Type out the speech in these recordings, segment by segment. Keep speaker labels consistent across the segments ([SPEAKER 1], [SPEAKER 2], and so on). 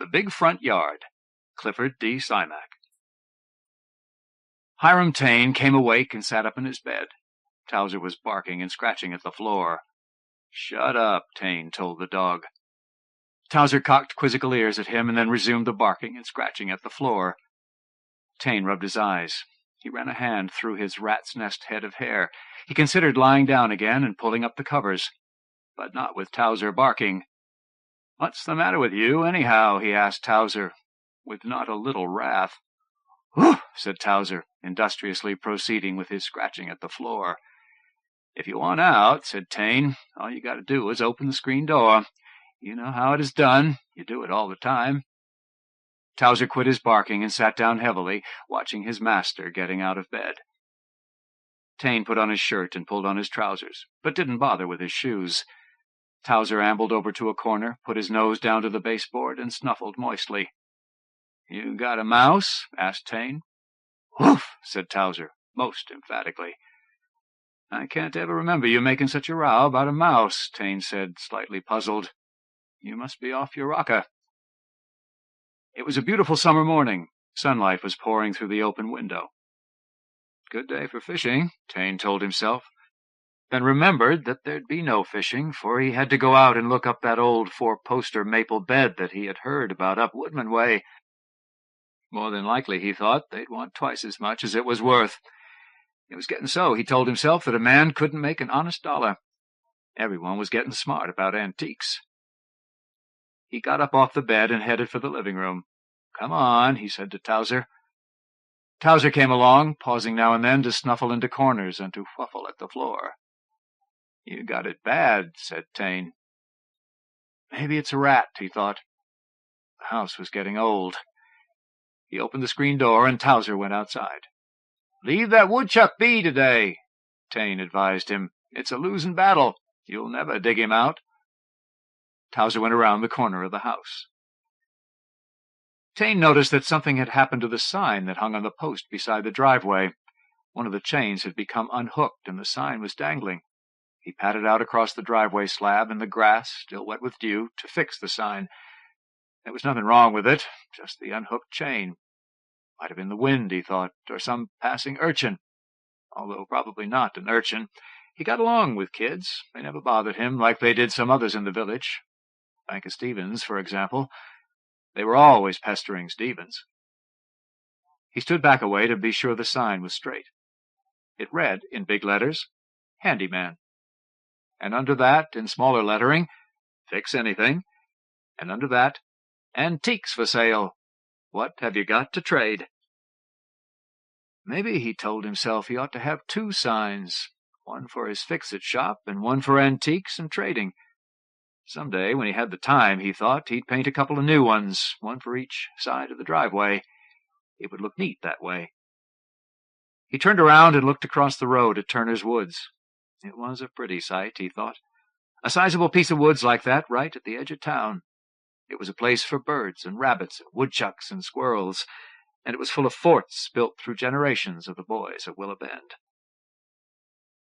[SPEAKER 1] The Big Front Yard, Clifford D. Simak. Hiram Taine came awake and sat up in his bed. Towser was barking and scratching at the floor. "Shut up," Taine told the dog. Towser cocked quizzical ears at him and then resumed the barking and scratching at the floor. Taine rubbed his eyes. He ran a hand through his rat's nest head of hair. He considered lying down again and pulling up the covers, but not with Towser barking. "What's the matter with you, anyhow?" he asked Towser, with not a little wrath. "Whew," said Towser, industriously proceeding with his scratching at the floor. "If you want out," said Taine, "all you got to do is open the screen door. You know how it is done. You do it all the time." Towser quit his barking and sat down heavily, watching his master getting out of bed. Taine put on his shirt and pulled on his trousers, but didn't bother with his shoes. Towser ambled over to a corner, put his nose down to the baseboard, and snuffled moistly. "You got a mouse?" asked Taine. "Woof," said Towser, most emphatically. "I can't ever remember you making such a row about a mouse," Taine said, slightly puzzled. "You must be off your rocker." It was a beautiful summer morning. Sunlight was pouring through the open window. Good day for fishing, Taine told himself, then remembered that there'd be no fishing, for he had to go out and look up that old four-poster maple bed that he had heard about up Woodman Way. More than likely, he thought, they'd want twice as much as it was worth. It was getting so, he told himself, that a man couldn't make an honest dollar. Everyone was getting smart about antiques. He got up off the bed and headed for the living room. "Come on," he said to Towser. Towser came along, pausing now and then to snuffle into corners and to whuffle at the floor. "You got it bad," said Taine. Maybe it's a rat, he thought. The house was getting old. He opened the screen door and Towser went outside. "Leave that woodchuck be today," Taine advised him. "It's a losing battle. You'll never dig him out." Towser went around the corner of the house. Taine noticed that something had happened to the sign that hung on the post beside the driveway. One of the chains had become unhooked and the sign was dangling. He padded out across the driveway slab in the grass, still wet with dew, to fix the sign. There was nothing wrong with it, just the unhooked chain. Might have been the wind, he thought, or some passing urchin. Although probably not an urchin. He got along with kids. They never bothered him like they did some others in the village. Vinge Stevens, for example. They were always pestering Stevens. He stood back a way to be sure the sign was straight. It read, in big letters, "Handyman." And under that, in smaller lettering, "Fix anything." And under that, "Antiques for sale. What have you got to trade?" Maybe, he told himself, he ought to have two signs, one for his fix-it shop and one for antiques and trading. Some day, when he had the time, he thought, he'd paint a couple of new ones, one for each side of the driveway. It would look neat that way. He turned around and looked across the road at Turner's Woods. It was a pretty sight, he thought. A sizable piece of woods like that right at the edge of town. It was a place for birds and rabbits and woodchucks and squirrels, and it was full of forts built through generations of the boys of Willow Bend.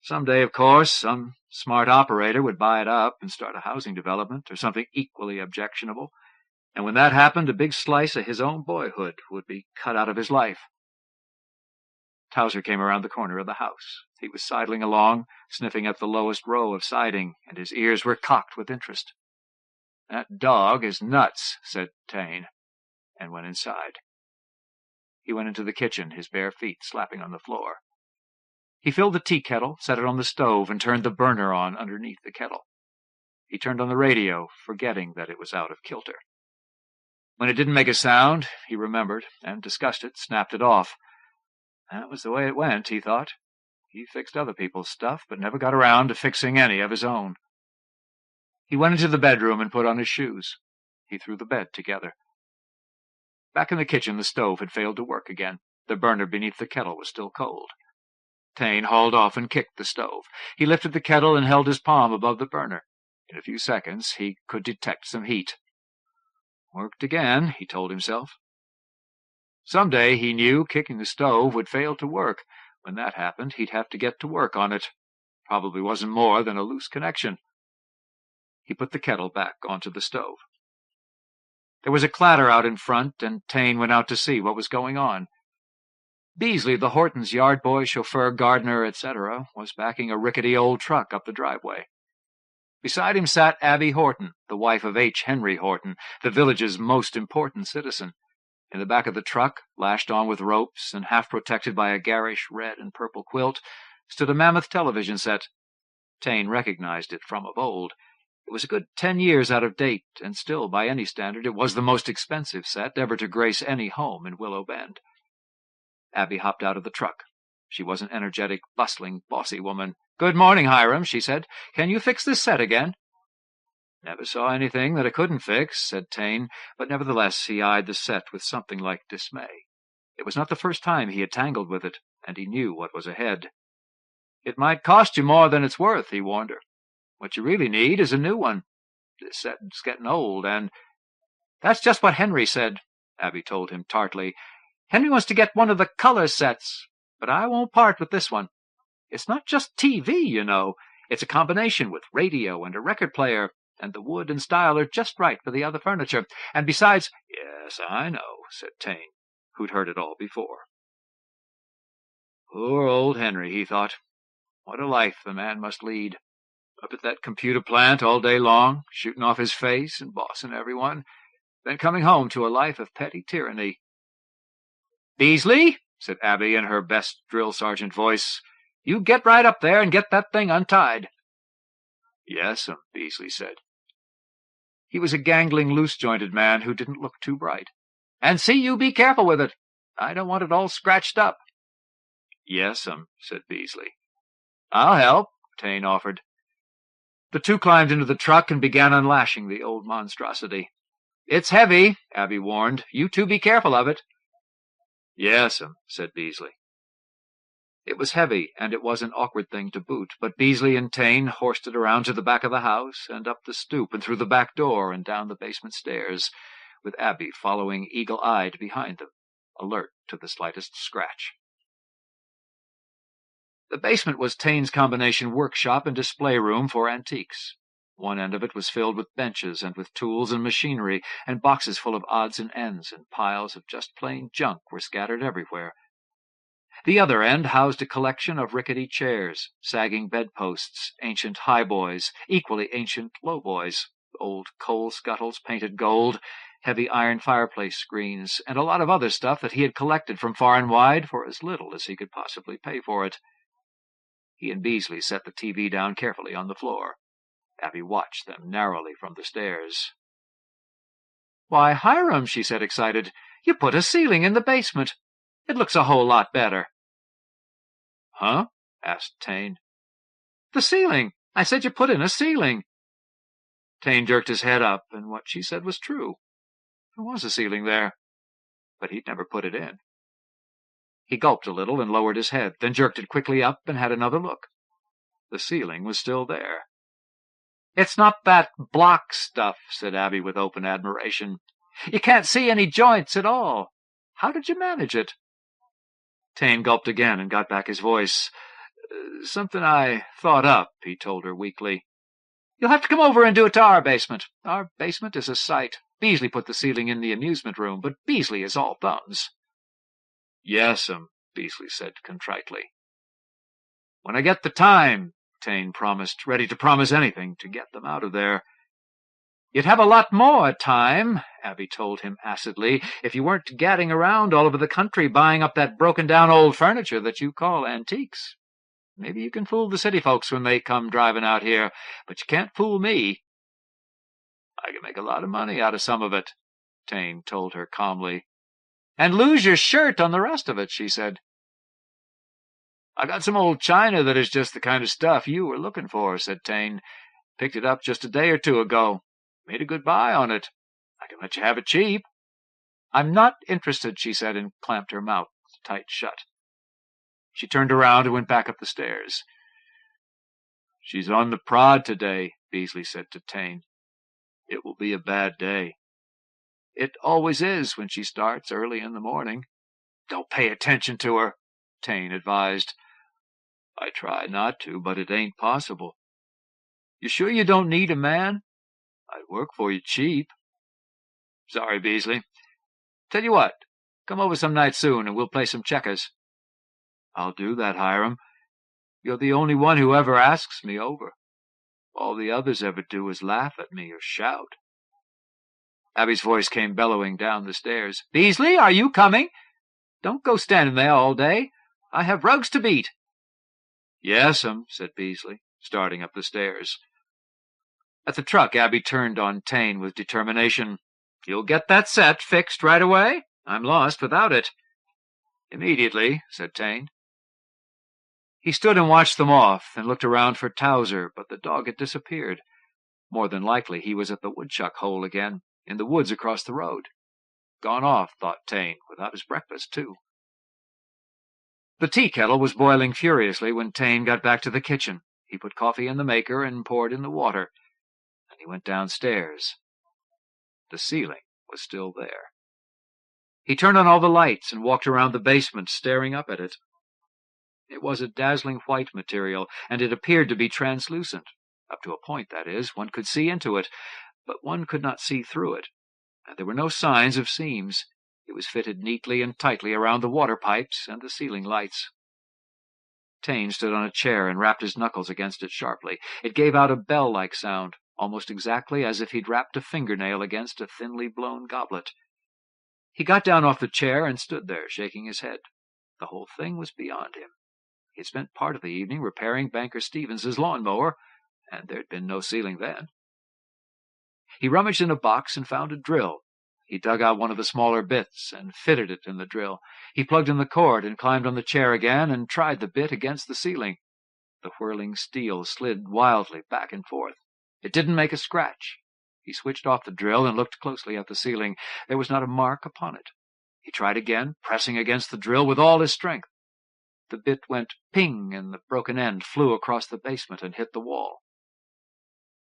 [SPEAKER 1] Some day, of course, some smart operator would buy it up and start a housing development or something equally objectionable, and when that happened, a big slice of his own boyhood would be cut out of his life. Towser came around the corner of the house. He was sidling along, sniffing at the lowest row of siding, and his ears were cocked with interest. "That dog is nuts," said Taine, and went inside. He went into the kitchen, his bare feet slapping on the floor. He filled the tea kettle, set it on the stove, and turned the burner on underneath the kettle. He turned on the radio, forgetting that it was out of kilter. When it didn't make a sound, he remembered, and, disgusted, snapped it off. That was the way it went, he thought. He fixed other people's stuff, but never got around to fixing any of his own. He went into the bedroom and put on his shoes. He threw the bed together. Back in the kitchen, the stove had failed to work again. The burner beneath the kettle was still cold. Taine hauled off and kicked the stove. He lifted the kettle and held his palm above the burner. In a few seconds, he could detect some heat. Worked again, he told himself. Some day, he knew, kicking the stove would fail to work. When that happened, he'd have to get to work on it. Probably wasn't more than a loose connection. He put the kettle back onto the stove. There was a clatter out in front, and Taine went out to see what was going on. Beasley, the Hortons' yard boy, chauffeur, gardener, etc., was backing a rickety old truck up the driveway. Beside him sat Abby Horton, the wife of H. Henry Horton, the village's most important citizen. In the back of the truck, lashed on with ropes and half protected by a garish red and purple quilt, stood a mammoth television set. Taine recognized it from of old. It was a good 10 years out of date, and still, by any standard, it was the most expensive set ever to grace any home in Willow Bend. Abby hopped out of the truck. She was an energetic, bustling, bossy woman. "Good morning, Hiram," she said. "Can you fix this set again?" "Never saw anything that I couldn't fix," said Taine, but nevertheless he eyed the set with something like dismay. It was not the first time he had tangled with it, and he knew what was ahead. "It might cost you more than it's worth," he warned her. "What you really need is a new one. This set's getting old, and—" "That's just what Henry said," Abby told him tartly. "Henry wants to get one of the color sets, but I won't part with this one. It's not just TV, you know. It's a combination with radio and a record player, and the wood and style are just right for the other furniture. And besides—" "Yes, I know," said Taine, who'd heard it all before. Poor old Henry, he thought. What a life the man must lead. Up at that computer plant all day long, shooting off his face and bossing everyone, then coming home to a life of petty tyranny. "Beasley," said Abby in her best drill sergeant voice, "you get right up there and get that thing untied." "Yes'm," Beasley said. He was a gangling, loose-jointed man who didn't look too bright. "And see you be careful with it. I don't want it all scratched up." "Yes'm," said Beasley. "I'll help," Taine offered. The two climbed into the truck and began unlashing the old monstrosity. "It's heavy," Abby warned. "You two be careful of it." "Yes'm," said Beasley. It was heavy, and it was an awkward thing to boot, but Beasley and Taine horsed it around to the back of the house, and up the stoop, and through the back door, and down the basement stairs, with Abby following eagle-eyed behind them, alert to the slightest scratch. The basement was Taine's combination workshop and display room for antiques. One end of it was filled with benches and with tools and machinery, and boxes full of odds and ends, and piles of just plain junk were scattered everywhere. The other end housed a collection of rickety chairs, sagging bedposts, ancient highboys, equally ancient lowboys, old coal scuttles painted gold, heavy iron fireplace screens, and a lot of other stuff that he had collected from far and wide for as little as he could possibly pay for it. He and Beasley set the TV down carefully on the floor. Abby watched them narrowly from the stairs. "Why, Hiram," she said, excited, "you put a ceiling in the basement. It looks a whole lot better." "Huh?" asked Taine. "The ceiling. I said you put in a ceiling." Taine jerked his head up, and what she said was true. There was a ceiling there, but he'd never put it in. He gulped a little and lowered his head, then jerked it quickly up and had another look. The ceiling was still there. "It's not that block stuff," said Abby with open admiration. "You can't see any joints at all. How did you manage it?" Taine gulped again and got back his voice. "Something I thought up," he told her weakly. "You'll have to come over and do it to our basement. Our basement is a sight. Beasley put the ceiling in the amusement room, but Beasley is all thumbs." "Yes'm," Beasley said contritely. "When I get the time," Taine promised, ready to promise anything to get them out of there. "You'd have a lot more time," Abby told him acidly, "if you weren't gadding around all over the country buying up that broken-down old furniture that you call antiques. Maybe you can fool the city folks when they come driving out here, but you can't fool me." "I can make a lot of money out of some of it," Taine told her calmly. "And lose your shirt on the rest of it," she said. "I got some old china that is just the kind of stuff you were looking for," said Taine. "Picked it up just a day or two ago. Made a good buy on it. I can let you have it cheap." "I'm not interested," she said, and clamped her mouth tight shut. She turned around and went back up the stairs. "She's on the prod today," Beasley said to Taine. "It will be a bad day." "It always is when she starts early in the morning." "Don't pay attention to her," Taine advised. "I try not to, but it ain't possible." "You sure you don't need a man? I'd work for you cheap." Sorry, Beasley. Tell you what, come over some night soon and we'll play some checkers. I'll do that, Hiram. You're the only one who ever asks me over. All the others ever do is laugh at me or shout. Abby's voice came bellowing down the stairs. Beasley, are you coming? Don't go standing there all day. I have rugs to beat. Yes'm, said Beasley, starting up the stairs. At the truck, Abby turned on Tane with determination. You'll get that set fixed right away? I'm lost without it. Immediately, said Tane. He stood and watched them off, and looked around for Towser, but the dog had disappeared. More than likely he was at the woodchuck hole again, in the woods across the road. Gone off, thought Tane, without his breakfast, too. The tea kettle was boiling furiously when Tane got back to the kitchen. He put coffee in the maker and poured in the water. And he went downstairs. The ceiling was still there. He turned on all the lights and walked around the basement, staring up at it. It was a dazzling white material, and it appeared to be translucent. Up to a point, that is. One could see into it, but one could not see through it. And there were no signs of seams. It was fitted neatly and tightly around the water pipes and the ceiling lights. Tane stood on a chair and rapped his knuckles against it sharply. It gave out a bell-like sound, almost exactly as if he'd rapped a fingernail against a thinly blown goblet. He got down off the chair and stood there, shaking his head. The whole thing was beyond him. He had spent part of the evening repairing Banker Stevens's lawn-mower, and there'd been no ceiling then. He rummaged in a box and found a drill. He dug out one of the smaller bits and fitted it in the drill. He plugged in the cord and climbed on the chair again and tried the bit against the ceiling. The whirling steel slid wildly back and forth. It didn't make a scratch. He switched off the drill and looked closely at the ceiling. There was not a mark upon it. He tried again, pressing against the drill with all his strength. The bit went ping, and the broken end flew across the basement and hit the wall.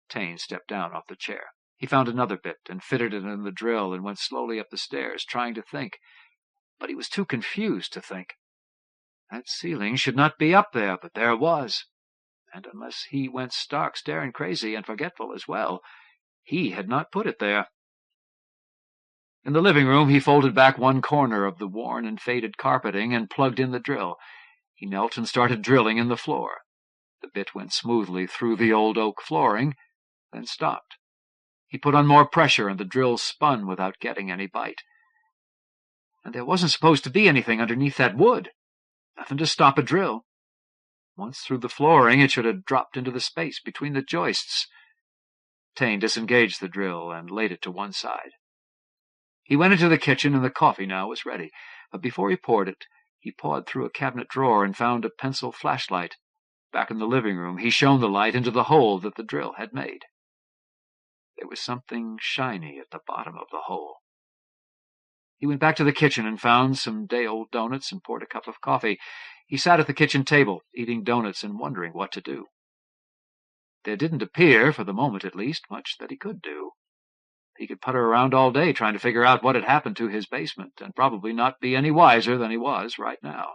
[SPEAKER 1] Tane stepped down off the chair. He found another bit and fitted it in the drill and went slowly up the stairs, trying to think. But he was too confused to think. That ceiling should not be up there, but there it was. And unless he went stark, staring crazy and forgetful as well, he had not put it there. In the living room, he folded back one corner of the worn and faded carpeting and plugged in the drill. He knelt and started drilling in the floor. The bit went smoothly through the old oak flooring, then stopped. He put on more pressure, and the drill spun without getting any bite. And there wasn't supposed to be anything underneath that wood. Nothing to stop a drill. Once through the flooring, it should have dropped into the space between the joists. Tane disengaged the drill and laid it to one side. He went into the kitchen, and the coffee now was ready. But before he poured it, he pawed through a cabinet drawer and found a pencil flashlight. Back in the living room, he shone the light into the hole that the drill had made. There was something shiny at the bottom of the hole. He went back to the kitchen and found some day-old donuts and poured a cup of coffee. He sat at the kitchen table, eating donuts and wondering what to do. There didn't appear, for the moment at least, much that he could do. He could putter around all day trying to figure out what had happened to his basement, and probably not be any wiser than he was right now.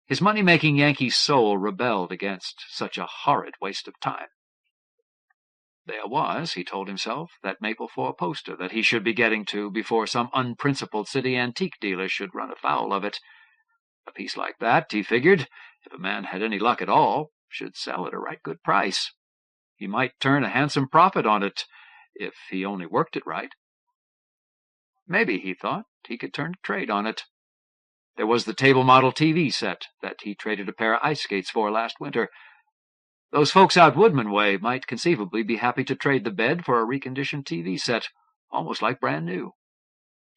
[SPEAKER 1] His money-making Yankee soul rebelled against such a horrid waste of time. There was, he told himself, that Maple 4 poster that he should be getting to before some unprincipled city antique dealer should run afoul of it. A piece like that, he figured, if a man had any luck at all, should sell at a right good price. He might turn a handsome profit on it, if he only worked it right. Maybe, he thought, he could turn trade on it. There was the table model TV set that he traded a pair of ice skates for last winter. Those folks out Woodman way might conceivably be happy to trade the bed for a reconditioned TV set, almost like brand new.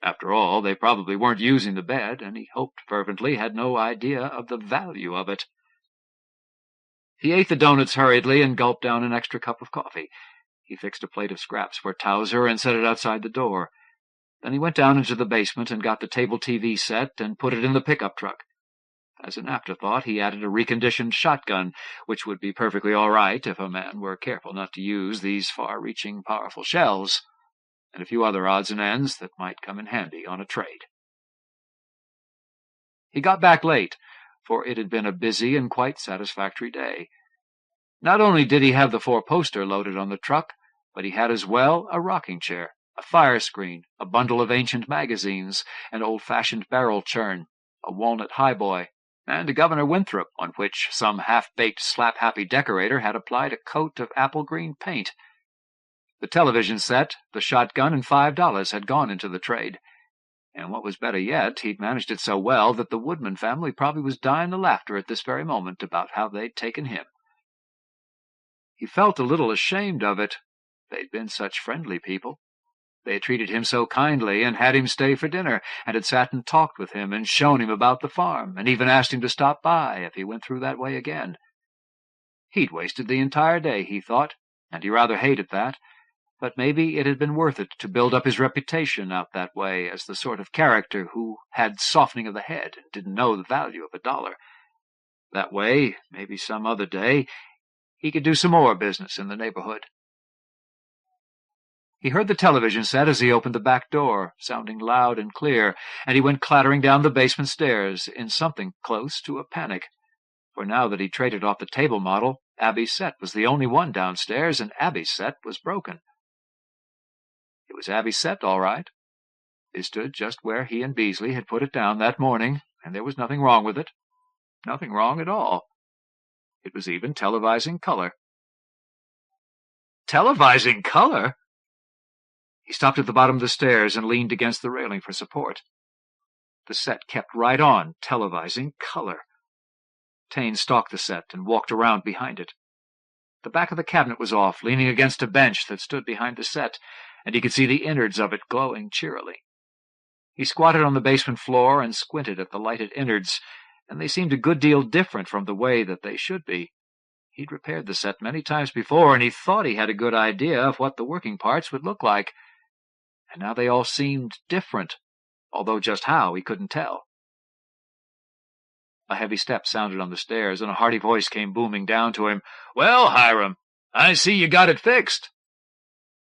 [SPEAKER 1] After all, they probably weren't using the bed, and he hoped fervently had no idea of the value of it. He ate the donuts hurriedly and gulped down an extra cup of coffee. He fixed a plate of scraps for Towser and set it outside the door. Then he went down into the basement and got the table TV set and put it in the pickup truck. As an afterthought, he added a reconditioned shotgun, which would be perfectly all right if a man were careful not to use these far-reaching, powerful shells, and a few other odds and ends that might come in handy on a trade. He got back late, for it had been a busy and quite satisfactory day. Not only did he have the 4 poster loaded on the truck, but he had as well a rocking chair, a fire screen, a bundle of ancient magazines, an old-fashioned barrel churn, a walnut highboy, and a Governor Winthrop, on which some half-baked slap-happy decorator had applied a coat of apple-green paint. The television set, the shotgun, and $5 had gone into the trade. And what was better yet, he'd managed it so well that the Woodman family probably was dying of laughter at this very moment about how they'd taken him. He felt a little ashamed of it. They'd been such friendly people. They had treated him so kindly, and had him stay for dinner, and had sat and talked with him, and shown him about the farm, and even asked him to stop by if he went through that way again. He'd wasted the entire day, he thought, and he rather hated that, but maybe it had been worth it to build up his reputation out that way as the sort of character who had softening of the head and didn't know the value of $1. That way, maybe some other day, he could do some more business in the neighborhood. He heard the television set as he opened the back door, sounding loud and clear, and he went clattering down the basement stairs in something close to a panic. For now that he'd traded off the table model, Abby's set was the only one downstairs, and Abby's set was broken. It was Abby's set, all right. It stood just where he and Beasley had put it down that morning, and there was nothing wrong with it. Nothing wrong at all. It was even televising color. Televising color? He stopped at the bottom of the stairs and leaned against the railing for support. The set kept right on televising color. Taine stalked the set and walked around behind it. The back of the cabinet was off, leaning against a bench that stood behind the set, and he could see the innards of it glowing cheerily. He squatted on the basement floor and squinted at the lighted innards, and they seemed a good deal different from the way that they should be. He'd repaired the set many times before, and he thought he had a good idea of what the working parts would look like. And now they all seemed different, although just how he couldn't tell. A heavy step sounded on the stairs, and a hearty voice came booming down to him. "Well, Hiram, I see you got it fixed."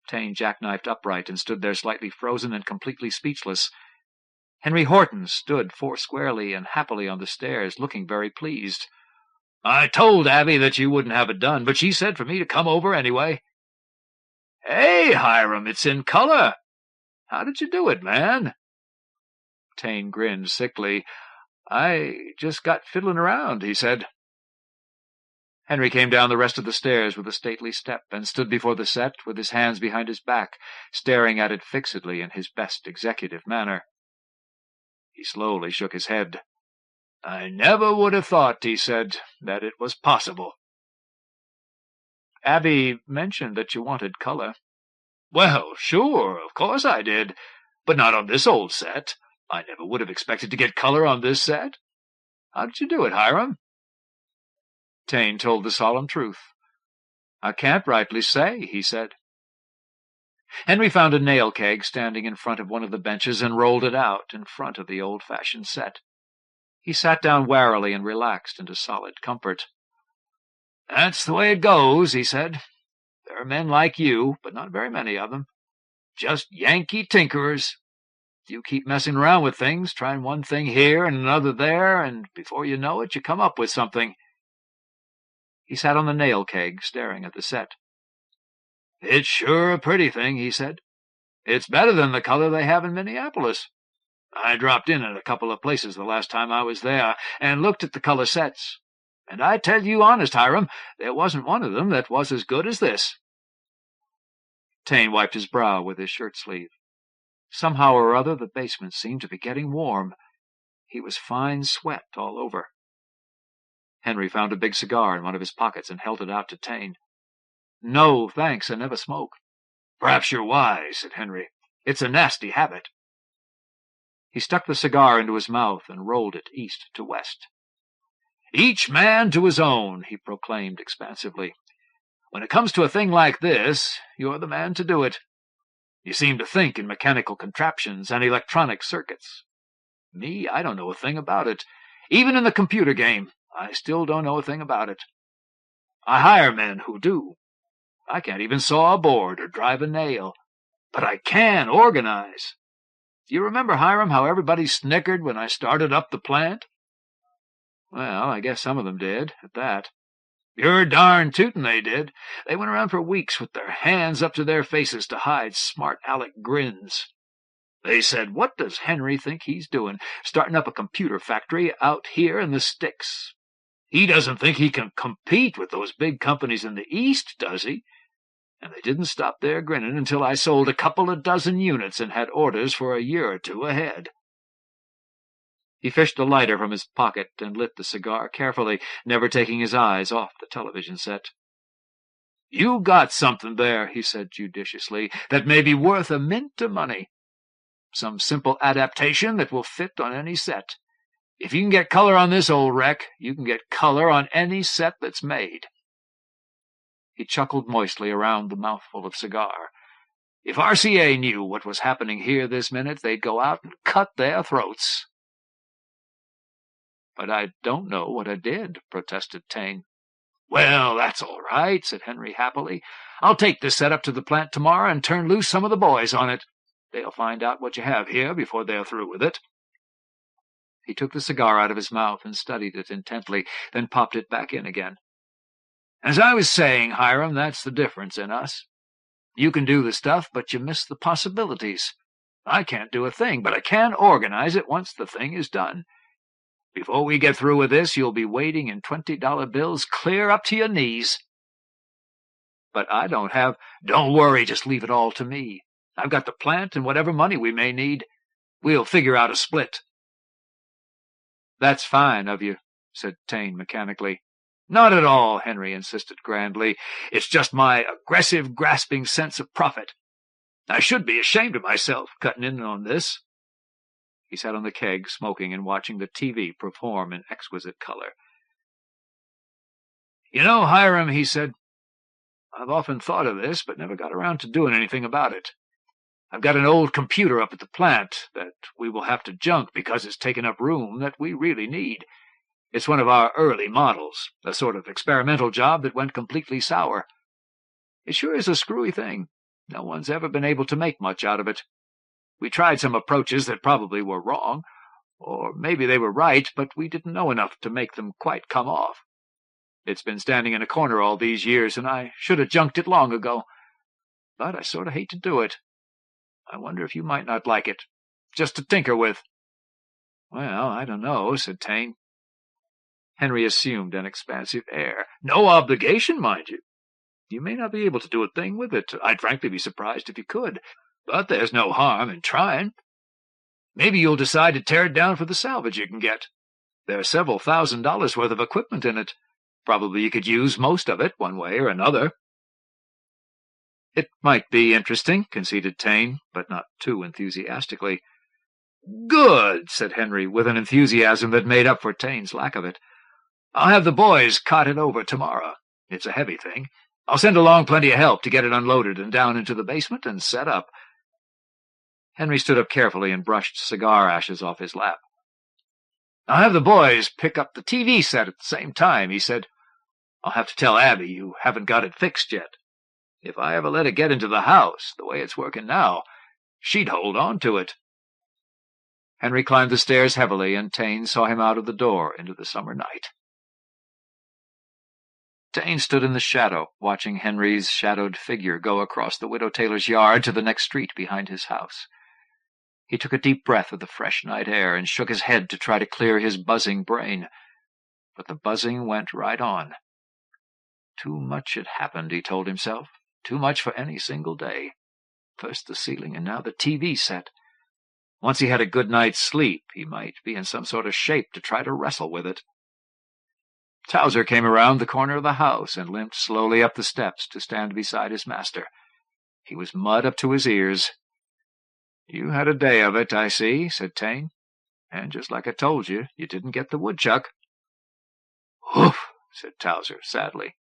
[SPEAKER 1] Taine jackknifed upright and stood there slightly frozen and completely speechless. Henry Horton stood foursquarely and happily on the stairs, looking very pleased. "I told Abby that you wouldn't have it done, but she said for me to come over anyway." "Hey, Hiram, it's in color. How did you do it, man?" Taine grinned sickly. "I just got fiddling around," he said. Henry came down the rest of the stairs with a stately step and stood before the set with his hands behind his back, staring at it fixedly in his best executive manner. He slowly shook his head. "I never would have thought," he said, "that it was possible." "Abby mentioned that you wanted color." "Well, sure, of course I did, but not on this old set. I never would have expected to get color on this set. How did you do it, Hiram?" Taine told the solemn truth. "I can't rightly say," he said. Henry found a nail keg standing in front of one of the benches and rolled it out in front of the old-fashioned set. He sat down warily and relaxed into solid comfort. "That's the way it goes," he said. "There are men like you, but not very many of them. Just Yankee tinkerers. You keep messing around with things, trying one thing here and another there, and before you know it, you come up with something." He sat on the nail keg, staring at the set. "It's sure a pretty thing," he said. "It's better than the color they have in Minneapolis. I dropped in at a couple of places the last time I was there, and looked at the color sets. And I tell you honest, Hiram, there wasn't one of them that was as good as this." Taine wiped his brow with his shirt-sleeve. Somehow or other the basement seemed to be getting warm. He was fine sweat all over. Henry found a big cigar in one of his pockets and held it out to Taine. "No, thanks, I never smoke." "Perhaps you're wise," said Henry. "It's a nasty habit." He stuck the cigar into his mouth and rolled it east to west. "Each man to his own," he proclaimed expansively. "When it comes to a thing like this, you're the man to do it. You seem to think in mechanical contraptions and electronic circuits. Me, I don't know a thing about it. Even in the computer game, I still don't know a thing about it. I hire men who do. I can't even saw a board or drive a nail, but I can organize. Do you remember, Hiram, how everybody snickered when I started up the plant?" "Well, I guess some of them did, at that." You're darn tootin' they did. They went around for weeks with their hands up to their faces to hide smart aleck grins. They said, what does Henry think he's doing, starting up a computer factory out here in the sticks? He doesn't think he can compete with those big companies in the East, does he? And they didn't stop there grinning until I sold a couple of dozen units and had orders for a year or two ahead. He fished a lighter from his pocket and lit the cigar carefully, never taking his eyes off the television set. You got something there, he said judiciously, that may be worth a mint of money. Some simple adaptation that will fit on any set. If you can get color on this old wreck, you can get color on any set that's made. He chuckled moistly around the mouthful of cigar. If RCA knew what was happening here this minute, they'd go out and cut their throats. But I don't know what I did, protested Taine. Well, that's all right, said Henry happily. I'll take this set up to the plant tomorrow and turn loose some of the boys on it. They'll find out what you have here before they're through with it. He took the cigar out of his mouth and studied it intently, then popped it back in again. As I was saying, Hiram, that's the difference in us. You can do the stuff, but you miss the possibilities. I can't do a thing, but I can organize it once the thing is done. Before we get through with this, you'll be wading in $20 bills clear up to your knees. But I don't have— Don't worry, just leave it all to me. I've got the plant and whatever money we may need. We'll figure out a split. That's fine of you, said Taine mechanically. Not at all, Henry insisted grandly. It's just my aggressive, grasping sense of profit. I should be ashamed of myself, cutting in on this. He sat on the keg, smoking and watching the TV perform in exquisite color. You know, Hiram, he said, I've often thought of this, but never got around to doing anything about it. I've got an old computer up at the plant that we will have to junk because it's taken up room that we really need. It's one of our early models, a sort of experimental job that went completely sour. It sure is a screwy thing. No one's ever been able to make much out of it. We tried some approaches that probably were wrong, or maybe they were right, but we didn't know enough to make them quite come off. It's been standing in a corner all these years, and I should have junked it long ago. But I sort of hate to do it. I wonder if you might not like it, just to tinker with. Well, I don't know, said Taine. Henry assumed an expansive air. No obligation, mind you. You may not be able to do a thing with it. I'd frankly be surprised if you could. But there's no harm in trying. Maybe you'll decide to tear it down for the salvage you can get. There's several $1,000s worth of equipment in it. Probably you could use most of it, one way or another. It might be interesting, conceded Taine, but not too enthusiastically. Good, said Henry, with an enthusiasm that made up for Taine's lack of it. I'll have the boys cart it over tomorrow. It's a heavy thing. I'll send along plenty of help to get it unloaded and down into the basement and set up. Henry stood up carefully and brushed cigar ashes off his lap. I'll have the boys pick up the TV set at the same time, he said. I'll have to tell Abby you haven't got it fixed yet. If I ever let it get into the house, the way it's working now, she'd hold on to it. Henry climbed the stairs heavily, and Taine saw him out of the door into the summer night. Taine stood in the shadow, watching Henry's shadowed figure go across the Widow Taylor's yard to the next street behind his house. He took a deep breath of the fresh night air and shook his head to try to clear his buzzing brain. But the buzzing went right on. Too much had happened, he told himself. Too much for any single day. First the ceiling, and now the TV set. Once he had a good night's sleep, he might be in some sort of shape to try to wrestle with it. Towser came around the corner of the house and limped slowly up the steps to stand beside his master. He was mud up to his ears. You had a day of it, I see, said Taine. And just like I told you, you didn't get the woodchuck. Woof, said Towser sadly.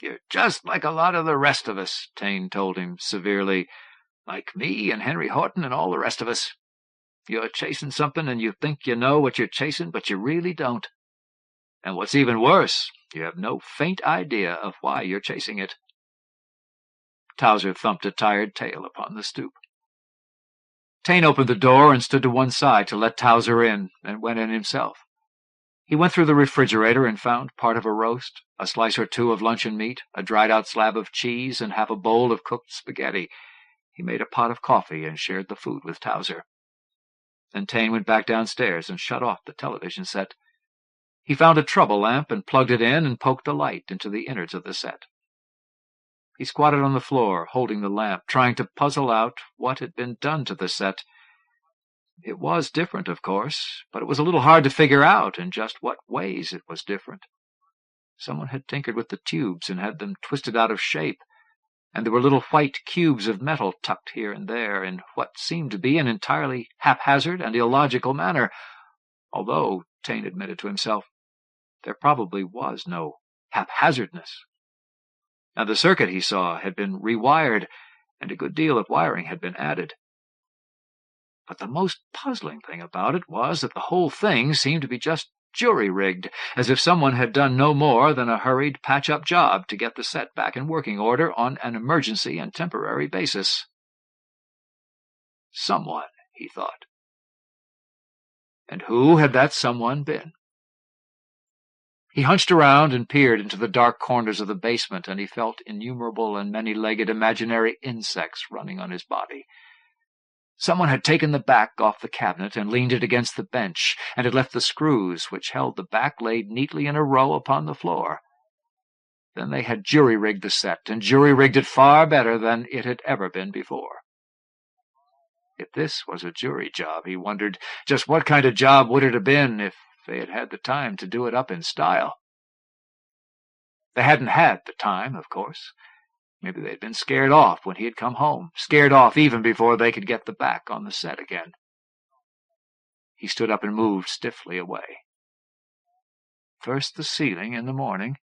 [SPEAKER 1] You're just like a lot of the rest of us, Taine told him severely. Like me and Henry Horton and all the rest of us. You're chasing something and you think you know what you're chasing, but you really don't. And what's even worse, you have no faint idea of why you're chasing it. Towser thumped a tired tail upon the stoop. Taine opened the door and stood to one side to let Towser in, and went in himself. He went through the refrigerator and found part of a roast, a slice or two of luncheon meat, a dried-out slab of cheese, and half a bowl of cooked spaghetti. He made a pot of coffee and shared the food with Towser. Then Taine went back downstairs and shut off the television set. He found a trouble lamp and plugged it in and poked a light into the innards of the set. He squatted on the floor, holding the lamp, trying to puzzle out what had been done to the set. It was different, of course, but it was a little hard to figure out in just what ways it was different. Someone had tinkered with the tubes and had them twisted out of shape, and there were little white cubes of metal tucked here and there in what seemed to be an entirely haphazard and illogical manner, although, Taine admitted to himself, there probably was no haphazardness. Now the circuit, he saw, had been rewired, and a good deal of wiring had been added. But the most puzzling thing about it was that the whole thing seemed to be just jury-rigged, as if someone had done no more than a hurried patch-up job to get the set back in working order on an emergency and temporary basis. Someone, he thought. And who had that someone been? He hunched around and peered into the dark corners of the basement, and he felt innumerable and many-legged imaginary insects running on his body. Someone had taken the back off the cabinet and leaned it against the bench, and had left the screws which held the back laid neatly in a row upon the floor. Then they had jury-rigged the set, and jury-rigged it far better than it had ever been before. If this was a jury job, he wondered, just what kind of job would it have been if they had had the time to do it up in style? They hadn't had the time, of course. Maybe they'd been scared off when he had come home, scared off even before they could get the back on the set again. He stood up and moved stiffly away. First the ceiling in the morning,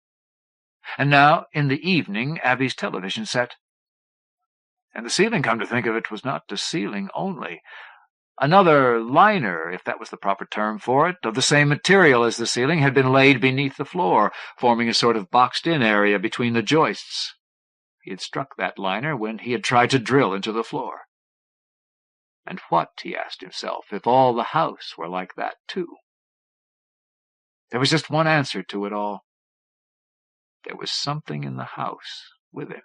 [SPEAKER 1] and now, in the evening, Abby's television set. And the ceiling, come to think of it, was not the ceiling only. Another liner, if that was the proper term for it, of the same material as the ceiling, had been laid beneath the floor, forming a sort of boxed-in area between the joists. He had struck that liner when he had tried to drill into the floor. And what, he asked himself, if all the house were like that, too? There was just one answer to it all. There was something in the house with him.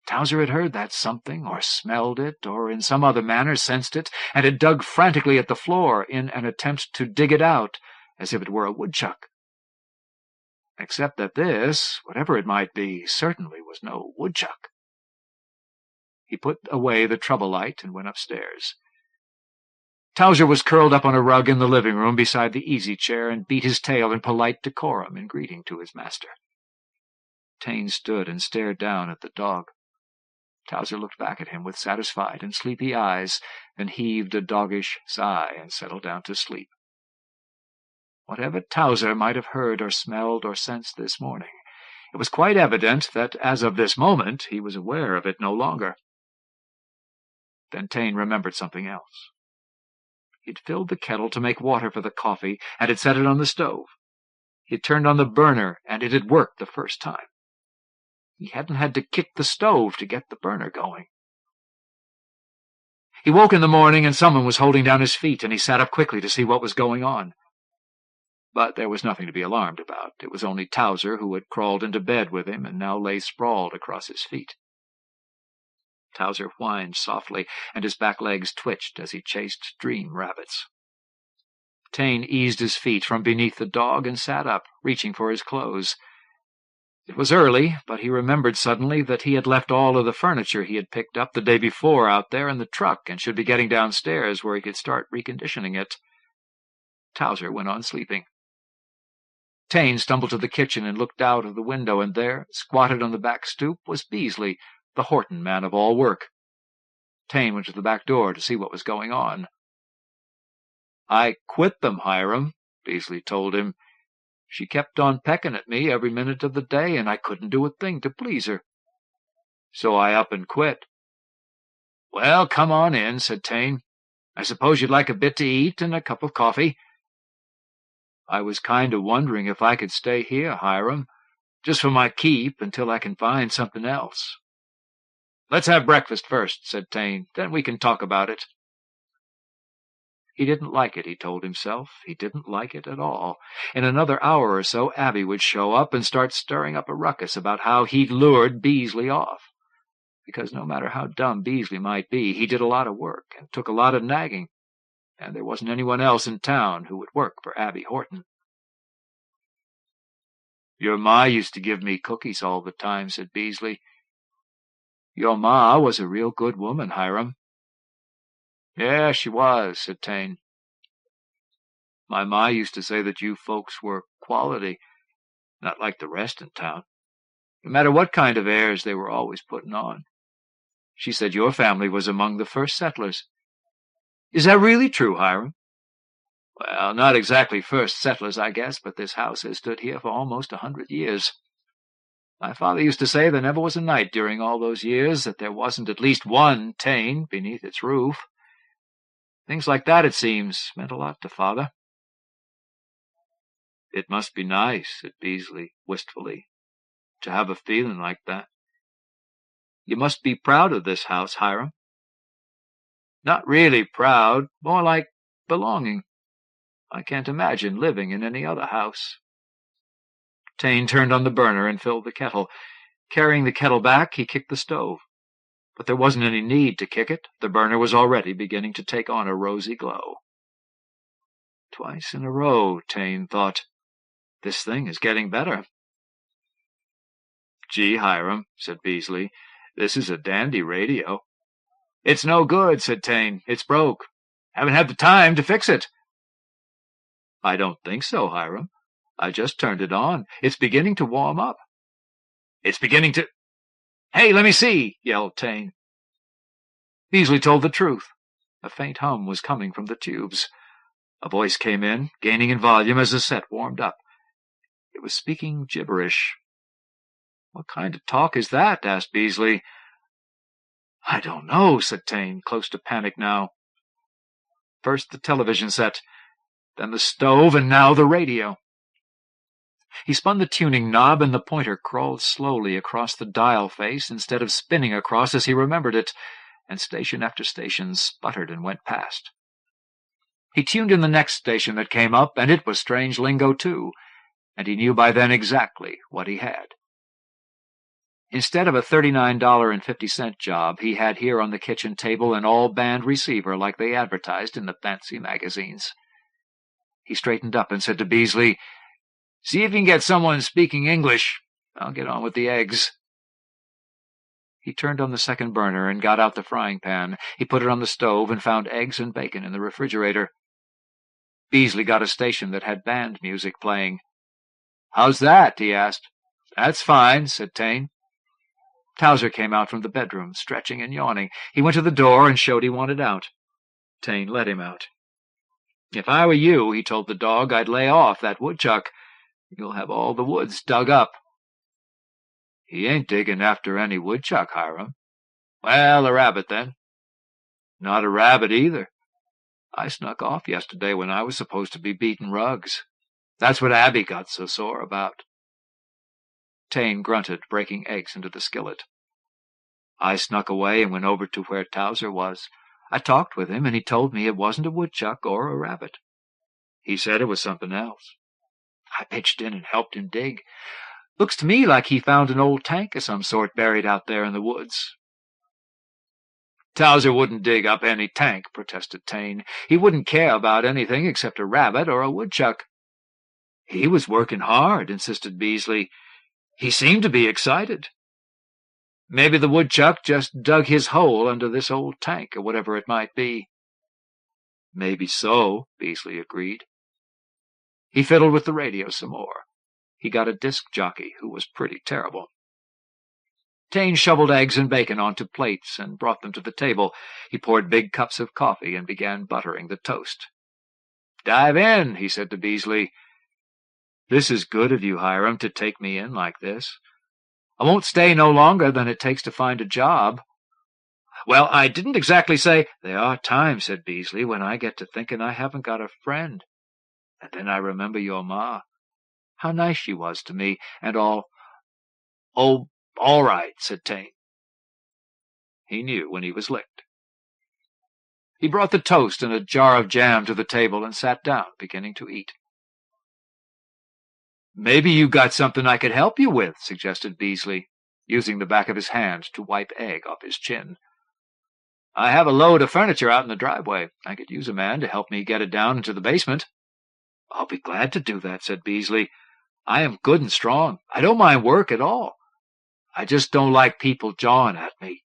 [SPEAKER 1] Towser had heard that something, or smelled it, or in some other manner sensed it, and had dug frantically at the floor in an attempt to dig it out, as if it were a woodchuck. Except that this, whatever it might be, certainly was no woodchuck. He put away the trouble light and went upstairs. Towser was curled up on a rug in the living room beside the easy-chair and beat his tail in polite decorum in greeting to his master. Taine stood and stared down at the dog. Towser looked back at him with satisfied and sleepy eyes, then heaved a doggish sigh and settled down to sleep. Whatever Towser might have heard or smelled or sensed this morning, it was quite evident that, as of this moment, he was aware of it no longer. Then Taine remembered something else. He had filled the kettle to make water for the coffee, and had set it on the stove. He had turned on the burner, and it had worked the first time. He hadn't had to kick the stove to get the burner going. He woke in the morning, and someone was holding down his feet, and he sat up quickly to see what was going on. But there was nothing to be alarmed about. It was only Towser, who had crawled into bed with him and now lay sprawled across his feet. Towser whined softly, and his back legs twitched as he chased dream rabbits. Taine eased his feet from beneath the dog and sat up, reaching for his clothes. It was early, but he remembered suddenly that he had left all of the furniture he had picked up the day before out there in the truck and should be getting downstairs where he could start reconditioning it. Towser went on sleeping. Taine stumbled to the kitchen and looked out of the window, and there, squatted on the back stoop, was Beasley, the Horton man of all work. Taine went to the back door to see what was going on. "I quit them, Hiram," Beasley told him. "She kept on pecking at me every minute of the day, and I couldn't do a thing to please her. So I up and quit." "Well, come on in," said Taine. "I suppose you'd like a bit to eat and a cup of coffee." "I was kind of wondering if I could stay here, Hiram, just for my keep until I can find something else." "Let's have breakfast first," said Taine. "Then we can talk about it." He didn't like it, he told himself. He didn't like it at all. In another hour or so, Abby would show up and start stirring up a ruckus about how he'd lured Beasley off. Because no matter how dumb Beasley might be, he did a lot of work and took a lot of nagging, and there wasn't anyone else in town who would work for Abby Horton. "Your ma used to give me cookies all the time," said Beasley. "Your ma was a real good woman, Hiram." "Yeah, she was," said Tane. "My ma used to say that you folks were quality, not like the rest in town. No matter what kind of airs they were always putting on. She said your family was among the first settlers." "Is that really true, Hiram?" "Well, not exactly first settlers, I guess, but this house has stood here for almost 100 years. My father used to say there never was a night during all those years that there wasn't at least one Tane beneath its roof. Things like that, it seems, meant a lot to Father." "It must be nice," said Beasley wistfully, "to have a feeling like that. You must be proud of this house, Hiram." "Not really proud, more like belonging. I can't imagine living in any other house." Tane turned on the burner and filled the kettle. Carrying the kettle back, he kicked the stove. But there wasn't any need to kick it. The burner was already beginning to take on a rosy glow. Twice in a row, Tane thought. This thing is getting better. "Gee, Hiram," said Beasley, "this is a dandy radio." "It's no good," said Tane. "It's broke. Haven't had the time to fix it." "I don't think so, Hiram. I just turned it on. It's beginning to warm up." "It's beginning to—" "Hey, let me see!" yelled Tane. Beasley told the truth. A faint hum was coming from the tubes. A voice came in, gaining in volume as the set warmed up. It was speaking gibberish. "What kind of talk is that?" asked Beasley. "I don't know," said Tane, close to panic now. First the television set, then the stove, and now the radio. He spun the tuning knob, and the pointer crawled slowly across the dial face instead of spinning across as he remembered it, and station after station sputtered and went past. He tuned in the next station that came up, and it was strange lingo too, and he knew by then exactly what he had. Instead of a $39.50 job, he had here on the kitchen table an all-band receiver like they advertised in the fancy magazines. He straightened up and said to Beasley, "See if you can get someone speaking English. I'll get on with the eggs." He turned on the second burner and got out the frying pan. He put it on the stove and found eggs and bacon in the refrigerator. Beasley got a station that had band music playing. "How's that?" he asked. "That's fine," said Tane. Towser came out from the bedroom, stretching and yawning. He went to the door and showed he wanted out. Tane let him out. "If I were you," he told the dog, "I'd lay off that woodchuck. You'll have all the woods dug up." "He ain't digging after any woodchuck, Hiram." "Well, a rabbit, then." "Not a rabbit, either. I snuck off yesterday when I was supposed to be beating rugs. That's what Abby got so sore about." Tane grunted, breaking eggs into the skillet. "I snuck away and went over to where Towser was. I talked with him, and he told me it wasn't a woodchuck or a rabbit. He said it was something else. I pitched in and helped him dig. Looks to me like he found an old tank of some sort buried out there in the woods." "Towser wouldn't dig up any tank," protested Tane. "He wouldn't care about anything except a rabbit or a woodchuck." "He was working hard," insisted Beasley. "He seemed to be excited." "Maybe the woodchuck just dug his hole under this old tank, or whatever it might be." "Maybe so," Beasley agreed. He fiddled with the radio some more. He got a disc jockey who was pretty terrible. Tane shoveled eggs and bacon onto plates and brought them to the table. He poured big cups of coffee and began buttering the toast. "Dive in," he said to Beasley. "This is good of you, Hiram, to take me in like this. I won't stay no longer than it takes to find a job." "Well, I didn't exactly say—" "There are times," said Beasley, "when I get to thinking I haven't got a friend. And then I remember your ma. How nice she was to me, and all—" "Oh, all right," said Tane. He knew when he was licked. He brought the toast and a jar of jam to the table and sat down, beginning to eat. "Maybe you got something I could help you with," suggested Beasley, using the back of his hand to wipe egg off his chin. "I have a load of furniture out in the driveway. I could use a man to help me get it down into the basement." "I'll be glad to do that," said Beasley. "I am good and strong. I don't mind work at all. I just don't like people jawing at me."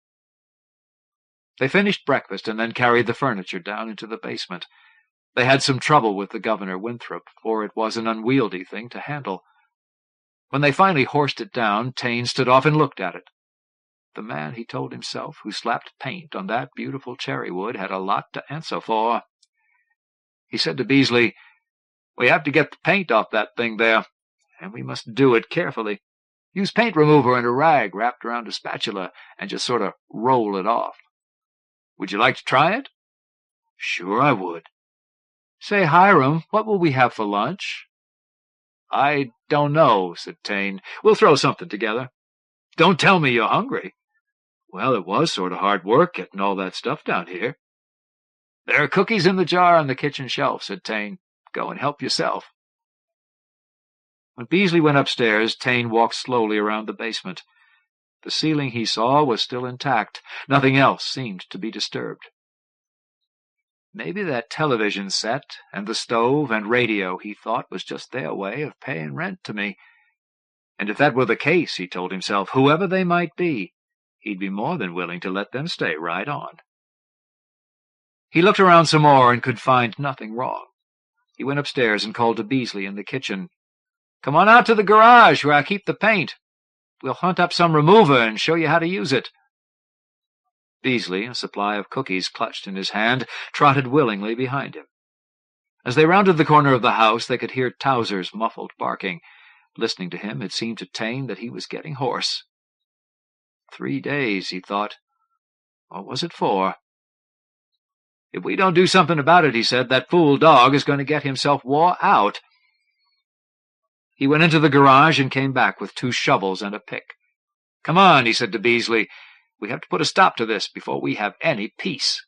[SPEAKER 1] They finished breakfast and then carried the furniture down into the basement. They had some trouble with the Governor Winthrop, for it was an unwieldy thing to handle. When they finally horsed it down, Taine stood off and looked at it. The man, he told himself, who slapped paint on that beautiful cherry wood had a lot to answer for. He said to Beasley, "We have to get the paint off that thing there, and we must do it carefully. Use paint remover and a rag wrapped around a spatula and just sort of roll it off. Would you like to try it?" "Sure I would." "Say, Hiram, what will we have for lunch?" "I don't know," said Taine. "We'll throw something together." "Don't tell me you're hungry." "Well, it was sort of hard work getting all that stuff down here." "There are cookies in the jar on the kitchen shelf," said Taine. "Go and help yourself." When Beasley went upstairs, Taine walked slowly around the basement. The ceiling, he saw, was still intact. Nothing else seemed to be disturbed. Maybe that television set and the stove and radio, he thought, was just their way of paying rent to me. And if that were the case, he told himself, whoever they might be, he'd be more than willing to let them stay right on. He looked around some more and could find nothing wrong. He went upstairs and called to Beasley in the kitchen. "Come on out to the garage where I keep the paint. We'll hunt up some remover and show you how to use it." Beasley, a supply of cookies clutched in his hand, trotted willingly behind him. As they rounded the corner of the house, they could hear Towser's muffled barking. Listening to him, it seemed to Taine that he was getting hoarse. 3 days, he thought. What was it for? "If we don't do something about it," he said, "that fool dog is going to get himself wore out." He went into the garage and came back with 2 shovels and a pick. "Come on," he said to Beasley. "We have to put a stop to this before we have any peace."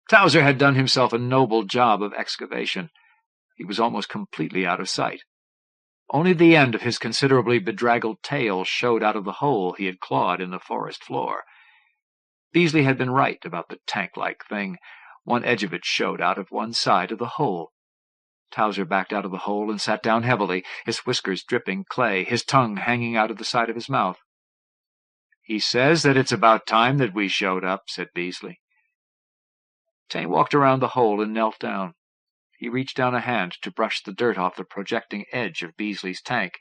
[SPEAKER 1] Towser had done himself a noble job of excavation. He was almost completely out of sight. Only the end of his considerably bedraggled tail showed out of the hole he had clawed in the forest floor. Beasley had been right about the tank-like thing. One edge of it showed out of one side of the hole. Towser backed out of the hole and sat down heavily, his whiskers dripping clay, his tongue hanging out of the side of his mouth. "He says that it's about time that we showed up," said Beasley. Taine walked around the hole and knelt down. He reached down a hand to brush the dirt off the projecting edge of Beasley's tank.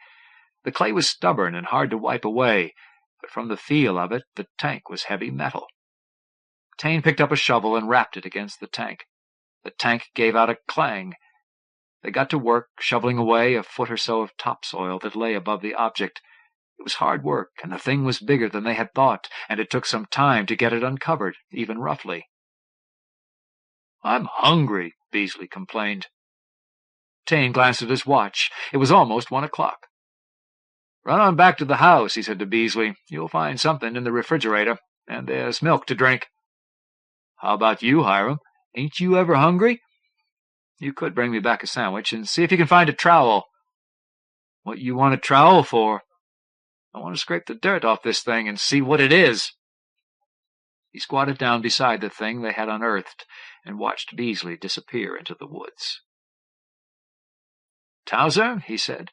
[SPEAKER 1] The clay was stubborn and hard to wipe away, but from the feel of it, the tank was heavy metal. Taine picked up a shovel and rapped it against the tank. The tank gave out a clang. They got to work, shoveling away a foot or so of topsoil that lay above the object. It was hard work, and the thing was bigger than they had thought, and it took some time to get it uncovered, even roughly. "I'm hungry," Beasley complained. Taine glanced at his watch. It was almost 1 o'clock. "Run on back to the house," he said to Beasley. "You'll find something in the refrigerator, and there's milk to drink." "How about you, Hiram? Ain't you ever hungry?" "You could bring me back a sandwich, and see if you can find a trowel." "What you want a trowel for?" "I want to scrape the dirt off this thing and see what it is." He squatted down beside the thing they had unearthed and watched Beasley disappear into the woods. "Towser," he said,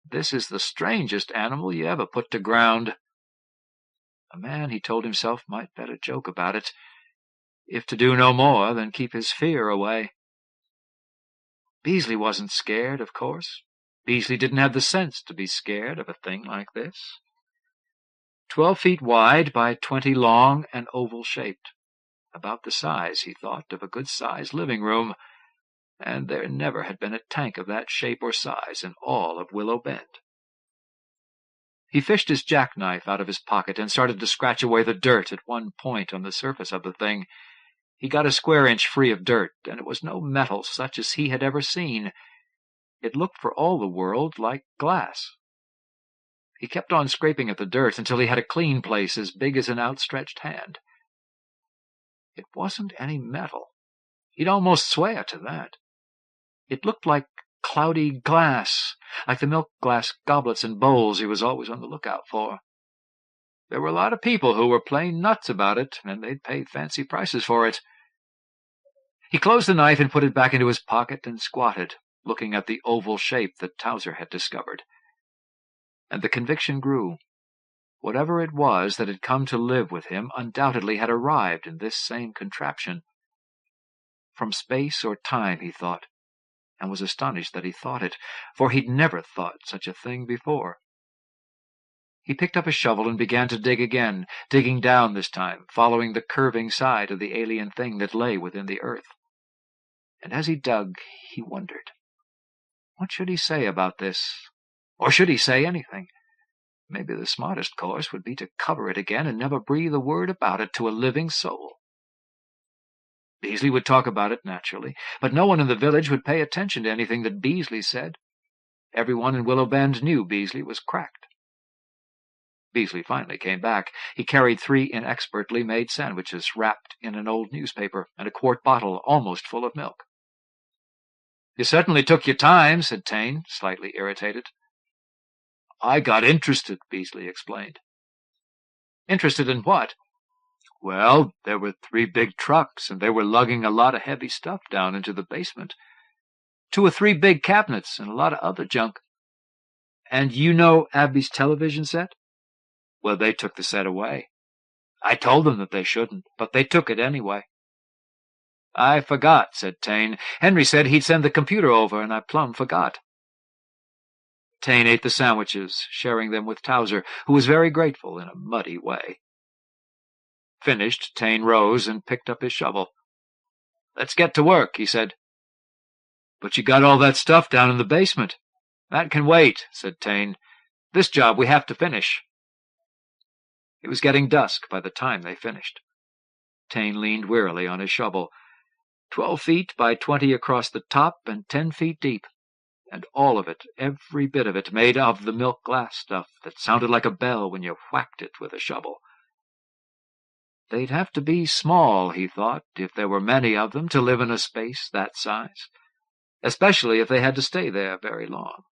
[SPEAKER 1] "this is the strangest animal you ever put to ground." A man, he told himself, might bet a joke about it, if to do no more than keep his fear away. Beasley wasn't scared, of course. Beasley didn't have the sense to be scared of a thing like this. 12 feet wide by 20 long and oval-shaped. About the size, he thought, of a good-sized living room, and there never had been a tank of that shape or size in all of Willow Bend. He fished his jackknife out of his pocket and started to scratch away the dirt at one point on the surface of the thing. He got a square inch free of dirt, and it was no metal such as he had ever seen. It looked for all the world like glass. He kept on scraping at the dirt until he had a clean place as big as an outstretched hand. It wasn't any metal. He'd almost swear to that. It looked like cloudy glass, like the milk glass goblets and bowls he was always on the lookout for. There were a lot of people who were plain nuts about it, and they'd pay fancy prices for it. He closed the knife and put it back into his pocket and squatted, looking at the oval shape that Towser had discovered. And the conviction grew. Whatever it was that had come to live with him undoubtedly had arrived in this same contraption. From space or time, he thought, and was astonished that he thought it, for he'd never thought such a thing before. He picked up a shovel and began to dig again, digging down this time, following the curving side of the alien thing that lay within the earth. And as he dug, he wondered. What should he say about this? Or should he say anything? Maybe the smartest course would be to cover it again and never breathe a word about it to a living soul. Beasley would talk about it, naturally, but no one in the village would pay attention to anything that Beasley said. Everyone in Willow Bend knew Beasley was cracked. Beasley finally came back. He carried 3 inexpertly made sandwiches wrapped in an old newspaper and a quart bottle almost full of milk. "You certainly took your time," said Tane, slightly irritated. "I got interested," Beasley explained. "Interested in what?" "Well, there were 3 big trucks, and they were lugging a lot of heavy stuff down into the basement. 2 or 3 big cabinets and a lot of other junk." "And you know Abby's television set?" "Well, they took the set away. I told them that they shouldn't, but they took it anyway." "I forgot," said Tane. "Henry said he'd send the computer over, and I plumb forgot." Tane ate the sandwiches, sharing them with Towser, who was very grateful in a muddy way. Finished, Tane rose and picked up his shovel. "Let's get to work," he said. "But you got all that stuff down in the basement." "That can wait," said Tane. "This job we have to finish." It was getting dusk by the time they finished. Tane leaned wearily on his shovel. 12 feet by 20 across the top and 10 feet deep, and all of it, every bit of it, made of the milk glass stuff that sounded like a bell when you whacked it with a shovel. They'd have to be small, he thought, if there were many of them, to live in a space that size, especially if they had to stay there very long.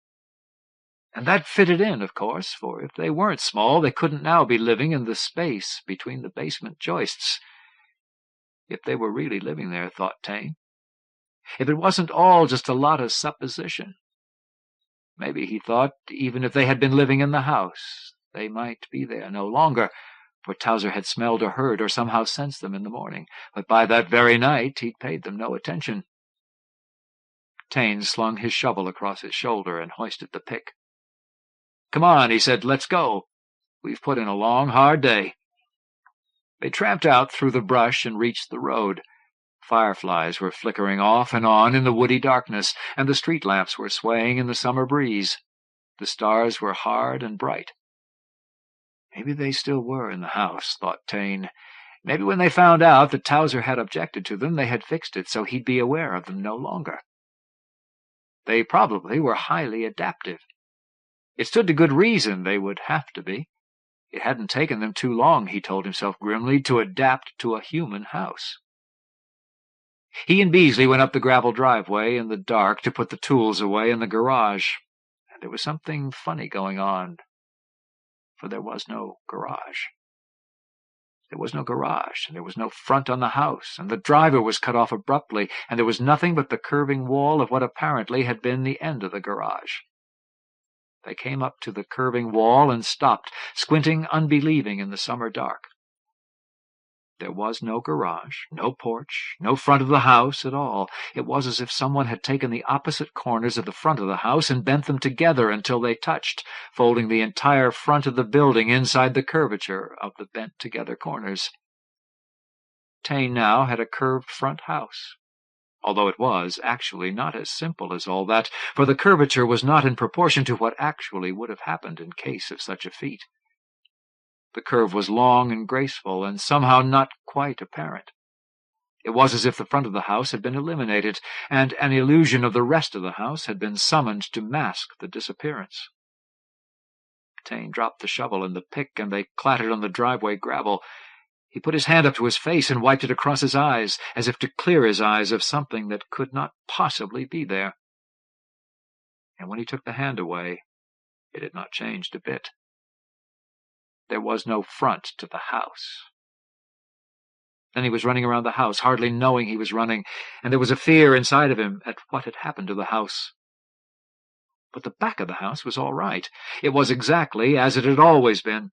[SPEAKER 1] And that fitted in, of course, for if they weren't small, they couldn't now be living in the space between the basement joists. If they were really living there, thought Tane. If it wasn't all just a lot of supposition. Maybe, he thought, even if they had been living in the house, they might be there no longer, for Towser had smelled or heard or somehow sensed them in the morning, but by that very night he'd paid them no attention. Tane slung his shovel across his shoulder and hoisted the pick. "Come on," he said, "let's go. We've put in a long, hard day." They tramped out through the brush and reached the road. Fireflies were flickering off and on in the woody darkness, and the street lamps were swaying in the summer breeze. The stars were hard and bright. Maybe they still were in the house, thought Tane. Maybe when they found out that Towser had objected to them, they had fixed it so he'd be aware of them no longer. They probably were highly adaptive. It stood to good reason they would have to be. It hadn't taken them too long, he told himself grimly, to adapt to a human house. He and Beasley went up the gravel driveway in the dark to put the tools away in the garage, and there was something funny going on, for there was no garage. There was no garage, and there was no front on the house, and the driver was cut off abruptly, and there was nothing but the curving wall of what apparently had been the end of the garage. They came up to the curving wall and stopped, squinting unbelieving in the summer dark. There was no garage, no porch, no front of the house at all. It was as if someone had taken the opposite corners of the front of the house and bent them together until they touched, folding the entire front of the building inside the curvature of the bent-together corners. Tane now had a curved front house, although it was actually not as simple as all that, for the curvature was not in proportion to what actually would have happened in case of such a feat. The curve was long and graceful, and somehow not quite apparent. It was as if the front of the house had been eliminated, and an illusion of the rest of the house had been summoned to mask the disappearance. Tane dropped the shovel and the pick, and they clattered on the driveway gravel. He put his hand up to his face and wiped it across his eyes, as if to clear his eyes of something that could not possibly be there. And when he took the hand away, it had not changed a bit. There was no front to the house. Then he was running around the house, hardly knowing he was running, and there was a fear inside of him at what had happened to the house. But the back of the house was all right. It was exactly as it had always been.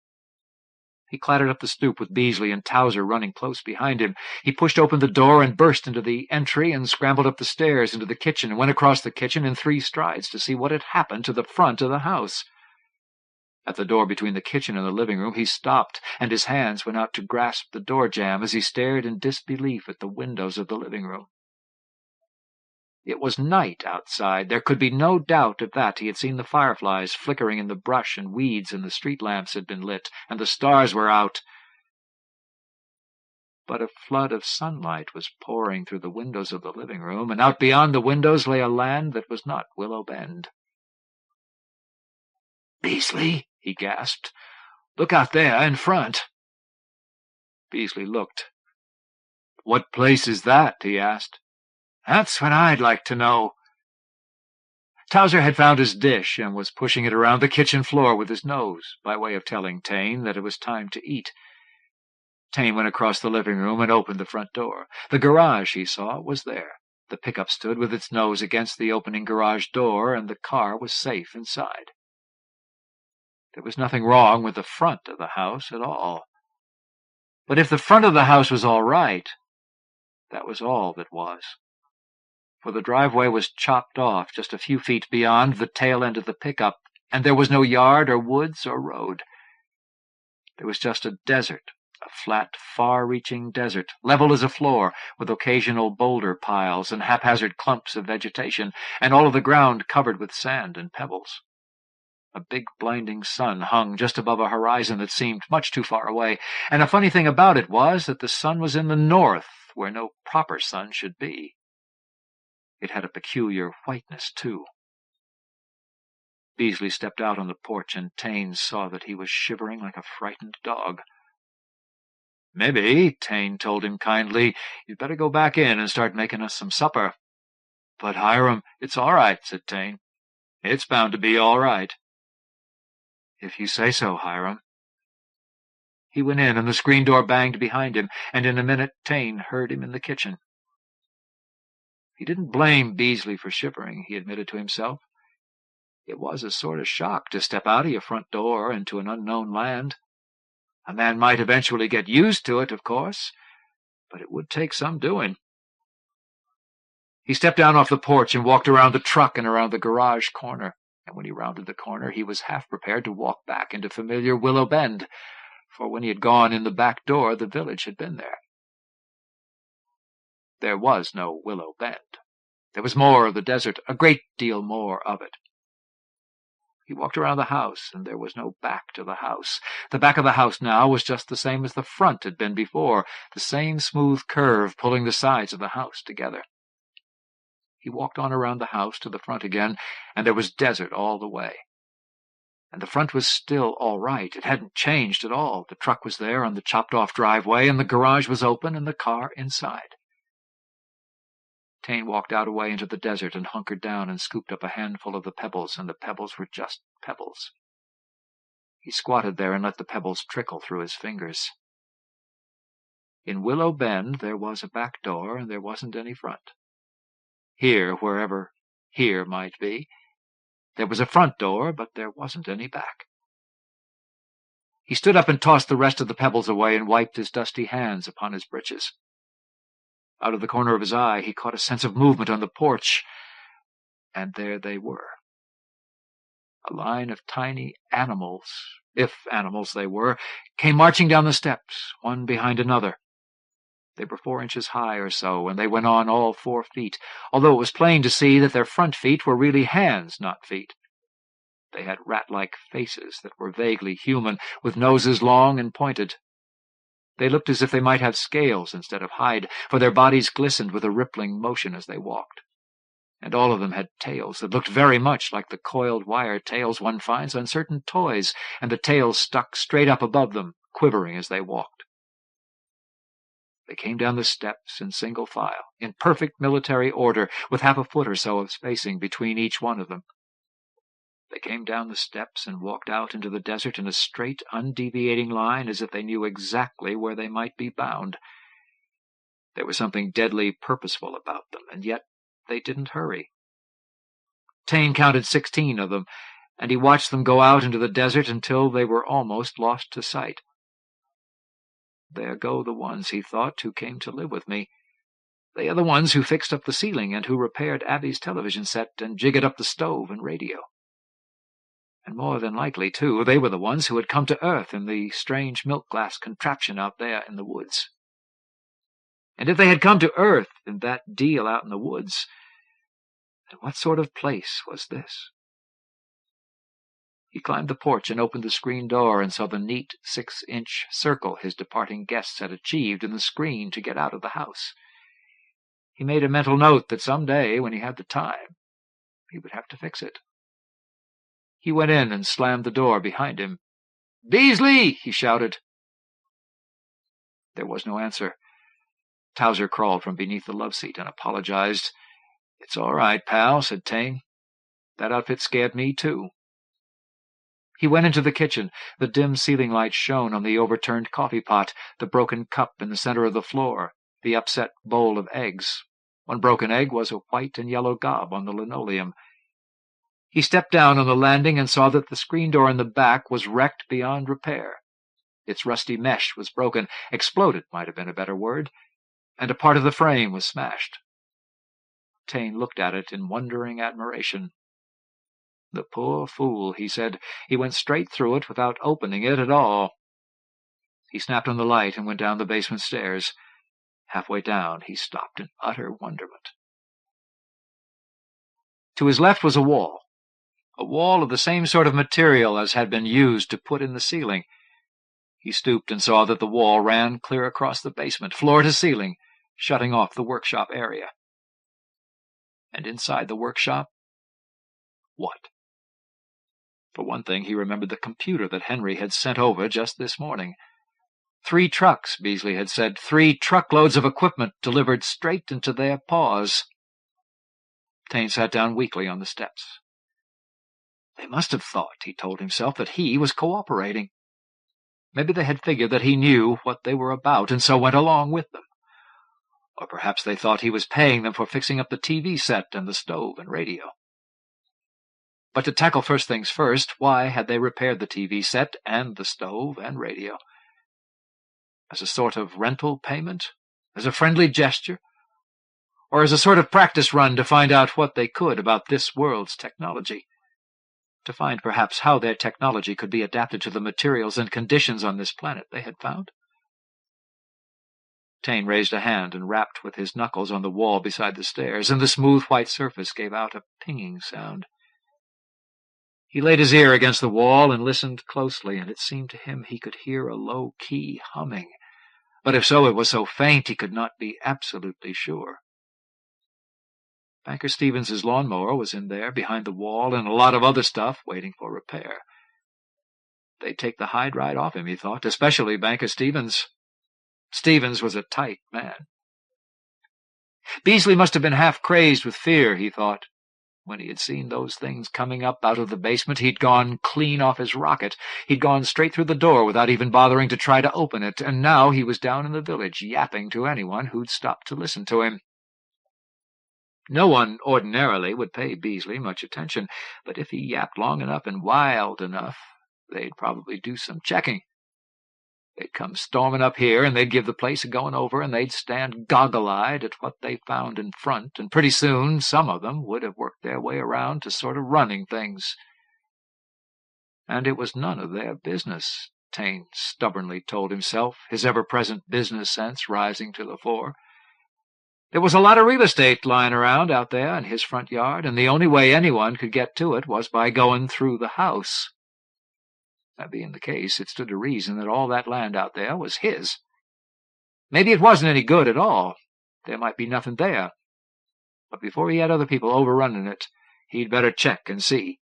[SPEAKER 1] He clattered up the stoop with Beasley and Towser running close behind him. He pushed open the door and burst into the entry and scrambled up the stairs into the kitchen and went across the kitchen in 3 strides to see what had happened to the front of the house. At the door between the kitchen and the living room, he stopped, and his hands went out to grasp the door jamb as he stared in disbelief at the windows of the living room. It was night outside. There could be no doubt of that. He had seen the fireflies flickering in the brush and weeds, and the street lamps had been lit, and the stars were out. But a flood of sunlight was pouring through the windows of the living room, and out beyond the windows lay a land that was not Willow Bend. "Beasley," he gasped. "Look out there in front." Beasley looked. "What place is that?" he asked. "That's what I'd like to know." Towser had found his dish and was pushing it around the kitchen floor with his nose, by way of telling Tane that it was time to eat. Tane went across the living room and opened the front door. The garage, he saw, was there. The pickup stood with its nose against the opening garage door, and the car was safe inside. There was nothing wrong with the front of the house at all. But if the front of the house was all right, that was all that was. For the driveway was chopped off just a few feet beyond the tail end of the pickup, and there was no yard or woods or road. There was just a desert, a flat, far-reaching desert, level as a floor, with occasional boulder piles and haphazard clumps of vegetation, and all of the ground covered with sand and pebbles. A big blinding sun hung just above a horizon that seemed much too far away, and a funny thing about it was that the sun was in the north, where no proper sun should be. It had a peculiar whiteness, too. Beasley stepped out on the porch, and Tane saw that he was shivering like a frightened dog. "Maybe," Tane told him kindly, "you'd better go back in and start making us some supper." "But, Hiram—" "It's all right," said Tane. "It's bound to be all right." "If you say so, Hiram." He went in, and the screen door banged behind him, and in a minute Tane heard him in the kitchen. He didn't blame Beasley for shivering, he admitted to himself. It was a sort of shock to step out of your front door into an unknown land. A man might eventually get used to it, of course, but it would take some doing. He stepped down off the porch and walked around the truck and around the garage corner, and when he rounded the corner he was half prepared to walk back into familiar Willow Bend, for when he had gone in the back door the village had been there. There was no Willow Bend. There was more of the desert, a great deal more of it. He walked around the house, and there was no back to the house. The back of the house now was just the same as the front had been before, the same smooth curve pulling the sides of the house together. He walked on around the house to the front again, and there was desert all the way. And the front was still all right. It hadn't changed at all. The truck was there on the chopped-off driveway, and the garage was open, and the car inside. Tane walked out away into the desert and hunkered down and scooped up a handful of the pebbles, and the pebbles were just pebbles. He squatted there and let the pebbles trickle through his fingers. In Willow Bend there was a back door, and there wasn't any front. Here, wherever here might be, there was a front door, but there wasn't any back. He stood up and tossed the rest of the pebbles away and wiped his dusty hands upon his breeches. Out of the corner of his eye he caught a sense of movement on the porch, and there they were. A line of tiny animals, if animals they were, came marching down the steps, one behind another. They were 4 inches high or so, and they went on all 4 feet, although it was plain to see that their front feet were really hands, not feet. They had rat-like faces that were vaguely human, with noses long and pointed. They looked as if they might have scales instead of hide, for their bodies glistened with a rippling motion as they walked. And all of them had tails that looked very much like the coiled wire tails one finds on certain toys, and the tails stuck straight up above them, quivering as they walked. They came down the steps in single file, in perfect military order, with half a foot or so of spacing between each one of them. They came down the steps and walked out into the desert in a straight, undeviating line, as if they knew exactly where they might be bound. There was something deadly purposeful about them, and yet they didn't hurry. Taine counted 16 of them, and he watched them go out into the desert until they were almost lost to sight. There go the ones, he thought, who came to live with me. They are the ones who fixed up the ceiling and who repaired Abby's television set and jiggered up the stove and radio. And more than likely, too, they were the ones who had come to Earth in the strange milk-glass contraption out there in the woods. And if they had come to Earth in that deal out in the woods, then what sort of place was this? He climbed the porch and opened the screen door and saw the neat 6-inch circle his departing guests had achieved in the screen to get out of the house. He made a mental note that some day, when he had the time, he would have to fix it. He went in and slammed the door behind him. "Beasley!" he shouted. There was no answer. Towser crawled from beneath the love-seat and apologized. "It's all right, pal," said Taine. "That outfit scared me, too." He went into the kitchen. The dim ceiling light shone on the overturned coffee pot, the broken cup in the center of the floor, the upset bowl of eggs. One broken egg was a white and yellow gob on the linoleum. He stepped down on the landing and saw that the screen door in the back was wrecked beyond repair. Its rusty mesh was broken, exploded might have been a better word, and a part of the frame was smashed. Taine looked at it in wondering admiration. "The poor fool," he said. "He went straight through it without opening it at all." He snapped on the light and went down the basement stairs. Halfway down, he stopped in utter wonderment. To his left was a wall of the same sort of material as had been used to put in the ceiling. He stooped and saw that the wall ran clear across the basement, floor to ceiling, shutting off the workshop area. And inside the workshop, what? For one thing, he remembered the computer that Henry had sent over just this morning. 3 trucks, Beasley had said, 3 truckloads of equipment delivered straight into their paws. Taine sat down weakly on the steps. They must have thought, he told himself, that he was cooperating. Maybe they had figured that he knew what they were about and so went along with them. Or perhaps they thought he was paying them for fixing up the TV set and the stove and radio. But to tackle first things first, why had they repaired the TV set and the stove and radio? As a sort of rental payment? As a friendly gesture? Or as a sort of practice run to find out what they could about this world's technology? To find, perhaps, how their technology could be adapted to the materials and conditions on this planet they had found? Taine raised a hand and rapped with his knuckles on the wall beside the stairs, and the smooth white surface gave out a pinging sound. He laid his ear against the wall and listened closely, and it seemed to him he could hear a low-key humming. But if so, it was so faint he could not be absolutely sure. Banker Stevens's lawnmower was in there, behind the wall, and a lot of other stuff waiting for repair. They'd take the hide right off him, he thought, especially Banker Stevens. Stevens was a tight man. Beasley must have been half-crazed with fear, he thought. When he had seen those things coming up out of the basement, he'd gone clean off his rocket. He'd gone straight through the door without even bothering to try to open it, and now he was down in the village, yapping to anyone who'd stop to listen to him. No one ordinarily would pay Beasley much attention, but if he yapped long enough and wild enough, they'd probably do some checking. They'd come storming up here, and they'd give the place a going over, and they'd stand goggle-eyed at what they found in front, and pretty soon some of them would have worked their way around to sort of running things. And it was none of their business, Taine stubbornly told himself, his ever-present business sense rising to the fore. There was a lot of real estate lying around out there in his front yard, and the only way anyone could get to it was by going through the house. That being the case, it stood to reason that all that land out there was his. Maybe it wasn't any good at all. There might be nothing there. But before he had other people overrunning it, he'd better check and see.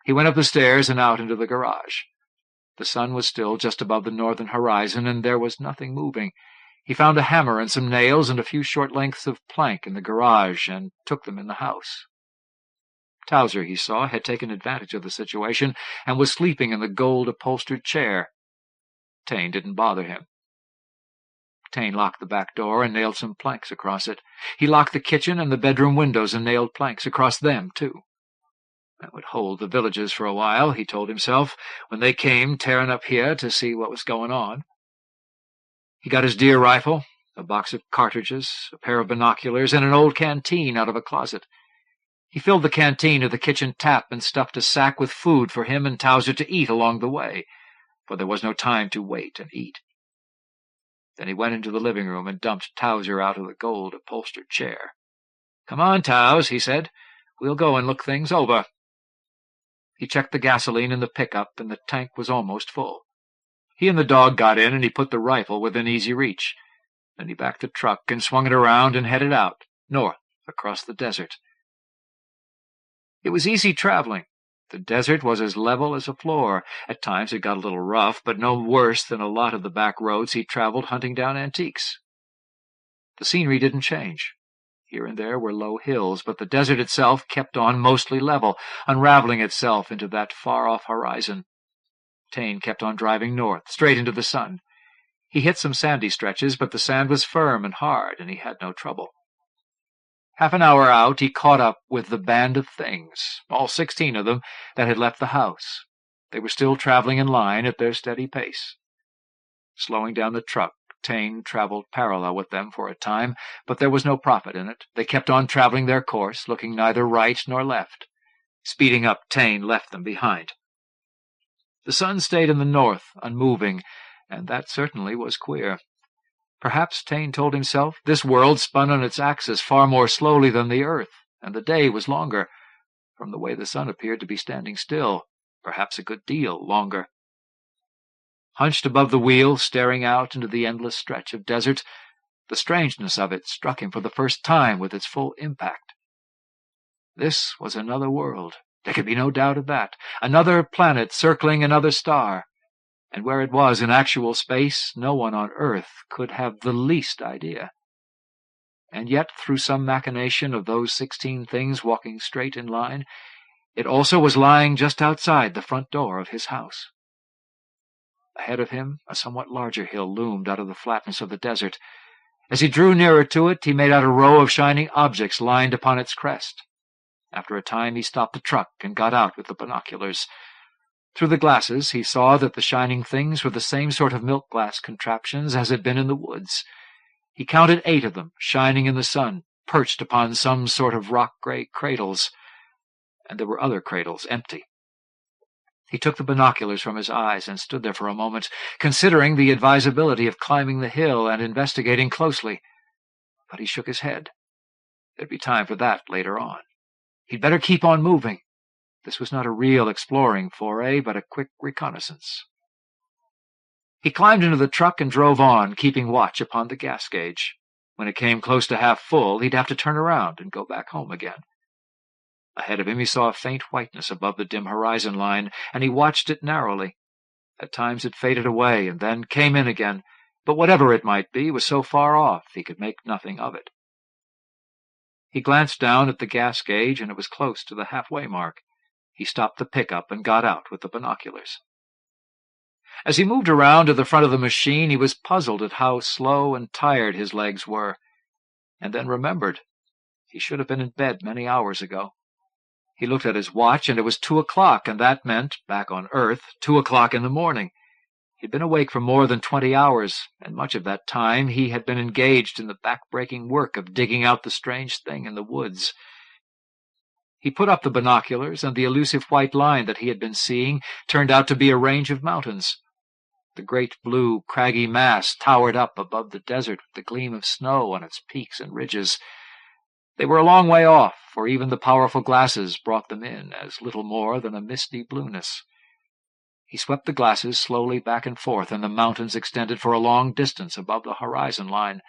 [SPEAKER 1] He went up the stairs and out into the garage. The sun was still just above the northern horizon, and there was nothing moving. He found a hammer and some nails and a few short lengths of plank in the garage and took them in the house. Towser, he saw, had taken advantage of the situation and was sleeping in the gold-upholstered chair. Taine didn't bother him. Taine locked the back door and nailed some planks across it. He locked the kitchen and the bedroom windows and nailed planks across them, too. That would hold the villagers for a while, he told himself, when they came tearing up here to see what was going on. He got his deer rifle, a box of cartridges, a pair of binoculars, and an old canteen out of a closet. He filled the canteen to the kitchen tap and stuffed a sack with food for him and Towser to eat along the way, for there was no time to wait and eat. Then he went into the living room and dumped Towser out of the gold-upholstered chair. "Come on, Towse," he said. "We'll go and look things over." He checked the gasoline in the pickup, and the tank was almost full. He and the dog got in, and he put the rifle within easy reach. Then he backed the truck and swung it around and headed out, north, across the desert. It was easy traveling. The desert was as level as a floor. At times it got a little rough, but no worse than a lot of the back roads he traveled hunting down antiques. The scenery didn't change. Here and there were low hills, but the desert itself kept on mostly level, unraveling itself into that far-off horizon. Taine kept on driving north, straight into the sun. He hit some sandy stretches, but the sand was firm and hard, and he had no trouble. Half an hour out, he caught up with the band of things, all 16 of them, that had left the house. They were still traveling in line at their steady pace. Slowing down the truck, Taine traveled parallel with them for a time, but there was no profit in it. They kept on traveling their course, looking neither right nor left. Speeding up, Taine left them behind. The sun stayed in the north, unmoving, and that certainly was queer. Perhaps, Taine told himself, this world spun on its axis far more slowly than the earth, and the day was longer, from the way the sun appeared to be standing still, perhaps a good deal longer. Hunched above the wheel, staring out into the endless stretch of desert, the strangeness of it struck him for the first time with its full impact. This was another world. There could be no doubt of that. Another planet circling another star. And where it was in actual space, no one on Earth could have the least idea. And yet, through some machination of those 16 things walking straight in line, it also was lying just outside the front door of his house. Ahead of him, a somewhat larger hill loomed out of the flatness of the desert. As he drew nearer to it, he made out a row of shining objects lined upon its crest. After a time, he stopped the truck and got out with the binoculars. Through the glasses, he saw that the shining things were the same sort of milk-glass contraptions as had been in the woods. He counted 8 of them, shining in the sun, perched upon some sort of rock-gray cradles. And there were other cradles, empty. He took the binoculars from his eyes and stood there for a moment, considering the advisability of climbing the hill and investigating closely. But he shook his head. There'd be time for that later on. He'd better keep on moving. This was not a real exploring foray, but a quick reconnaissance. He climbed into the truck and drove on, keeping watch upon the gas gauge. When it came close to half full, he'd have to turn around and go back home again. Ahead of him he saw a faint whiteness above the dim horizon line, and he watched it narrowly. At times it faded away and then came in again, but whatever it might be was so far off he could make nothing of it. He glanced down at the gas gauge, and it was close to the halfway mark. He stopped the pickup and got out with the binoculars. As he moved around to the front of the machine, he was puzzled at how slow and tired his legs were, and then remembered he should have been in bed many hours ago. He looked at his watch, and it was 2 o'clock, and that meant, back on Earth, 2 o'clock in the morning. He'd been awake for more than 20 hours, and much of that time he had been engaged in the back-breaking work of digging out the strange thing in the woods. He put up the binoculars, and the elusive white line that he had been seeing turned out to be a range of mountains. The great blue, craggy mass towered up above the desert with the gleam of snow on its peaks and ridges. They were a long way off, for even the powerful glasses brought them in as little more than a misty blueness. He swept the glasses slowly back and forth, and the mountains extended for a long distance above the horizon line.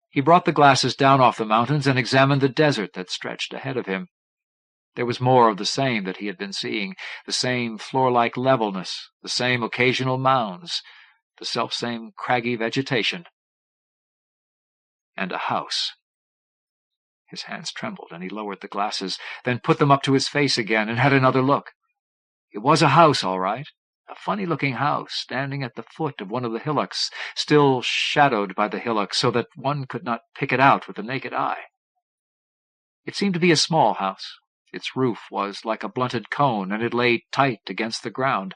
[SPEAKER 1] He brought the glasses down off the mountains and examined the desert that stretched ahead of him. There was more of the same that he had been seeing, the same floor-like levelness, the same occasional mounds, the selfsame craggy vegetation. and a house. His hands trembled, and he lowered the glasses, then put them up to his face again and had another look. It was a house, all right, a funny-looking house, standing at the foot of one of the hillocks, still shadowed by the hillock so that one could not pick it out with the naked eye. It seemed to be a small house. Its roof was like a blunted cone, and it lay tight against the ground,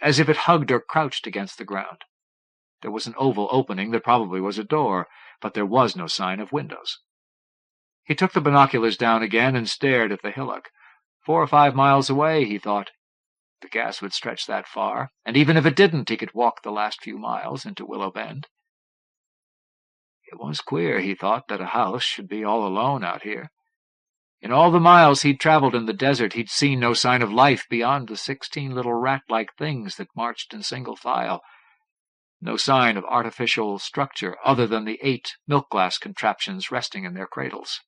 [SPEAKER 1] as if it hugged or crouched against the ground. There was an oval opening that probably was a door, but there was no sign of windows. He took the binoculars down again and stared at the hillock. 4 or 5 miles away, he thought. The gas would stretch that far, and even if it didn't, he could walk the last few miles into Willow Bend. It was queer, he thought, that a house should be all alone out here. In all the miles he'd traveled in the desert, he'd seen no sign of life beyond the 16 little rat-like things that marched in single file. No sign of artificial structure other than the 8 milk-glass contraptions resting in their cradles.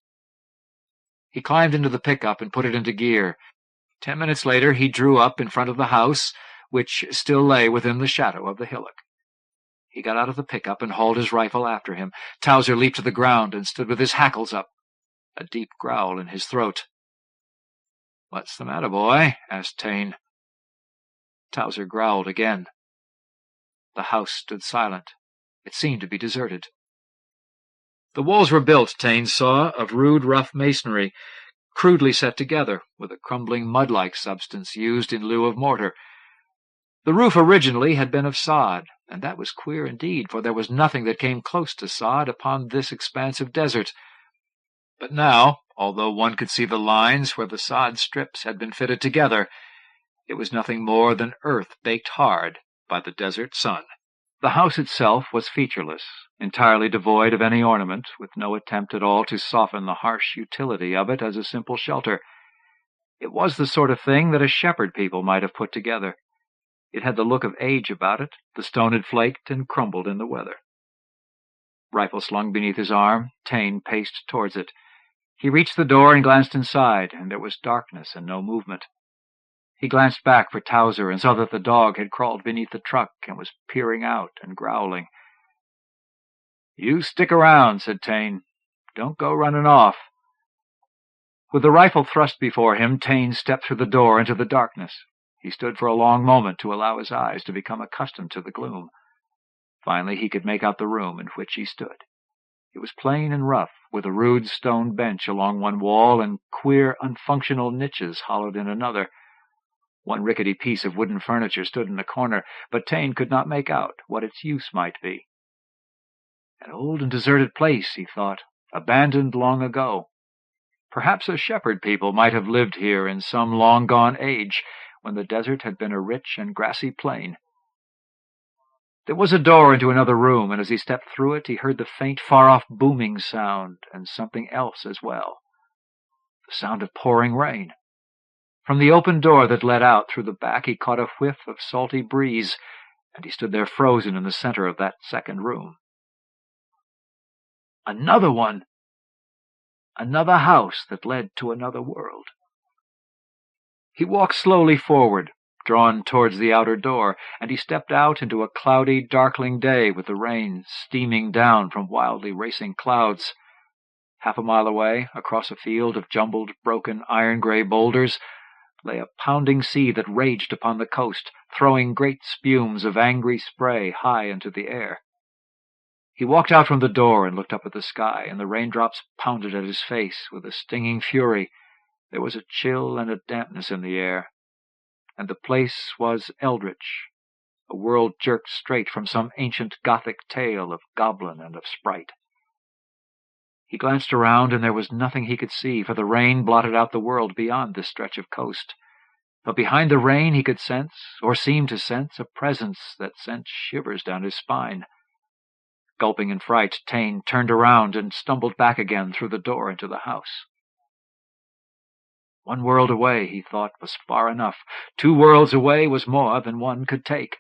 [SPEAKER 1] He climbed into the pickup and put it into gear. 10 minutes later he drew up in front of the house, which still lay within the shadow of the hillock. He got out of the pickup and hauled his rifle after him. Towser leaped to the ground and stood with his hackles up, a deep growl in his throat. "What's the matter, boy?" asked Taine. Towser growled again. The house stood silent. It seemed to be deserted. The walls were built, Taine saw, of rude, rough masonry, crudely set together, with a crumbling mud-like substance used in lieu of mortar. The roof originally had been of sod, and that was queer indeed, for there was nothing that came close to sod upon this expanse of desert. But now, although one could see the lines where the sod strips had been fitted together, it was nothing more than earth baked hard by the desert sun. The house itself was featureless, entirely devoid of any ornament, with no attempt at all to soften the harsh utility of it as a simple shelter. It was the sort of thing that a shepherd people might have put together. It had the look of age about it. The stone had flaked and crumbled in the weather. Rifle slung beneath his arm, Taine paced towards it. He reached the door and glanced inside, and there was darkness and no movement. He glanced back for Towser and saw that the dog had crawled beneath the truck and was peering out and growling. "You stick around," said Taine. "Don't go running off." With the rifle thrust before him, Taine stepped through the door into the darkness. He stood for a long moment to allow his eyes to become accustomed to the gloom. Finally he could make out the room in which he stood. It was plain and rough, with a rude stone bench along one wall and queer, unfunctional niches hollowed in another. One rickety piece of wooden furniture stood in a corner, but Taine could not make out what its use might be. An old and deserted place, he thought, abandoned long ago. Perhaps a shepherd people might have lived here in some long-gone age, when the desert had been a rich and grassy plain. There was a door into another room, and as he stepped through it, he heard the faint, far-off booming sound, and something else as well. The sound of pouring rain. From the open door that led out through the back, he caught a whiff of salty breeze, and he stood there frozen in the center of that second room. Another one! Another house that led to another world. He walked slowly forward, drawn towards the outer door, and he stepped out into a cloudy, darkling day with the rain steaming down from wildly racing clouds. 1/2 a mile away, across a field of jumbled, broken, iron-gray boulders, lay a pounding sea that raged upon the coast, throwing great spumes of angry spray high into the air. He walked out from the door and looked up at the sky, and the raindrops pounded at his face with a stinging fury. There was a chill and a dampness in the air, and the place was eldritch, a world jerked straight from some ancient Gothic tale of goblin and of sprite. He glanced around, and there was nothing he could see, for the rain blotted out the world beyond this stretch of coast. But behind the rain he could sense, or seem to sense, a presence that sent shivers down his spine. Gulping in fright, Taine turned around and stumbled back again through the door into the house. 1 world away, he thought, was far enough. 2 worlds away was more than one could take.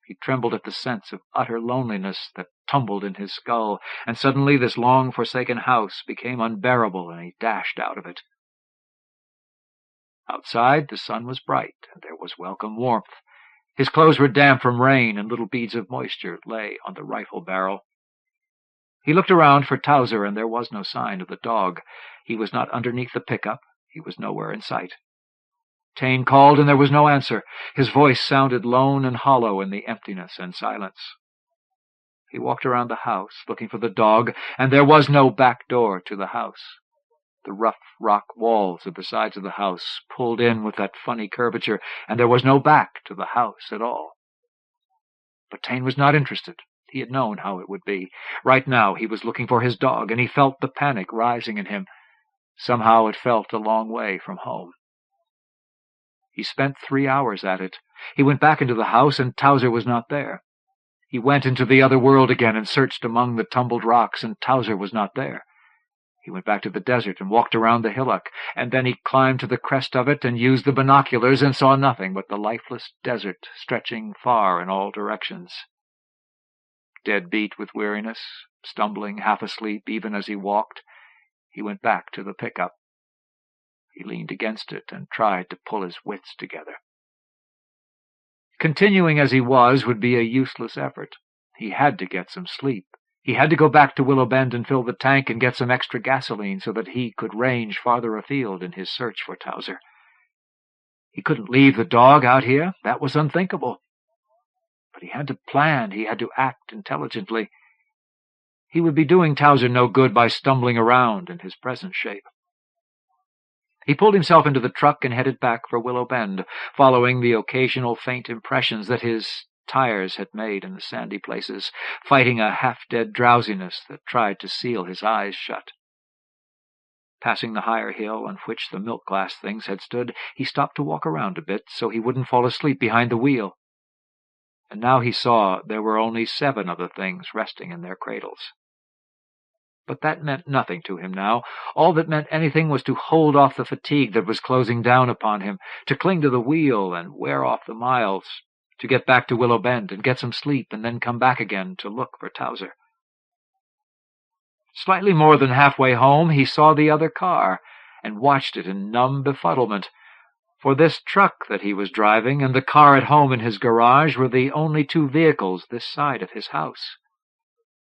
[SPEAKER 1] He trembled at the sense of utter loneliness that tumbled in his skull, and suddenly this long-forsaken house became unbearable, and he dashed out of it. Outside, the sun was bright, and there was welcome warmth. His clothes were damp from rain, and little beads of moisture lay on the rifle barrel. He looked around for Towser, and there was no sign of the dog. He was not underneath the pickup. He was nowhere in sight. Tane called, and there was no answer. His voice sounded lone and hollow in the emptiness and silence. He walked around the house, looking for the dog, and there was no back door to the house. The rough rock walls of the sides of the house pulled in with that funny curvature, and there was no back to the house at all. But Tane was not interested. He had known how it would be. Right now he was looking for his dog, and he felt the panic rising in him. Somehow it felt a long way from home. He spent 3 hours at it. He went back into the house, and Towser was not there. He went into the other world again and searched among the tumbled rocks, and Towser was not there. He went back to the desert and walked around the hillock, and then he climbed to the crest of it and used the binoculars and saw nothing but the lifeless desert stretching far in all directions. Dead beat with weariness, stumbling, half asleep even as he walked, he went back to the pickup. He leaned against it and tried to pull his wits together. Continuing as he was would be a useless effort. He had to get some sleep. He had to go back to Willow Bend and fill the tank and get some extra gasoline so that he could range farther afield in his search for Towser. He couldn't leave the dog out here. That was unthinkable. But he had to plan. He had to act intelligently. He would be doing Towser no good by stumbling around in his present shape. He pulled himself into the truck and headed back for Willow Bend, following the occasional faint impressions that his tires had made in the sandy places, fighting a half-dead drowsiness that tried to seal his eyes shut. Passing the higher hill on which the milk-glass things had stood, he stopped to walk around a bit so he wouldn't fall asleep behind the wheel. And now he saw there were only 7 of the things resting in their cradles. But that meant nothing to him now. All that meant anything was to hold off the fatigue that was closing down upon him, to cling to the wheel and wear off the miles, to get back to Willow Bend and get some sleep and then come back again to look for Towser. Slightly more than halfway home, he saw the other car and watched it in numb befuddlement, for this truck that he was driving and the car at home in his garage were the only 2 vehicles this side of his house.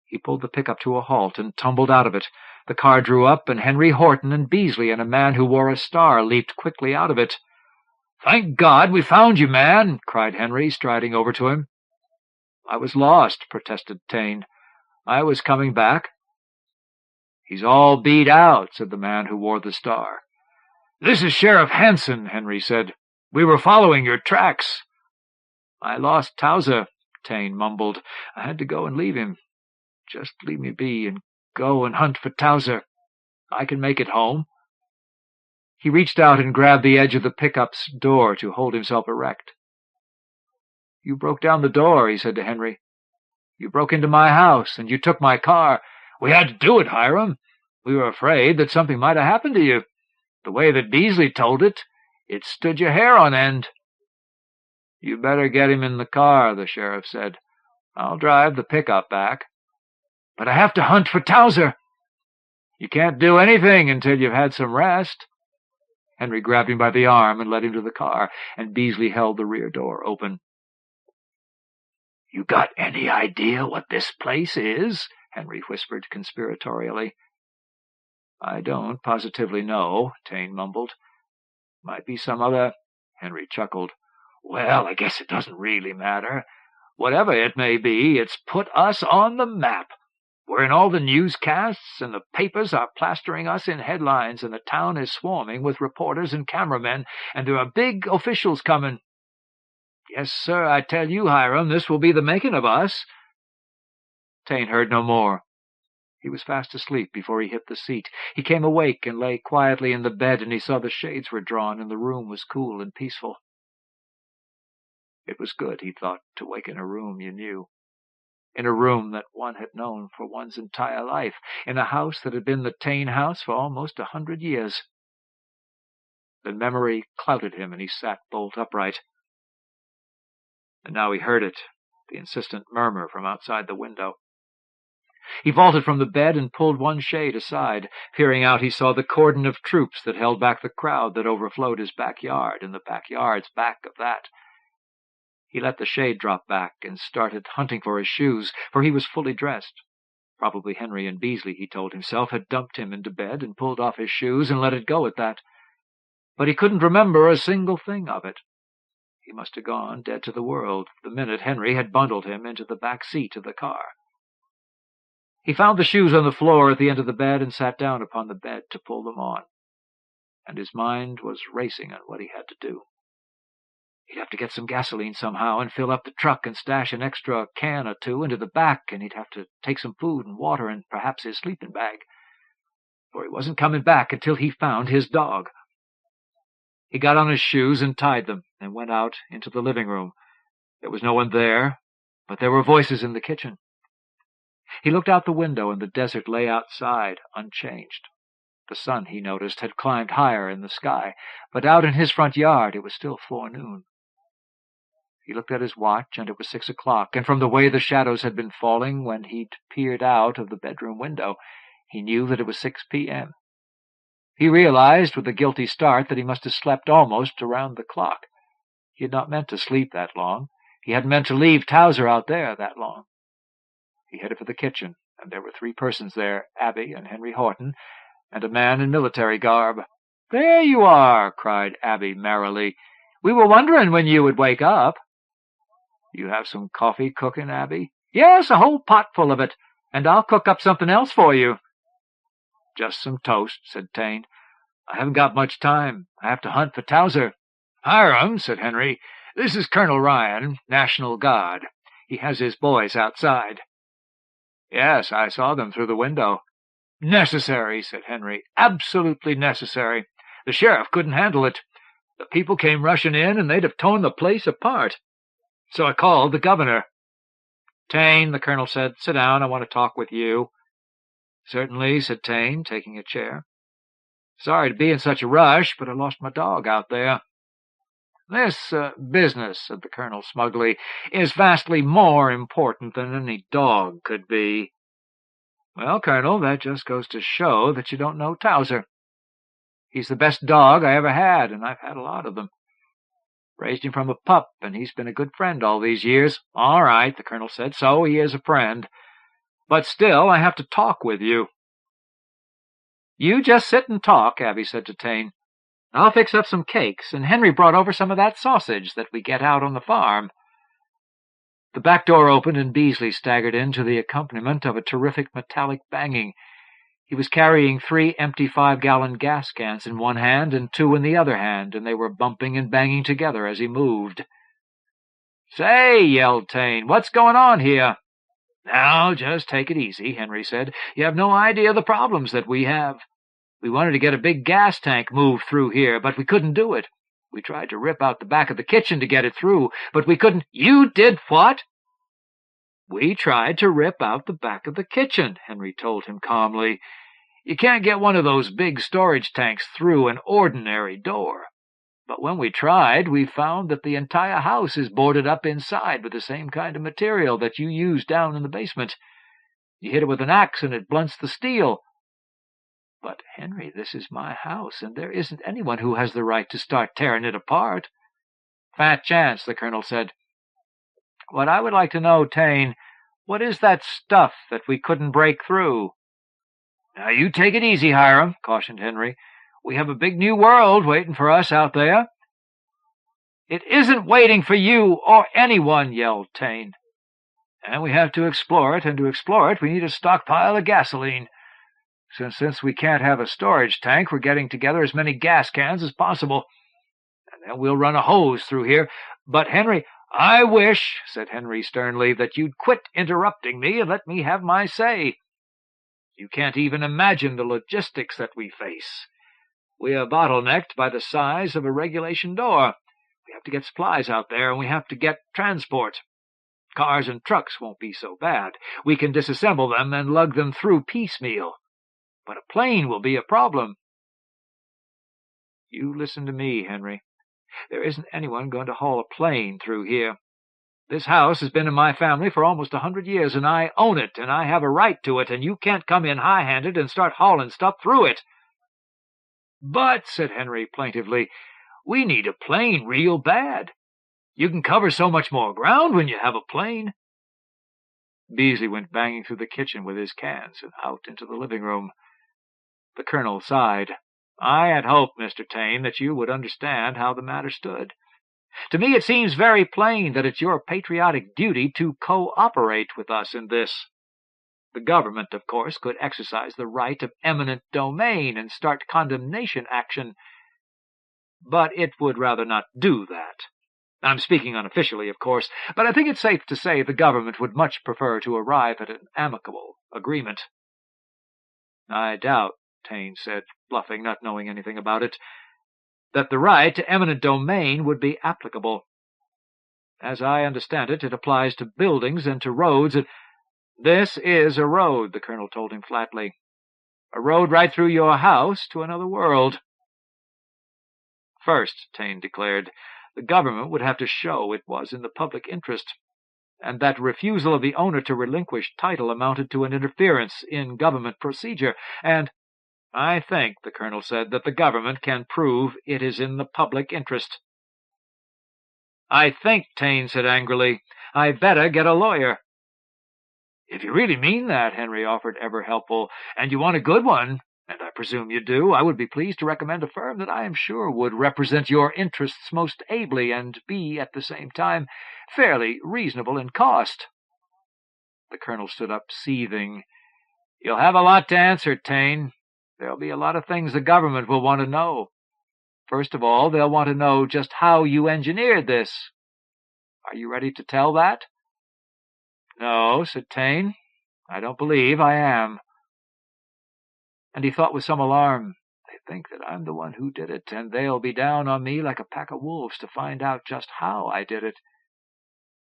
[SPEAKER 1] He pulled the pickup to a halt and tumbled out of it. The car drew up, and Henry Horton and Beasley and a man who wore a star leaped quickly out of it. "Thank God we found you, man!" cried Henry, striding over to him. "I was lost," protested Tane. "I was coming back." "He's all beat out," said the man who wore the star. "This is Sheriff Hanson," Henry said. "We were following your tracks." "I lost Towser," Tane mumbled. "I had to go and leave him. Just leave me be and go and hunt for Towser. I can make it home." He reached out and grabbed the edge of the pickup's door to hold himself erect. "You broke down the door," he said to Henry. "You broke into my house, and you took my car. We had to do it, Hiram. We were afraid that something might have happened to you. The way that Beasley told it, it stood your hair on end." "You better get him in the car," the sheriff said. "I'll drive the pickup back." "But I have to hunt for Towser." "You can't do anything until you've had some rest." Henry grabbed him by the arm and led him to the car, and Beasley held the rear door open. "You got any idea what this place is?" Henry whispered conspiratorially. "I don't positively know," Tane mumbled. "Might be some other—" Henry chuckled. "Well, I guess it doesn't really matter. Whatever it may be, it's put us on the map. We're in all the newscasts, and the papers are plastering us in headlines, and the town is swarming with reporters and cameramen, and there are big officials coming. Yes, sir, I tell you, Hiram, this will be the making of us." Tane heard no more. He was fast asleep before he hit the seat. He came awake and lay quietly in the bed, and he saw the shades were drawn, and the room was cool and peaceful. It was good, he thought, to wake in a room you knew. In a room that one had known for one's entire life, in a house that had been the Tane house for almost 100 years. Then memory clouded him, and he sat bolt upright. And now he heard it, the insistent murmur from outside the window. He vaulted from the bed and pulled one shade aside. Peering out, he saw the cordon of troops that held back the crowd that overflowed his backyard, and the backyard's back of that. He let the shade drop back and started hunting for his shoes, for he was fully dressed. Probably Henry and Beasley, he told himself, had dumped him into bed and pulled off his shoes and let it go at that. But he couldn't remember a single thing of it. He must have gone dead to the world the minute Henry had bundled him into the back seat of the car. He found the shoes on the floor at the end of the bed and sat down upon the bed to pull them on. And his mind was racing on what he had to do. He'd have to get some gasoline somehow and fill up the truck and stash an extra can or two into the back, and he'd have to take some food and water and perhaps his sleeping bag, for he wasn't coming back until he found his dog. He got on his shoes and tied them and went out into the living room. There was no one there, but there were voices in the kitchen. He looked out the window, and the desert lay outside, unchanged. The sun, he noticed, had climbed higher in the sky, but out in his front yard it was still forenoon. He looked at his watch, and it was 6 o'clock, and from the way the shadows had been falling when he'd peered out of the bedroom window, he knew that it was 6 p.m. He realized with a guilty start that he must have slept almost around the clock. He had not meant to sleep that long. He hadn't meant to leave Towser out there that long. He headed for the kitchen, and there were 3 persons there, Abby and Henry Horton, and a man in military garb. "There you are," cried Abby merrily. "We were wondering when you would wake up." "You have some coffee cooking, Abby?" "Yes, a whole pot full of it, and I'll cook up something else for you." "Just some toast," said Tane. "I haven't got much time. I have to hunt for Towser." "Hiram," said Henry, "this is Colonel Ryan, National Guard. He has his boys outside." "Yes, I saw them through the window." "Necessary," said Henry. "Absolutely necessary. The sheriff couldn't handle it. The people came rushing in, and they'd have torn the place apart. So I called the governor." "Tane," the colonel said, "sit down. I want to talk with you." "Certainly," said Tane, taking a chair. "Sorry to be in such a rush, but I lost my dog out there." "This business," said the colonel smugly, "is vastly more important than any dog could be." "Well, Colonel, that just goes to show that you don't know Towser. He's the best dog I ever had, and I've had a lot of them. Raised him from a pup, and he's been a good friend all these years." "All right," the colonel said, "so he is a friend. But still, I have to talk with you." "You just sit and talk," Abby said to Tane. "I'll fix up some cakes, and Henry brought over some of that sausage that we get out on the farm." The back door opened, and Beasley staggered in to the accompaniment of a terrific metallic banging. He was carrying 3 empty 5-gallon gas cans in one hand and 2 in the other hand, and they were bumping and banging together as he moved. "Say," yelled Tane, "what's going on here?" "Now, just take it easy," Henry said. "You have no idea the problems that we have. We wanted to get a big gas tank moved through here, but we couldn't do it. We tried to rip out the back of the kitchen to get it through, but we couldn't—" "You did what?" "We tried to rip out the back of the kitchen," Henry told him calmly. "You can't get one of those big storage tanks through an ordinary door. But when we tried, we found that the entire house is boarded up inside with the same kind of material that you use down in the basement. You hit it with an axe and it blunts the steel." "But, Henry, this is my house, and there isn't anyone who has the right to start tearing it apart." "Fat chance," the colonel said. "What I would like to know, Tane, what is that stuff that we couldn't break through?" "Now, you take it easy, Hiram," cautioned Henry. "We have a big new world waiting for us out there." "It isn't waiting for you or anyone," yelled Tane. "And we have to explore it, and to explore it we need a stockpile of gasoline. Since we can't have a storage tank, we're getting together as many gas cans as possible. And then we'll run a hose through here. But, Henry—" "I wish," said Henry sternly, "that you'd quit interrupting me and let me have my say. You can't even imagine the logistics that we face. We are bottlenecked by the size of a regulation door. We have to get supplies out there, and we have to get transport. Cars and trucks won't be so bad. We can disassemble them and lug them through piecemeal. But a plane will be a problem." "You listen to me, Henry. There isn't anyone going to haul a plane through here. This house has been in my family for almost 100 years, and I own it, and I have a right to it, and you can't come in high-handed and start hauling stuff through it." "But," said Henry plaintively, "we need a plane real bad. You can cover so much more ground when you have a plane." Beasley went banging through the kitchen with his cans and out into the living room. The colonel sighed. "I had hoped, Mr. Taine, that you would understand how the matter stood. To me it seems very plain that it's your patriotic duty to cooperate with us in this. The government, of course, could exercise the right of eminent domain and start condemnation action, but it would rather not do that. I'm speaking unofficially, of course, but I think it's safe to say the government would much prefer to arrive at an amicable agreement." "I doubt," Taine said, bluffing, not knowing anything about it, "that the right to eminent domain would be applicable. As I understand it, it applies to buildings and to roads, and—" "This is a road," the colonel told him flatly. "A road right through your house to another world." "First," Taine declared, "the government would have to show it was in the public interest, and that refusal of the owner to relinquish title amounted to an interference in government procedure, and—" "I think," the colonel said, "that the government can prove it is in the public interest." "I think," Taine said angrily, "I'd better get a lawyer." "If you really mean that," Henry offered, ever helpful, "and you want a good one, and I presume you do, I would be pleased to recommend a firm that I am sure would represent your interests most ably and be, at the same time, fairly reasonable in cost." The colonel stood up, seething. "You'll have a lot to answer, Taine. There'll be a lot of things the government will want to know. First of all, they'll want to know just how you engineered this. Are you ready to tell that?" "No," said Taine. "I don't believe I am." And he thought with some alarm, "They think that I'm the one who did it, and they'll be down on me like a pack of wolves to find out just how I did it."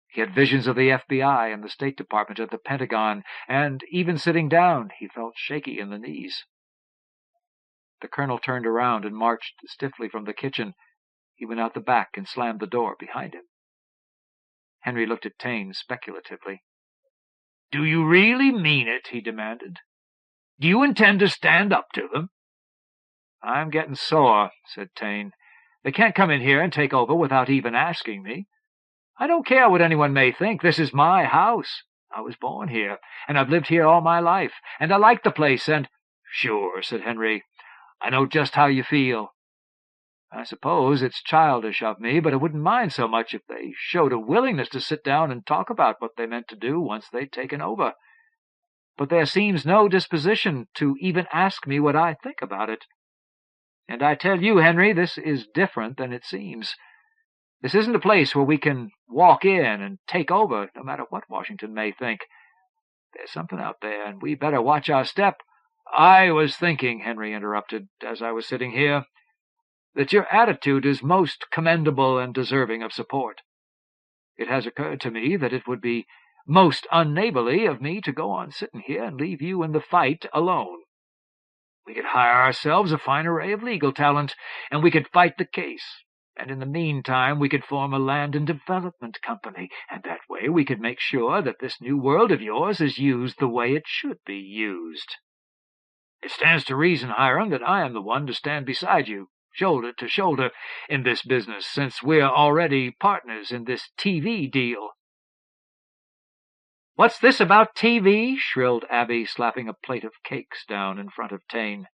[SPEAKER 1] He had visions of the FBI and the State Department and the Pentagon, and even sitting down, he felt shaky in the knees. The colonel turned around and marched stiffly from the kitchen. He went out the back and slammed the door behind him. Henry looked at Taine speculatively. "Do you really mean it?" he demanded. "Do you intend to stand up to them?" "I'm getting sore," said Taine. "They can't come in here and take over without even asking me. I don't care what anyone may think. This is my house. I was born here, and I've lived here all my life, and I like the place, and—" "Sure," said Henry. "I know just how you feel. I suppose it's childish of me, but I wouldn't mind so much if they showed a willingness to sit down and talk about what they meant to do once they'd taken over. But there seems no disposition to even ask me what I think about it. And I tell you, Henry, this is different than it seems. This isn't a place where we can walk in and take over, no matter what Washington may think. There's something out there, and we better watch our step." "I was thinking," Henry interrupted, "as I was sitting here, that your attitude is most commendable and deserving of support. It has occurred to me that it would be most unneighborly of me to go on sitting here and leave you in the fight alone. We could hire ourselves a fine array of legal talent, and we could fight the case, and in the meantime we could form a land and development company, and that way we could make sure that this new world of yours is used the way it should be used. It stands to reason, Hiram, that I am the one to stand beside you, shoulder to shoulder, in this business, since we're already partners in this TV deal." "What's this about TV?" shrilled Abby, slapping a plate of cakes down in front of Taine.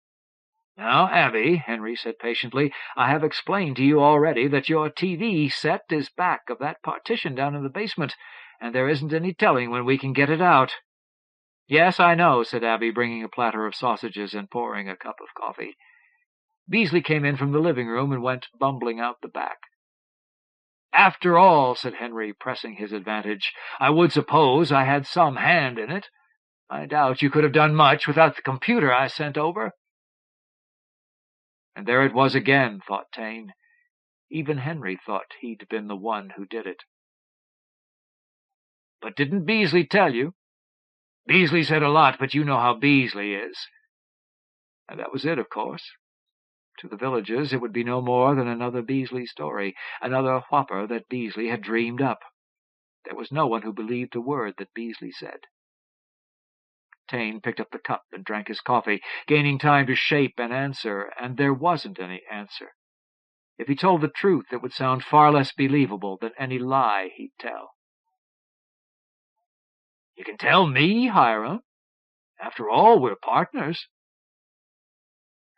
[SPEAKER 1] "Now, Abby," Henry said patiently, "I have explained to you already that your TV set is back of that partition down in the basement, and there isn't any telling when we can get it out." "Yes, I know," said Abby, bringing a platter of sausages and pouring a cup of coffee. Beasley came in from the living room and went bumbling out the back. "After all," said Henry, pressing his advantage, "I would suppose I had some hand in it. I doubt you could have done much without the computer I sent over." And there it was again, thought Taine. Even Henry thought he'd been the one who did it. "But didn't Beasley tell you?" "Beasley said a lot, but you know how Beasley is." And that was it, of course. To the villagers, it would be no more than another Beasley story, another whopper that Beasley had dreamed up. There was no one who believed a word that Beasley said. Taine picked up the cup and drank his coffee, gaining time to shape an answer, and there wasn't any answer. If he told the truth, it would sound far less believable than any lie he'd tell.
[SPEAKER 2] You can tell me, Hiram. After all, we're partners."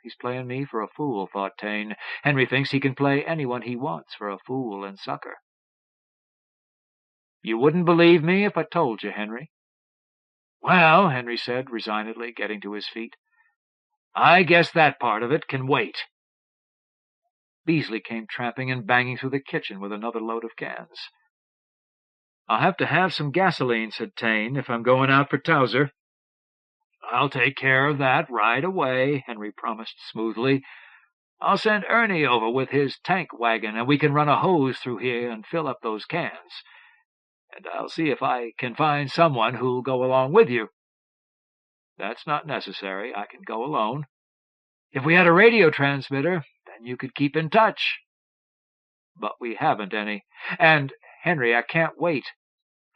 [SPEAKER 2] He's playing me for a fool, thought Tane. Henry thinks he can play anyone he wants for a fool and sucker. "You wouldn't believe me if I told you, Henry." "Well," Henry said resignedly, getting to his feet, "I guess that part of it can wait." Beasley came tramping and banging through the kitchen with another load of cans. "I'll have to have some gasoline," said Tane, "if I'm going out for Towser." "I'll take care of that right away," Henry promised smoothly. "I'll send Ernie over with his tank wagon, and we can run a hose through here and fill up those cans. And I'll see if I can find someone who'll go along with you." "That's not necessary. I can go alone." "If we had a radio transmitter, then you could keep in touch." "But we haven't any. And, Henry, I can't wait.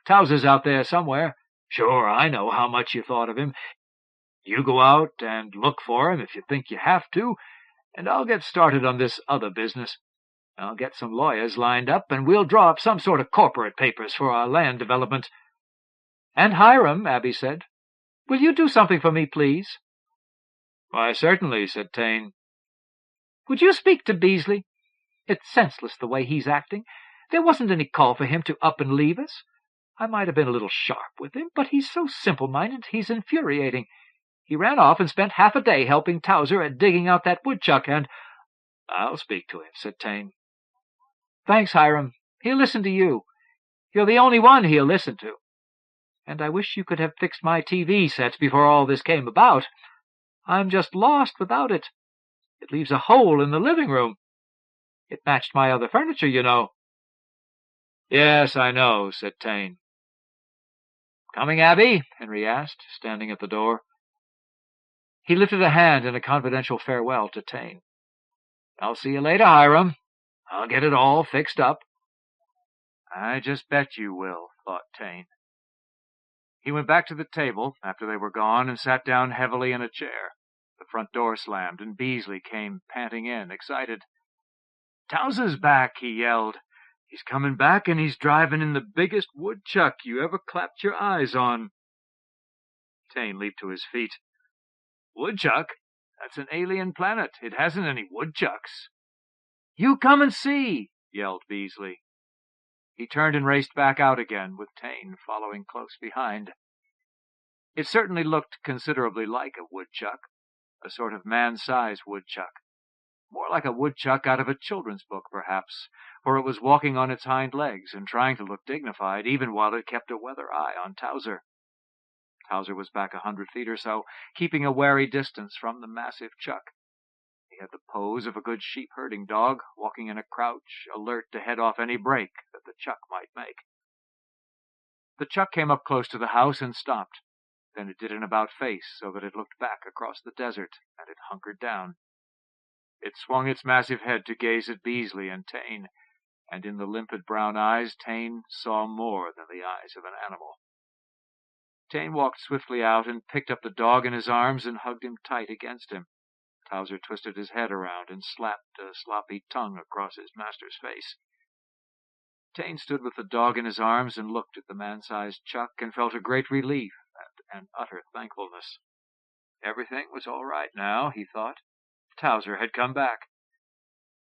[SPEAKER 2] Towser's out there somewhere. Sure, I know how much you thought of him. You go out and look for him if you think you have to, and I'll get started on this other business. I'll get some lawyers lined up, and we'll draw up some sort of corporate papers for our land development." "And Hiram," Abby said, "will you do something for me, please?" "Why, certainly," said Tane. "Would you speak to Beasley? It's senseless the way he's acting. There wasn't any call for him to up and leave us. I might have been a little sharp with him, but he's so simple-minded he's infuriating. He ran off and spent half a day helping Towser at digging out that woodchuck, and—" "I'll speak to him," said Tane. "Thanks, Hiram. He'll listen to you. You're the only one he'll listen to. And I wish you could have fixed my TV sets before all this came about. I'm just lost without it. It leaves a hole in the living room. It matched my other furniture, you know." "Yes, I know," said Tane. "Coming, Abby?" Henry asked, standing at the door. He lifted a hand in a confidential farewell to Tane. "I'll see you later, Hiram. I'll get it all fixed up." "I just bet you will," thought Tane. He went back to the table after they were gone and sat down heavily in a chair. The front door slammed, and Beasley came panting in, excited. "Towser's back," he yelled. "He's coming back, and he's driving in the biggest woodchuck you ever clapped your eyes on." Tane leaped to his feet. "Woodchuck? That's an alien planet. It hasn't any woodchucks." "You come and see," yelled Beasley. He turned and raced back out again, with Tane following close behind. It certainly looked considerably like a woodchuck, a sort of man-sized woodchuck. More like a woodchuck out of a children's book, perhaps, for it was walking on its hind legs and trying to look dignified, even while it kept a weather eye on Towser. Towser was back 100 feet or so, keeping a wary distance from the massive chuck. He had the pose of a good sheep-herding dog, walking in a crouch, alert to head off any break that the chuck might make. The chuck came up close to the house and stopped. Then it did an about-face so that it looked back across the desert, and it hunkered down. It swung its massive head to gaze at Beasley and Tane, and in the limpid brown eyes Tane saw more than the eyes of an animal. Tane walked swiftly out and picked up the dog in his arms and hugged him tight against him. Towser twisted his head around and slapped a sloppy tongue across his master's face. Tane stood with the dog in his arms and looked at the man-sized chuck and felt a great relief and an utter thankfulness. Everything was all right now, he thought. Towser had come back.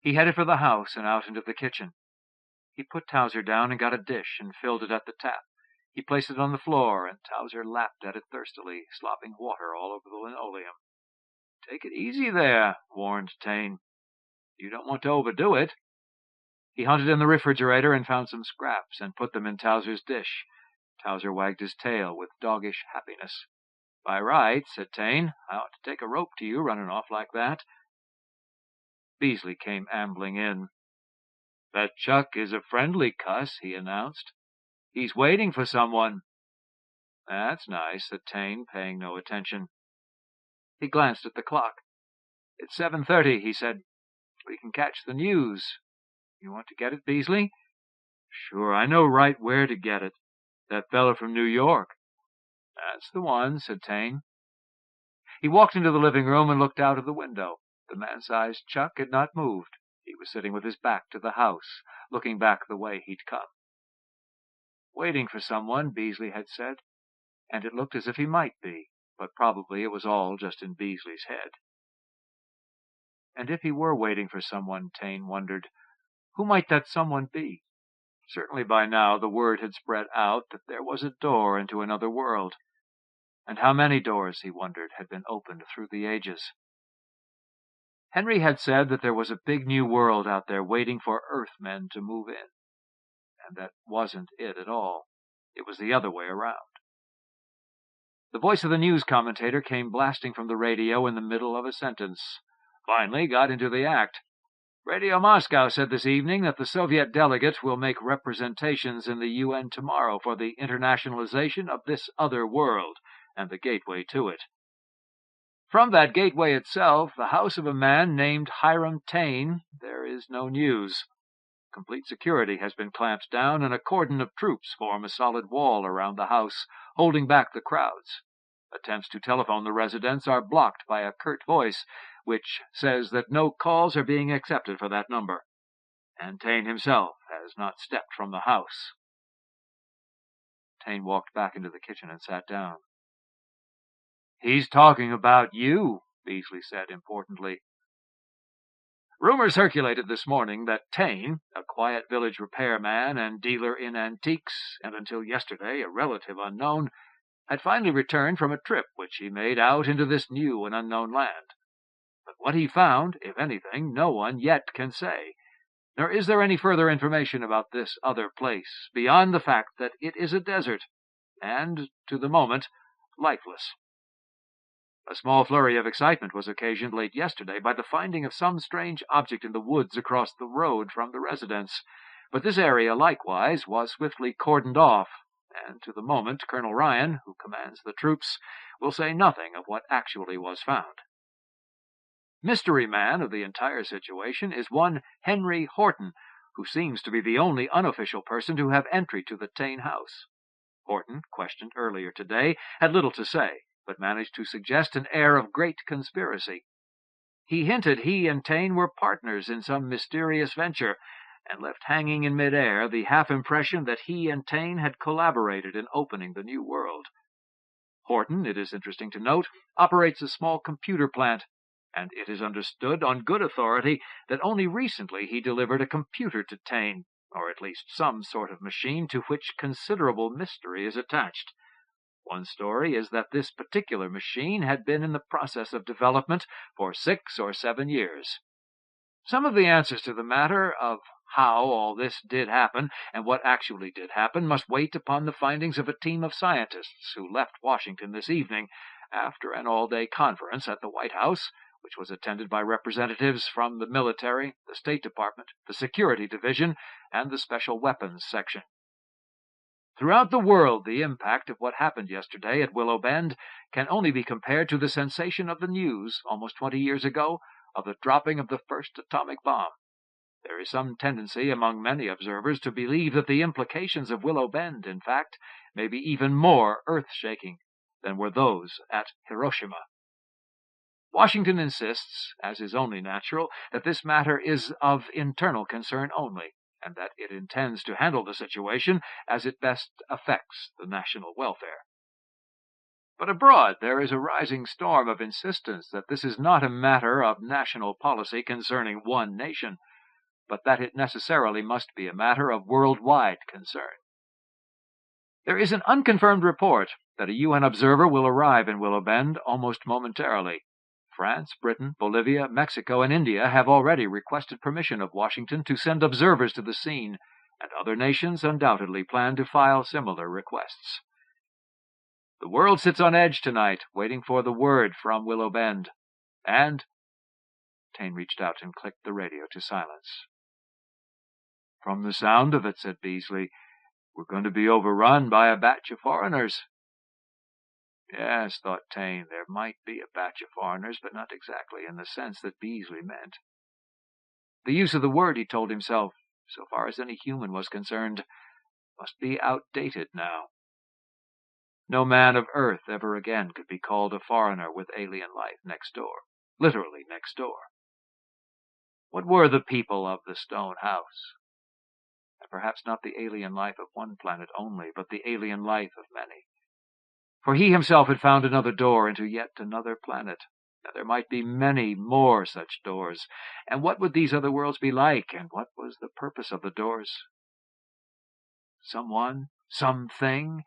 [SPEAKER 2] He headed for the house and out into the kitchen. He put Towser down and got a dish and filled it at the tap. He placed it on the floor, and Towser lapped at it thirstily, slopping water all over the linoleum. "Take it easy there," warned Tane. "You don't want to overdo it." He hunted in the refrigerator and found some scraps and put them in Towser's dish. Towser wagged his tail with doggish happiness. "By rights," said Tane, "I ought to take a rope to you running off like that." Beasley came ambling in. "That chuck is a friendly cuss," he announced. "He's waiting for someone." "That's nice," said Tane, paying no attention. He glanced at the clock. "It's 7:30, he said. "We can catch the news. You want to get it, Beasley?" "Sure, I know right where to get it. That fellow from New York." "That's the one," said Tane. He walked into the living room and looked out of the window. The man-sized chuck had not moved. He was sitting with his back to the house, looking back the way he'd come. "Waiting for someone," Beasley had said. and it looked as if he might be, but probably it was all just in Beasley's head. And if he were waiting for someone, Taine wondered, who might that someone be? Certainly by now the word had spread out that there was a door into another world. And how many doors, he wondered, had been opened through the ages? Henry had said that there was a big new world out there waiting for Earthmen to move in. And that wasn't it at all. It was the other way around. The voice of the news commentator came blasting from the radio in the middle of a sentence. Finally got into the act. Radio Moscow said this evening that the Soviet delegate will make representations in the UN tomorrow for the internationalization of this other world and the gateway to it. From that gateway itself, the house of a man named Hiram Taine, there is no news. Complete security has been clamped down, and a cordon of troops form a solid wall around the house, holding back the crowds. Attempts to telephone the residents are blocked by a curt voice, which says that no calls are being accepted for that number. And Taine himself has not stepped from the house. Taine walked back into the kitchen and sat down. "He's talking about you," Beasley said importantly. Rumors circulated this morning that Taine, a quiet village repairman and dealer in antiques, and until yesterday a relative unknown, had finally returned from a trip which he made out into this new and unknown land. But what he found, if anything, no one yet can say. Nor is there any further information about this other place, beyond the fact that it is a desert, and, to the moment, lifeless. A small flurry of excitement was occasioned late yesterday by the finding of some strange object in the woods across the road from the residence, but this area, likewise, was swiftly cordoned off, and to the moment Colonel Ryan, who commands the troops, will say nothing of what actually was found. Mystery man of the entire situation is one Henry Horton, who seems to be the only unofficial person to have entry to the Taine house. Horton, questioned earlier today, had little to say, but managed to suggest an air of great conspiracy. He hinted he and Taine were partners in some mysterious venture, and left hanging in mid-air the half-impression that he and Taine had collaborated in opening the new world. Horton, it is interesting to note, operates a small computer plant, and it is understood on good authority that only recently he delivered a computer to Taine, or at least some sort of machine to which considerable mystery is attached. One story is that this particular machine had been in the process of development for 6 or 7 years. Some of the answers to the matter of how all this did happen and what actually did happen must wait upon the findings of a team of scientists who left Washington this evening after an all-day conference at the White House, which was attended by representatives from the military, the State Department, the Security Division, and the Special Weapons Section. Throughout the world, the impact of what happened yesterday at Willow Bend can only be compared to the sensation of the news, almost 20 years ago, of the dropping of the first atomic bomb. There is some tendency among many observers to believe that the implications of Willow Bend, in fact, may be even more earth-shaking than were those at Hiroshima. Washington insists, as is only natural, that this matter is of internal concern only, and that it intends to handle the situation as it best affects the national welfare. But abroad there is a rising storm of insistence that this is not a matter of national policy concerning one nation, but that it necessarily must be a matter of worldwide concern. There is an unconfirmed report that a UN observer will arrive in Willow Bend almost momentarily. France, Britain, Bolivia, Mexico, and India have already requested permission of Washington to send observers to the scene, and other nations undoubtedly plan to file similar requests. The world sits on edge tonight, waiting for the word from Willow Bend. And Taine reached out and clicked the radio to silence. "From the sound of it," said Beasley, "we're going to be overrun by a batch of foreigners." Yes, thought Taine, there might be a batch of foreigners, but not exactly in the sense that Beasley meant. The use of the word, he told himself, so far as any human was concerned, must be outdated now. No man of Earth ever again could be called a foreigner with alien life next door, literally next door. What were the people of the stone house? And perhaps not the alien life of one planet only, but the alien life of many. For he himself had found another door into yet another planet. And there might be many more such doors. And what would these other worlds be like? And what was the purpose of the doors? Someone, something,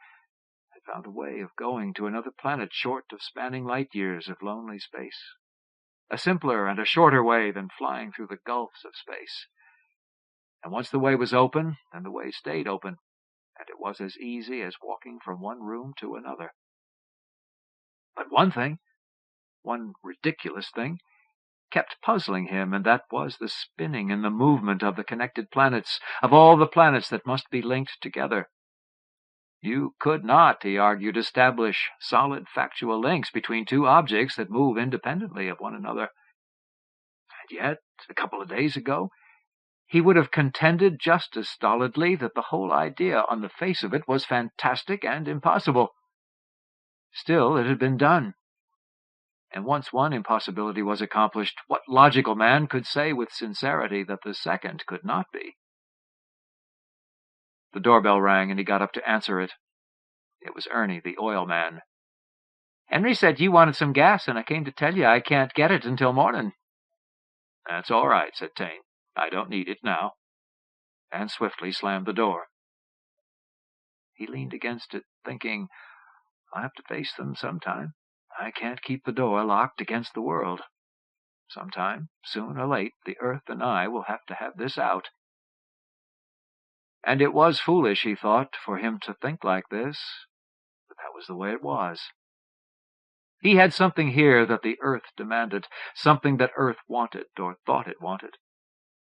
[SPEAKER 2] had found a way of going to another planet short of spanning light years of lonely space. A simpler and a shorter way than flying through the gulfs of space. And once the way was open, then the way stayed open, and it was as easy as walking from one room to another. But one ridiculous thing, kept puzzling him, and that was the spinning and the movement of the connected planets, of all the planets that must be linked together. You could not, he argued, establish solid factual links between two objects that move independently of one another. And yet, a couple of days ago, he would have contended just as stolidly that the whole idea on the face of it was fantastic and impossible. Still, it had been done. And once one impossibility was accomplished, what logical man could say with sincerity that the second could not be? The doorbell rang, and he got up to answer it. It was Ernie, the oil man. "Henry said you wanted some gas, and I came to tell you I can't get it until morning." "That's all right," said Tane. "I don't need it now," and swiftly slammed the door. He leaned against it, thinking, "I'll have to face them sometime. I can't keep the door locked against the world. Sometime, soon or late, the earth and I will have to have this out." And it was foolish, he thought, for him to think like this, but that was the way it was. He had something here that the earth demanded, something that earth wanted, or thought it wanted.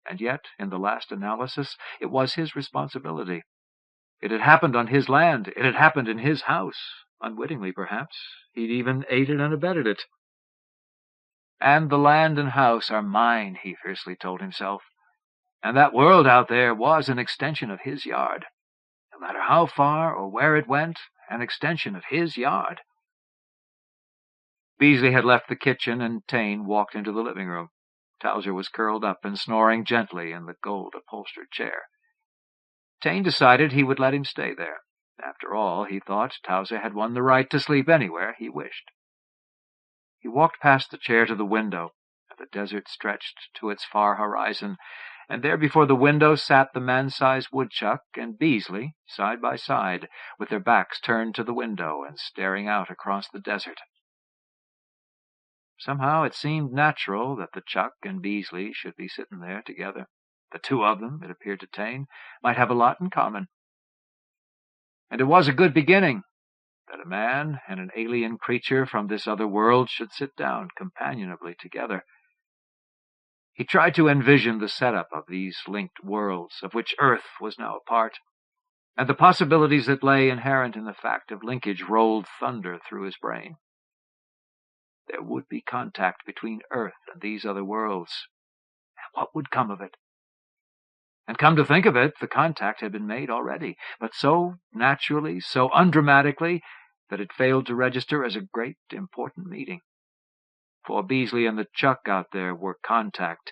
[SPEAKER 2] And yet, in the last analysis, it was his responsibility. It had happened on his land. It had happened in his house. Unwittingly, perhaps. He'd even aided and abetted it. And the land and house are mine, he fiercely told himself. And that world out there was an extension of his yard. No matter how far or where it went, an extension of his yard. Beasley had left the kitchen, and Tane walked into the living room. Towser was curled up and snoring gently in the gold-upholstered chair. Tane decided he would let him stay there. After all, he thought, Towser had won the right to sleep anywhere he wished. He walked past the chair to the window, and the desert stretched to its far horizon, and there before the window sat the man-sized woodchuck and Beasley, side by side, with their backs turned to the window and staring out across the desert. Somehow it seemed natural that the Chuck and Beasley should be sitting there together. The two of them, it appeared to Tane, might have a lot in common. And it was a good beginning, that a man and an alien creature from this other world should sit down companionably together. He tried to envision the setup of these linked worlds, of which Earth was now a part, and the possibilities that lay inherent in the fact of linkage rolled thunder through his brain. There would be contact between Earth and these other worlds. And what would come of it? And come to think of it, the contact had been made already, but so naturally, so undramatically, that it failed to register as a great, important meeting. For Beasley and the Chuck out there were contact,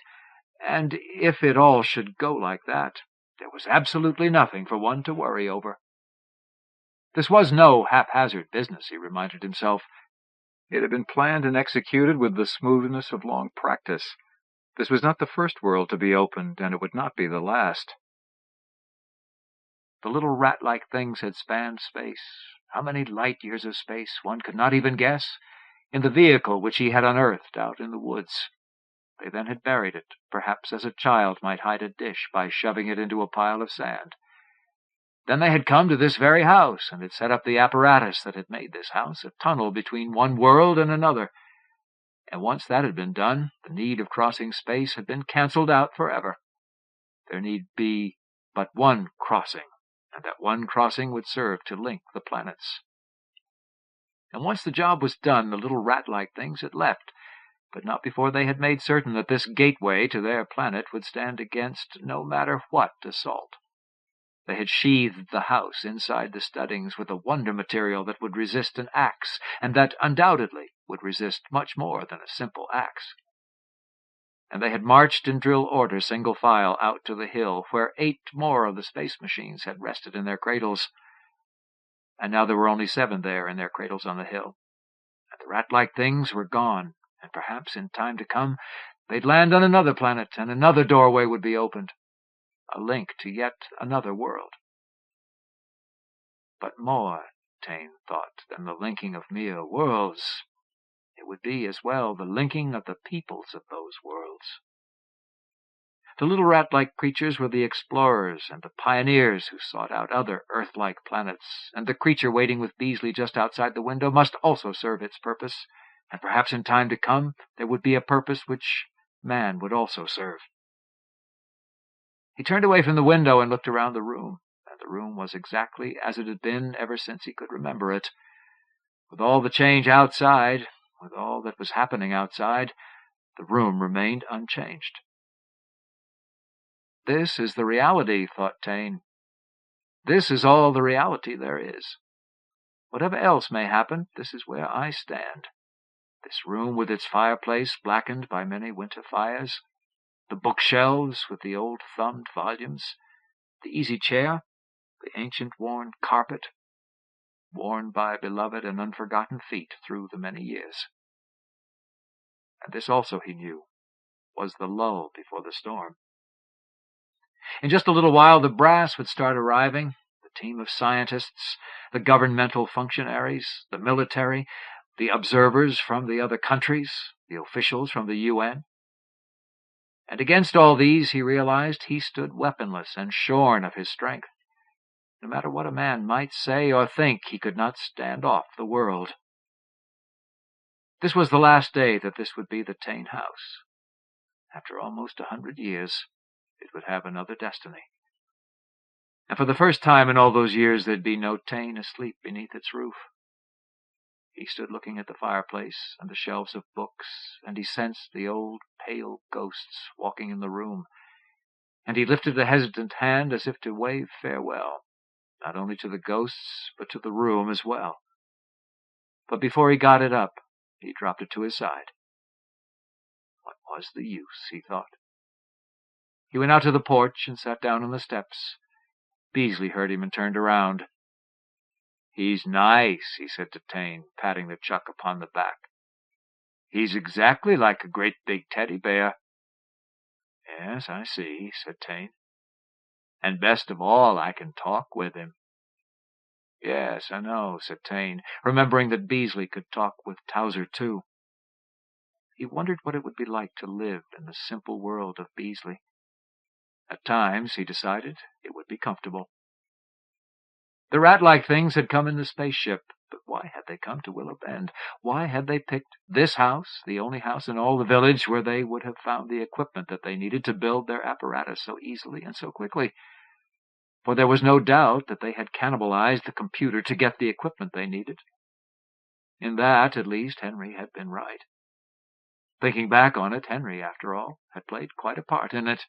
[SPEAKER 2] and if it all should go like that, there was absolutely nothing for one to worry over. This was no haphazard business, he reminded himself. It had been planned and executed with the smoothness of long practice. This was not the first world to be opened, and it would not be the last. The little rat-like things had spanned space. How many light-years of space, one could not even guess, in the vehicle which he had unearthed out in the woods. They then had buried it, perhaps as a child might hide a dish by shoving it into a pile of sand. Then they had come to this very house, and had set up the apparatus that had made this house a tunnel between one world and another. And once that had been done, the need of crossing space had been cancelled out forever. There need be but one crossing, and that one crossing would serve to link the planets. And once the job was done, the little rat-like things had left, but not before they had made certain that this gateway to their planet would stand against no matter what assault. They had sheathed the house inside the studdings with a wonder material that would resist an axe, and that undoubtedly would resist much more than a simple axe. And they had marched in drill order, single file, out to the hill, where 8 more of the space machines had rested in their cradles. and now there were only 7 there in their cradles on the hill. And the rat-like things were gone, and perhaps in time to come they'd land on another planet, and another doorway would be opened, a link to yet another world. But more, Taine thought, than the linking of mere worlds, it would be as well the linking of the peoples of those worlds. The little rat-like creatures were the explorers and the pioneers who sought out other Earth-like planets, and the creature waiting with Beasley just outside the window must also serve its purpose, and perhaps in time to come there would be a purpose which man would also serve. He turned away from the window and looked around the room, and the room was exactly as it had been ever since he could remember it. With all the change outside, with all that was happening outside, the room remained unchanged. This is the reality, thought Taine. This is all the reality there is. Whatever else may happen, this is where I stand. This room with its fireplace blackened by many winter fires, the bookshelves with the old thumbed volumes, the easy chair, the ancient worn carpet, worn by beloved and unforgotten feet through the many years. And this also, he knew, was the lull before the storm. In just a little while the brass would start arriving, the team of scientists, the governmental functionaries, the military, the observers from the other countries, the officials from the UN. And against all these, he realized, he stood weaponless and shorn of his strength. No matter what a man might say or think, he could not stand off the world. This was the last day that this would be the Taine house. After almost 100 years, it would have another destiny. And for the first time in all those years, there'd be no Taine asleep beneath its roof. He stood looking at the fireplace and the shelves of books, and he sensed the old, pale ghosts walking in the room, and he lifted a hesitant hand as if to wave farewell, not only to the ghosts, but to the room as well. But before he got it up, he dropped it to his side. What was the use, he thought. He went out to the porch and sat down on the steps. Beasley heard him and turned around. "He's nice," he said to Taine, patting the Chuck upon the back. "He's exactly like a great big teddy bear." "Yes, I see," said Taine. "And best of all, I can talk with him." "Yes, I know," said Taine, remembering that Beasley could talk with Towser too. He wondered what it would be like to live in the simple world of Beasley. At times, he decided, it would be comfortable. The rat-like things had come in the spaceship, but why had they come to Willow Bend? Why had they picked this house, the only house in all the village where they would have found the equipment that they needed to build their apparatus so easily and so quickly? For there was no doubt that they had cannibalized the computer to get the equipment they needed. In that, at least, Henry had been right. Thinking back on it, Henry, after all, had played quite a part in it.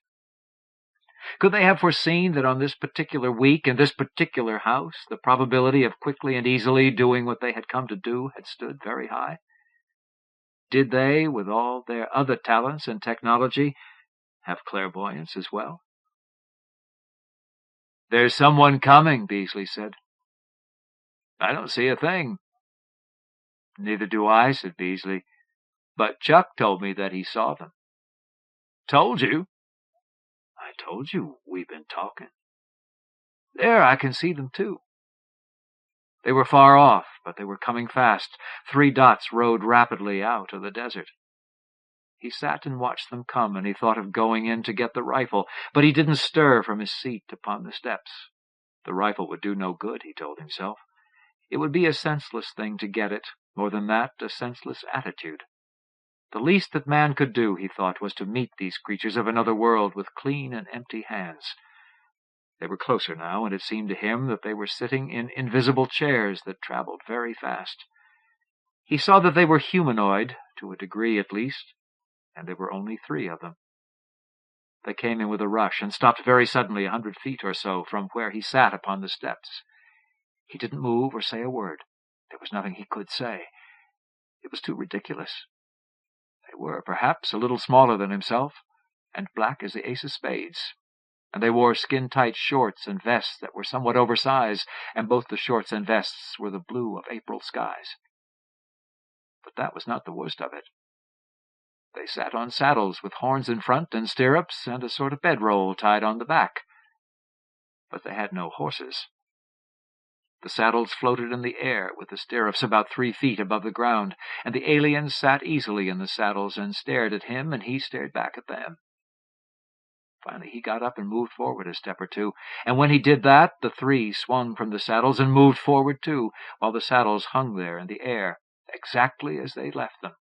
[SPEAKER 2] Could they have foreseen that on this particular week, in this particular house, the probability of quickly and easily doing what they had come to do had stood very high? Did they, with all their other talents and technology, have clairvoyance as well? "There's someone coming," Beasley said. "I don't see a thing." "Neither do I," said Beasley. "But Chuck told me that he saw them." "Told you?" "I told you. We've been talking." "There, I can see them too." They were far off, but they were coming fast. 3 dots rode rapidly out of the desert. He sat and watched them come, and he thought of going in to get the rifle, but he didn't stir from his seat upon the steps. The rifle would do no good, he told himself. It would be a senseless thing to get it, more than that, a senseless attitude. The least that man could do, he thought, was to meet these creatures of another world with clean and empty hands. They were closer now, and it seemed to him that they were sitting in invisible chairs that traveled very fast. He saw that they were humanoid, to a degree at least, and there were only 3 of them. They came in with a rush and stopped very suddenly 100 feet or so from where he sat upon the steps. He didn't move or say a word. There was nothing he could say. It was too ridiculous. They were, perhaps, a little smaller than himself, and black as the ace of spades, and they wore skin-tight shorts and vests that were somewhat oversized, and both the shorts and vests were the blue of April skies. But that was not the worst of it. They sat on saddles with horns in front and stirrups and a sort of bedroll tied on the back. But they had no horses. The saddles floated in the air, with the stirrups about 3 feet above the ground, and the aliens sat easily in the saddles and stared at him, and he stared back at them. Finally he got up and moved forward a step or two, and when he did that, the 3 swung from the saddles and moved forward too, while the saddles hung there in the air, exactly as they left them.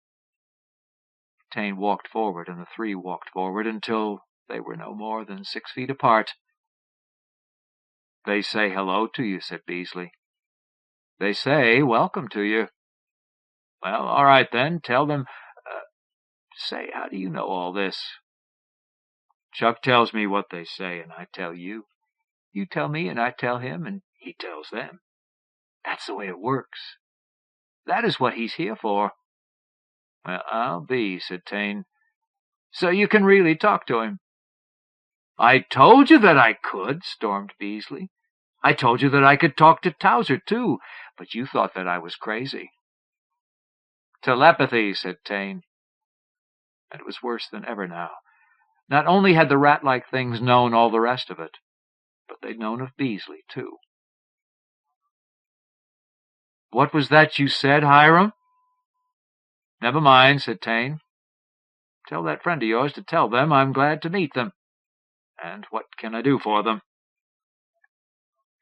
[SPEAKER 2] Taine walked forward, and the 3 walked forward until they were no more than 6 feet apart. "They say hello to you," said Beasley. "They say welcome to you." "Well, all right then, tell them, say, how do you know all this?" "Chuck tells me what they say, and I tell you. You tell me, and I tell him, and he tells them. That's the way it works. That is what he's here for." "Well, I'll be," said Taine. "So you can really talk to him?" "I told you that I could," stormed Beasley. "I told you that I could talk to Towser, too, but you thought that I was crazy." "Telepathy," said Taine. And it was worse than ever now. Not only had the rat-like things known all the rest of it, but they'd known of Beasley, too. "What was that you said, Hiram?" "Never mind," said Taine. "Tell that friend of yours to tell them I'm glad to meet them. And what can I do for them?"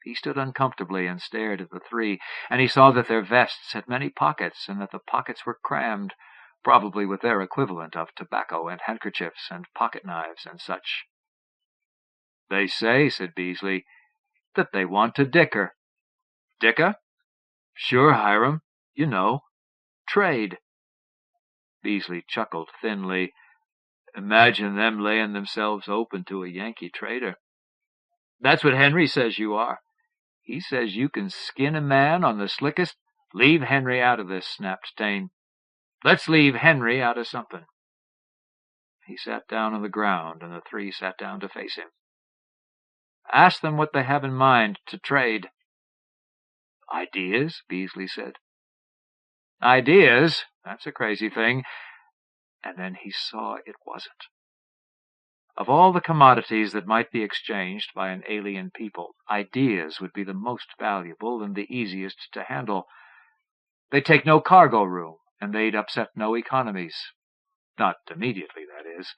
[SPEAKER 2] He stood uncomfortably and stared at the 3, and he saw that their vests had many pockets, and that the pockets were crammed, probably with their equivalent of tobacco and handkerchiefs and pocket-knives and such. "They say," said Beasley, "that they want to dicker." "Dicker?" "Sure, Hiram. You know. Trade." Beasley chuckled thinly. "Imagine them laying themselves open to a Yankee trader." "That's what Henry says you are. He says you can skin a man on the slickest—" "Leave Henry out of this," snapped Taine. "Let's leave Henry out of something." He sat down on the ground, and the 3 sat down to face him. "Ask them what they have in mind to trade." "Ideas?" Beasley said. "Ideas? That's a crazy thing." And then he saw it wasn't. Of all the commodities that might be exchanged by an alien people, ideas would be the most valuable and the easiest to handle. They'd take no cargo room, and they'd upset no economies. Not immediately, that is.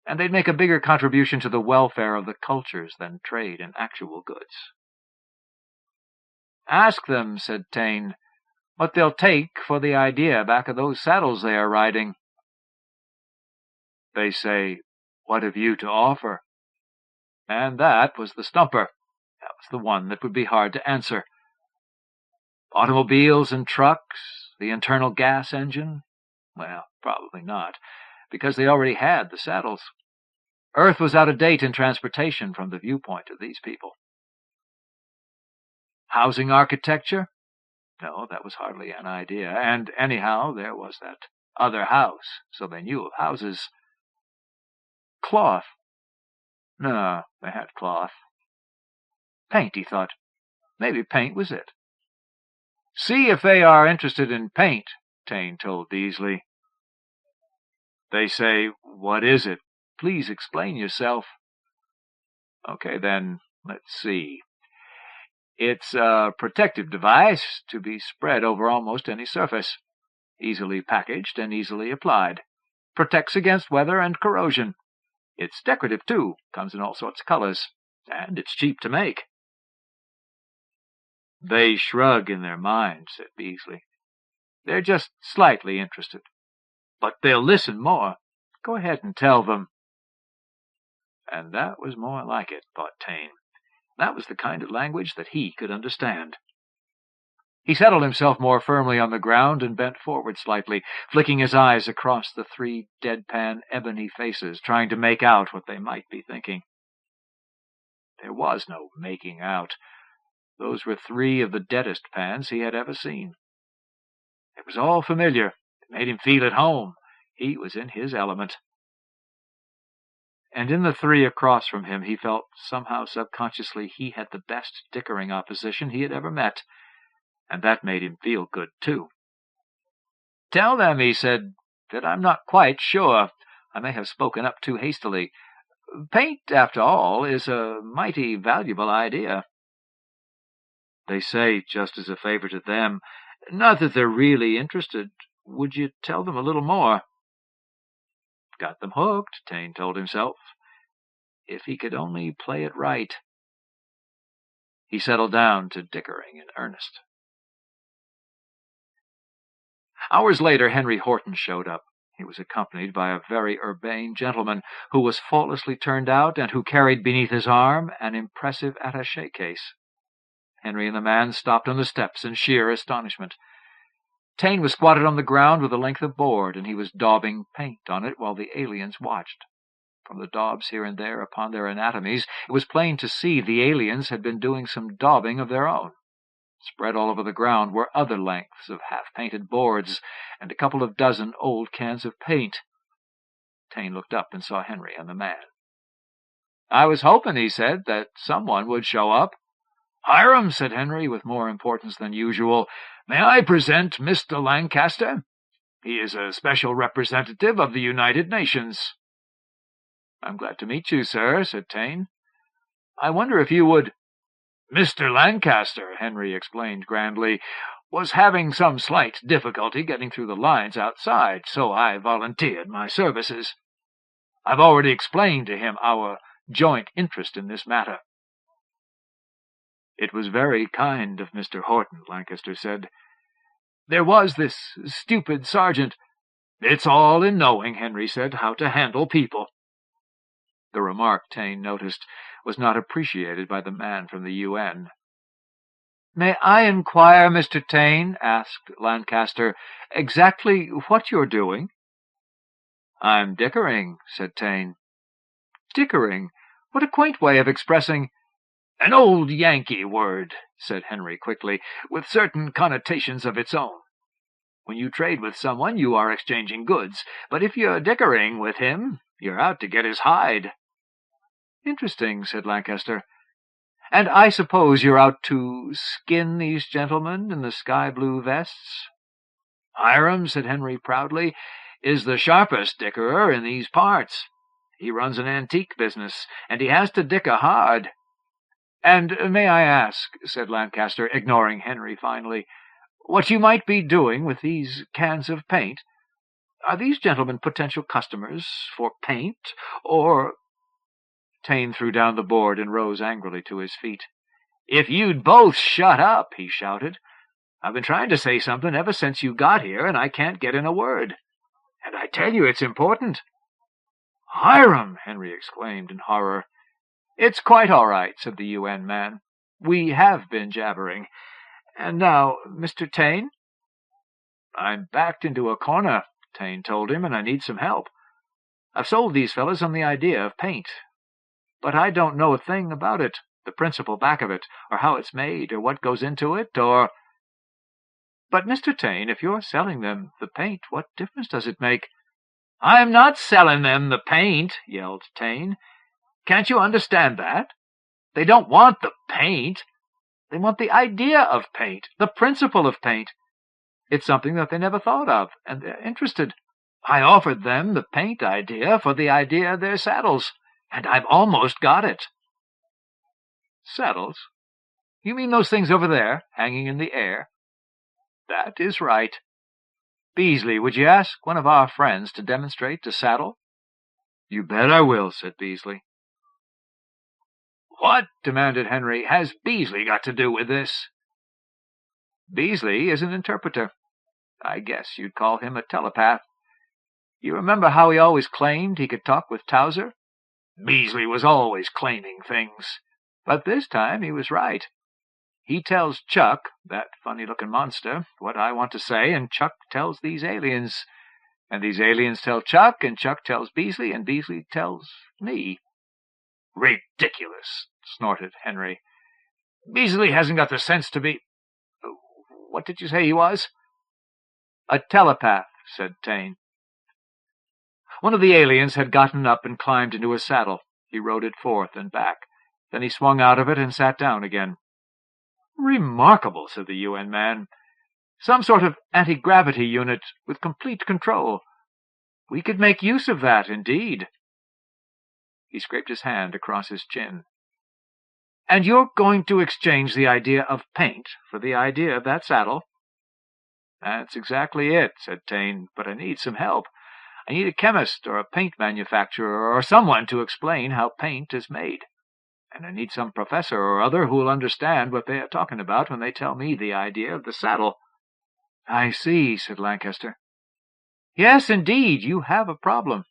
[SPEAKER 2] And they'd make a bigger contribution to the welfare of the cultures than trade in actual goods. "Ask them," said Taine, "what they'll take for the idea back of those saddles they are riding." "They say, 'What have you to offer?'" And that was the stumper. That was the one that would be hard to answer. Automobiles and trucks, the internal gas engine? Well, probably not, because they already had the saddles. Earth was out of date in transportation from the viewpoint of these people. Housing architecture? No, that was hardly an idea, and anyhow, there was that other house, so they knew of houses. Cloth? No, they had cloth. Paint, he thought. Maybe paint was it. "See if they are interested in paint," Taine told Beasley. "They say, 'What is it? Please explain yourself.'" "Okay, then, let's see. It's a protective device to be spread over almost any surface. Easily packaged and easily applied. Protects against weather and corrosion. It's decorative, too. Comes in all sorts of colors. And it's cheap to make." "They shrug in their mind," said Beasley. "They're just slightly interested. But they'll listen more. Go ahead and tell them." And that was more like it, thought Taine. That was the kind of language that he could understand. He settled himself more firmly on the ground and bent forward slightly, flicking his eyes across the 3 deadpan ebony faces, trying to make out what they might be thinking. There was no making out. Those were 3 of the deadest pans he had ever seen. It was all familiar. It made him feel at home. He was in his element. and in the three across from him he felt somehow subconsciously he had the best dickering opposition he had ever met, and that made him feel good, too. "Tell them," he said, "that I'm not quite sure. I may have spoken up too hastily. Paint, after all, is a mighty valuable idea." "They say, just as a favor to them, not that they're really interested. Would you tell them a little more?" Got them hooked, Taine told himself. If he could only play it right. He settled down to dickering in earnest. Hours later, Henry Horton showed up. He was accompanied by a very urbane gentleman who was faultlessly turned out and who carried beneath his arm an impressive attaché case. Henry and the man stopped on the steps in sheer astonishment. Taine was squatted on the ground with a length of board, and he was daubing paint on it while the aliens watched. From the daubs here and there upon their anatomies, it was plain to see the aliens had been doing some daubing of their own. Spread all over the ground were other lengths of half-painted boards and a couple of dozen old cans of paint. Taine looked up and saw Henry and the man. "I was hoping," he said, "that someone would show up." "Hiram," said Henry, with more importance than usual, "may I present Mr. Lancaster? He is a special representative of the United Nations." "I'm glad to meet you, sir," said Taine. "I wonder if you would—" "Mr. Lancaster," Henry explained grandly, "was having some slight difficulty getting through the lines outside, so I volunteered my services. I've already explained to him our joint interest in this matter." "It was very kind of Mr. Horton," Lancaster said. "There was this stupid sergeant—" "It's all in knowing," Henry said, "how to handle people." The remark, Taine noticed, was not appreciated by the man from the UN. "May I inquire, Mr. Taine," asked Lancaster, "exactly what you're doing?" "I'm dickering," said Taine. "Dickering? What a quaint way of expressing—" "An old Yankee word," said Henry quickly, "with certain connotations of its own. When you trade with someone, you are exchanging goods, but if you're dickering with him, you're out to get his hide." "Interesting," said Lancaster. "And I suppose you're out to skin these gentlemen in the sky-blue vests?" "Hiram," said Henry proudly, "is the sharpest dickerer in these parts. He runs an antique business, and he has to dicker hard." "And may I ask," said Lancaster, ignoring Henry finally, "what you might be doing with these cans of paint? Are these gentlemen potential customers for paint, or—" Taine threw down the board and rose angrily to his feet. "If you'd both shut up," he shouted. "I've been trying to say something ever since you got here, and I can't get in a word. And I tell you it's important." "Hiram!" Henry exclaimed in horror. "It's quite all right," said the UN man. "We have been jabbering. And now, Mr. Taine?" "I'm backed into a corner," Taine told him, "and I need some help. I've sold these fellas on the idea of paint. But I don't know a thing about it, the principle back of it, or how it's made, or what goes into it, or—" "But, Mr. Taine, if you're selling them the paint, what difference does it make?" "I'm not selling them the paint," yelled Taine. "Can't you understand that? They don't want the paint. They want the idea of paint, the principle of paint. It's something that they never thought of, and they're interested. I offered them the paint idea for the idea of their saddles, and I've almost got it." "Saddles? You mean those things over there, hanging in the air?" "That is right. Beasley, would you ask one of our friends to demonstrate the saddle?" "You bet I will," said Beasley. "What," demanded Henry, "has Beasley got to do with this?" "Beasley is an interpreter. I guess you'd call him a telepath. You remember how he always claimed he could talk with Towser?" "Beasley was always claiming things. But this time he was right. He tells Chuck, that funny-looking monster, what I want to say, and Chuck tells these aliens. And these aliens tell Chuck, and Chuck tells Beasley, and Beasley tells me." "Ridiculous," snorted Henry. "Beasley hasn't got the sense to be— What did you say he was?" "A telepath," said Taine. One of the aliens had gotten up and climbed into a saddle. He rode it forth and back. Then he swung out of it and sat down again. "Remarkable," said the UN man. "Some sort of anti-gravity unit with complete control. We could make use of that, indeed." He scraped his hand across his chin. "And you're going to exchange the idea of paint for the idea of that saddle?" "That's exactly it," said Taine, "but I need some help. I need a chemist or a paint manufacturer or someone to explain how paint is made. And I need some professor or other who will understand what they are talking about when they tell me the idea of the saddle." "I see," said Lancaster. "Yes, indeed, you have a problem.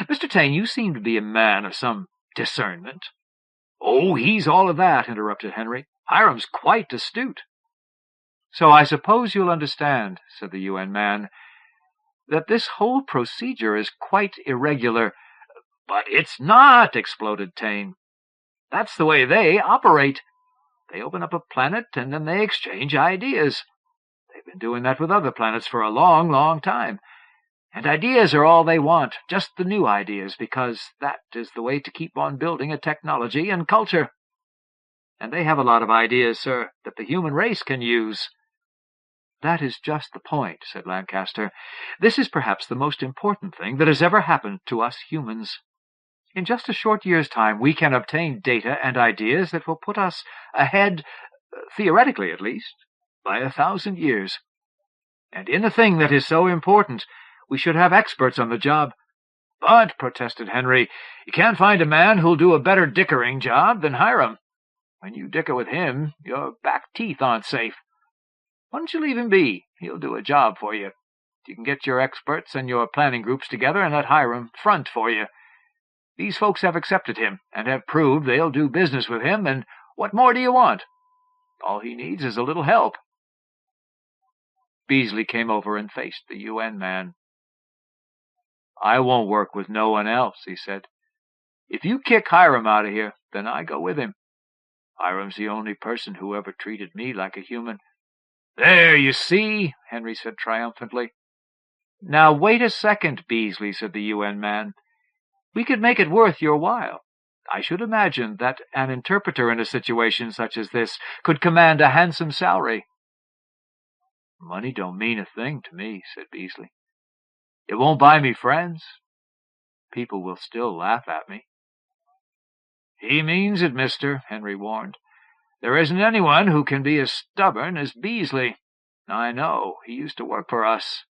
[SPEAKER 2] Mr. Taine, you seem to be a man of some discernment." "Oh, he's all of that," interrupted Henry. "Hiram's quite astute." "So I suppose you'll understand," said the UN man, "that this whole procedure is quite irregular." "But it's not," exploded Taine. "That's the way they operate. They open up a planet and then they exchange ideas. They've been doing that with other planets for a long, long time. And ideas are all they want, just the new ideas, because that is the way to keep on building a technology and culture. And they have a lot of ideas, sir, that the human race can use." "That is just the point," said Lancaster. "This is perhaps the most important thing that has ever happened to us humans. In just a short year's time, we can obtain data and ideas that will put us ahead, theoretically at least, by 1,000 years. And in a thing that is so important, we should have experts on the job." "But," protested Henry, "you can't find a man who'll do a better dickering job than Hiram. When you dicker with him, your back teeth aren't safe. Why don't you leave him be? He'll do a job for you. You can get your experts and your planning groups together and let Hiram front for you. These folks have accepted him and have proved they'll do business with him, and what more do you want? All he needs is a little help." Beasley came over and faced the UN man. "I won't work with no one else," he said. "If you kick Hiram out of here, then I go with him. Hiram's the only person who ever treated me like a human." "There, you see," Henry said triumphantly. "Now wait a second, Beasley," said the UN man. "We could make it worth your while. I should imagine that an interpreter in a situation such as this could command a handsome salary." "Money don't mean a thing to me," said Beasley. "It won't buy me friends. People will still laugh at me." "He means it, mister," Henry warned. "There isn't anyone who can be as stubborn as Beasley. I know. He used to work for us."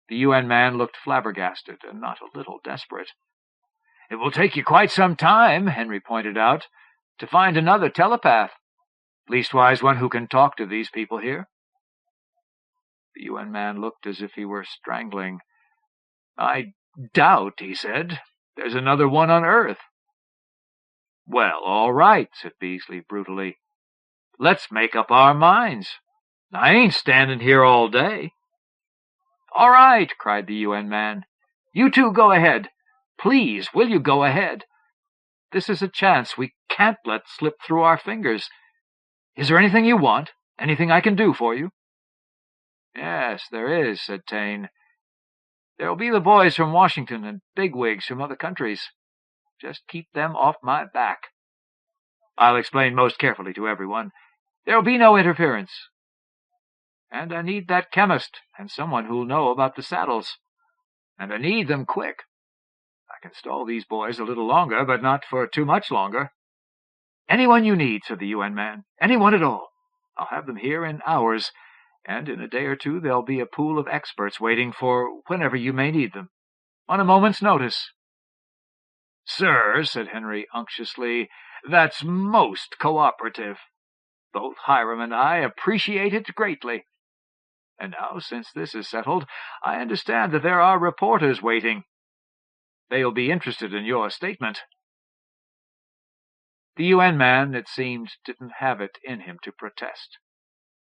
[SPEAKER 2] The UN man looked flabbergasted and not a little desperate. "It will take you quite some time," Henry pointed out, "to find another telepath. Leastwise one who can talk to these people here." The UN man looked as if he were strangling. "I doubt," he said, "there's another one on Earth." "Well, all right," said Beasley brutally. "Let's make up our minds. I ain't standing here all day." "All right," cried the UN man. "You two go ahead. Please, will you go ahead? This is a chance we can't let slip through our fingers. Is there anything you want? Anything I can do for you?" "Yes, there is," said Taine. "There'll be the boys from Washington and bigwigs from other countries. Just keep them off my back. I'll explain most carefully to everyone. There'll be no interference. And I need that chemist and someone who'll know about the saddles. And I need them quick. I can stall these boys a little longer, but not for too much longer." "Anyone you need," said the UN man. "Anyone at all. I'll have them here in hours, and in a day or two there'll be a pool of experts waiting for whenever you may need them, on a moment's notice." "Sir," said Henry unctuously, "that's most cooperative. Both Hiram and I appreciate it greatly. And now, since this is settled, I understand that there are reporters waiting. They'll be interested in your statement." The UN man, it seemed, didn't have it in him to protest.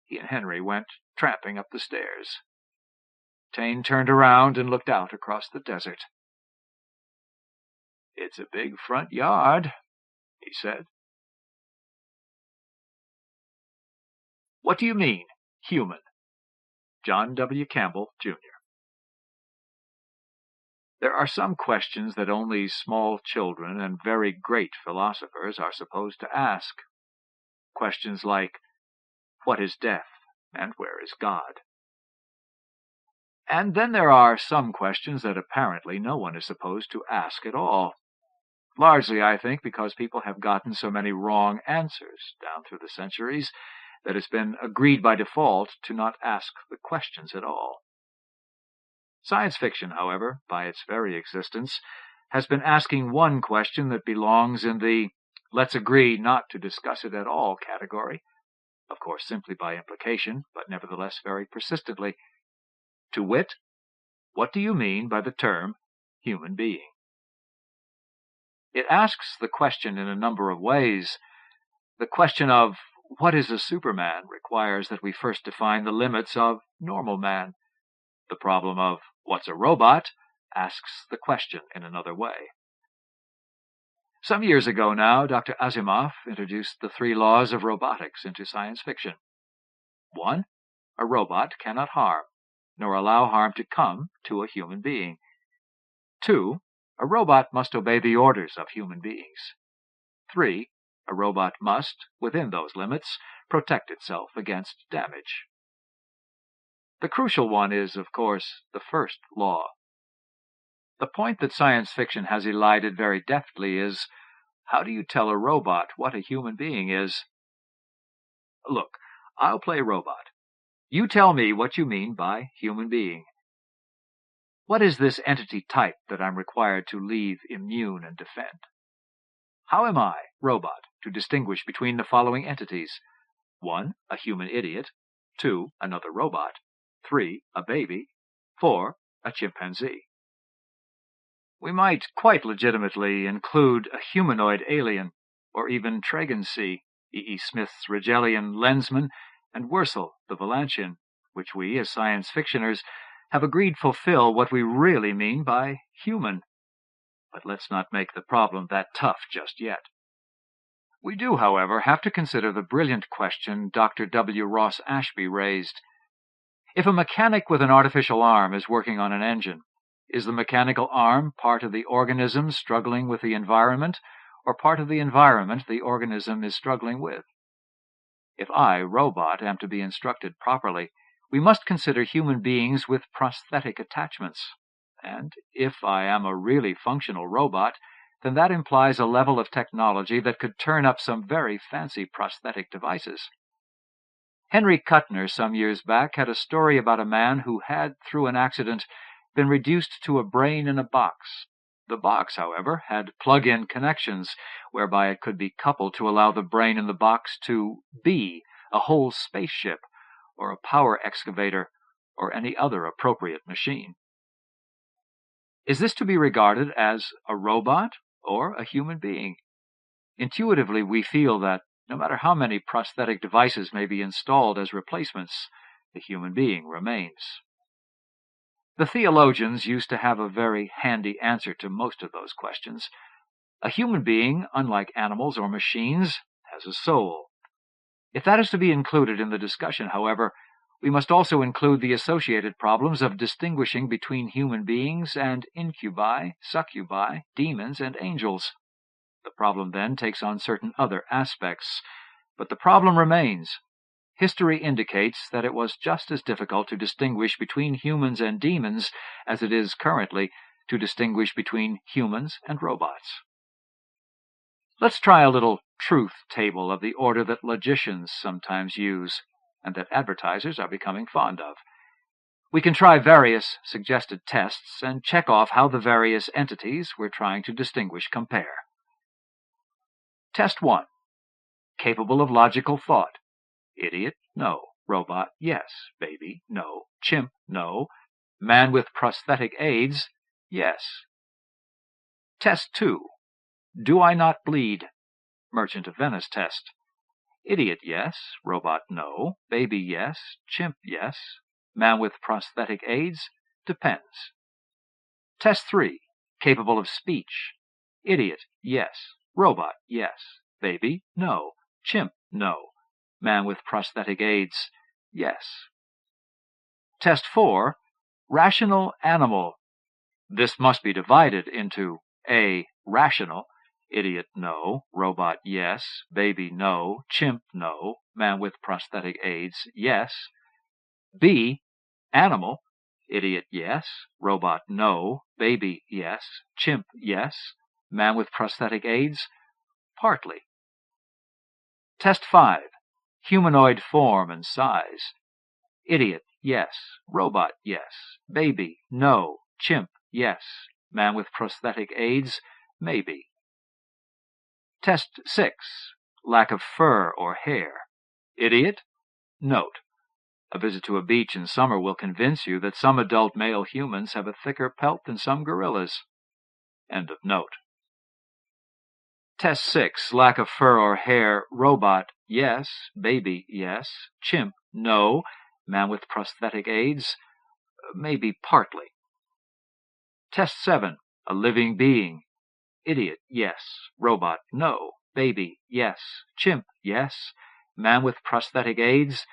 [SPEAKER 2] He and Henry went tramping up the stairs. Taine turned around and looked out across the desert. "It's a big front yard," he said. "What do you mean, human?" John W. Campbell, Jr. There are some questions that only small children and very great philosophers are supposed to ask. Questions like, what is death and where is God? And then there are some questions that apparently no one is supposed to ask at all. Largely, I think, because people have gotten so many wrong answers down through the centuries that it's been agreed by default to not ask the questions at all. Science fiction, however, by its very existence, has been asking one question that belongs in the let's agree not to discuss it at all category, of course simply by implication, but nevertheless very persistently. To wit, what do you mean by the term human being? It asks the question in a number of ways. The question of what is a Superman requires that we first define the limits of normal man. The problem of what's a robot asks the question in another way. Some years ago now, Dr. Asimov introduced the 3 laws of robotics into science fiction. 1. A robot cannot harm, nor allow harm to come to a human being. 2. A robot must obey the orders of human beings. 3. A robot must, within those limits, protect itself against damage. The crucial one is, of course, the first law. The point that science fiction has elided very deftly is, how do you tell a robot what a human being is? Look, I'll play robot. You tell me what you mean by human being. What is this entity type that I'm required to leave immune and defend? How am I, robot, to distinguish between the following entities? 1. A human idiot. 2. Another robot. 3. A baby. 4. A chimpanzee. We might quite legitimately include a humanoid alien, or even Tragan-C, E.E. Smith's Rigelian lensman, and Wurzel, the Valantian, which we, as science fictioners, have agreed fulfill what we really mean by human. But let's not make the problem that tough just yet. We do, however, have to consider the brilliant question Dr. W. Ross Ashby raised. If a mechanic with an artificial arm is working on an engine, is the mechanical arm part of the organism struggling with the environment, or part of the environment the organism is struggling with? If I, robot, am to be instructed properly, we must consider human beings with prosthetic attachments. And if I am a really functional robot, then that implies a level of technology that could turn up some very fancy prosthetic devices. Henry Kuttner, some years back, had a story about a man who had, through an accident, been reduced to a brain in a box. The box, however, had plug-in connections whereby it could be coupled to allow the brain in the box to be a whole spaceship, or a power excavator, or any other appropriate machine. Is this to be regarded as a robot or a human being? Intuitively, we feel that no matter how many prosthetic devices may be installed as replacements, the human being remains. The theologians used to have a very handy answer to most of those questions. A human being, unlike animals or machines, has a soul. If that is to be included in the discussion, however, we must also include the associated problems of distinguishing between human beings and incubi, succubi, demons, and angels. The problem then takes on certain other aspects, but the problem remains. History indicates that it was just as difficult to distinguish between humans and demons as it is currently to distinguish between humans and robots. Let's try a little truth table of the order that logicians sometimes use, and that advertisers are becoming fond of. We can try various suggested tests and check off how the various entities we're trying to distinguish compare. Test 1. Capable of logical thought. Idiot, no. Robot, yes. Baby, no. Chimp, no. Man with prosthetic aids, yes. Test 2. Do I not bleed? Merchant of Venice test. Idiot, yes. Robot, no. Baby, yes. Chimp, yes. Man with prosthetic aids, depends. Test 3. Capable of speech. Idiot, yes. Robot, yes. Baby, no. Chimp, no. Man with prosthetic aids, yes. Test 4. Rational animal. This must be divided into A. Rational, idiot no, robot yes, baby no, chimp no, man with prosthetic aids yes. B. Animal, idiot yes, robot no, baby yes, chimp yes, man with prosthetic aids partly. Test 5. Humanoid form and size. Idiot yes, robot yes, baby no, chimp yes, man with prosthetic aids maybe. Test 6. Lack of fur or hair. Idiot? Note: a visit to a beach in summer will convince you that some adult male humans have a thicker pelt than some gorillas. End of note. Test 6. Lack of fur or hair. Robot, yes. Baby, yes. Chimp, no. Man with prosthetic aids, maybe partly. Test 7. A living being. Idiot, yes. Robot, no. Baby, yes. Chimp, yes. Man with prosthetic aids,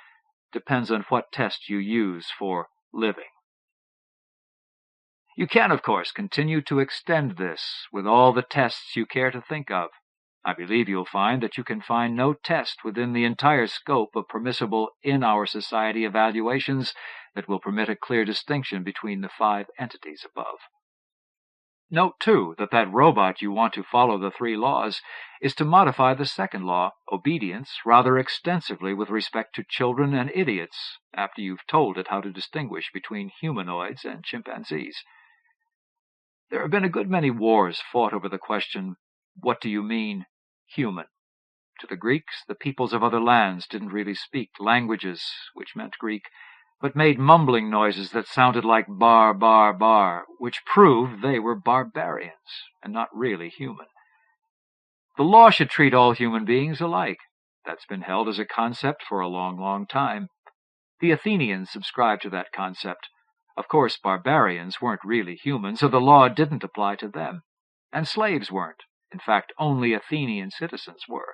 [SPEAKER 2] depends on what test you use for living. You can, of course, continue to extend this with all the tests you care to think of. I believe you'll find that you can find no test within the entire scope of permissible in our society evaluations that will permit a clear distinction between the 5 entities above. Note, too, that robot you want to follow the 3 laws is to modify the second law, obedience, rather extensively with respect to children and idiots, after you've told it how to distinguish between humanoids and chimpanzees. There have been a good many wars fought over the question, what do you mean, human? To the Greeks, the peoples of other lands didn't really speak languages, which meant Greek, but made mumbling noises that sounded like bar, bar, bar, which proved they were barbarians and not really human. The law should treat all human beings alike. That's been held as a concept for a long, long time. The Athenians subscribed to that concept. Of course, barbarians weren't really human, so the law didn't apply to them. And slaves weren't. In fact, only Athenian citizens were.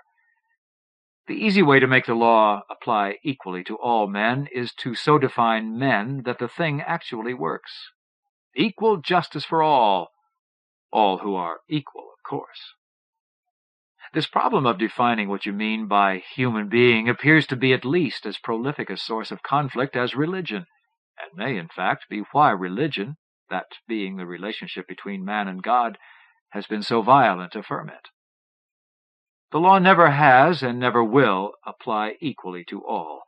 [SPEAKER 2] The easy way to make the law apply equally to all men is to so define men that the thing actually works. Equal justice for all who are equal, of course. This problem of defining what you mean by human being appears to be at least as prolific a source of conflict as religion, and may, in fact, be why religion, that being the relationship between man and God, has been so violent a ferment. The law never has and never will apply equally to all.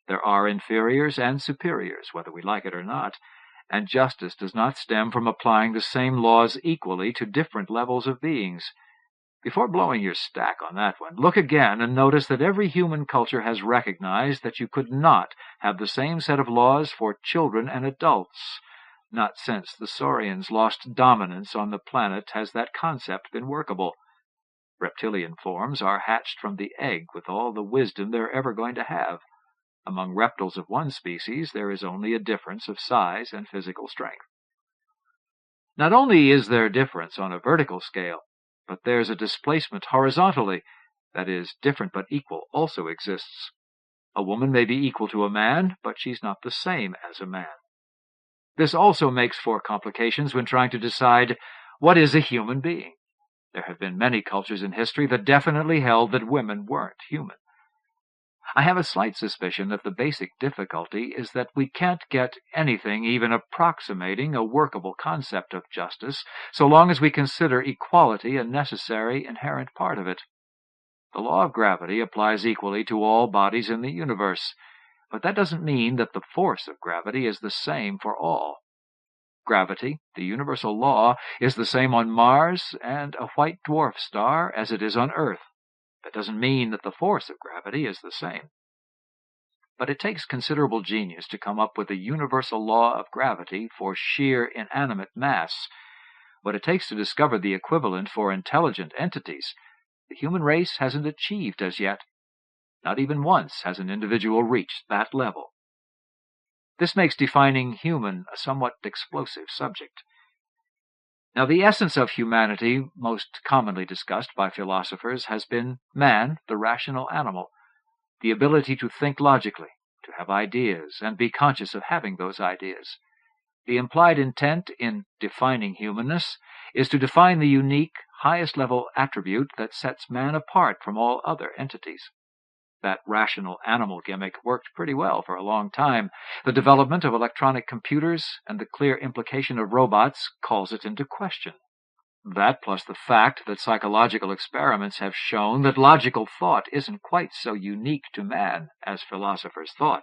[SPEAKER 2] There are inferiors and superiors, whether we like it or not, and justice does not stem from applying the same laws equally to different levels of beings. Before blowing your stack on that one, look again and notice that every human culture has recognized that you could not have the same set of laws for children and adults. Not since the Saurians lost dominance on the planet has that concept been workable. Reptilian forms are hatched from the egg with all the wisdom they're ever going to have. Among reptiles of one species, there is only a difference of size and physical strength. Not only is there difference on a vertical scale, but there's a displacement horizontally, that is, different but equal, also exists. A woman may be equal to a man, but she's not the same as a man. This also makes for complications when trying to decide what is a human being. There have been many cultures in history that definitely held that women weren't human. I have a slight suspicion that the basic difficulty is that we can't get anything even approximating a workable concept of justice so long as we consider equality a necessary inherent part of it. The law of gravity applies equally to all bodies in the universe, but that doesn't mean that the force of gravity is the same for all. Gravity, the universal law, is the same on Mars and a white dwarf star as it is on Earth. That doesn't mean that the force of gravity is the same. But it takes considerable genius to come up with a universal law of gravity for sheer inanimate mass. What it takes to discover the equivalent for intelligent entities, the human race hasn't achieved as yet. Not even once has an individual reached that level. This makes defining human a somewhat explosive subject. Now, the essence of humanity, most commonly discussed by philosophers, has been man, the rational animal, the ability to think logically, to have ideas, and be conscious of having those ideas. The implied intent in defining humanness is to define the unique, highest-level attribute that sets man apart from all other entities. That rational animal gimmick worked pretty well for a long time. The development of electronic computers and the clear implication of robots calls it into question. That, plus the fact that psychological experiments have shown that logical thought isn't quite so unique to man as philosophers thought.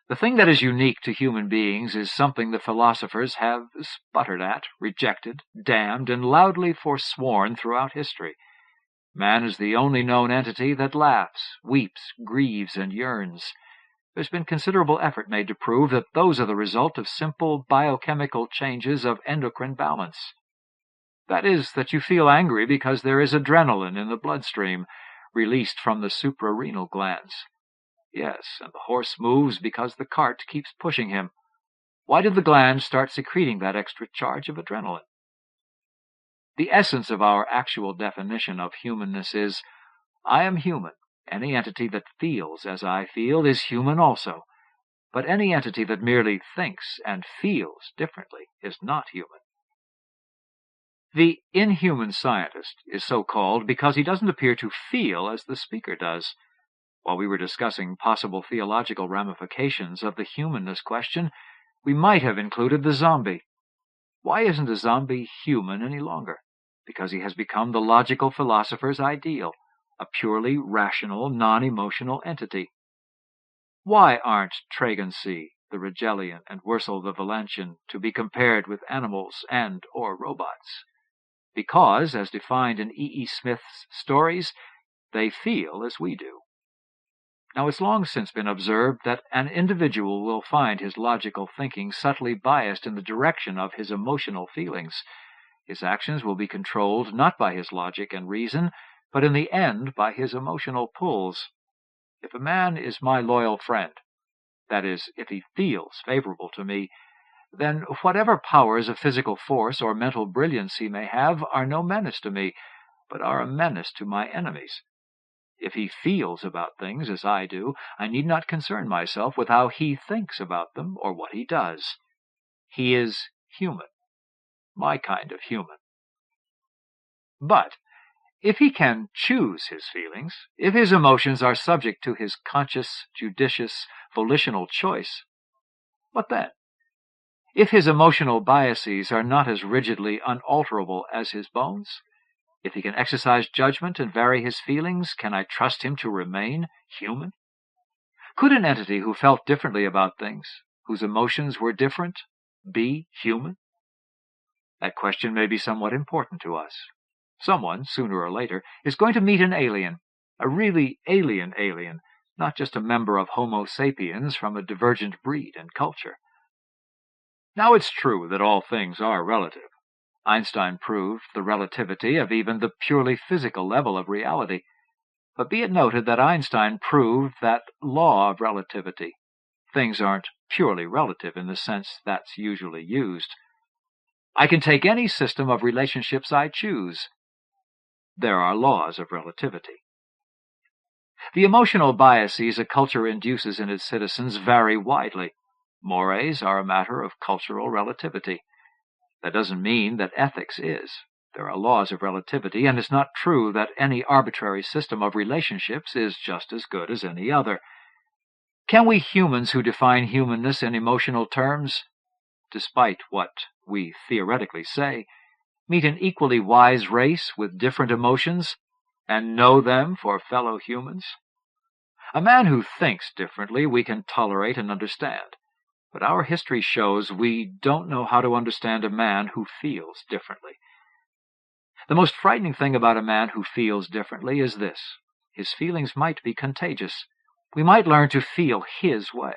[SPEAKER 2] The thing that is unique to human beings is something the philosophers have sputtered at, rejected, damned, and loudly forsworn throughout history. Man is the only known entity that laughs, weeps, grieves, and yearns. There's been considerable effort made to prove that those are the result of simple biochemical changes of endocrine balance. That is, that you feel angry because there is adrenaline in the bloodstream, released from the suprarenal glands. Yes, and the horse moves because the cart keeps pushing him. Why did the glands start secreting that extra charge of adrenaline? The essence of our actual definition of humanness is, I am human. Any entity that feels as I feel is human also. But any entity that merely thinks and feels differently is not human. The inhuman scientist is so called because he doesn't appear to feel as the speaker does. While we were discussing possible theological ramifications of the humanness question, we might have included the zombie. Why isn't a zombie human any longer? Because he has become the logical philosopher's ideal, a purely rational, non-emotional entity. Why aren't Tragan C., the Rigelian, and Wurzel the Valentian to be compared with animals and or robots? Because, as defined in E. Smith's stories, they feel as we do. Now, it's long since been observed that an individual will find his logical thinking subtly biased in the direction of his emotional feelings. His actions will be controlled not by his logic and reason, but in the end by his emotional pulls. If a man is my loyal friend, that is, if he feels favorable to me, then whatever powers of physical force or mental brilliance he may have are no menace to me, but are a menace to my enemies. If he feels about things as I do, I need not concern myself with how he thinks about them or what he does. He is human, my kind of human. But if he can choose his feelings, if his emotions are subject to his conscious, judicious, volitional choice, what then? If his emotional biases are not as rigidly unalterable as his bones, if he can exercise judgment and vary his feelings, can I trust him to remain human? Could an entity who felt differently about things, whose emotions were different, be human? That question may be somewhat important to us. Someone, sooner or later, is going to meet an alien, a really alien, not just a member of Homo sapiens from a divergent breed and culture. Now, it's true that all things are relative. Einstein proved the relativity of even the purely physical level of reality. But be it noted that Einstein proved that law of relativity. Things aren't purely relative in the sense that's usually used. I can take any system of relationships I choose. There are laws of relativity. The emotional biases a culture induces in its citizens vary widely. Mores are a matter of cultural relativity. That doesn't mean that ethics is. There are laws of relativity, and it's not true that any arbitrary system of relationships is just as good as any other. Can we humans who define humanness in emotional terms, despite what we theoretically say, meet an equally wise race with different emotions and know them for fellow humans? A man who thinks differently we can tolerate and understand. But our history shows we don't know how to understand a man who feels differently. The most frightening thing about a man who feels differently is this. His feelings might be contagious. We might learn to feel his way,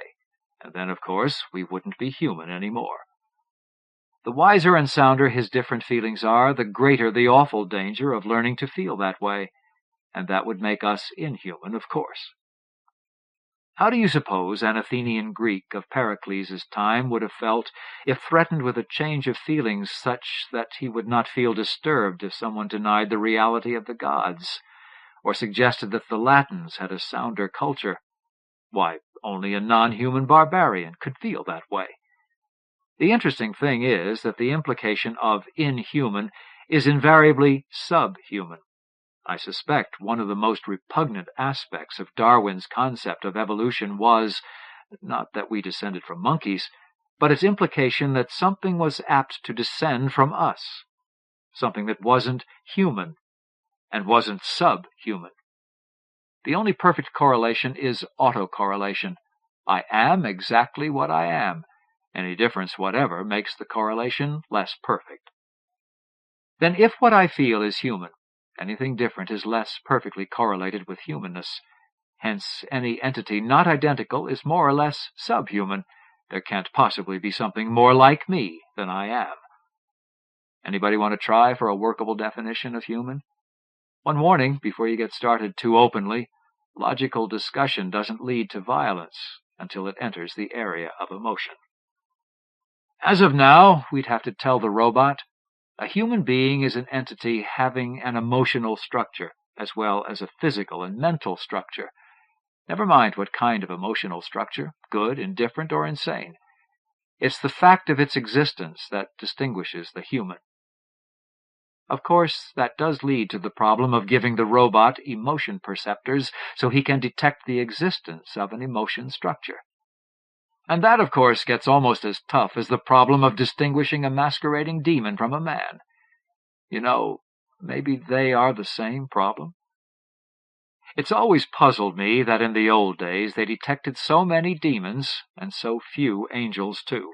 [SPEAKER 2] and then, of course, we wouldn't be human anymore. The wiser and sounder his different feelings are, the greater the awful danger of learning to feel that way, and that would make us inhuman, of course. How do you suppose an Athenian Greek of Pericles' time would have felt if threatened with a change of feelings such that he would not feel disturbed if someone denied the reality of the gods, or suggested that the Latins had a sounder culture? Why, only a non-human barbarian could feel that way. The interesting thing is that the implication of inhuman is invariably subhuman. I suspect one of the most repugnant aspects of Darwin's concept of evolution was, not that we descended from monkeys, but its implication that something was apt to descend from us, something that wasn't human and wasn't subhuman. The only perfect correlation is autocorrelation. I am exactly what I am. Any difference whatever makes the correlation less perfect. Then if what I feel is human, anything different is less perfectly correlated with humanness. Hence, any entity not identical is more or less subhuman. There can't possibly be something more like me than I am. Anybody want to try for a workable definition of human? One warning before you get started too openly: logical discussion doesn't lead to violence until it enters the area of emotion. As of now, we'd have to tell the robot, a human being is an entity having an emotional structure, as well as a physical and mental structure. Never mind what kind of emotional structure, good, indifferent, or insane. It's the fact of its existence that distinguishes the human. Of course, that does lead to the problem of giving the robot emotion perceptors so he can detect the existence of an emotion structure. And that, of course, gets almost as tough as the problem of distinguishing a masquerading demon from a man. You know, maybe they are the same problem. It's always puzzled me that in the old days they detected so many demons and so few angels too.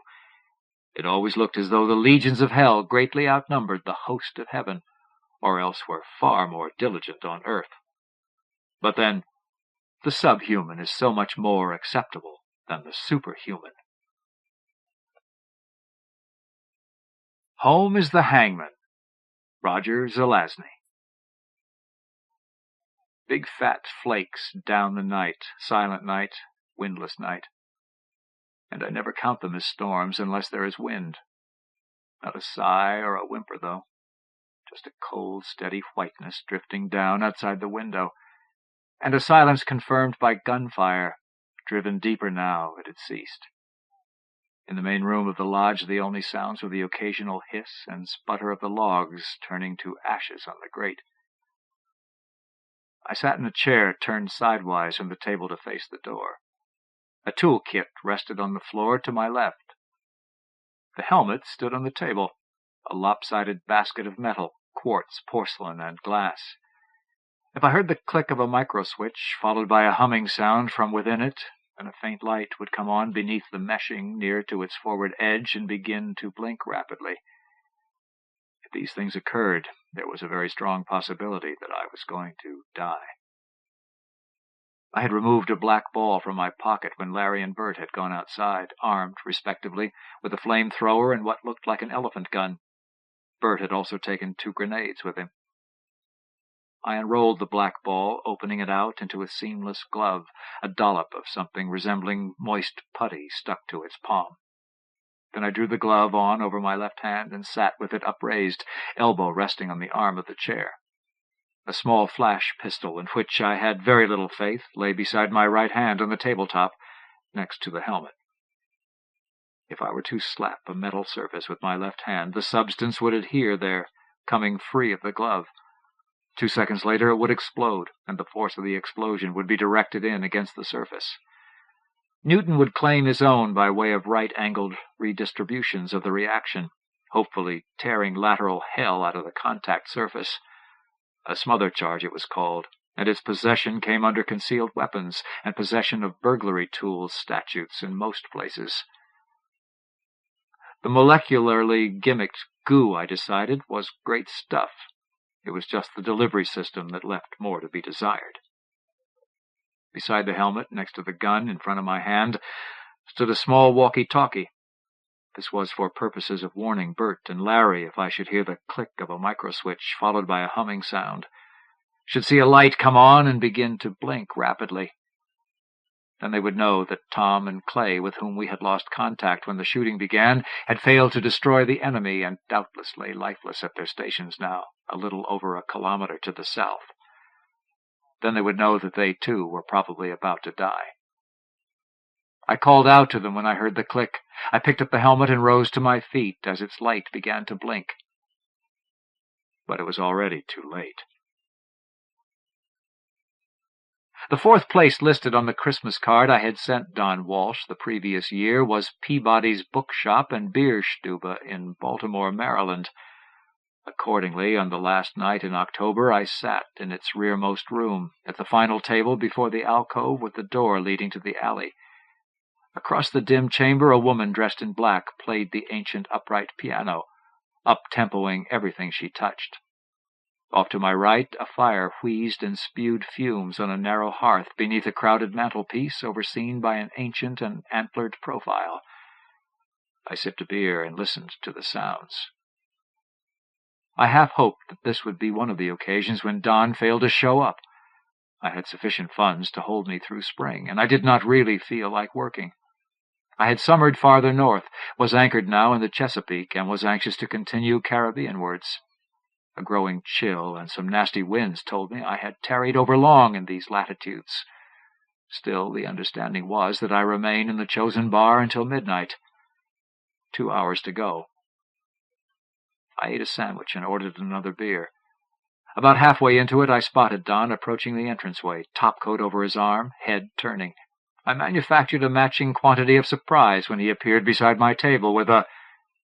[SPEAKER 2] It always looked as though the legions of hell greatly outnumbered the host of heaven, or else were far more diligent on earth. But then, the subhuman is so much more acceptable than the superhuman. Home is the Hangman. Roger Zelazny. Big fat flakes down the night, silent night, windless night. And I never count them as storms unless there is wind. Not a sigh or a whimper, though. Just a cold, steady whiteness drifting down outside the window, and a silence confirmed by gunfire, driven deeper now it had ceased. In the main room of the lodge, the only sounds were the occasional hiss and sputter of the logs turning to ashes on the grate. I sat in a chair turned sidewise from the table to face the door. A tool kit rested on the floor to my left. The helmet stood on the table, a lopsided basket of metal, quartz, porcelain, and glass. If I heard the click of a microswitch, followed by a humming sound from within it, then a faint light would come on beneath the meshing near to its forward edge and begin to blink rapidly. If these things occurred, there was a very strong possibility that I was going to die. I had removed a black ball from my pocket when Larry and Bert had gone outside, armed, respectively, with a flamethrower and what looked like an elephant gun. Bert had also taken 2 grenades with him. I unrolled the black ball, opening it out into a seamless glove, a dollop of something resembling moist putty stuck to its palm. Then I drew the glove on over my left hand and sat with it upraised, elbow resting on the arm of the chair. A small flash pistol, in which I had very little faith, lay beside my right hand on the tabletop, next to the helmet. If I were to slap a metal surface with my left hand, the substance would adhere there, coming free of the glove. 2 seconds later it would explode, and the force of the explosion would be directed in against the surface. Newton would claim his own by way of right-angled redistributions of the reaction, hopefully tearing lateral hell out of the contact surface. A smother charge it was called, and its possession came under concealed weapons and possession of burglary tools statutes in most places. The molecularly gimmicked goo, I decided, was great stuff. It was just the delivery system that left more to be desired. Beside the helmet, next to the gun in front of my hand, stood a small walkie-talkie. This was for purposes of warning Bert and Larry if I should hear the click of a microswitch followed by a humming sound, should see a light come on and begin to blink rapidly. Then they would know that Tom and Clay, with whom we had lost contact when the shooting began, had failed to destroy the enemy and doubtless lay lifeless at their stations now, a little over a kilometer to the south. Then they would know that they, too, were probably about to die. I called out to them when I heard the click. I picked up the helmet and rose to my feet as its light began to blink. But it was already too late. The fourth place listed on the Christmas card I had sent Don Walsh the previous year was Peabody's Bookshop and Bierstube in Baltimore, Maryland. Accordingly, on the last night in October, I sat in its rearmost room, at the final table before the alcove with the door leading to the alley. Across the dim chamber, a woman dressed in black played the ancient upright piano, up-tempoing everything she touched. Off to my right, a fire wheezed and spewed fumes on a narrow hearth beneath a crowded mantelpiece overseen by an ancient and antlered profile. I sipped a beer and listened to the sounds. I half hoped that this would be one of the occasions when Don failed to show up. I had sufficient funds to hold me through spring, and I did not really feel like working. I had summered farther north, was anchored now in the Chesapeake, and was anxious to continue Caribbeanwards. A growing chill and some nasty winds told me I had tarried overlong in these latitudes. Still, the understanding was that I remain in the chosen bar until midnight. 2 hours to go. I ate a sandwich and ordered another beer. About halfway into it, I spotted Don approaching the entranceway, topcoat over his arm, head turning. I manufactured a matching quantity of surprise when he appeared beside my table with a,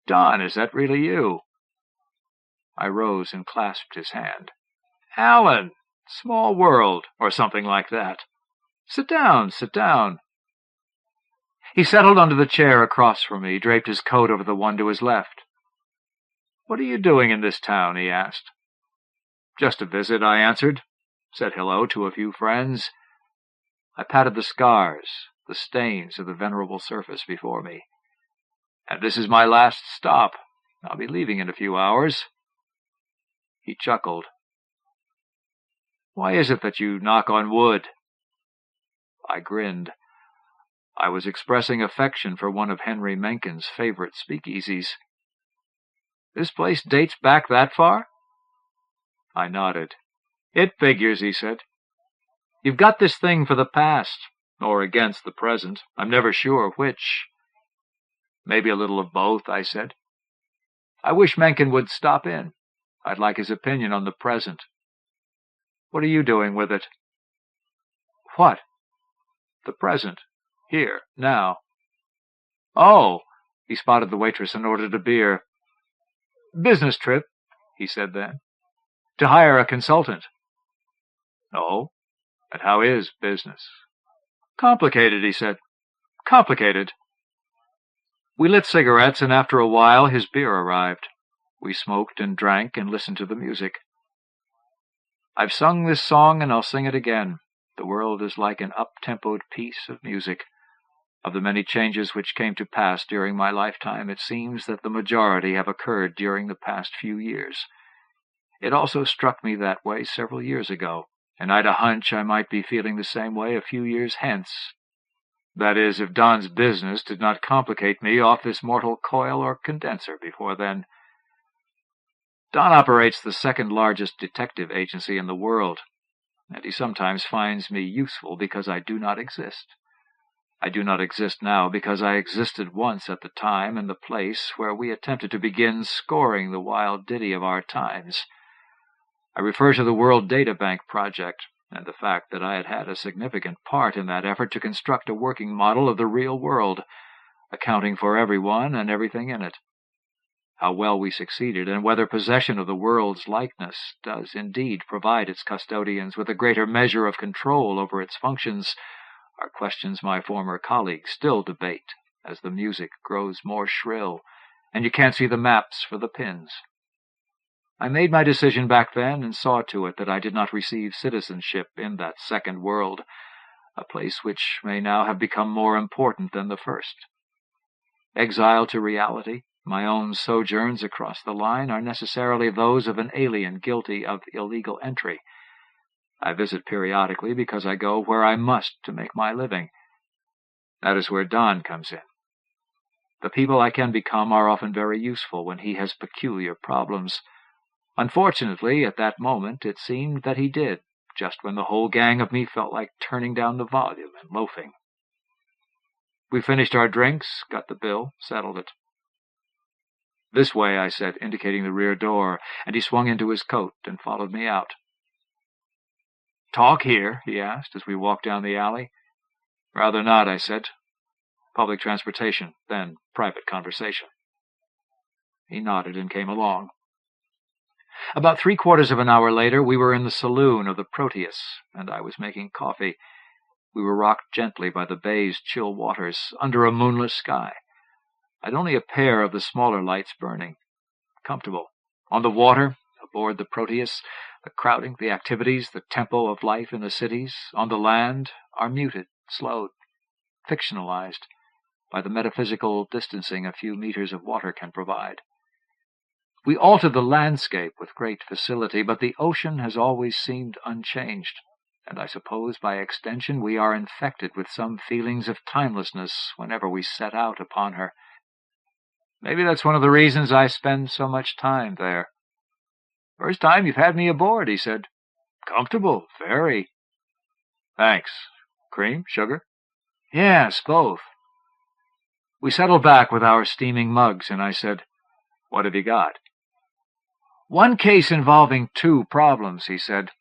[SPEAKER 2] "Don, is that really you?" I rose and clasped his hand. "Alan, small world," or something like that. "Sit down, sit down." He settled onto the chair across from me, draped his coat over the one to his left. "What are you doing in this town?" he asked. "Just a visit," I answered. Said hello to a few friends. I patted the scars, the stains of the venerable surface before me. "And this is my last stop. I'll be leaving in a few hours." He chuckled. "Why is it that you knock on wood?" I grinned. I was expressing affection for one of Henry Mencken's favorite speakeasies. "This place dates back that far?" I nodded. "It figures," he said. "You've got this thing for the past, or against the present. I'm never sure which." "Maybe a little of both," I said. "I wish Mencken would stop in. I'd like his opinion on the present." "What are you doing with it?" "What?" "The present. Here, now." "Oh!" He spotted the waitress and ordered a beer. "Business trip," he said then. "To hire a consultant." "Oh? And how is business?" "Complicated," he said. "Complicated." We lit cigarettes, and after a while his beer arrived. We smoked and drank and listened to the music. "I've sung this song and I'll sing it again. The world is like an up-tempoed piece of music. Of the many changes which came to pass during my lifetime, it seems that the majority have occurred during the past few years. It also struck me that way several years ago, and I'd a hunch I might be feeling the same way a few years hence. That is, if Don's business did not complicate me off this mortal coil or condenser before then. Don operates the second-largest detective agency in the world, and he sometimes finds me useful because I do not exist. I do not exist now because I existed once at the time and the place where we attempted to begin scoring the wild ditty of our times. I refer to the World Data Bank project and the fact that I had had a significant part in that effort to construct a working model of the real world, accounting for everyone and everything in it. How well we succeeded, and whether possession of the world's likeness does indeed provide its custodians with a greater measure of control over its functions, are questions my former colleagues still debate as the music grows more shrill and you can't see the maps for the pins. I made my decision back then and saw to it that I did not receive citizenship in that second world, a place which may now have become more important than the first. Exile to reality, my own sojourns across the line are necessarily those of an alien guilty of illegal entry. I visit periodically because I go where I must to make my living. That is where Don comes in. The people I can become are often very useful when he has peculiar problems. Unfortunately, at that moment, it seemed that he did, just when the whole gang of me felt like turning down the volume and loafing. We finished our drinks, got the bill, settled it. "This way," I said, indicating the rear door, and he swung into his coat and followed me out. "Talk here?" he asked as we walked down the alley. "Rather not," I said. "Public transportation, then private conversation." He nodded and came along. About 3/4 of an hour later, we were in the saloon of the Proteus, and I was making coffee. We were rocked gently by the bay's chill waters, under a moonless sky. I'd only a pair of the smaller lights burning. Comfortable. On the water, aboard the Proteus, the crowding, the activities, the tempo of life in the cities, on the land, are muted, slowed, fictionalized by the metaphysical distancing a few meters of water can provide. We altered the landscape with great facility, but the ocean has always seemed unchanged, and I suppose by extension we are infected with some feelings of timelessness whenever we set out upon her. Maybe that's one of the reasons I spend so much time there. "First time you've had me aboard," he said. "Comfortable, very." "Thanks. Cream? Sugar?" "Yes, both." We settled back with our steaming mugs, and I said, "What have you got?" "One case involving 2 problems," he said.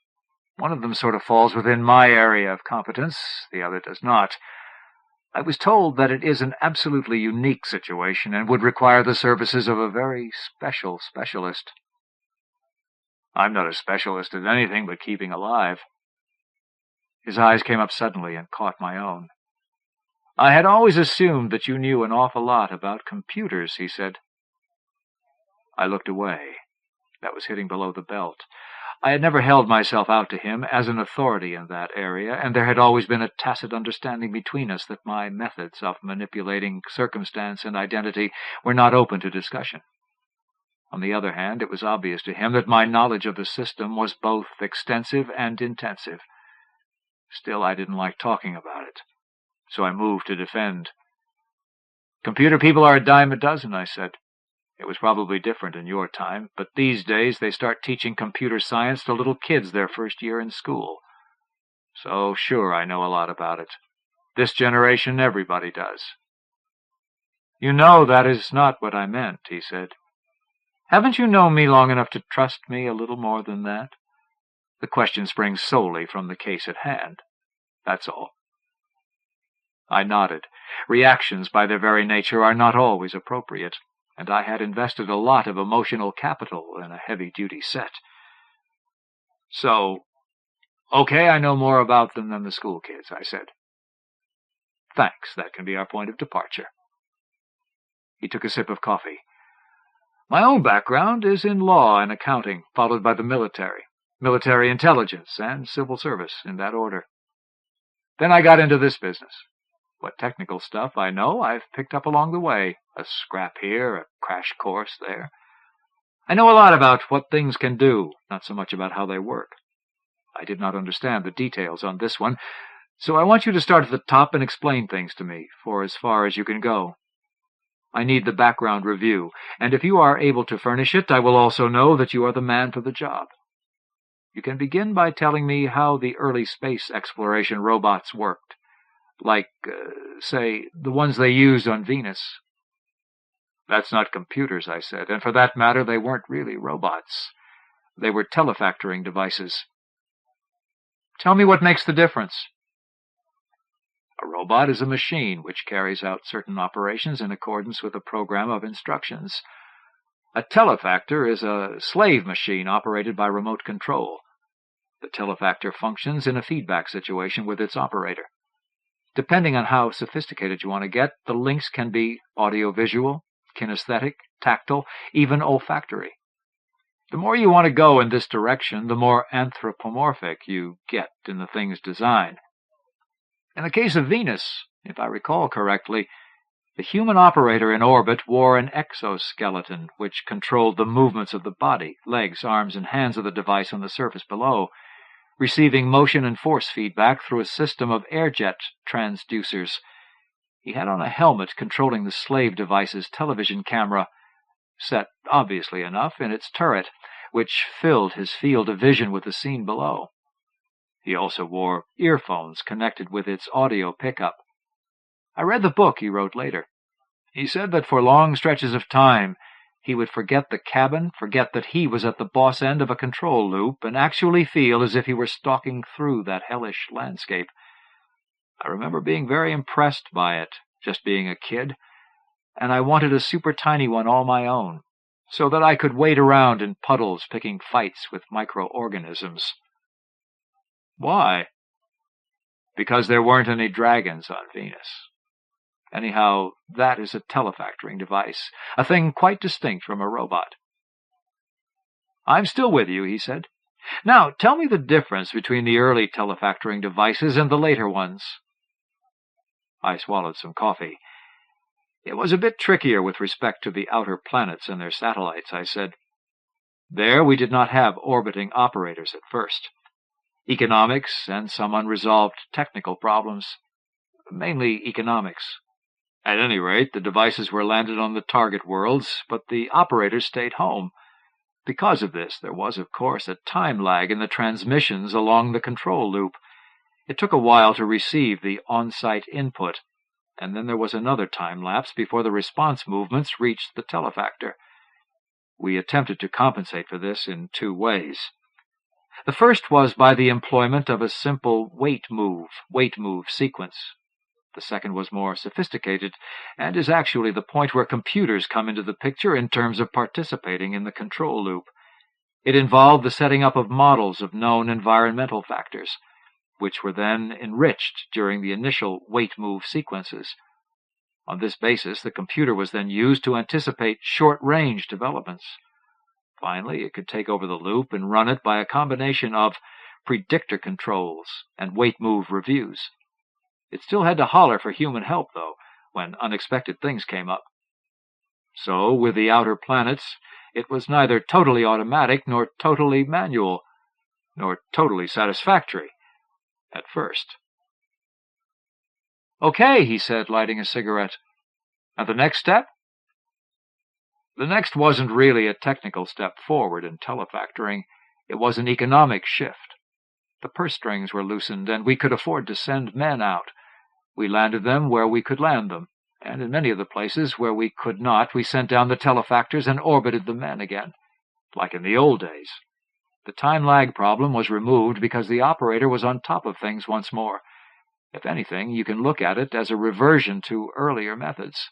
[SPEAKER 2] "One of them sort of falls within my area of competence, the other does not. I was told that it is an absolutely unique situation and would require the services of a very special specialist." "I'm not a specialist at anything but keeping alive." His eyes came up suddenly and caught my own. "I had always assumed that you knew an awful lot about computers," he said. I looked away. That was hitting below the belt. I had never held myself out to him as an authority in that area, and there had always been a tacit understanding between us that my methods of manipulating circumstance and identity were not open to discussion. On the other hand, it was obvious to him that my knowledge of the system was both extensive and intensive. Still, I didn't like talking about it, so I moved to defend. "Computer people are a dime a dozen," I said. "It was probably different in your time, but these days they start teaching computer science to little kids their first year in school. So, sure, I know a lot about it. This generation, everybody does." "You know that is not what I meant," he said. "Haven't you known me long enough to trust me a little more than that? The question springs solely from the case at hand. That's all." I nodded. Reactions, by their very nature, are not always appropriate, and I had invested a lot of emotional capital in a heavy-duty set. "So, okay, I know more about them than the school kids," I said. "Thanks, that can be our point of departure." He took a sip of coffee. "My own background is in law and accounting, followed by the military intelligence, and civil service, in that order. Then I got into this business. What technical stuff I know I've picked up along the way, a scrap here, a crash course there. I know a lot about what things can do, not so much about how they work. I did not understand the details on this one, so I want you to start at the top and explain things to me, for as far as you can go. I need the background review, and if you are able to furnish it, I will also know that you are the man for the job. You can begin by telling me how the early space exploration robots worked. Like, say, the ones they used on Venus." "That's not computers," I said, "and for that matter, they weren't really robots. They were telefactoring devices." "Tell me what makes the difference." "A robot is a machine which carries out certain operations in accordance with a program of instructions. A telefactor is a slave machine operated by remote control. The telefactor functions in a feedback situation with its operator. Depending on how sophisticated you want to get, the links can be audiovisual, kinesthetic, tactile, even olfactory. The more you want to go in this direction, the more anthropomorphic you get in the thing's design. In the case of Venus, if I recall correctly, the human operator in orbit wore an exoskeleton which controlled the movements of the body, legs, arms, and hands of the device on the surface below, receiving motion and force feedback through a system of air-jet transducers. He had on a helmet controlling the slave device's television camera, set, obviously enough, in its turret, which filled his field of vision with the scene below. He also wore earphones connected with its audio pickup. I read the book he wrote later. He said that for long stretches of time, he would forget the cabin, forget that he was at the boss end of a control loop, and actually feel as if he were stalking through that hellish landscape. I remember being very impressed by it, just being a kid, and I wanted a super tiny one all my own, so that I could wade around in puddles picking fights with microorganisms. Why? Because there weren't any dragons on Venus. Anyhow, that is a telefactoring device, a thing quite distinct from a robot. I'm still with you, he said. Now, tell me the difference between the early telefactoring devices and the later ones. I swallowed some coffee. It was a bit trickier with respect to the outer planets and their satellites, I said. There we did not have orbiting operators at first. Economics and some unresolved technical problems. Mainly economics. At any rate, the devices were landed on the target worlds, but the operators stayed home. Because of this, there was, of course, a time lag in the transmissions along the control loop. It took a while to receive the on-site input, and then there was another time lapse before the response movements reached the telefactor. We attempted to compensate for this in two ways. The first was by the employment of a simple wait-move sequence. The second was more sophisticated, and is actually the point where computers come into the picture in terms of participating in the control loop. It involved the setting up of models of known environmental factors, which were then enriched during the initial wait-move sequences. On this basis, the computer was then used to anticipate short-range developments. Finally, it could take over the loop and run it by a combination of predictor controls and wait-move reviews. It still had to holler for human help, though, when unexpected things came up. So, with the outer planets, it was neither totally automatic nor totally manual, nor totally satisfactory, at first. Okay, he said, lighting a cigarette. And the next step? The next wasn't really a technical step forward in telefactoring. It was an economic shift. The purse strings were loosened, and we could afford to send men out. We landed them where we could land them, and in many of the places where we could not, we sent down the telefactors and orbited the men again, like in the old days. The time lag problem was removed because the operator was on top of things once more. If anything, you can look at it as a reversion to earlier methods.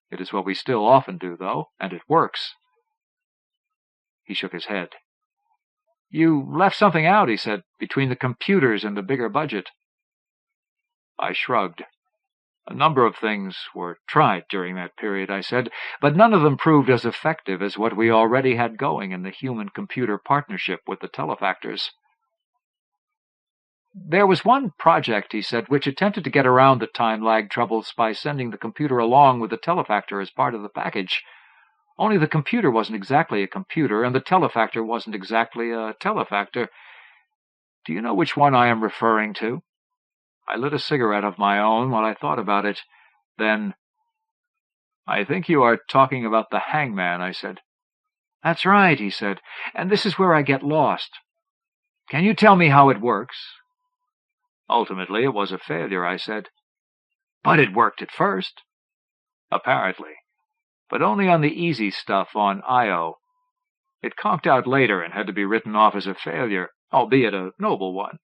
[SPEAKER 2] It is what we still often do, though, and it works. He shook his head. You left something out, he said, between the computers and the bigger budget. I shrugged. A number of things were tried during that period, I said, but none of them proved as effective as what we already had going in the human-computer partnership with the telefactors. There was one project, he said, which attempted to get around the time lag troubles by sending the computer along with the telefactor as part of the package. Only the computer wasn't exactly a computer, and the telefactor wasn't exactly a telefactor. Do you know which one I am referring to? I lit a cigarette of my own while I thought about it. Then, I think you are talking about the Hangman, I said. That's right, he said, and this is where I get lost. Can you tell me how it works? Ultimately, it was a failure, I said. But it worked at first. Apparently, but only on the easy stuff on I.O. It conked out later and had to be written off as a failure, albeit a noble one.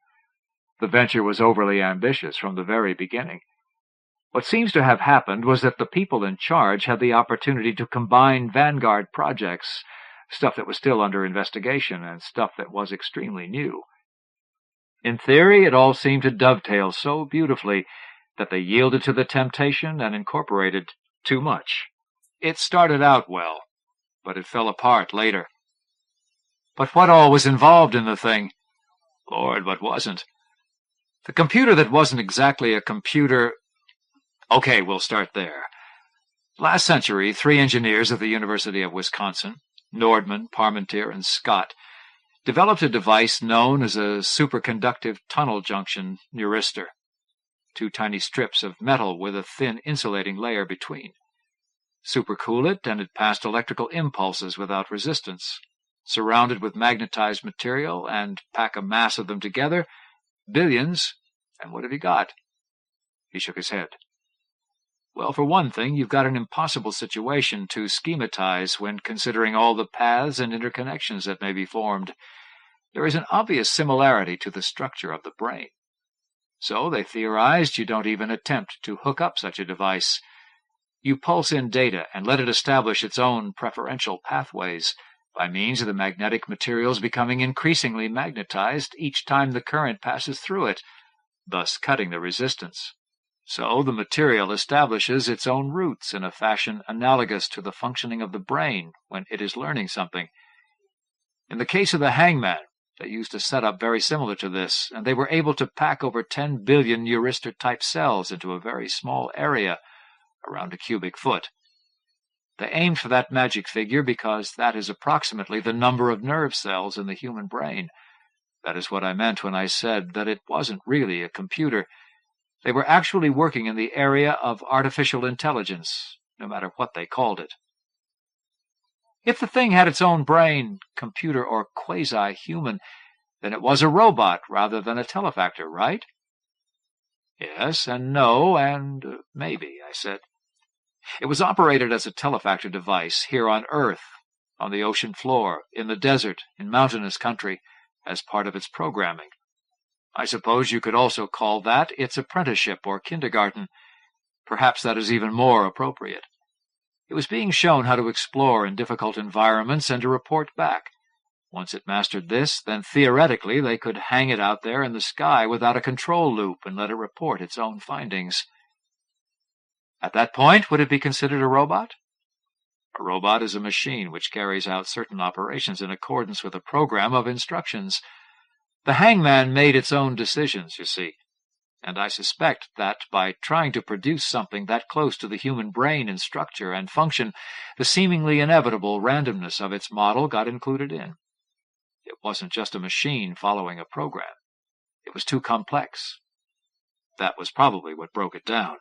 [SPEAKER 2] The venture was overly ambitious from the very beginning. What seems to have happened was that the people in charge had the opportunity to combine vanguard projects, stuff that was still under investigation and stuff that was extremely new. In theory, it all seemed to dovetail so beautifully that they yielded to the temptation and incorporated too much. It started out well, but it fell apart later. But what all was involved in the thing? Lord, what wasn't? The computer that wasn't exactly a computer... Okay, we'll start there. Last century, 3 engineers at the University of Wisconsin, Nordman, Parmentier, and Scott, developed a device known as a superconductive tunnel junction neuristor, 2 tiny strips of metal with a thin insulating layer between. Supercool it, and it passed electrical impulses without resistance. Surround it with magnetized material, and pack a mass of them together, billions, and what have you got? He shook his head.
[SPEAKER 1] Well, for one thing, you've got an impossible situation to schematize when considering all the paths and interconnections that may be formed. There is an obvious similarity to the structure of the brain. So, they theorized, you don't even attempt to hook up such a device. You pulse in data and let it establish its own preferential pathways, by means of the magnetic materials becoming increasingly magnetized each time the current passes through it, thus cutting the resistance. So the material establishes its own roots in a fashion analogous to the functioning of the brain when it is learning something. In the case of the Hangman, they used a setup very similar to this, and they were able to pack over 10 billion neuristor-type cells into a very small area, around a cubic foot. They aimed for that magic figure because that is approximately the number of nerve cells in the human brain. That is what I meant when I said that it wasn't really a computer. They were actually working in the area of artificial intelligence, no matter what they called it. If the thing had its own brain, computer or quasi-human, then it was a robot rather than a telefactor, right? Yes and no and maybe, I said. It was operated as a telefactor device here on Earth, on the ocean floor, in the desert, in mountainous country, as part of its programming. I suppose you could also call that its apprenticeship or kindergarten. Perhaps that is even more appropriate. It was being shown how to explore in difficult environments and to report back. Once it mastered this, then theoretically they could hang it out there in the sky without a control loop and let it report its own findings. At that point, would it be considered a robot? A robot is a machine which carries out certain operations in accordance with a program of instructions. The Hangman made its own decisions, you see, and I suspect that by trying to produce something that close to the human brain in structure and function, the seemingly inevitable randomness of its model got included in. It wasn't just a machine following a program. It was too complex. That was probably what broke it down.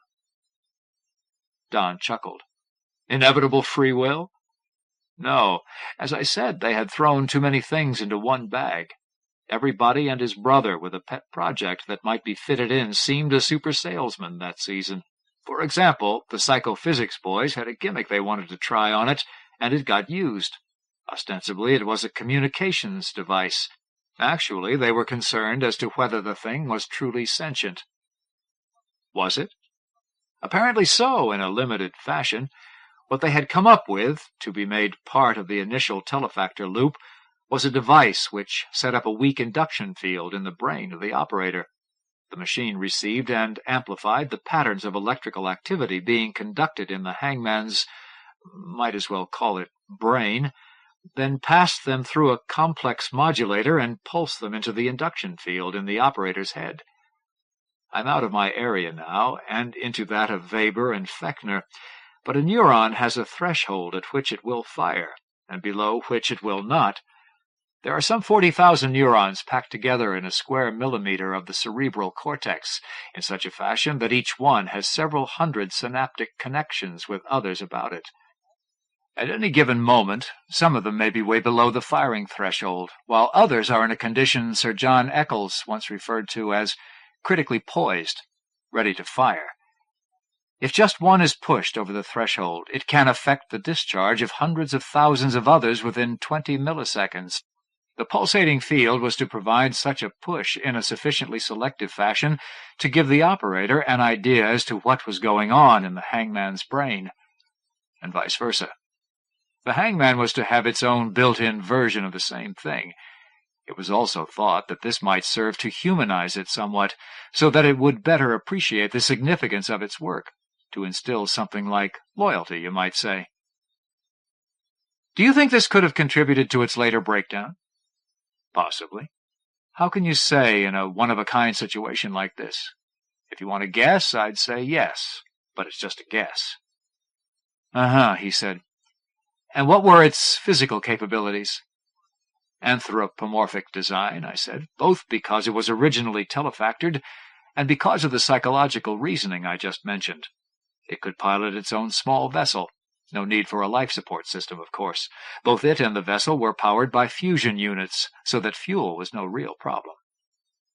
[SPEAKER 1] Don chuckled. Inevitable free will? No. As I said, they had thrown too many things into one bag. Everybody and his brother with a pet project that might be fitted in seemed a super salesman that season. For example, the psychophysics boys had a gimmick they wanted to try on it, and it got used. Ostensibly, it was a communications device. Actually, they were concerned as to whether the thing was truly sentient. Was it? Apparently so, in a limited fashion. What they had come up with, to be made part of the initial telefactor loop, was a device which set up a weak induction field in the brain of the operator. The machine received and amplified the patterns of electrical activity being conducted in the Hangman's, might as well call it, brain, then passed them through a complex modulator and pulsed them into the induction field in the operator's head. I'm out of my area now, and into that of Weber and Fechner, but a neuron has a threshold at which it will fire, and below which it will not. There are some 40,000 neurons packed together in a square millimeter of the cerebral cortex, in such a fashion that each one has several hundred synaptic connections with others about it. At any given moment, some of them may be way below the firing threshold, while others are in a condition Sir John Eccles once referred to as critically poised, ready to fire. If just one is pushed over the threshold, it can affect the discharge of hundreds of thousands of others within 20 milliseconds. The pulsating field was to provide such a push in a sufficiently selective fashion to give the operator an idea as to what was going on in the Hangman's brain, and vice versa. The Hangman was to have its own built-in version of the same thing. It was also thought that this might serve to humanize it somewhat, so that it would better appreciate the significance of its work, to instill something like loyalty, you might say. Do you think this could have contributed to its later breakdown? Possibly. How can you say in a one-of-a-kind situation like this? If you want to guess, I'd say yes, but it's just a guess. He said. And what were its physical capabilities? Anthropomorphic design, I said, both because it was originally telefactored and because of the psychological reasoning I just mentioned. It could pilot its own small vessel. No need for a life support system, of course. Both it and the vessel were powered by fusion units, so that fuel was no real problem.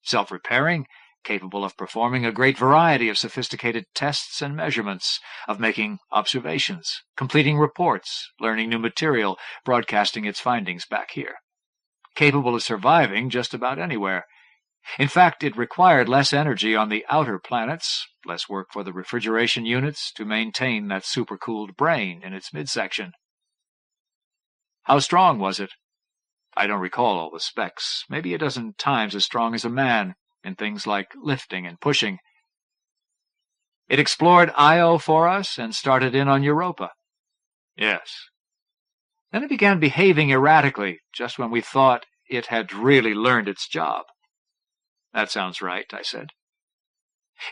[SPEAKER 1] Self-repairing? capable of performing a great variety of sophisticated tests and measurements, of making observations, completing reports, learning new material, broadcasting its findings back here. Capable of surviving just about anywhere. In fact, it required less energy on the outer planets, less work for the refrigeration units to maintain that supercooled brain in its midsection. How strong was it? I don't recall all the specs. Maybe a dozen times as strong as a man in things like lifting and pushing. It explored Io for us and started in on Europa. Yes. Then it began behaving erratically, just when we thought it had really learned its job. That sounds right, I said.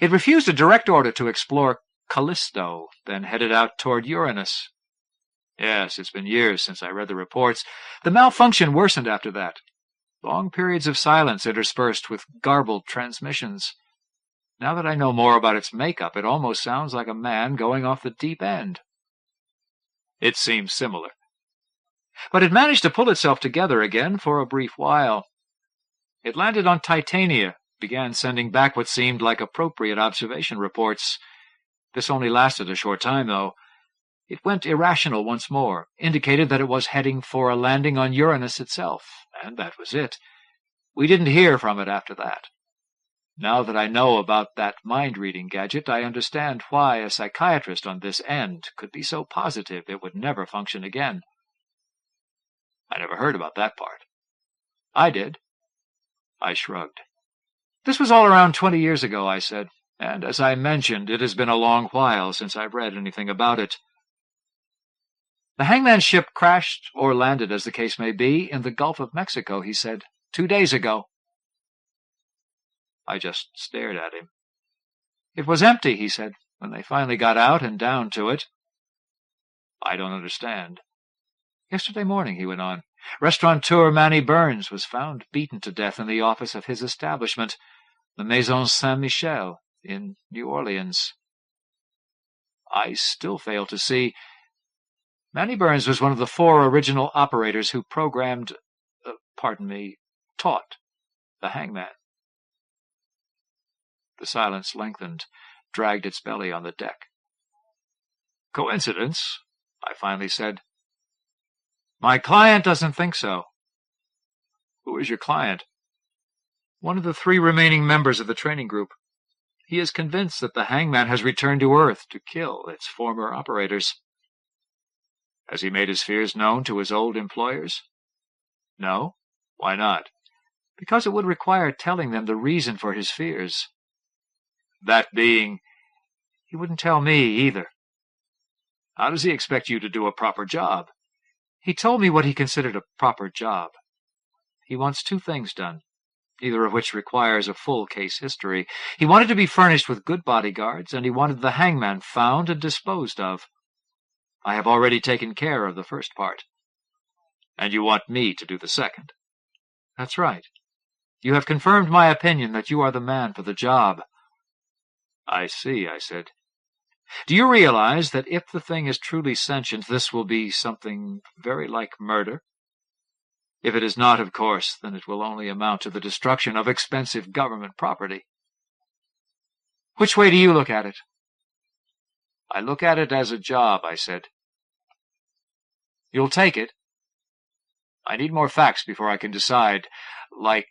[SPEAKER 1] It refused a direct order to explore Callisto, then headed out toward Uranus. Yes, it's been years since I read the reports. The malfunction worsened after that. Long periods of silence interspersed with garbled transmissions. Now that I know more about its makeup, it almost sounds like a man going off the deep end. It seems similar. But it managed to pull itself together again for a brief while. It landed on Titania, began sending back what seemed like appropriate observation reports. This only lasted a short time, though. It went irrational once more, indicated that it was heading for a landing on Uranus itself, and that was it. We didn't hear from it after that. Now that I know about that mind-reading gadget, I understand why a psychiatrist on this end could be so positive it would never function again. I never heard about that part. I did. I shrugged. This was all around 20 years ago, I said, and as I mentioned, it has been a long while since I've read anything about it. The Hangman ship crashed, or landed as the case may be, in the Gulf of Mexico, he said, 2 days ago. I just stared at him. It was empty, he said, when they finally got out and down to it. I don't understand. Yesterday morning, he went on, restaurateur Manny Burns was found beaten to death in the office of his establishment, the Maison Saint-Michel, in New Orleans. I still fail to see. Manny Burns was one of the 4 original operators who programmed, taught the Hangman. The silence lengthened, dragged its belly on the deck. Coincidence, I finally said. My client doesn't think so. Who is your client? One of the 3 remaining members of the training group. He is convinced that the Hangman has returned to Earth to kill its former operators. Has he made his fears known to his old employers? No. Why not? Because it would require telling them the reason for his fears. That being, he wouldn't tell me either. How does he expect you to do a proper job? He told me what he considered a proper job. He wants 2 things done, neither of which requires a full case history. He wanted to be furnished with good bodyguards, and he wanted the Hangman found and disposed of. I have already taken care of the first part. And you want me to do the second? That's right. You have confirmed my opinion that you are the man for the job. I see, I said. Do you realize that if the thing is truly sentient, this will be something very like murder? If it is not, of course, then it will only amount to the destruction of expensive government property. Which way do you look at it? I look at it as a job, I said. You'll take it? I need more facts before I can decide, like,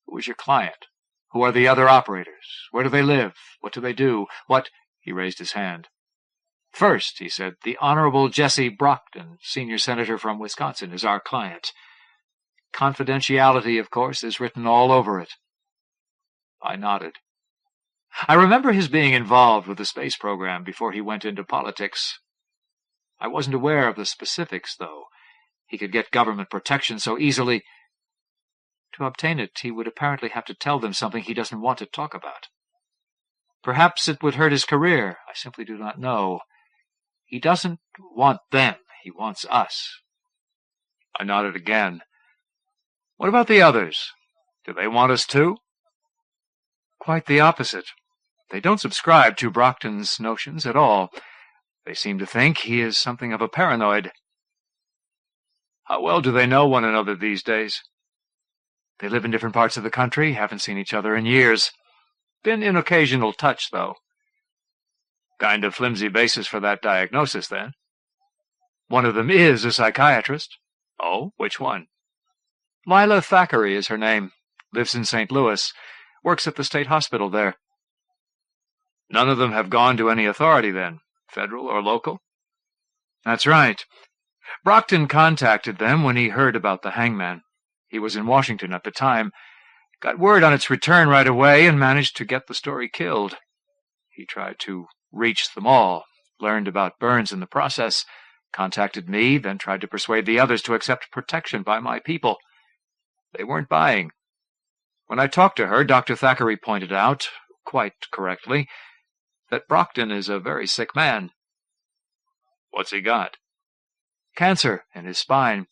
[SPEAKER 1] who is your client? Who are the other operators? Where do they live? What do they do? What— He raised his hand. First, he said, the Honorable Jesse Brockton, senior senator from Wisconsin, is our client. Confidentiality, of course, is written all over it. I nodded. I remember his being involved with the space program before he went into politics. I wasn't aware of the specifics, though. He could get government protection so easily. To obtain it, he would apparently have to tell them something he doesn't want to talk about. Perhaps it would hurt his career. I simply do not know. He doesn't want them. He wants us. I nodded again. What about the others? Do they want us too? Quite the opposite. They don't subscribe to Brockton's notions at all. They seem to think he is something of a paranoid. How well do they know one another these days? They live in different parts of the country, haven't seen each other in years. Been in occasional touch, though. Kind of flimsy basis for that diagnosis, then. One of them is a psychiatrist. Oh, which one? Lila Thackeray is her name. Lives in St. Louis. Works at the state hospital there. None of them have gone to any authority, then? Federal or local? That's right. Brockton contacted them when he heard about the Hangman. He was in Washington at the time. Got word on its return right away and managed to get the story killed. He tried to reach them all, learned about Burns in the process, contacted me, then tried to persuade the others to accept protection by my people. They weren't buying. When I talked to her, Dr. Thackeray pointed out, quite correctly, that Brockton is a very sick man. What's he got? Cancer in his spine.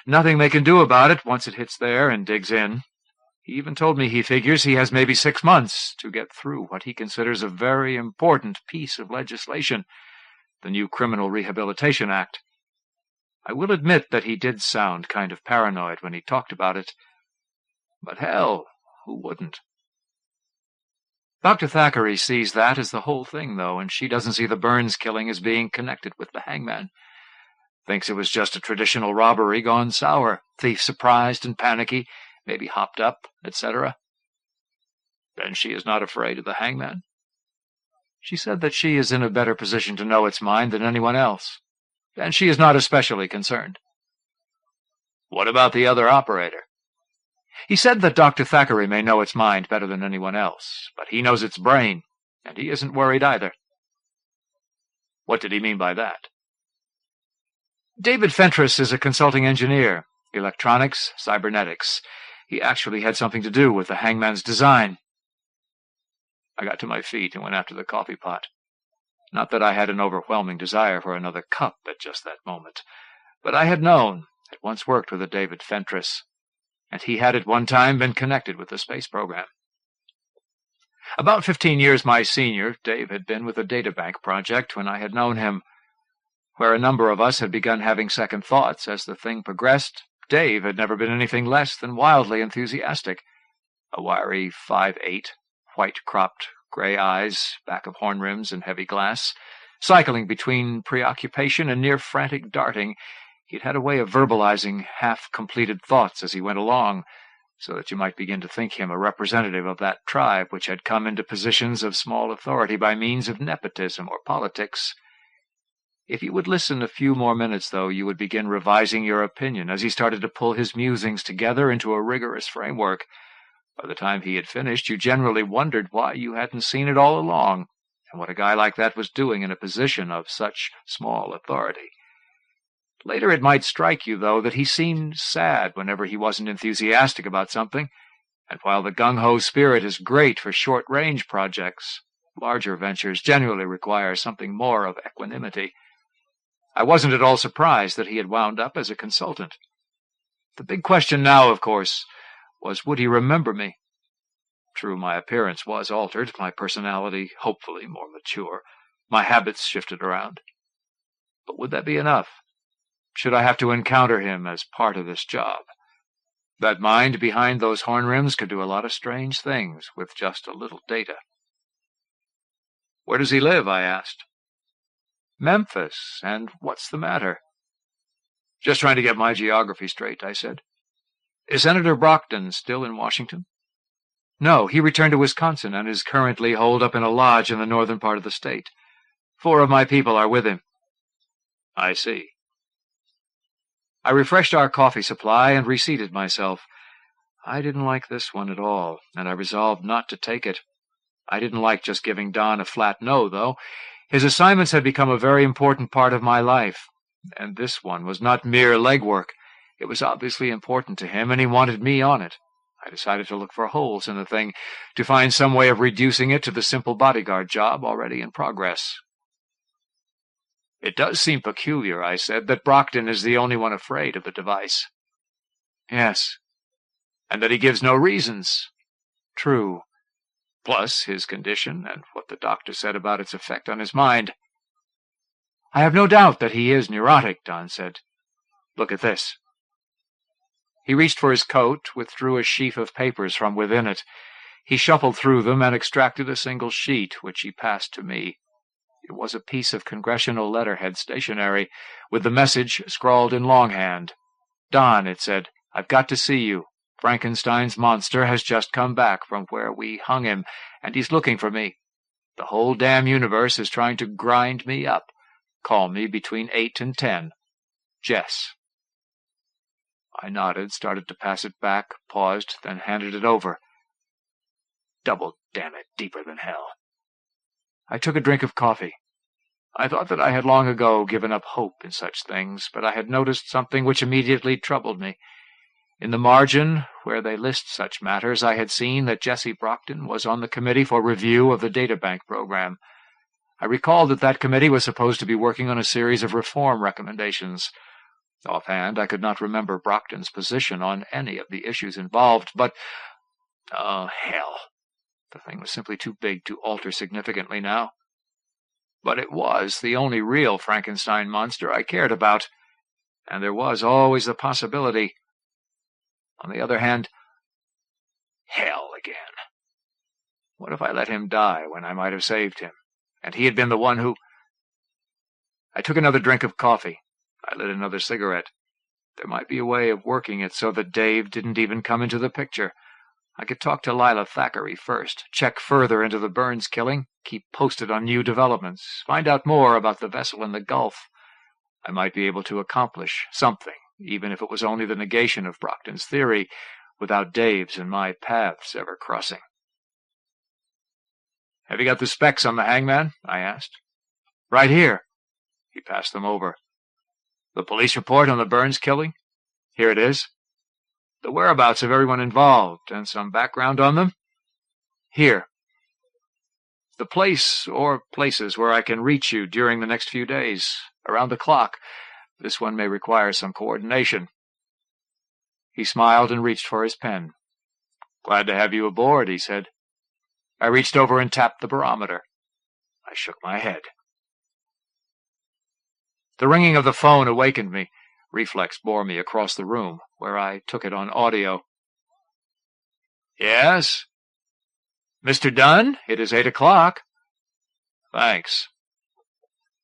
[SPEAKER 1] Nothing they can do about it once it hits there and digs in. He even told me he figures he has maybe 6 months to get through what he considers a very important piece of legislation, the new Criminal Rehabilitation Act. I will admit that he did sound kind of paranoid when he talked about it. But hell, who wouldn't? Dr. Thackeray sees that as the whole thing, though, and she doesn't see the Burns killing as being connected with the Hangman. Thinks it was just a traditional robbery gone sour, thief surprised and panicky, maybe hopped up, etc. Then she is not afraid of the Hangman. She said that she is in a better position to know its mind than anyone else, and she is not especially concerned. What about the other operator? He said that Dr. Thackeray may know its mind better than anyone else, but he knows its brain, and he isn't worried either. What did he mean by that? David Fentress is a consulting engineer, electronics, cybernetics. He actually had something to do with the Hangman's design. I got to my feet and went after the coffee pot. Not that I had an overwhelming desire for another cup at just that moment, but I had known, had once worked with a David Fentress, and he had at one time been connected with the space program. About 15 years my senior, Dave had been with the databank project when I had known him. Where a number of us had begun having second thoughts as the thing progressed, Dave had never been anything less than wildly enthusiastic. A wiry 5'8", white-cropped, gray eyes, back of horn rims and heavy glass, cycling between preoccupation and near-frantic darting. He'd had a way of verbalizing half-completed thoughts as he went along, so that you might begin to think him a representative of that tribe which had come into positions of small authority by means of nepotism or politics. If you would listen a few more minutes, though, you would begin revising your opinion as he started to pull his musings together into a rigorous framework. By the time he had finished, you generally wondered why you hadn't seen it all along, and what a guy like that was doing in a position of such small authority. Later it might strike you, though, that he seemed sad whenever he wasn't enthusiastic about something, and while the gung-ho spirit is great for short-range projects, larger ventures generally require something more of equanimity. I wasn't at all surprised that he had wound up as a consultant. The big question now, of course, was would he remember me? True, my appearance was altered, my personality hopefully more mature, my habits shifted around. But would that be enough? Should I have to encounter him as part of this job? That mind behind those horn rims could do a lot of strange things with just a little data. Where does he live? I asked. Memphis, and what's the matter? Just trying to get my geography straight, I said. Is Senator Brockton still in Washington? No, he returned to Wisconsin and is currently holed up in a lodge in the northern part of the state. 4 of my people are with him. I see. I refreshed our coffee supply and reseated myself. I didn't like this one at all, and I resolved not to take it. I didn't like just giving Don a flat no, though. His assignments had become a very important part of my life, and this one was not mere legwork. It was obviously important to him, and he wanted me on it. I decided to look for holes in the thing, to find some way of reducing it to the simple bodyguard job already in progress. It does seem peculiar, I said, that Brockton is the only one afraid of the device. Yes. And that he gives no reasons. True. Plus his condition and what the doctor said about its effect on his mind. I have no doubt that he is neurotic, Don said. Look at this.
[SPEAKER 2] He reached for his coat, withdrew a sheaf of papers from within it. He shuffled through them and extracted a single sheet, which he passed to me. It was a piece of congressional letterhead stationery, with the message scrawled in longhand. "Don," it said, "I've got to see you. Frankenstein's monster has just come back from where we hung him, and he's looking for me. The whole damn universe is trying to grind me up. Call me between 8 and 10. Jess." I nodded, started to pass it back, paused, then handed it over. Double damn it, deeper than hell. I took a drink of coffee. I thought that I had long ago given up hope in such things, but I had noticed something which immediately troubled me. In the margin, where they list such matters, I had seen that Jessie Brockton was on the committee for review of the databank program. I recalled that that committee was supposed to be working on a series of reform recommendations. Offhand, I could not remember Brockton's position on any of the issues involved, but, hell, the thing was simply too big to alter significantly now. But it was the only real Frankenstein monster I cared about, and there was always the possibility. On the other hand, hell again. What if I let him die when I might have saved him, and he had been the one who— I took another drink of coffee. I lit another cigarette. There might be a way of working it so that Dave didn't even come into the picture. I could talk to Lila Thackeray first, check further into the Burns killing, keep posted on new developments, find out more about the vessel in the Gulf. I might be able to accomplish something, even if it was only the negation of Brockton's theory, without Dave's and my paths ever crossing. "Have you got the specs on the Hangman?" I asked. "Right here." He passed them over. "The police report on the Burns killing?" "Here it is." "The whereabouts of everyone involved, and some background on them?" "Here." "The place or places where I can reach you during the next few days, around the clock. This one may require some coordination." He smiled and reached for his pen. "Glad to have you aboard," he said. I reached over and tapped the barometer. I shook my head. The ringing of the phone awakened me. Reflex bore me across the room, where I took it on audio. "Yes?" "Mr. Dunn, it is 8 o'clock. "Thanks."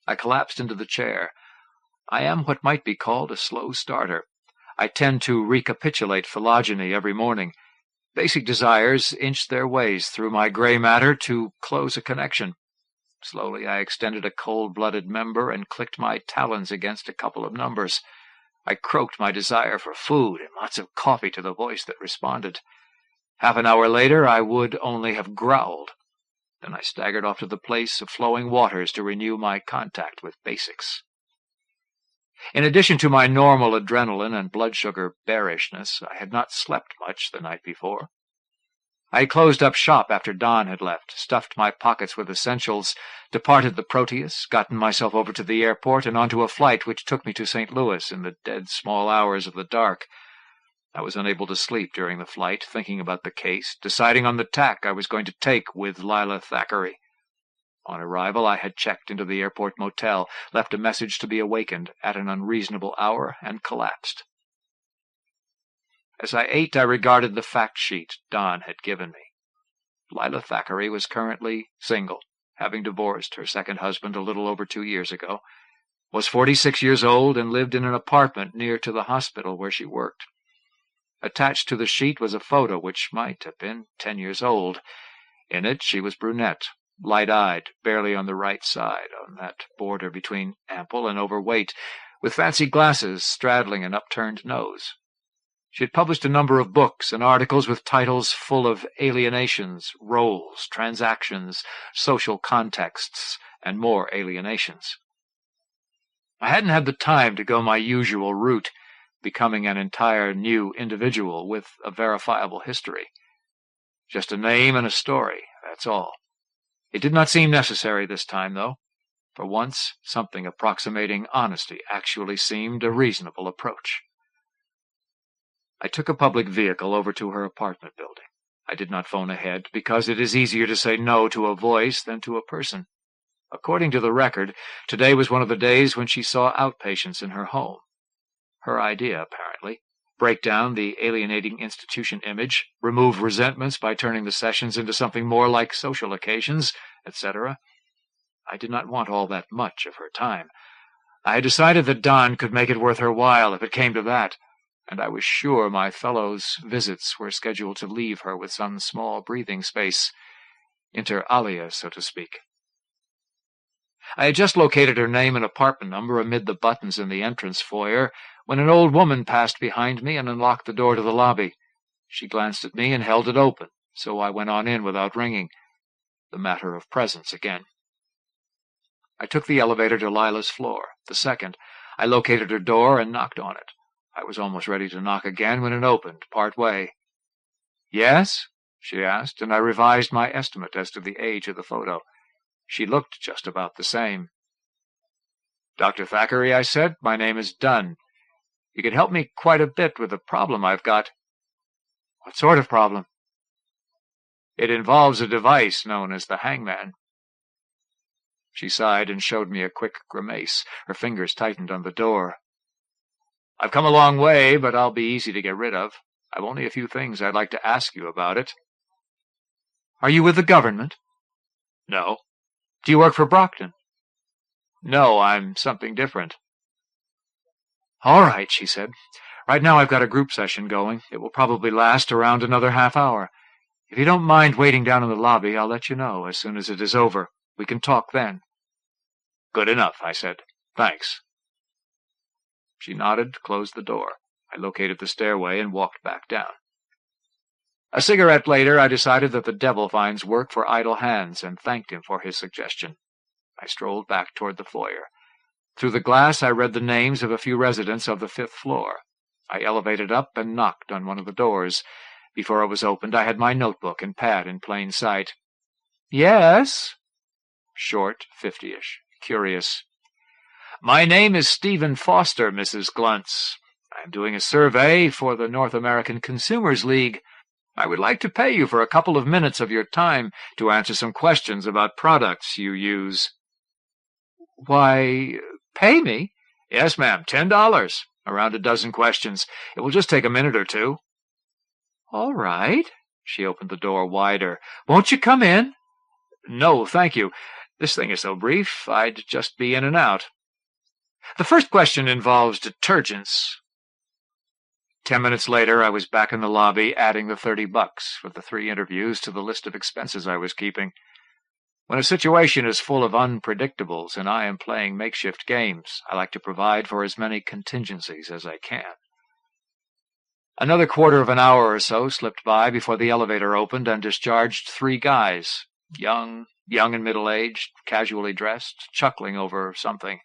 [SPEAKER 2] I collapsed into the chair. I am what might be called a slow starter. I tend to recapitulate phylogeny every morning. Basic desires inch their ways through my gray matter to close a connection. Slowly I extended a cold-blooded member and clicked my talons against a couple of numbers. I croaked my desire for food and lots of coffee to the voice that responded. Half an hour later I would only have growled. Then I staggered off to the place of flowing waters to renew my contact with basics. In addition to my normal adrenaline and blood sugar bearishness, I had not slept much the night before. I had closed up shop after Don had left, stuffed my pockets with essentials, departed the Proteus, gotten myself over to the airport and onto a flight which took me to St. Louis in the dead small hours of the dark. I was unable to sleep during the flight, thinking about the case, deciding on the tack I was going to take with Lila Thackeray. On arrival, I had checked into the airport motel, left a message to be awakened at an unreasonable hour, and collapsed. As I ate, I regarded the fact sheet Don had given me. Lila Thackeray was currently single, having divorced her second husband a little over 2 years ago, was 46 years old, and lived in an apartment near to the hospital where she worked. Attached to the sheet was a photo which might have been 10 years old. In it she was brunette, light-eyed, barely on the right side, on that border between ample and overweight, with fancy glasses straddling an upturned nose. She had published a number of books and articles with titles full of alienations, roles, transactions, social contexts, and more alienations. I hadn't had the time to go my usual route, becoming an entire new individual with a verifiable history. Just a name and a story, that's all. It did not seem necessary this time, though. For once, something approximating honesty actually seemed a reasonable approach. I took a public vehicle over to her apartment building. I did not phone ahead, because it is easier to say no to a voice than to a person. According to the record, today was one of the days when she saw outpatients in her home. Her idea, apparently, break down the alienating institution image, remove resentments by turning the sessions into something more like social occasions, etc. I did not want all that much of her time. I had decided that Don could make it worth her while if it came to that, and I was sure my fellows' visits were scheduled to leave her with some small breathing space, inter alia, so to speak. I had just located her name and apartment number amid the buttons in the entrance foyer when an old woman passed behind me and unlocked the door to the lobby. She glanced at me and held it open, so I went on in without ringing. The matter of presence again. I took the elevator to Lila's floor, the second. I located her door and knocked on it. I was almost ready to knock again when it opened, part way. "Yes?" she asked, and I revised my estimate as to the age of the photo. She looked just about the same. "Dr. Thackeray," I said, "my name is Dunn. You can help me quite a bit with a problem I've got." "What sort of problem?" "It involves a device known as the Hangman." She sighed and showed me a quick grimace. Her fingers tightened on the door. "I've come a long way, but I'll be easy to get rid of. I've only a few things I'd like to ask you about it." "Are you with the government?" "No." "Do you work for Brockton?" "No, I'm something different." "All right," she said. "Right now I've got a group session going. It will probably last around another half hour. If you don't mind waiting down in the lobby, I'll let you know as soon as it is over. We can talk then." "Good enough," I said. "Thanks." She nodded, closed the door. I located the stairway and walked back down. A cigarette later, I decided that the devil finds work for idle hands and thanked him for his suggestion. I strolled back toward the foyer. Through the glass, I read the names of a few residents of the 5th floor. I elevated up and knocked on one of the doors. Before it was opened, I had my notebook and pad in plain sight. "Yes?" Short, 50-ish, curious. "My name is Stephen Foster, Mrs. Gluntz. I am doing a survey for the North American Consumers League. I would like to pay you for a couple of minutes of your time to answer some questions about products you use." "Why, pay me?" "Yes, ma'am, $10. Around a dozen questions. It will just take a minute or two." "All right." She opened the door wider. "Won't you come in?" "No, thank you. This thing is so brief, I'd just be in and out." "The first question involves detergents." 10 minutes later, I was back in the lobby, adding the $30 for the 3 interviews to the list of expenses I was keeping. When a situation is full of unpredictables and I am playing makeshift games, I like to provide for as many contingencies as I can. Another quarter of an hour or so slipped by before the elevator opened and discharged 3 guys, young and middle-aged, casually dressed, chuckling over something.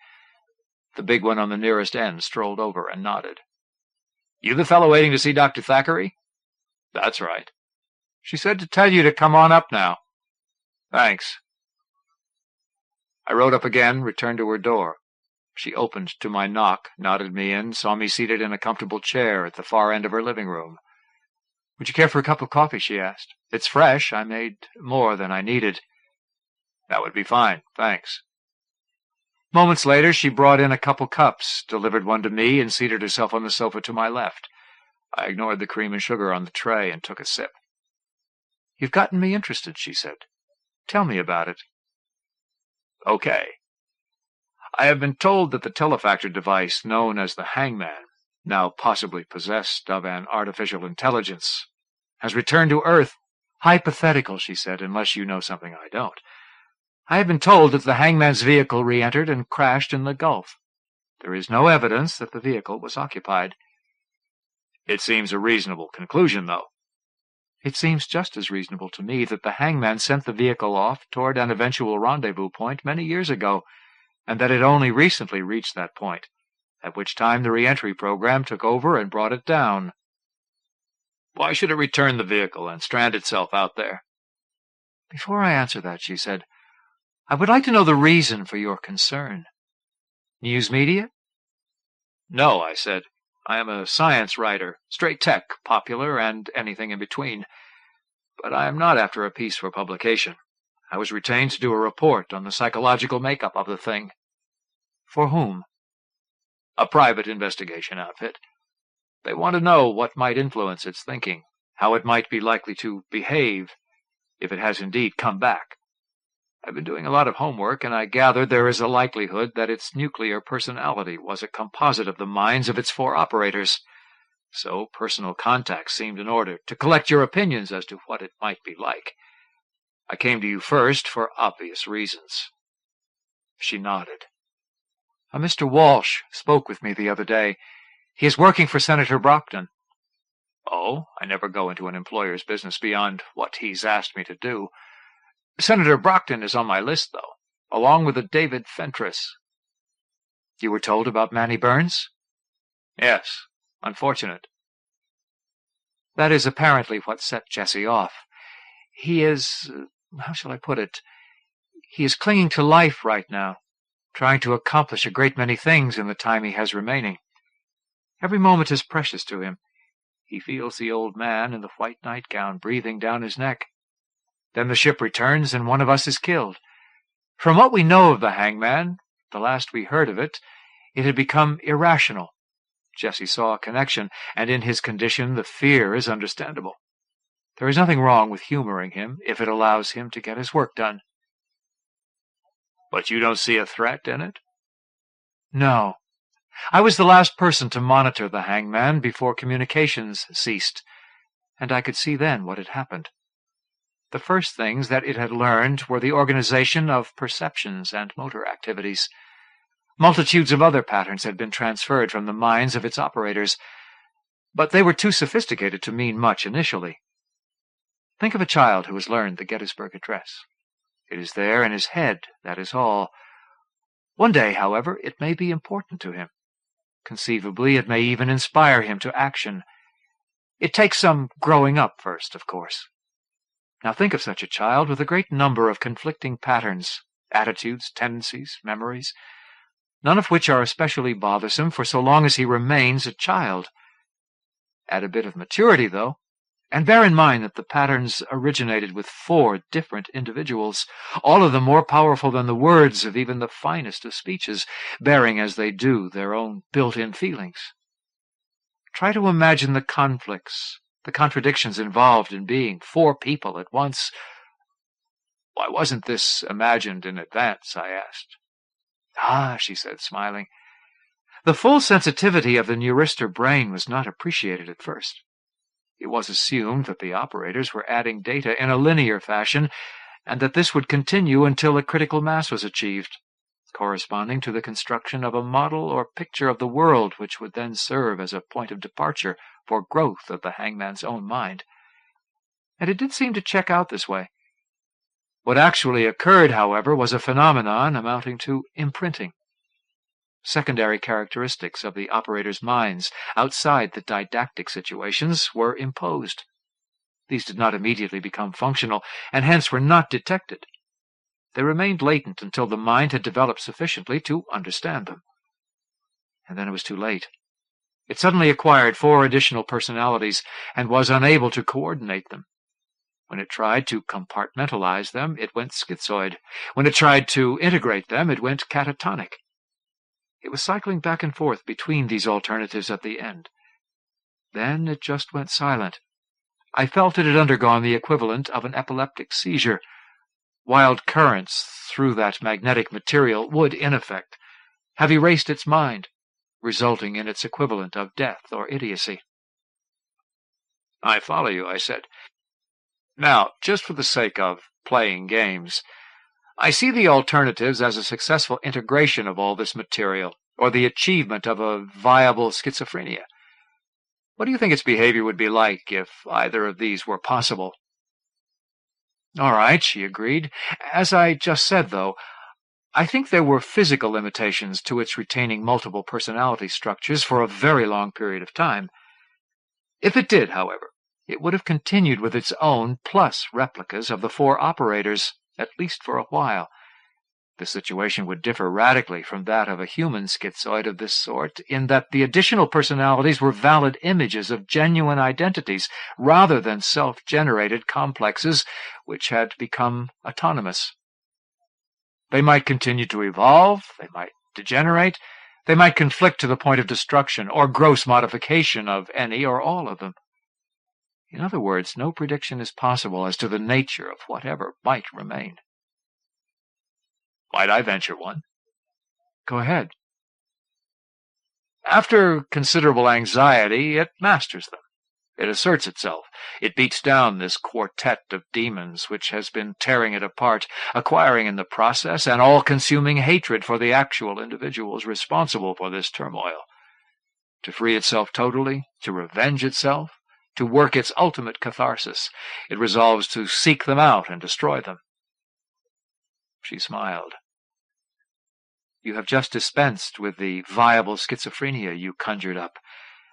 [SPEAKER 2] The big one on the nearest end strolled over and nodded. "You the fellow waiting to see Dr. Thackeray?" "That's right." "She said to tell you to come on up now." "Thanks." I rode up again, returned to her door. She opened to my knock, nodded me in, saw me seated in a comfortable chair at the far end of her living room. "Would you care for a cup of coffee?" she asked. "It's fresh. I made more than I needed." "That would be fine, thanks." Moments later, she brought in a couple cups, delivered one to me, and seated herself on the sofa to my left. I ignored the cream and sugar on the tray and took a sip. "You've gotten me interested," she said. "Tell me about it." "Okay. I have been told that the telefactor device known as the Hangman, now possibly possessed of an artificial intelligence, has returned to Earth." "Hypothetical," she said, "unless you know something I don't. I have been told that the Hangman's vehicle re-entered and crashed in the Gulf. There is no evidence that the vehicle was occupied." "It seems a reasonable conclusion, though." "It seems just as reasonable to me that the Hangman sent the vehicle off toward an eventual rendezvous point many years ago, and that it only recently reached that point, at which time the re-entry program took over and brought it down." "Why should it return the vehicle and strand itself out there?" "Before I answer that," she said, "I would like to know the reason for your concern. News media?" "No," I said. "I am a science writer, straight tech, popular, and anything in between. But I am not after a piece for publication. I was retained to do a report on the psychological makeup of the thing." "For whom?" "A private investigation outfit. They want to know what might influence its thinking, how it might be likely to behave if it has indeed come back. I've been doing a lot of homework, and I gather there is a likelihood that its nuclear personality was a composite of the minds of its 4 operators. So personal contact seemed in order to collect your opinions as to what it might be like. I came to you first for obvious reasons." She nodded. "A Mr. Walsh spoke with me the other day. He is working for Senator Brockton." "Oh, I never go into an employer's business beyond what he's asked me to do. Senator Brockton is on my list, though, along with a David Fentress." "You were told about Manny Burns?" "Yes. Unfortunate." "That is apparently what set Jesse off. He is, how shall I put it? He is clinging to life right now, trying to accomplish a great many things in the time he has remaining. Every moment is precious to him. He feels the old man in the white nightgown breathing down his neck. Then the ship returns, and one of us is killed. From what we know of the Hangman, the last we heard of it, it had become irrational. Jesse saw a connection, and in his condition the fear is understandable. There is nothing wrong with humoring him if it allows him to get his work done." "But you don't see a threat in it?" "No. I was the last person to monitor the Hangman before communications ceased, and I could see then what had happened. The first things that it had learned were the organization of perceptions and motor activities. Multitudes of other patterns had been transferred from the minds of its operators, but they were too sophisticated to mean much initially. Think of a child who has learned the Gettysburg Address. It is there in his head, that is all. One day, however, it may be important to him. Conceivably, it may even inspire him to action. It takes some growing up first, of course. Now think of such a child with a great number of conflicting patterns, attitudes, tendencies, memories, none of which are especially bothersome for so long as he remains a child. Add a bit of maturity, though, and bear in mind that the patterns originated with 4 different individuals, all of them more powerful than the words of even the finest of speeches, bearing as they do their own built-in feelings. Try to imagine the conflicts, the contradictions involved in being 4 people at once. "Why wasn't this imagined in advance?" I asked. "Ah," she said, smiling. "The full sensitivity of the neuristor brain was not appreciated at first. It was assumed that the operators were adding data in a linear fashion, and that this would continue until a critical mass was achieved, corresponding to the construction of a model or picture of the world which would then serve as a point of departure for growth of the Hangman's own mind. And it did seem to check out this way. What actually occurred, however, was a phenomenon amounting to imprinting. Secondary characteristics of the operators' minds, outside the didactic situations, were imposed. These did not immediately become functional, and hence were not detected. They remained latent until the mind had developed sufficiently to understand them. And then it was too late. It suddenly acquired 4 additional personalities, and was unable to coordinate them. When it tried to compartmentalize them, it went schizoid. When it tried to integrate them, it went catatonic. It was cycling back and forth between these alternatives at the end. Then it just went silent. I felt it had undergone the equivalent of an epileptic seizure. Wild currents through that magnetic material would, in effect, have erased its mind, resulting in its equivalent of death or idiocy. "I follow you," I said. "Now, just for the sake of playing games, I see the alternatives as a successful integration of all this material, or the achievement of a viable schizophrenia. What do you think its behavior would be like if either of these were possible?" "All right," she agreed. "As I just said, though, I think there were physical limitations to its retaining multiple personality structures for a very long period of time. If it did, however, it would have continued with its own plus replicas of the 4 operators, at least for a while. The situation would differ radically from that of a human schizoid of this sort, in that the additional personalities were valid images of genuine identities, rather than self-generated complexes which had become autonomous. They might continue to evolve, they might degenerate, They might conflict to the point of destruction, or gross modification of any or all of them. In other words, no prediction is possible as to the nature of whatever might remain. Might I venture one? Go ahead. After considerable anxiety, it masters them. It asserts itself. It beats down this quartet of demons which has been tearing it apart, acquiring in the process an all-consuming hatred for the actual individuals responsible for this turmoil. To free itself totally, to revenge itself, to work its ultimate catharsis, it resolves to seek them out and destroy them. She smiled. You have just dispensed with the viable schizophrenia you conjured up,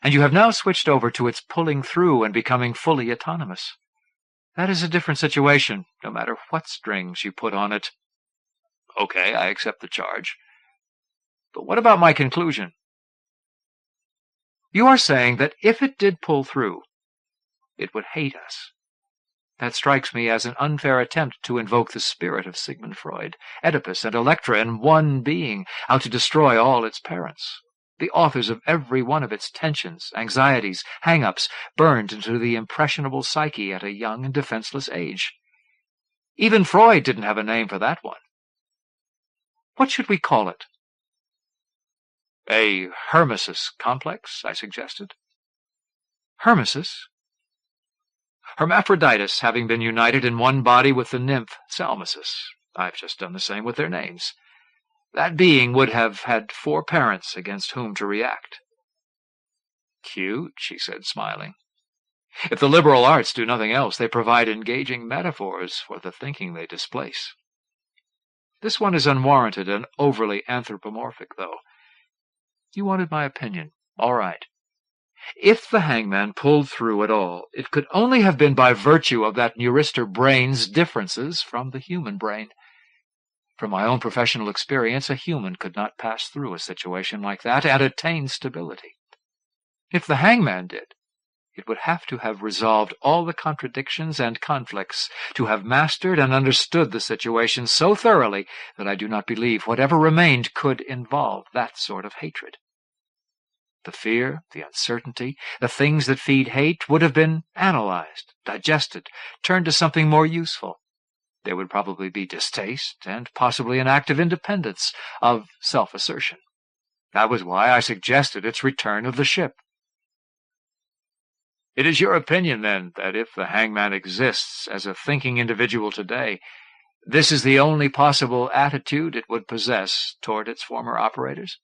[SPEAKER 2] and you have now switched over to its pulling through and becoming fully autonomous. That is a different situation, no matter what strings you put on it. Okay, I accept the charge. But what about my conclusion? You are saying that if it did pull through, it would hate us. That strikes me as an unfair attempt to invoke the spirit of Sigmund Freud, Oedipus, and Electra in one being, out to destroy all its parents. The authors of every one of its tensions, anxieties, hang-ups, burned into the impressionable psyche at a young and defenseless age. Even Freud didn't have a name for that one. What should we call it? A Hermesis complex, I suggested. Hermesis? Hermaphroditus having been united in one body with the nymph Salmacis. I've just done the same with their names. That being would have had 4 parents against whom to react. Cute, she said, smiling. If the liberal arts do nothing else, they provide engaging metaphors for the thinking they displace. This one is unwarranted and overly anthropomorphic, though. You wanted my opinion. All right. If the hangman pulled through at all, it could only have been by virtue of that neurister brain's differences from the human brain. From my own professional experience, a human could not pass through a situation like that and attain stability. If the hangman did, it would have to have resolved all the contradictions and conflicts, to have mastered and understood the situation so thoroughly that I do not believe whatever remained could involve that sort of hatred. The fear, the uncertainty, the things that feed hate would have been analyzed, digested, turned to something more useful. There would probably be distaste and possibly an act of independence, of self-assertion. That was why I suggested its return of the ship. It is your opinion, then, that if the hangman exists as a thinking individual today, this is the only possible attitude it would possess toward its former operators?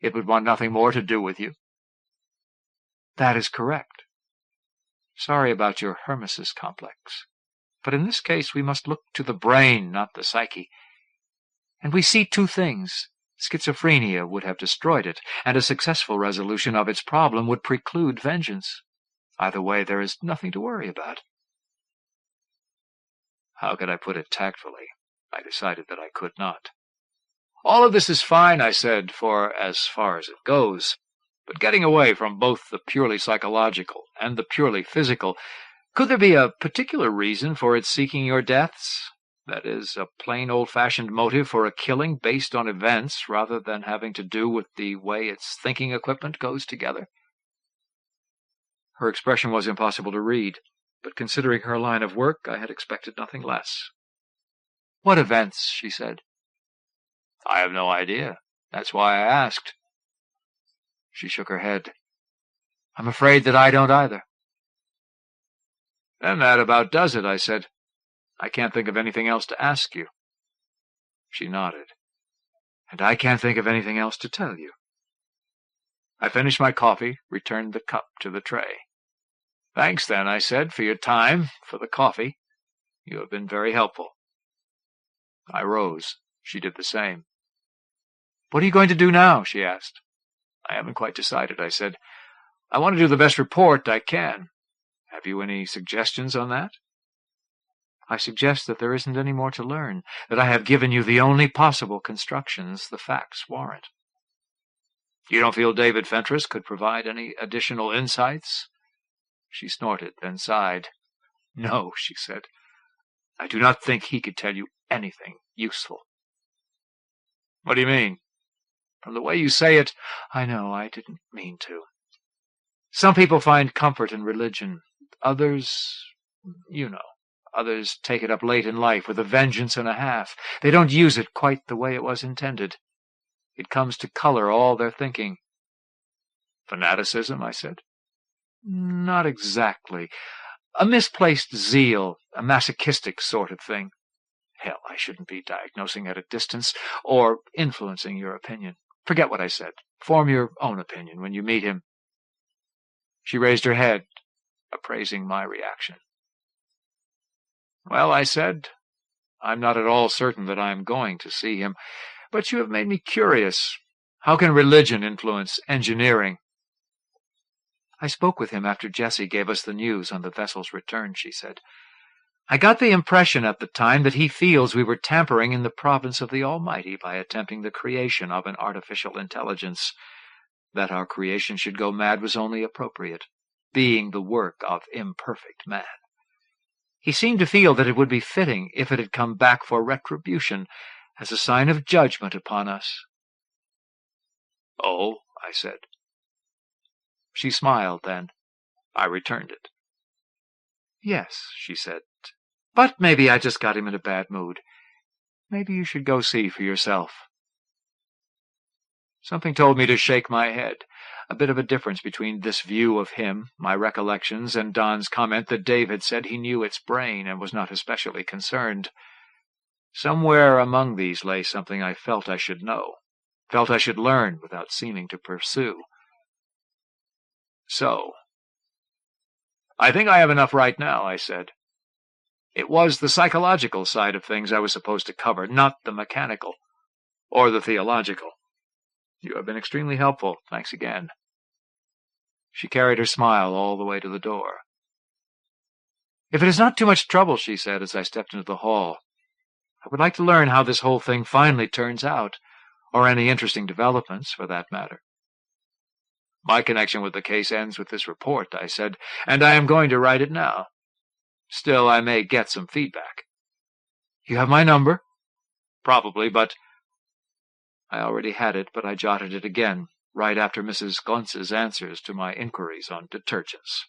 [SPEAKER 2] It would want nothing more to do with you? That is correct. Sorry about your Hermesis complex. But in this case we must look to the brain, not the psyche. And we see 2 things. Schizophrenia would have destroyed it, and a successful resolution of its problem would preclude vengeance. Either way, there is nothing to worry about. How could I put it tactfully? I decided that I could not. All of this is fine, I said, for as far as it goes. But getting away from both the purely psychological and the purely physical, could there be a particular reason for its seeking your deaths? That is, a plain old-fashioned motive for a killing based on events rather than having to do with the way its thinking equipment goes together? Her expression was impossible to read, but considering her line of work, I had expected nothing less. What events? She said. I have no idea. That's why I asked. She shook her head. I'm afraid that I don't either. Then that about does it, I said. I can't think of anything else to ask you. She nodded. And I can't think of anything else to tell you. I finished my coffee, returned the cup to the tray. Thanks, then, I said, for your time, for the coffee. You have been very helpful. I rose. She did the same. What are you going to do now? She asked. I haven't quite decided, I said. I want to do the best report I can. Have you any suggestions on that? I suggest that there isn't any more to learn, that I have given you the only possible constructions the facts warrant. You don't feel David Fentress could provide any additional insights? She snorted, then sighed. No, she said. I do not think he could tell you anything useful. What do you mean?
[SPEAKER 1] From the way you say it,
[SPEAKER 2] I know, I didn't mean to. Some people find comfort in religion. Others, you know, others take it up late in life with a vengeance and a half. They don't use it quite the way it was intended. It comes to color all their thinking.
[SPEAKER 1] Fanaticism, I said.
[SPEAKER 2] Not exactly. A misplaced zeal, a masochistic sort of thing. Hell, I shouldn't be diagnosing at a distance or influencing your opinion. Forget what I said. Form your own opinion when you meet him. She raised her head, appraising my reaction.
[SPEAKER 1] Well, I said, I'm not at all certain that I am going to see him, but you have made me curious. How can religion influence engineering?
[SPEAKER 2] I spoke with him after Jessie gave us the news on the vessel's return, she said. I got the impression at the time that he feels we were tampering in the province of the Almighty by attempting the creation of an artificial intelligence. That our creation should go mad was only appropriate, being the work of imperfect man. He seemed to feel that it would be fitting if it had come back for retribution, as a sign of judgment upon us.
[SPEAKER 1] Oh, I said.
[SPEAKER 2] She smiled then.
[SPEAKER 1] I returned it.
[SPEAKER 2] Yes, she said. But maybe I just got him in a bad mood. Maybe you should go see for yourself. Something told me to shake my head. A bit of a difference between this view of him, my recollections, and Don's comment that Dave had said he knew its brain and was not especially concerned. Somewhere among these lay something I felt I should know, felt I should learn without seeming to pursue.
[SPEAKER 1] So, I think I have enough right now, I said. It was the psychological side of things I was supposed to cover, not the mechanical, or the theological. You have been extremely helpful. Thanks again.
[SPEAKER 2] She carried her smile all the way to the door. If it is not too much trouble, she said as I stepped into the hall, I would like to learn how this whole thing finally turns out, or any interesting developments, for that matter.
[SPEAKER 1] My connection with the case ends with this report, I said, and I am going to write it now. Still, I may get some feedback.
[SPEAKER 2] You have my number?
[SPEAKER 1] Probably, but...
[SPEAKER 2] I already had it, but I jotted it again, right after Mrs. Guntz's answers to my inquiries on detergents.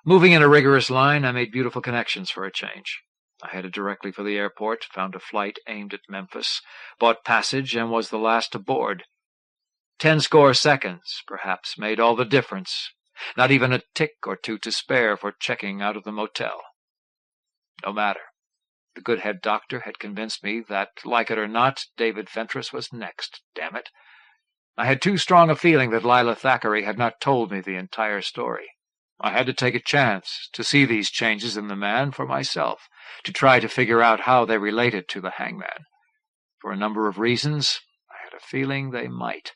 [SPEAKER 2] Moving in a rigorous line, I made beautiful connections for a change. I headed directly for the airport, found a flight aimed at Memphis, bought passage, and was the last to board. 10 seconds, perhaps, made all the difference. Not even a tick or two to spare for checking out of the motel. No matter. The good head doctor had convinced me that, like it or not, David Fentress was next, damn it. I had too strong a feeling that Lila Thackeray had not told me the entire story. I had to take a chance to see these changes in the man for myself, to try to figure out how they related to the hangman. For a number of reasons, I had a feeling they might.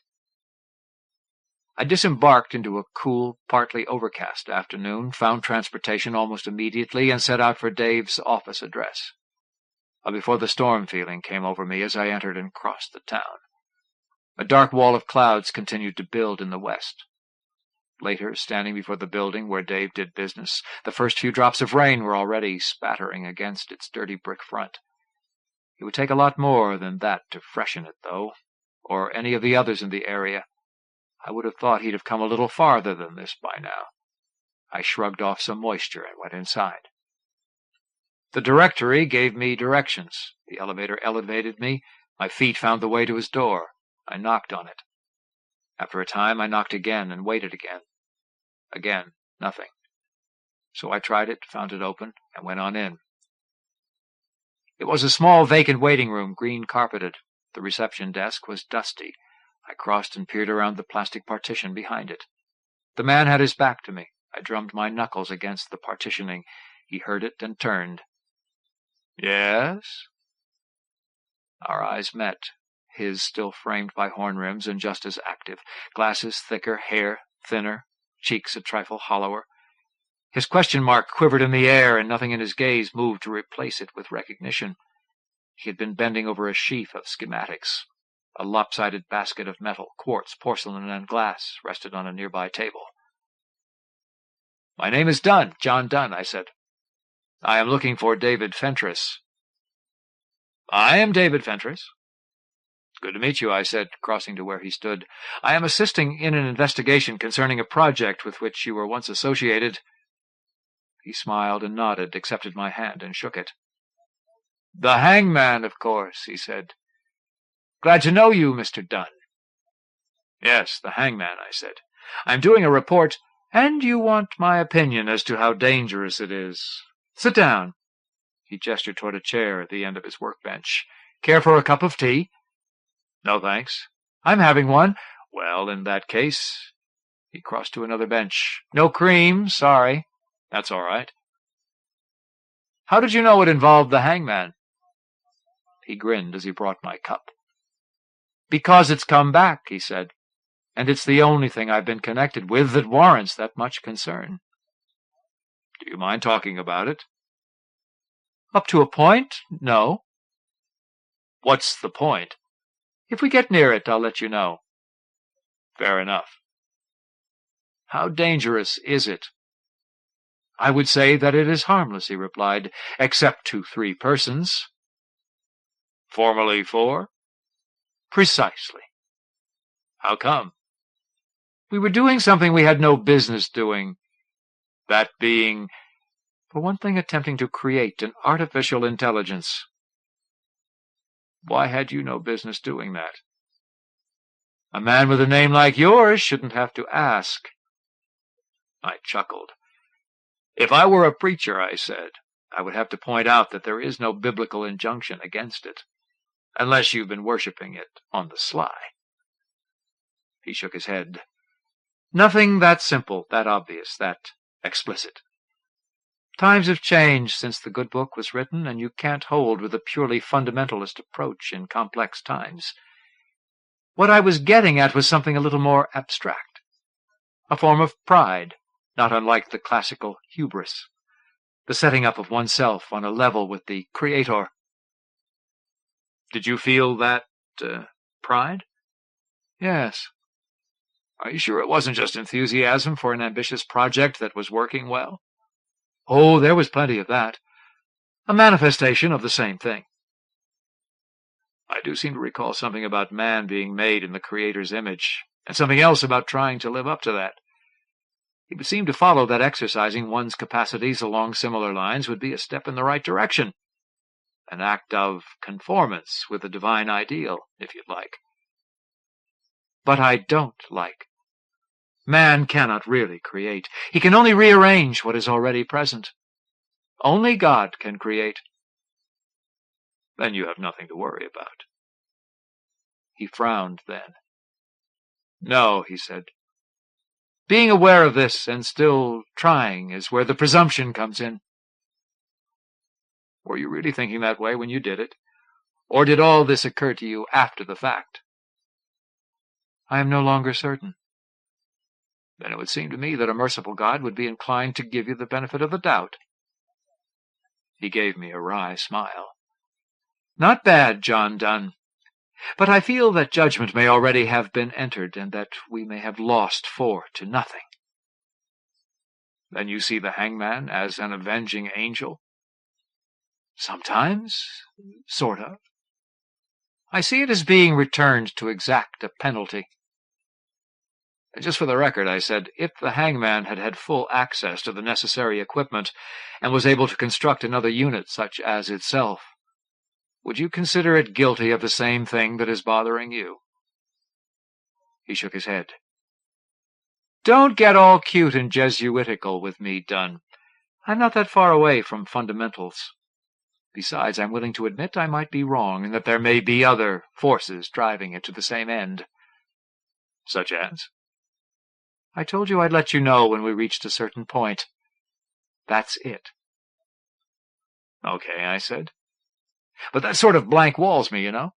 [SPEAKER 2] I disembarked into a cool, partly overcast afternoon, found transportation almost immediately, and set out for Dave's office address. A before-the-storm feeling came over me as I entered and crossed the town. A dark wall of clouds continued to build in the west. Later, standing before the building where Dave did business, the first few drops of rain were already spattering against its dirty brick front. It would take a lot more than that to freshen it, though, or any of the others in the area. I would have thought he'd have come a little farther than this by now. I shrugged off some moisture and went inside. The directory gave me directions. The elevator elevated me. My feet found the way to his door. I knocked on it. After a time, I knocked again and waited again. Again, nothing. So I tried it, found it open, and went on in. It was a small vacant waiting room, green-carpeted. The reception desk was dusty. I crossed and peered around the plastic partition behind it. The man had his back to me. I drummed my knuckles against the partitioning. He heard it and turned.
[SPEAKER 1] Yes?
[SPEAKER 2] Our eyes met, his still framed by horn rims and just as active, glasses thicker, hair thinner, cheeks a trifle hollower. His question mark quivered in the air, and nothing in his gaze moved to replace it with recognition. He had been bending over a sheaf of schematics. A lopsided basket of metal, quartz, porcelain, and glass rested on a nearby table. "My name is Dunn, John Dunn," I said. "I am looking for David Fentress." "I am David Fentress." Good to meet you, I said, crossing to where he stood. I am assisting in an investigation concerning a project with which you were once associated. He smiled and nodded, accepted my hand, and shook it. The Hangman, of course, he said. Glad to know you, Mr. Dunn. Yes, the Hangman, I said. I'm doing a report, and you want my opinion as to how dangerous it is. Sit down. He gestured toward a chair at the end of his workbench. Care for a cup of tea? No, thanks. I'm having one. Well, in that case... He crossed to another bench. No cream, sorry. That's all right. How did you know it involved the Hangman? He grinned as he brought my cup. Because it's come back, he said, and it's the only thing I've been connected with that warrants that much concern. Do you mind talking about it? Up to a point, no. What's the point? If we get near it, I'll let you know. Fair enough. How dangerous is it? I would say that it is harmless, he replied, except to 3 persons. Formerly 4? Precisely. How come? We were doing something we had no business doing. That being, for one thing, attempting to create an artificial intelligence. Why had you no business doing that? A man with a name like yours shouldn't have to ask. I chuckled. If I were a preacher, I said, I would have to point out that there is no biblical injunction against it, unless you've been worshipping it on the sly. He shook his head. Nothing that simple, that obvious, that explicit. Times have changed since the good book was written, and you can't hold with a purely fundamentalist approach in complex times. What I was getting at was something a little more abstract, a form of pride, not unlike the classical hubris, the setting up of oneself on a level with the Creator. Did you feel that, pride? Yes. Are you sure it wasn't just enthusiasm for an ambitious project that was working well? Oh, there was plenty of that. A manifestation of the same thing. I do seem to recall something about man being made in the Creator's image, and something else about trying to live up to that. It would seem to follow that exercising one's capacities along similar lines would be a step in the right direction, an act of conformance with the divine ideal, if you'd like. But I don't like. Man cannot really create. He can only rearrange what is already present. Only God can create. Then you have nothing to worry about. He frowned then. No, he said. Being aware of this and still trying is where the presumption comes in. Were you really thinking that way when you did it? Or did all this occur to you after the fact? I am no longer certain. Then it would seem to me that a merciful God would be inclined to give you the benefit of the doubt. He gave me a wry smile. Not bad, John Dunn. But I feel that judgment may already have been entered, and that we may have lost 4 to nothing. Then you see the Hangman as an avenging angel? Sometimes, sort of. I see it as being returned to exact a penalty. Just for the record, I said, if the Hangman had had full access to the necessary equipment and was able to construct another unit such as itself, would you consider it guilty of the same thing that is bothering you? He shook his head. Don't get all cute and Jesuitical with me, Dunn. I'm not that far away from fundamentals. Besides, I'm willing to admit I might be wrong, and that there may be other forces driving it to the same end. Such as? I told you I'd let you know when we reached a certain point. That's it. Okay, I said. But that sort of blank walls me, you know.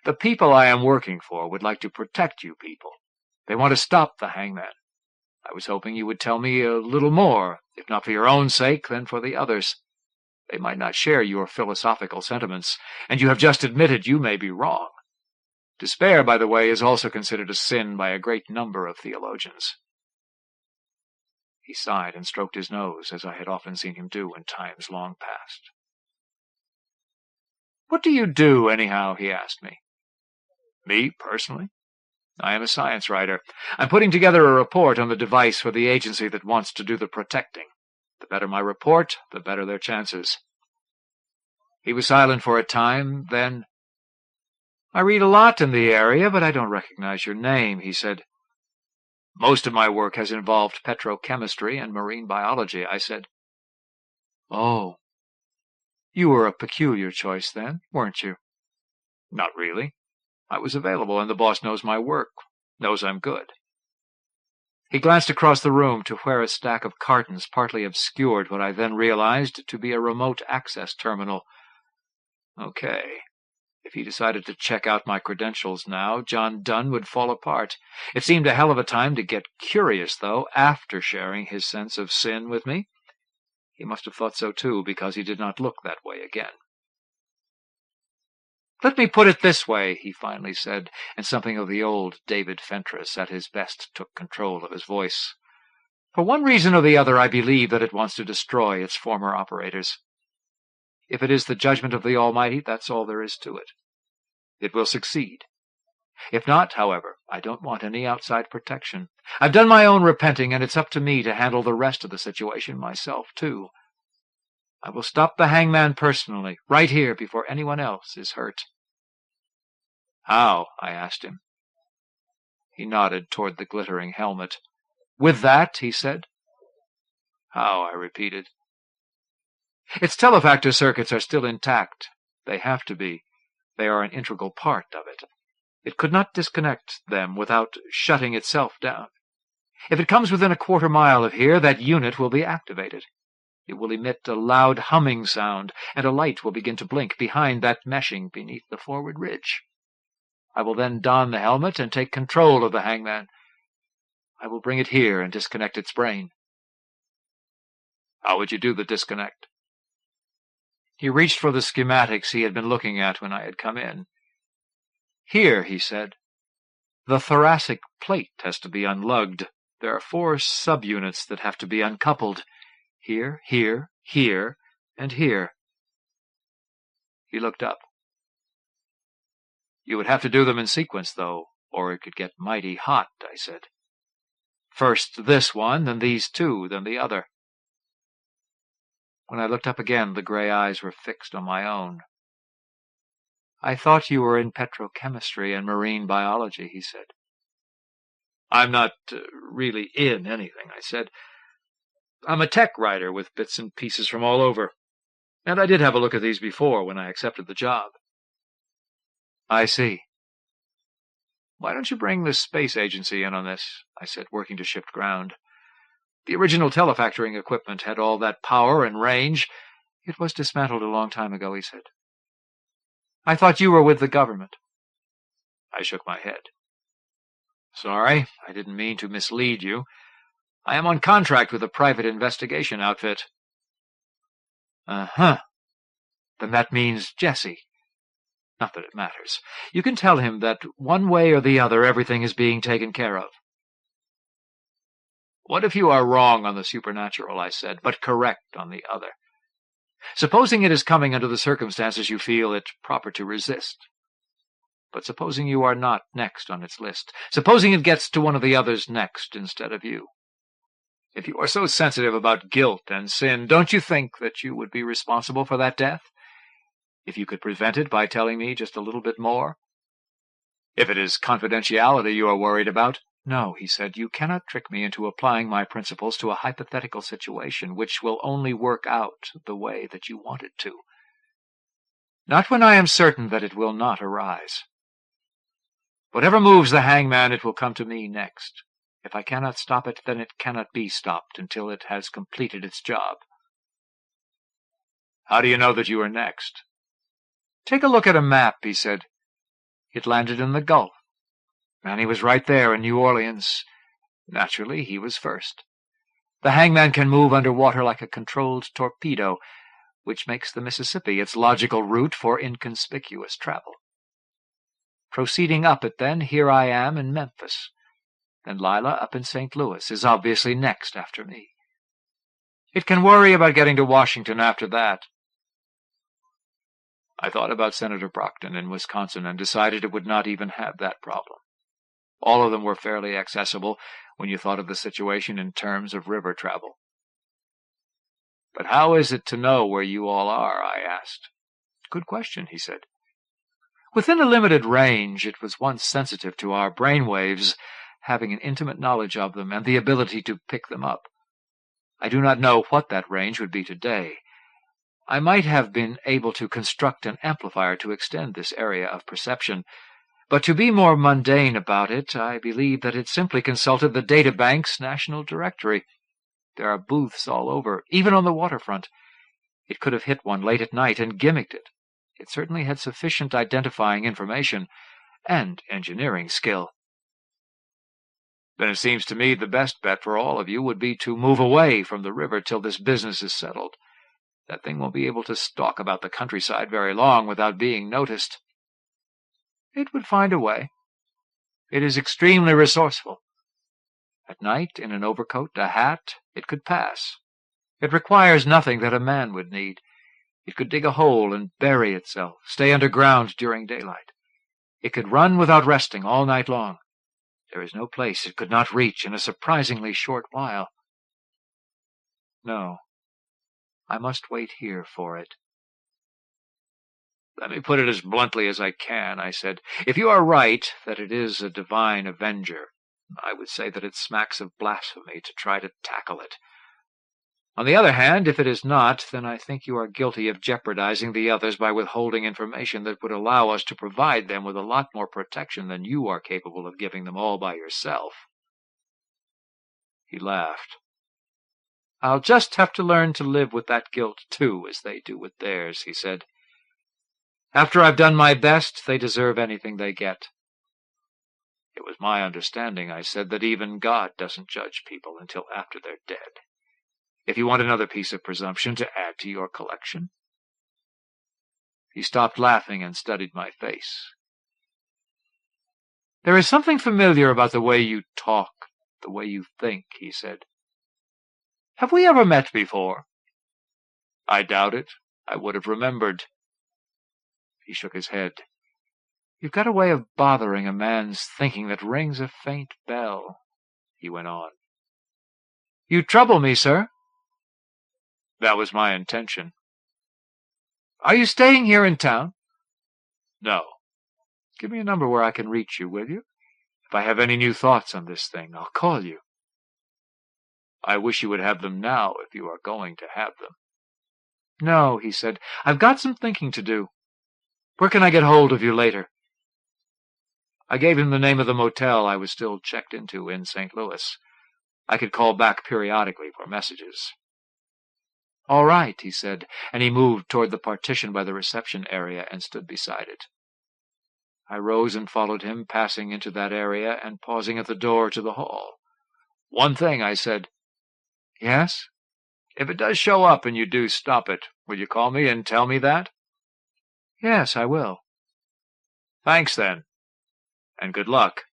[SPEAKER 2] The people I am working for would like to protect you people. They want to stop the Hangman. I was hoping you would tell me a little more, if not for your own sake, then for the others. They might not share your philosophical sentiments, and you have just admitted you may be wrong. Despair, by the way, is also considered a sin by a great number of theologians. He sighed and stroked his nose, as I had often seen him do in times long past. What do you do, anyhow? He asked me. Me, personally? I am a science writer. I'm putting together a report on the device for the agency that wants to do the protecting. The better my report, the better their chances. He was silent for a time, then, I read a lot in the area, but I don't recognize your name, he said. Most of my work has involved petrochemistry and marine biology, I said. Oh. You were a peculiar choice then, weren't you? Not really. I was available, and the boss knows my work, knows I'm good. He glanced across the room to where a stack of cartons partly obscured what I then realized to be a remote access terminal. Okay. If he decided to check out my credentials now, John Dunn would fall apart. It seemed a hell of a time to get curious, though, after sharing his sense of sin with me. He must have thought so, too, because he did not look that way again. Let me put it this way, he finally said, and something of the old David Fentress at his best took control of his voice. For one reason or the other, I believe that it wants to destroy its former operators. If it is the judgment of the Almighty, that's all there is to it. It will succeed. If not, however, I don't want any outside protection. I've done my own repenting, and it's up to me to handle the rest of the situation myself, too. I will stop the Hangman personally, right here, before anyone else is hurt. How? I asked him. He nodded toward the glittering helmet. With that, he said. How? I repeated. Its telefactor circuits are still intact. They have to be. They are an integral part of it. It could not disconnect them without shutting itself down. If it comes within a quarter mile of here, that unit will be activated. It will emit a loud humming sound, and a light will begin to blink behind that meshing beneath the forward ridge. I will then don the helmet and take control of the Hangman. I will bring it here and disconnect its brain. How would you do the disconnect? He reached for the schematics he had been looking at when I had come in. Here, he said. The thoracic plate has to be unlugged. There are 4 subunits that have to be uncoupled. Here, here, here, and here. He looked up. You would have to do them in sequence, though, or it could get mighty hot, I said. First this one, then these 2, then the other. When I looked up again, the gray eyes were fixed on my own. I thought you were in petrochemistry and marine biology, he said. I'm not really in anything, I said. I'm a tech writer with bits and pieces from all over, and I did have a look at these before when I accepted the job. I see. Why don't you bring the space agency in on this? I said, working to shift ground. The original telefactoring equipment had all that power and range. It was dismantled a long time ago, he said. I thought you were with the government. I shook my head. Sorry, I didn't mean to mislead you. I am on contract with a private investigation outfit. Uh-huh. Then that means Jesse. Not that it matters. You can tell him that one way or the other everything is being taken care of. What if you are wrong on the supernatural, I said, but correct on the other? Supposing it is coming under the circumstances you feel it proper to resist. But supposing you are not next on its list. Supposing it gets to one of the others next instead of you. If you are so sensitive about guilt and sin, don't you think that you would be responsible for that death? If you could prevent it by telling me just a little bit more? If it is confidentiality you are worried about? No, he said, you cannot trick me into applying my principles to a hypothetical situation which will only work out the way that you want it to. Not when I am certain that it will not arise. Whatever moves the Hangman, it will come to me next. If I cannot stop it, then it cannot be stopped until it has completed its job. How do you know that you are next? Take a look at a map, he said. It landed in the Gulf. And he was right there in New Orleans. Naturally, he was first. The Hangman can move underwater like a controlled torpedo, which makes the Mississippi its logical route for inconspicuous travel. Proceeding up it, then, here I am in Memphis. Then Lila up in St. Louis is obviously next after me. It can worry about getting to Washington after that. I thought about Senator Brockton in Wisconsin and decided it would not even have that problem. All of them were fairly accessible when you thought of the situation in terms of river travel. But how is it to know where you all are? I asked. Good question, he said. Within a limited range, it was once sensitive to our brain waves, having an intimate knowledge of them and the ability to pick them up. I do not know what that range would be today. I might have been able to construct an amplifier to extend this area of perception, but to be more mundane about it, I believe that it simply consulted the Databank's National Directory. There are booths all over, even on the waterfront. It could have hit one late at night and gimmicked it. It certainly had sufficient identifying information and engineering skill. Then it seems to me the best bet for all of you would be to move away from the river till this business is settled. That thing won't be able to stalk about the countryside very long without being noticed. It would find a way. It is extremely resourceful. At night, in an overcoat, a hat, it could pass. It requires nothing that a man would need. It could dig a hole and bury itself, stay underground during daylight. It could run without resting all night long. There is no place it could not reach in a surprisingly short while. No, I must wait here for it. Let me put it as bluntly as I can, I said. If you are right that it is a divine avenger, I would say that it smacks of blasphemy to try to tackle it. On the other hand, if it is not, then I think you are guilty of jeopardizing the others by withholding information that would allow us to provide them with a lot more protection than you are capable of giving them all by yourself. He laughed. I'll just have to learn to live with that guilt, too, as they do with theirs, he said. After I've done my best, they deserve anything they get. It was my understanding, I said, that even God doesn't judge people until after they're dead. If you want another piece of presumption to add to your collection. He stopped laughing and studied my face. There is something familiar about the way you talk, the way you think, he said. Have we ever met before? I doubt it. I would have remembered. He shook his head. You've got a way of bothering a man's thinking that rings a faint bell, he went on. You trouble me, sir. That was my intention. Are you staying here in town? No. Give me a number where I can reach you, will you? If I have any new thoughts on this thing, I'll call you. I wish you would have them now if you are going to have them. No, he said. I've got some thinking to do. Where can I get hold of you later? I gave him the name of the motel I was still checked into in St. Louis. I could call back periodically for messages. All right, he said, and he moved toward the partition by the reception area and stood beside it. I rose and followed him, passing into that area and pausing at the door to the hall. One thing, I said. Yes? If it does show up and you do stop it, will you call me and tell me that? Yes, I will. Thanks, then. And good luck.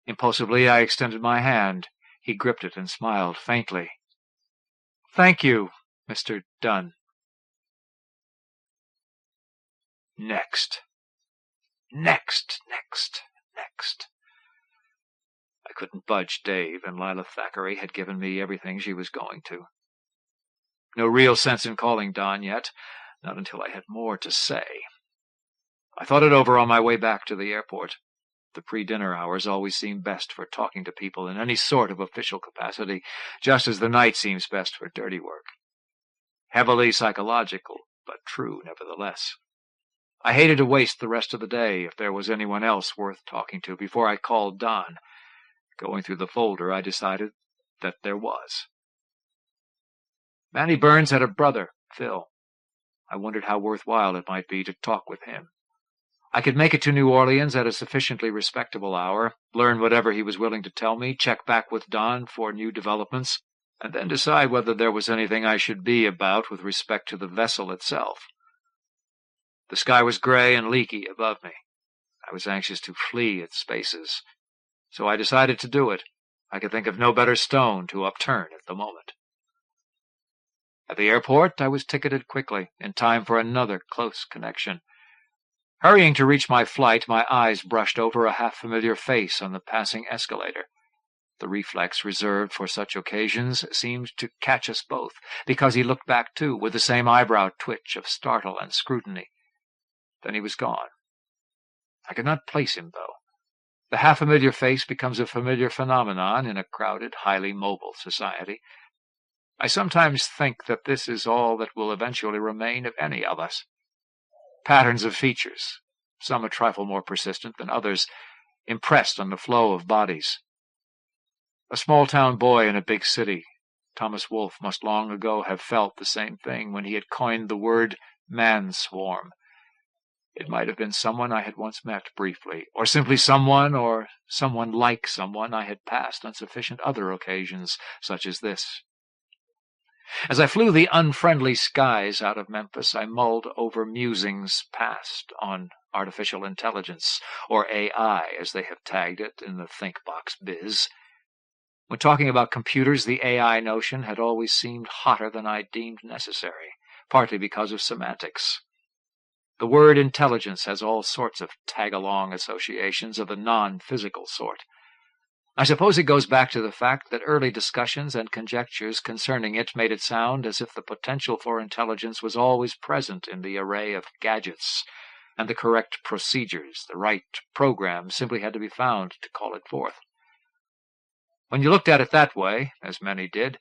[SPEAKER 2] Impulsively, I extended my hand. He gripped it and smiled faintly. Thank you, Mr. Dunn. Next. Next. I couldn't budge Dave, and Lila Thackeray had given me everything she was going to. No real sense in calling Don yet, not until I had more to say. I thought it over on my way back to the airport. The pre-dinner hours always seem best for talking to people in any sort of official capacity, just as the night seems best for dirty work. Heavily psychological, but true nevertheless. I hated to waste the rest of the day if there was anyone else worth talking to before I called Don. Going through the folder, I decided that there was. Manny Burns had a brother, Phil. I wondered how worthwhile it might be to talk with him. I could make it to New Orleans at a sufficiently respectable hour, learn whatever he was willing to tell me, check back with Don for new developments, and then decide whether there was anything I should be about with respect to the vessel itself. The sky was gray and leaky above me. I was anxious to flee its spaces, so I decided to do it. I could think of no better stone to upturn at the moment. At the airport, I was ticketed quickly, in time for another close connection. Hurrying to reach my flight, my eyes brushed over a half-familiar face on the passing escalator. The reflex reserved for such occasions seemed to catch us both, because he looked back too, with the same eyebrow twitch of startle and scrutiny. Then he was gone. I could not place him, though. The half-familiar face becomes a familiar phenomenon in a crowded, highly mobile society. I sometimes think that this is all that will eventually remain of any of us. Patterns of features, some a trifle more persistent than others, impressed on the flow of bodies. A small-town boy in a big city, Thomas Wolfe must long ago have felt the same thing when he had coined the word man-swarm. It might have been someone I had once met briefly, or simply someone, or someone like someone I had passed on sufficient other occasions, such as this. As I flew the unfriendly skies out of Memphis, I mulled over musings past on artificial intelligence, or AI, as they have tagged it in the ThinkBox biz. When talking about computers, the AI notion had always seemed hotter than I deemed necessary, partly because of semantics. The word intelligence has all sorts of tag-along associations of the non-physical sort. I suppose it goes back to the fact that early discussions and conjectures concerning it made it sound as if the potential for intelligence was always present in the array of gadgets, and the correct procedures, the right program, simply had to be found to call it forth. When you looked at it that way, as many did,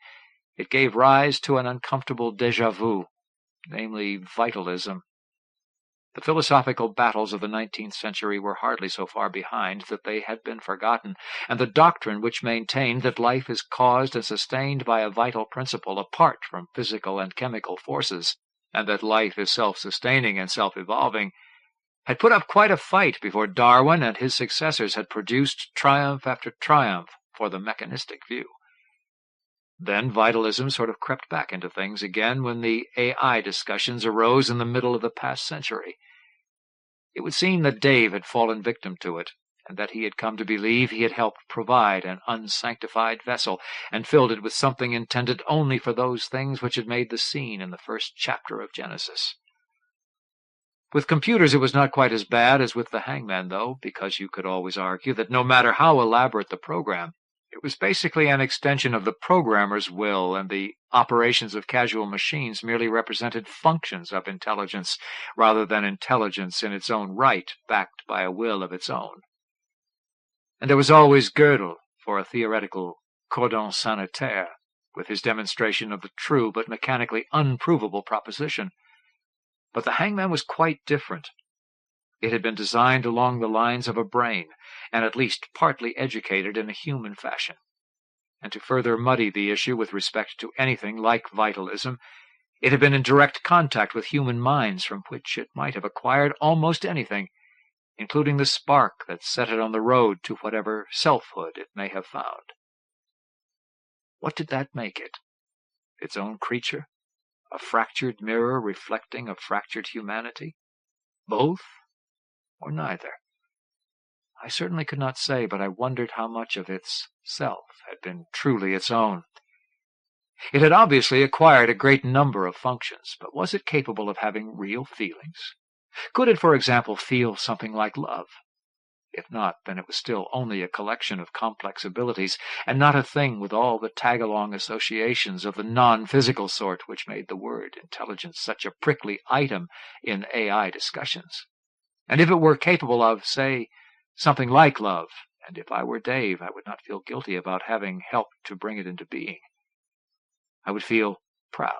[SPEAKER 2] it gave rise to an uncomfortable déjà vu, namely vitalism. The philosophical battles of the 19th century were hardly so far behind that they had been forgotten, and the doctrine which maintained that life is caused and sustained by a vital principle apart from physical and chemical forces, and that life is self-sustaining and self-evolving, had put up quite a fight before Darwin and his successors had produced triumph after triumph for the mechanistic view. Then vitalism sort of crept back into things again when the AI discussions arose in the middle of the past century. It would seem that Dave had fallen victim to it, and that he had come to believe he had helped provide an unsanctified vessel, and filled it with something intended only for those things which had made the scene in the first chapter of Genesis. With computers it was not quite as bad as with the Hangman, though, because you could always argue that no matter how elaborate the program, it was basically an extension of the programmer's will, and the operations of casual machines merely represented functions of intelligence, rather than intelligence in its own right, backed by a will of its own. And there was always Gödel for a theoretical cordon sanitaire, with his demonstration of the true but mechanically unprovable proposition. But the Hangman was quite different. It had been designed along the lines of a brain, and at least partly educated in a human fashion. And to further muddy the issue with respect to anything like vitalism, it had been in direct contact with human minds from which it might have acquired almost anything, including the spark that set it on the road to whatever selfhood it may have found. What did that make it? Its own creature? A fractured mirror reflecting a fractured humanity? Both? Or neither? I certainly could not say, but I wondered how much of its self had been truly its own. It had obviously acquired a great number of functions, but was it capable of having real feelings? Could it, for example, feel something like love? If not, then it was still only a collection of complex abilities, and not a thing with all the tag-along associations of the non-physical sort which made the word intelligence such a prickly item in AI discussions. And if it were capable of, say, something like love, and if I were Dave, I would not feel guilty about having helped to bring it into being. I would feel proud,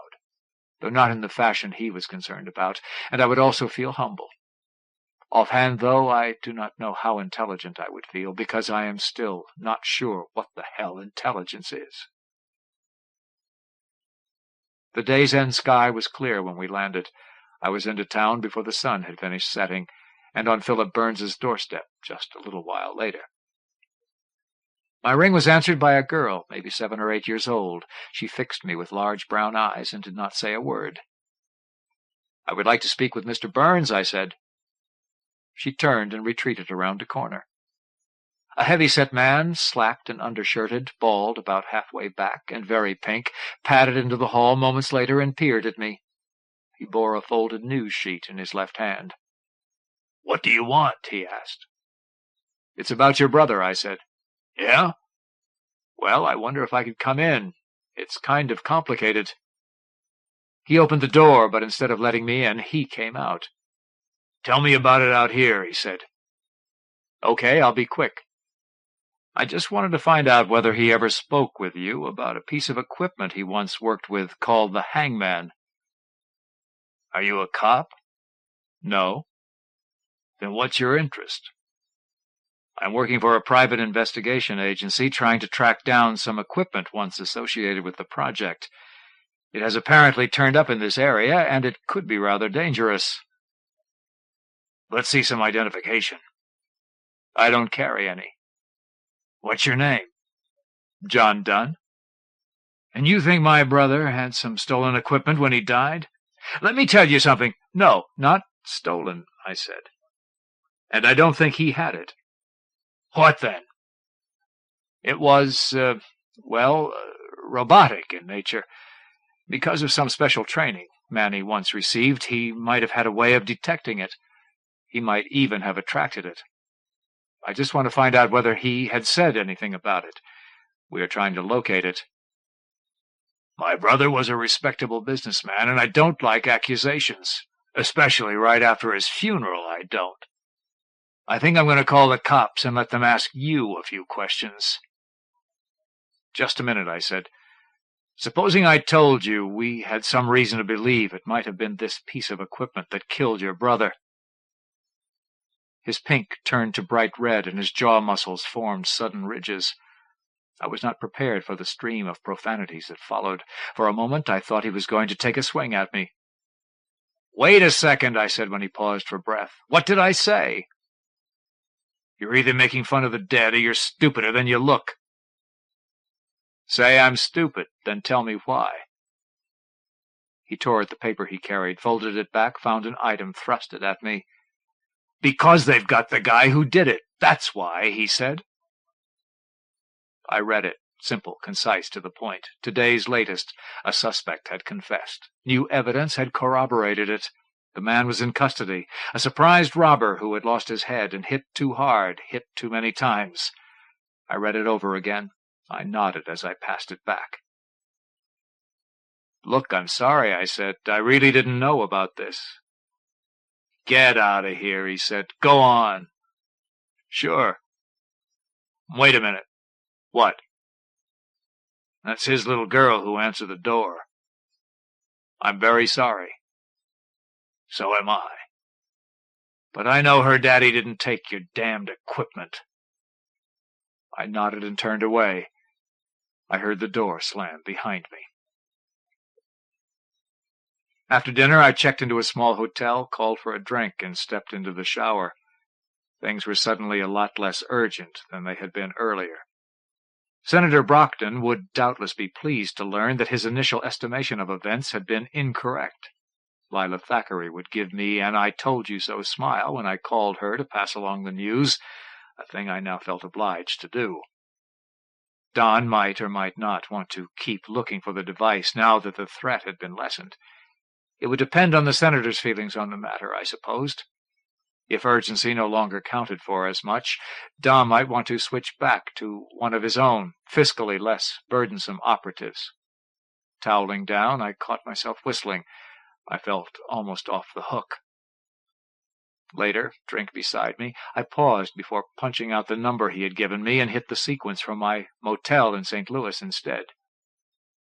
[SPEAKER 2] though not in the fashion he was concerned about, and I would also feel humble. Offhand, though, I do not know how intelligent I would feel, because I am still not sure what the hell intelligence is. The day's end sky was clear when we landed. I was into town before the sun had finished setting, and on Philip Burns's doorstep just a little while later. My ring was answered by a girl, maybe 7 or 8 years old. She fixed me with large brown eyes and did not say a word. "I would like to speak with Mr. Burns," I said. She turned and retreated around a corner. A heavy-set man, slacked and undershirted, bald about halfway back and very pink, padded into the hall moments later and peered at me. He bore a folded news sheet in his left hand. "What do you want?" he asked. "It's about your brother," I said. "Yeah? Well, I wonder if I could come in. It's kind of complicated." He opened the door, but instead of letting me in, he came out. "Tell me about it out here," he said. "Okay, I'll be quick. I just wanted to find out whether he ever spoke with you about a piece of equipment he once worked with called the Hangman." "Are you a cop?" "No." "Then what's your interest?" "I'm working for a private investigation agency trying to track down some equipment once associated with the project. It has apparently turned up in this area, and it could be rather dangerous." "Let's see some identification." "I don't carry any." "What's your name?" "John Dunn." "And you think my brother had some stolen equipment when he died?" "Let me tell you something." "No, not stolen," I said. "And I don't think he had it." "What then?" "It was, robotic in nature. Because of some special training Manny once received, he might have had a way of detecting it. He might even have attracted it. I just want to find out whether he had said anything about it. We are trying to locate it." "My brother was a respectable businessman, and I don't like accusations. Especially right after his funeral, I don't. I think I'm going to call the cops and let them ask you a few questions." "Just a minute," I said. "Supposing I told you we had some reason to believe it might have been this piece of equipment that killed your brother." His pink turned to bright red, and his jaw muscles formed sudden ridges. I was not prepared for the stream of profanities that followed. For a moment I thought he was going to take a swing at me. "Wait a second," I said when he paused for breath. "What did I say?" "You're either making fun of the dead or you're stupider than you look." "Say I'm stupid, then tell me why." He tore at the paper he carried, folded it back, found an item, thrust it at me. "Because they've got the guy who did it. That's why," he said. I read it, simple, concise, to the point. Today's latest. A suspect had confessed. New evidence had corroborated it. The man was in custody. A surprised robber who had lost his head and hit too hard, hit too many times. I read it over again. I nodded as I passed it back. "Look, I'm sorry," I said. "I really didn't know about this." "Get out of here," he said. "Go on." "Sure." "Wait a minute." "What?" "That's his little girl who answered the door." "I'm very sorry." "So am I. But I know her daddy didn't take your damned equipment." I nodded and turned away. I heard the door slam behind me. After dinner, I checked into a small hotel, called for a drink, and stepped into the shower. Things were suddenly a lot less urgent than they had been earlier. Senator Brockton would doubtless be pleased to learn that his initial estimation of events had been incorrect. Lila Thackeray would give me an I-told-you-so smile when I called her to pass along the news, a thing I now felt obliged to do. Don might or might not want to keep looking for the device now that the threat had been lessened. It would depend on the senator's feelings on the matter, I supposed. If urgency no longer counted for as much, Don might want to switch back to one of his own, fiscally less burdensome operatives. Toweling down, I caught myself whistling. I felt almost off the hook. Later, drink beside me, I paused before punching out the number he had given me and hit the sequence from my motel in St. Louis instead.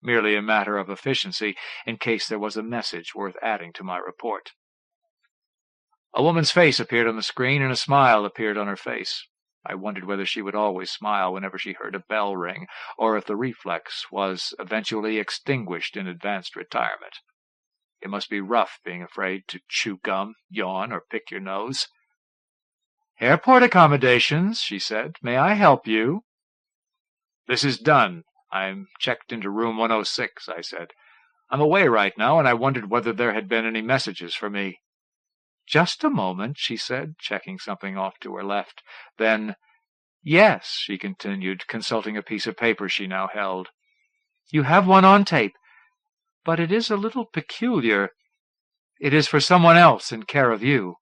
[SPEAKER 2] Merely a matter of efficiency, in case there was a message worth adding to my report. A woman's face appeared on the screen, and a smile appeared on her face. I wondered whether she would always smile whenever she heard a bell ring, or if the reflex was eventually extinguished in advanced retirement. It must be rough being afraid to chew gum, yawn, or pick your nose. "Airport accommodations," she said. "May I help you?" "This is done. I'm checked into room 106, I said. "I'm away right now, and I wondered whether there had been any messages for me." "Just a moment," she said, checking something off to her left. Then, Yes, she continued, consulting a piece of paper she now held. You have one on tape, but it is a little peculiar. It is for someone else in care of you.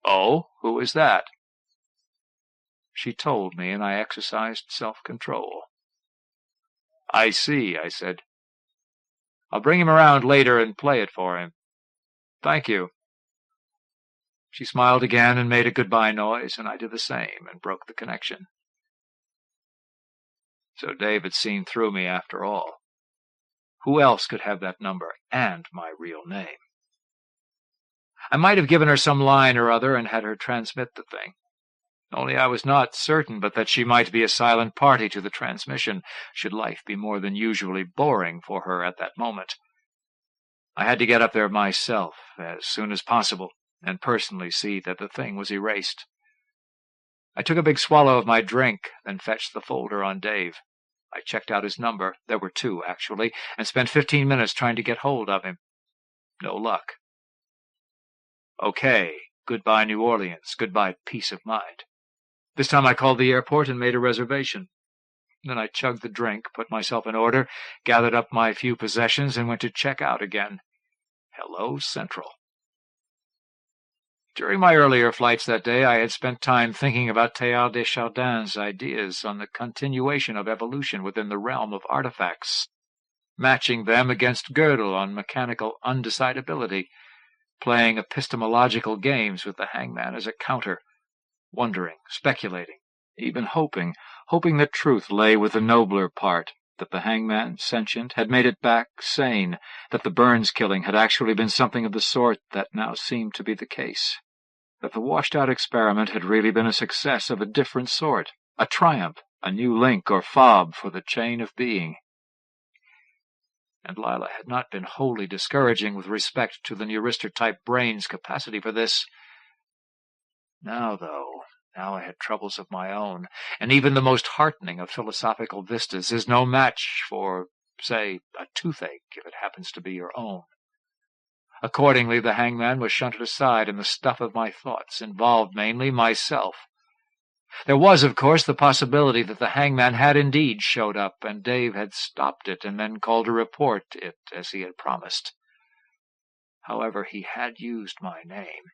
[SPEAKER 1] Oh, who is that?
[SPEAKER 2] She told me, and I exercised self-control.
[SPEAKER 1] I see, I said. I'll bring him around later and play it for him. Thank you.
[SPEAKER 2] She smiled again and made a goodbye noise, and I did the same and broke the connection. So Dave had seen through me after all. Who else could have that number and my real name? I might have given her some line or other and had her transmit the thing. Only I was not certain but that she might be a silent party to the transmission, should life be more than usually boring for her at that moment. I had to get up there myself as soon as possible and personally see that the thing was erased. I took a big swallow of my drink, then fetched the folder on Dave. I checked out his number, there were 2, actually, and spent 15 minutes trying to get hold of him. No luck. Okay, goodbye New Orleans, goodbye peace of mind. This time I called the airport and made a reservation. Then I chugged the drink, put myself in order, gathered up my few possessions, and went to check out again. Hello, Central. During my earlier flights that day, I had spent time thinking about Teilhard de Chardin's ideas on the continuation of evolution within the realm of artifacts, matching them against Gödel on mechanical undecidability, playing epistemological games with the Hangman as a counter, wondering, speculating, even hoping that truth lay with the nobler part, that the Hangman, sentient, had made it back sane, that the Burns killing had actually been something of the sort that now seemed to be the case, that the washed-out experiment had really been a success of a different sort, a triumph, a new link or fob for the chain of being. And Lila had not been wholly discouraging with respect to the Neurister-type brain's capacity for this. Now, though, now I had troubles of my own, and even the most heartening of philosophical vistas is no match for, say, a toothache, if it happens to be your own. Accordingly, the Hangman was shunted aside, and the stuff of my thoughts involved mainly myself. There was, of course, the possibility that the Hangman had indeed showed up, and Dave had stopped it and then called to report it, as he had promised. However, he had used my name.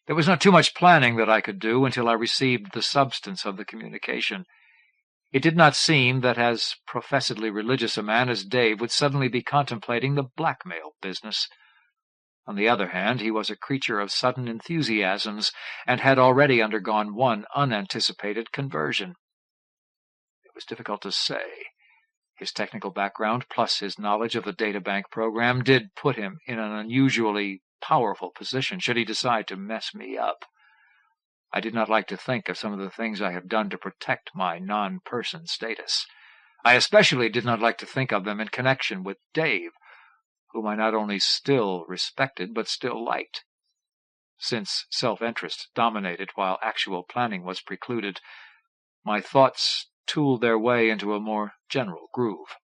[SPEAKER 2] There was not too much planning that I could do until I received the substance of the communication. It did not seem that as professedly religious a man as Dave would suddenly be contemplating the blackmail business. On the other hand, he was a creature of sudden enthusiasms, and had already undergone one unanticipated conversion. It was difficult to say. His technical background, plus his knowledge of the databank program, did put him in an unusually powerful position should he decide to mess me up. I did not like to think of some of the things I have done to protect my non-person status. I especially did not like to think of them in connection with Dave, whom I not only still respected, but still liked. Since self-interest dominated while actual planning was precluded, my thoughts tooled their way into a more general groove.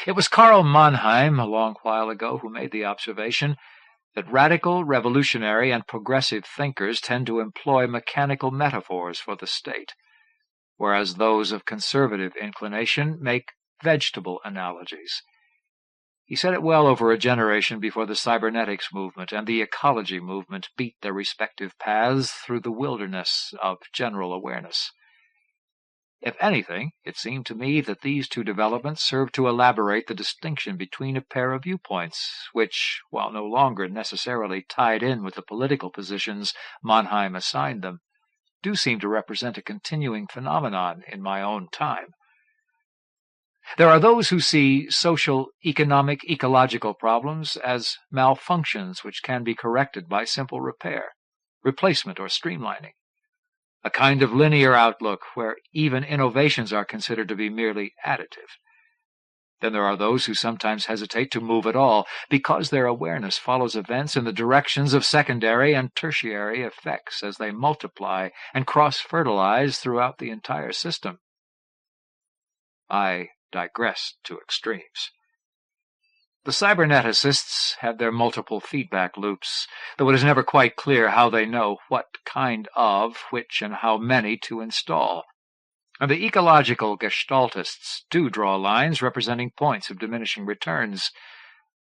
[SPEAKER 2] It was Karl Mannheim, a long while ago, who made the observation that radical, revolutionary, and progressive thinkers tend to employ mechanical metaphors for the state, whereas those of conservative inclination make vegetable analogies. He said it well over a generation before the cybernetics movement and the ecology movement beat their respective paths through the wilderness of general awareness. If anything, it seemed to me that these two developments served to elaborate the distinction between a pair of viewpoints, which, while no longer necessarily tied in with the political positions Mannheim assigned them, do seem to represent a continuing phenomenon in my own time. There are those who see social, economic, ecological problems as malfunctions which can be corrected by simple repair, replacement, or streamlining. A kind of linear outlook where even innovations are considered to be merely additive. Then there are those who sometimes hesitate to move at all, because their awareness follows events in the directions of secondary and tertiary effects as they multiply and cross-fertilize throughout the entire system. I digress to extremes. The cyberneticists have their multiple feedback loops, though it is never quite clear how they know what kind of, which, and how many to install. And the ecological gestaltists do draw lines representing points of diminishing returns,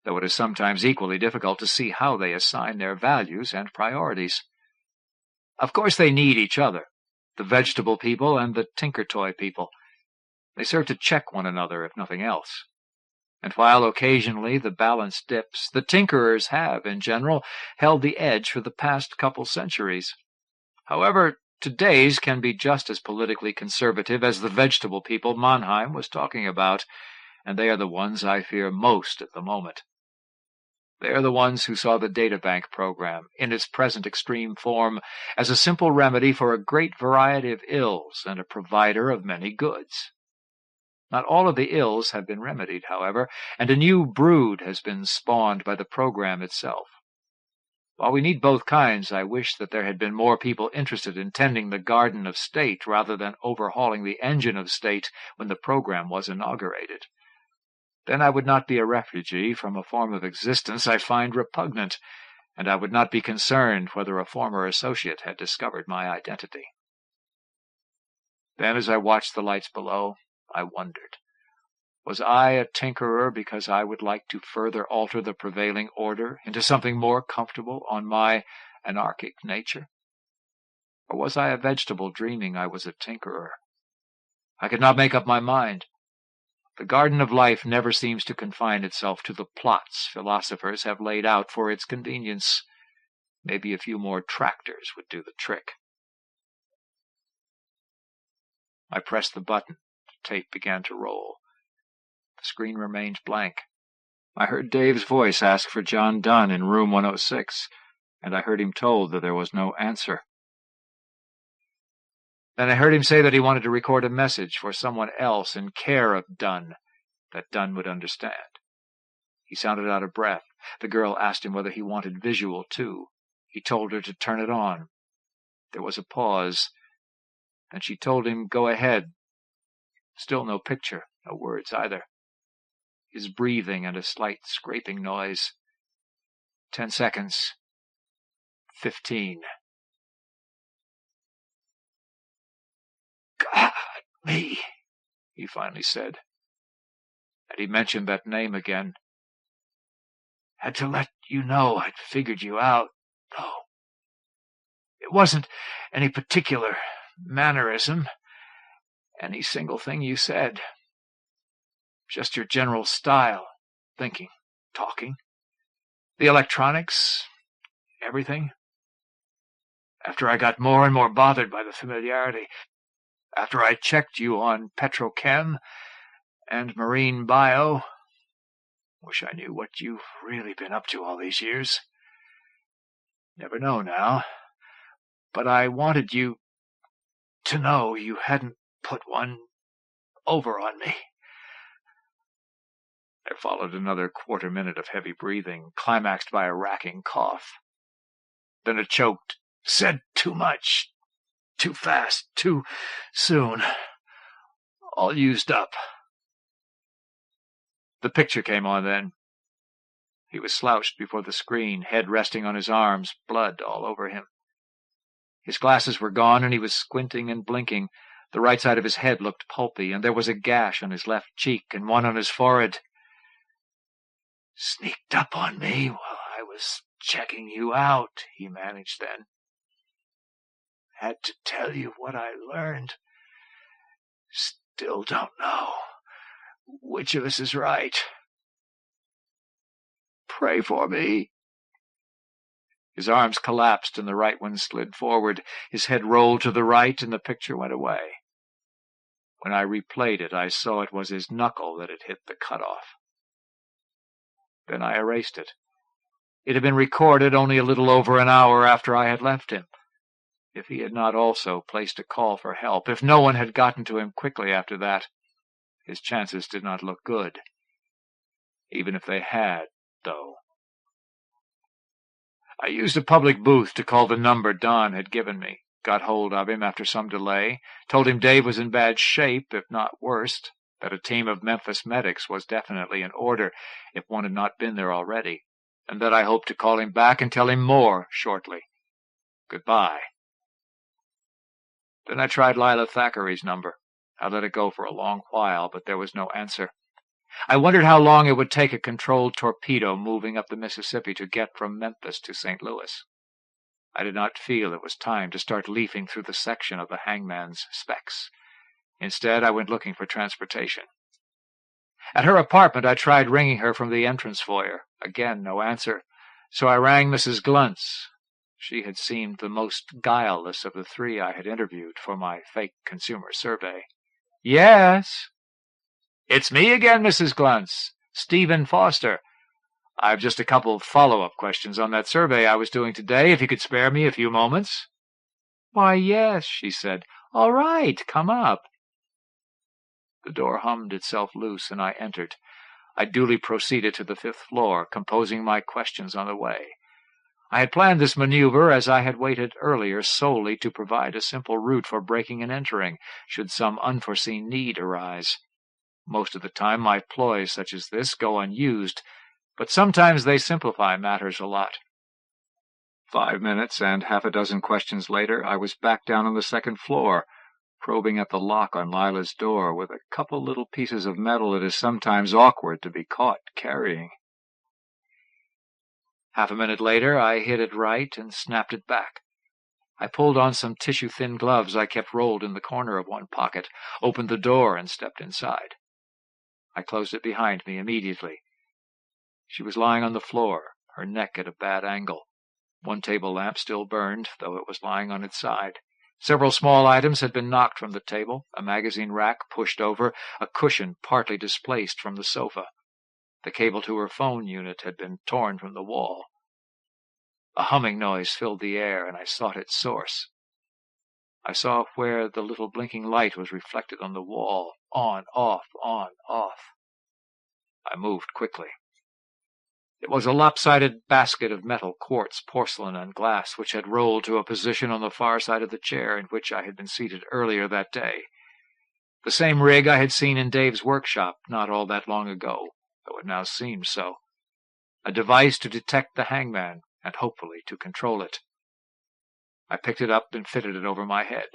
[SPEAKER 2] though it is sometimes equally difficult to see how they assign their values and priorities. Of course they need each other, the vegetable people and the tinker-toy people. They serve to check one another, if nothing else. And while occasionally the balance dips, the tinkerers have, in general, held the edge for the past couple centuries. However, today's can be just as politically conservative as the vegetable people Mannheim was talking about, and they are the ones I fear most at the moment. They are the ones who saw the databank program, in its present extreme form, as a simple remedy for a great variety of ills and a provider of many goods. Not all of the ills have been remedied, however, and a new brood has been spawned by the program itself. While we need both kinds, I wish that there had been more people interested in tending the garden of state rather than overhauling the engine of state when the program was inaugurated. Then I would not be a refugee from a form of existence I find repugnant, and I would not be concerned whether a former associate had discovered my identity. Then, as I watched the lights below, I wondered, was I a tinkerer because I would like to further alter the prevailing order into something more comfortable on my anarchic nature? Or was I a vegetable dreaming I was a tinkerer? I could not make up my mind. The garden of life never seems to confine itself to the plots philosophers have laid out for its convenience. Maybe a few more tractors would do the trick. I pressed the button. The tape began to roll. The screen remained blank. I heard Dave's voice ask for John Dunn in room 106, and I heard him told that there was no answer. Then I heard him say that he wanted to record a message for someone else in care of Dunn, that Dunn would understand. He sounded out of breath. The girl asked him whether he wanted visual, too. He told her to turn it on. There was a pause. Then she told him, go ahead. Still no picture, no words either. His breathing and a slight scraping noise. 10 seconds. 15. God, me, he finally said. And he mentioned that name again. Had to let you know I'd figured you out, though. It wasn't any particular mannerism, any single thing you said. Just your general style, thinking, talking. The electronics, everything. After I got more and more bothered by the familiarity, after I checked you on petrochem and marine bio, wish I knew what you've really been up to all these years. Never know now, but I wanted you to know you hadn't put one over on me. There followed another quarter minute of heavy breathing, climaxed by a racking cough. Then a choked, said too much, too fast, too soon, all used up. The picture came on then. He was slouched before the screen, head resting on his arms, blood all over him. His glasses were gone, and he was squinting and blinking. The right side of his head looked pulpy, and there was a gash on his left cheek and one on his forehead. Sneaked up on me while I was checking you out, he managed then. Had to tell you what I learned. Still don't know which of us is right. Pray for me. His arms collapsed and the right one slid forward. His head rolled to the right and the picture went away. When I replayed it, I saw it was his knuckle that had hit the cutoff. Then I erased it. It had been recorded only a little over an hour after I had left him. If he had not also placed a call for help, if no one had gotten to him quickly after that, his chances did not look good. Even if they had, though. I used a public booth to call the number Don had given me, got hold of him after some delay, told him Dave was in bad shape, if not worse, that a team of Memphis medics was definitely in order if one had not been there already, and that I hoped to call him back and tell him more shortly. Goodbye. Then I tried Lila Thackeray's number. I let it go for a long while, but there was no answer. I wondered how long it would take a controlled torpedo moving up the Mississippi to get from Memphis to St. Louis. I did not feel it was time to start leafing through the section of the Hangman's specs. Instead, I went looking for transportation. At her apartment, I tried ringing her from the entrance foyer. Again, no answer. So I rang Mrs. Gluntz. She had seemed the most guileless of the three I had interviewed for my fake consumer survey. Yes. It's me again, Mrs. Gluntz. Stephen Foster. I've just a couple of follow-up questions on that survey I was doing today, if you could spare me a few moments. Why, yes, she said. All right, come up. The door hummed itself loose, and I entered. I duly proceeded to the 5th floor, composing my questions on the way. I had planned this maneuver as I had waited earlier solely to provide a simple route for breaking and entering, should some unforeseen need arise. Most of the time my ploys such as this go unused, but sometimes they simplify matters a lot. 5 minutes and half a dozen questions later, I was back down on the 2nd floor, probing at the lock on Lila's door with a couple little pieces of metal it is sometimes awkward to be caught carrying. Half a minute later, I hit it right and snapped it back. I pulled on some tissue-thin gloves I kept rolled in the corner of one pocket, opened the door, and stepped inside. I closed it behind me immediately. She was lying on the floor, her neck at a bad angle. One table lamp still burned, though it was lying on its side. Several small items had been knocked from the table, a magazine rack pushed over, a cushion partly displaced from the sofa. The cable to her phone unit had been torn from the wall. A humming noise filled the air, and I sought its source. I saw where the little blinking light was reflected on the wall, on, off, on, off. I moved quickly. It was a lopsided basket of metal, quartz, porcelain, and glass, which had rolled to a position on the far side of the chair in which I had been seated earlier that day. The same rig I had seen in Dave's workshop not all that long ago, though it now seemed so. A device to detect the Hangman, and hopefully to control it. I picked it up and fitted it over my head.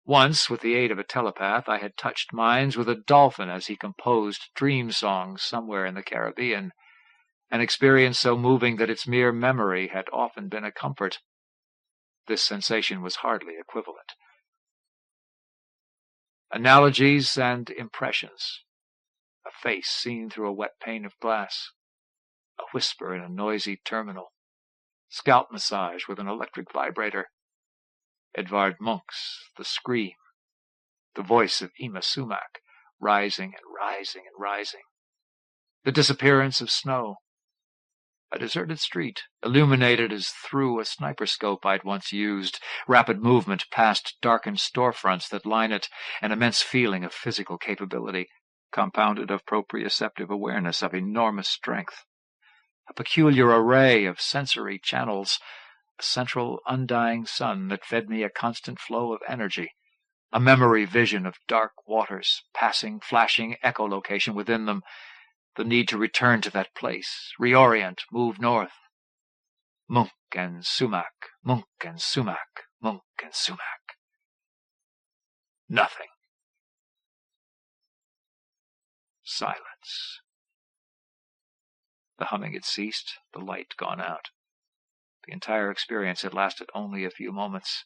[SPEAKER 2] Once, with the aid of a telepath, I had touched minds with a dolphin as he composed dream songs somewhere in the Caribbean, an experience so moving that its mere memory had often been a comfort. This sensation was hardly equivalent. Analogies and impressions. A face seen through a wet pane of glass. A whisper in a noisy terminal. Scalp massage with an electric vibrator. Edvard Munch's The Scream. The voice of Ima Simak, rising and rising and rising. The disappearance of snow. A deserted street, illuminated as through a sniper scope I'd once used, rapid movement past darkened storefronts that line it, an immense feeling of physical capability, compounded of proprioceptive awareness of enormous strength. A peculiar array of sensory channels, a central undying sun that fed me a constant flow of energy, a memory vision of dark waters, passing, flashing echolocation within them, the need to return to that place, reorient, move north. Munch and Simak, Munch and Simak, Munch and Simak. Nothing. Silence. The humming had ceased, the light gone out. The entire experience had lasted only a few moments.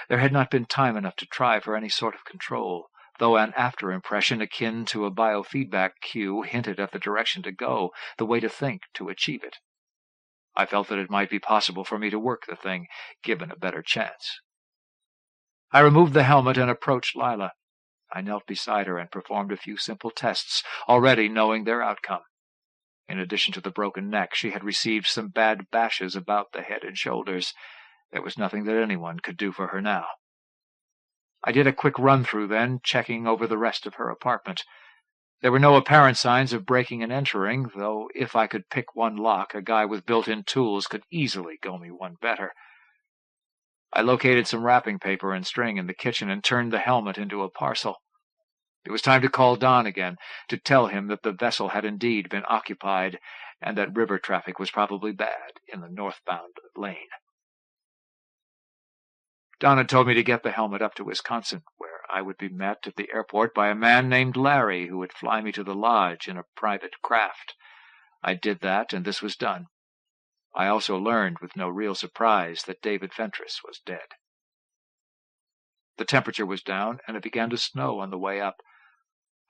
[SPEAKER 2] There had not been time enough to try for any sort of control, though an after-impression akin to a biofeedback cue hinted at the direction to go, the way to think to achieve it. I felt that it might be possible for me to work the thing, given a better chance. I removed the helmet and approached Lila. I knelt beside her and performed a few simple tests, already knowing their outcome. In addition to the broken neck, she had received some bad bashes about the head and shoulders. There was nothing that anyone could do for her now. I did a quick run-through then, checking over the rest of her apartment. There were no apparent signs of breaking and entering, though if I could pick one lock, a guy with built-in tools could easily go me one better. I located some wrapping paper and string in the kitchen and turned the helmet into a parcel. It was time to call Don again, to tell him that the vessel had indeed been occupied, and that river traffic was probably bad in the northbound lane. Don had told me to get the helmet up to Wisconsin, where I would be met at the airport by a man named Larry, who would fly me to the lodge in a private craft. I did that, and this was done. I also learned, with no real surprise, that David Fentress was dead. The temperature was down, and it began to snow on the way up.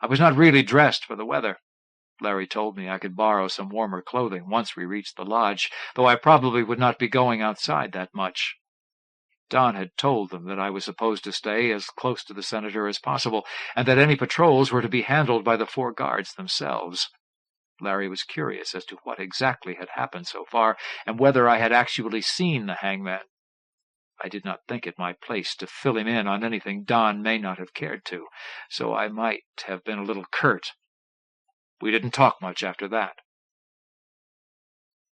[SPEAKER 2] I was not really dressed for the weather. Larry told me I could borrow some warmer clothing once we reached the lodge, though I probably would not be going outside that much. Don had told them that I was supposed to stay as close to the senator as possible, and that any patrols were to be handled by the 4 guards themselves. Larry was curious as to what exactly had happened so far, and whether I had actually seen the hangman. I did not think it my place to fill him in on anything Don may not have cared to, so I might have been a little curt. We didn't talk much after that.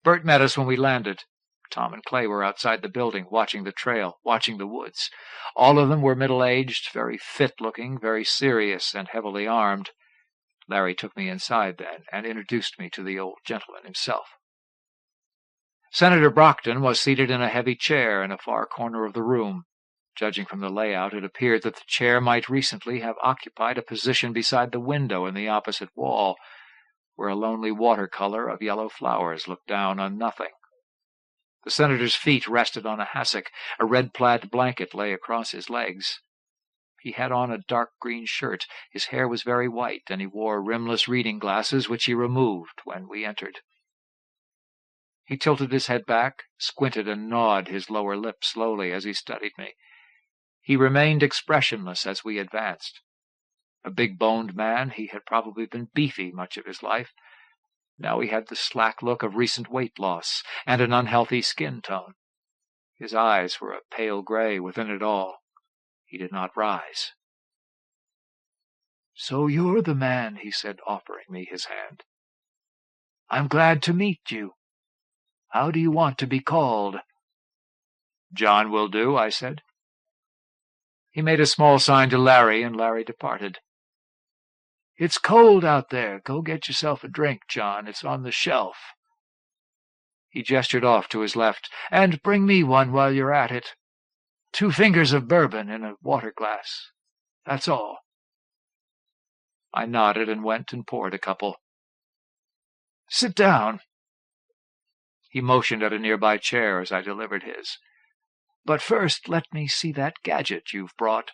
[SPEAKER 2] Bert met us when we landed. Tom and Clay were outside the building, watching the trail, watching the woods. All of them were middle-aged, very fit-looking, very serious, and heavily armed. Larry took me inside then and introduced me to the old gentleman himself. Senator Brockton was seated in a heavy chair in a far corner of the room. Judging from the layout, it appeared that the chair might recently have occupied a position beside the window in the opposite wall, where a lonely watercolor of yellow flowers looked down on nothing. The senator's feet rested on a hassock. A red plaid blanket lay across his legs. He had on a dark green shirt. His hair was very white, and he wore rimless reading glasses, which he removed when we entered. He tilted his head back, squinted, and gnawed his lower lip slowly as he studied me. He remained expressionless as we advanced. A big-boned man, he had probably been beefy much of his life. Now he had the slack look of recent weight loss and an unhealthy skin tone. His eyes were a pale gray within it all. He did not rise. "So you're the man," he said, offering me his hand. "I'm glad to meet you. How do you want to be called?" "John will do," I said. He made a small sign to Larry, and Larry departed. "It's cold out there. Go get yourself a drink, John. It's on the shelf." He gestured off to his left. "And bring me one while you're at it. 2 fingers of bourbon in a water glass. That's all." I nodded and went and poured a couple. "Sit down." He motioned at a nearby chair as I delivered his. "But first, let me see that gadget you've brought."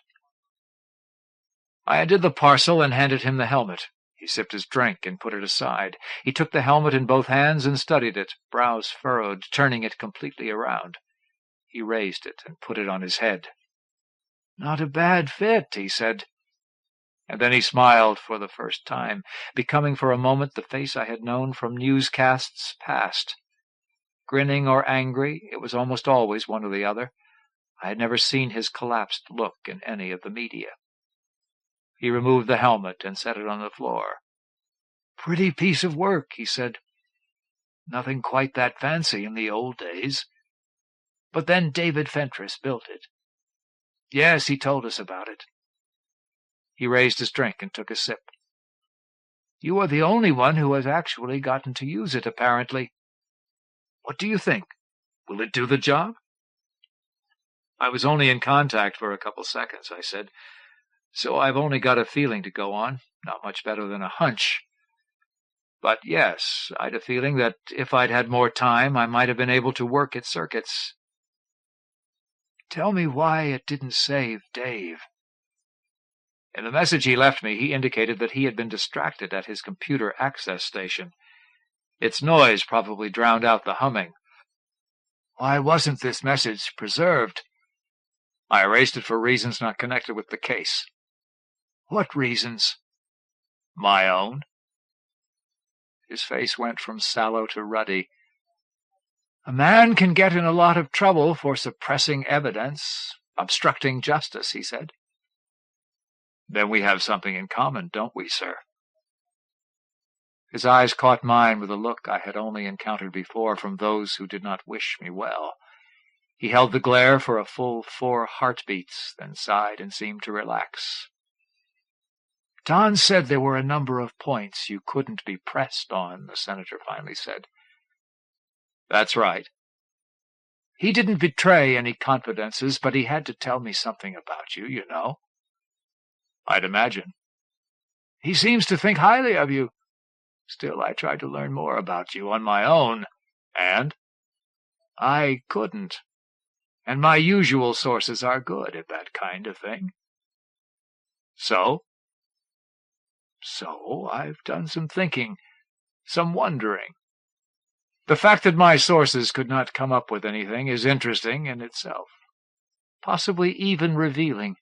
[SPEAKER 2] I undid the parcel and handed him the helmet. He sipped his drink and put it aside. He took the helmet in both hands and studied it, brows furrowed, turning it completely around. He raised it and put it on his head. "Not a bad fit," he said. And then he smiled for the first time, becoming for a moment the face I had known from newscasts past. Grinning or angry, it was almost always one or the other. I had never seen his collapsed look in any of the media. He removed the helmet and set it on the floor. "Pretty piece of work," he said. "Nothing quite that fancy in the old days. But then David Fentress built it." "Yes, he told us about it." He raised his drink and took a sip. "You are the only one who has actually gotten to use it, apparently. What do you think? Will it do the job?" "I was only in contact for a couple seconds," I said, "so I've only got a feeling to go on, not much better than a hunch. But yes, I'd a feeling that if I'd had more time, I might have been able to work its circuits." "Tell me why it didn't save Dave." In the message he left me, he indicated that he had been distracted at his computer access station. Its noise probably drowned out the humming. "Why wasn't this message preserved?" "I erased it for reasons not connected with the case." "What reasons?" "My own." His face went from sallow to ruddy. "A man can get in a lot of trouble for suppressing evidence, obstructing justice," he said. "Then we have something in common, don't we, sir?" His eyes caught mine with a look I had only encountered before from those who did not wish me well. He held the glare for a full 4 heartbeats, then sighed and seemed to relax. Don said there were a number of points you couldn't be pressed on, the senator finally said.
[SPEAKER 1] That's right.
[SPEAKER 2] He didn't betray any confidences, but he had to tell me something about you, you know.
[SPEAKER 1] I'd imagine.
[SPEAKER 2] He seems to think highly of you. Still, I tried to learn more about you on my own.
[SPEAKER 1] And?
[SPEAKER 2] I couldn't. And my usual sources are good at that kind of thing.
[SPEAKER 1] So?
[SPEAKER 2] So I've done some thinking, some wondering. The fact that my sources could not come up with anything is interesting in itself, possibly even revealing.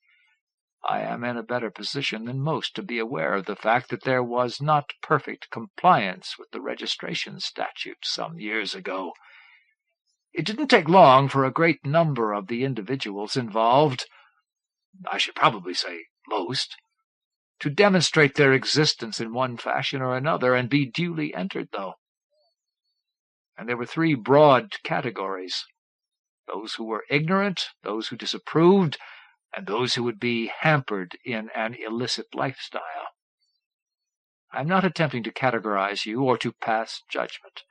[SPEAKER 2] I am in a better position than most to be aware of the fact that there was not perfect compliance with the registration statute some years ago. It didn't take long for a great number of the individuals involved, I should probably say most, to demonstrate their existence in one fashion or another and be duly entered, though. And there were 3 broad categories: those who were ignorant, those who disapproved, and those who would be hampered in an illicit lifestyle. I'm not attempting to categorize you or to pass judgment,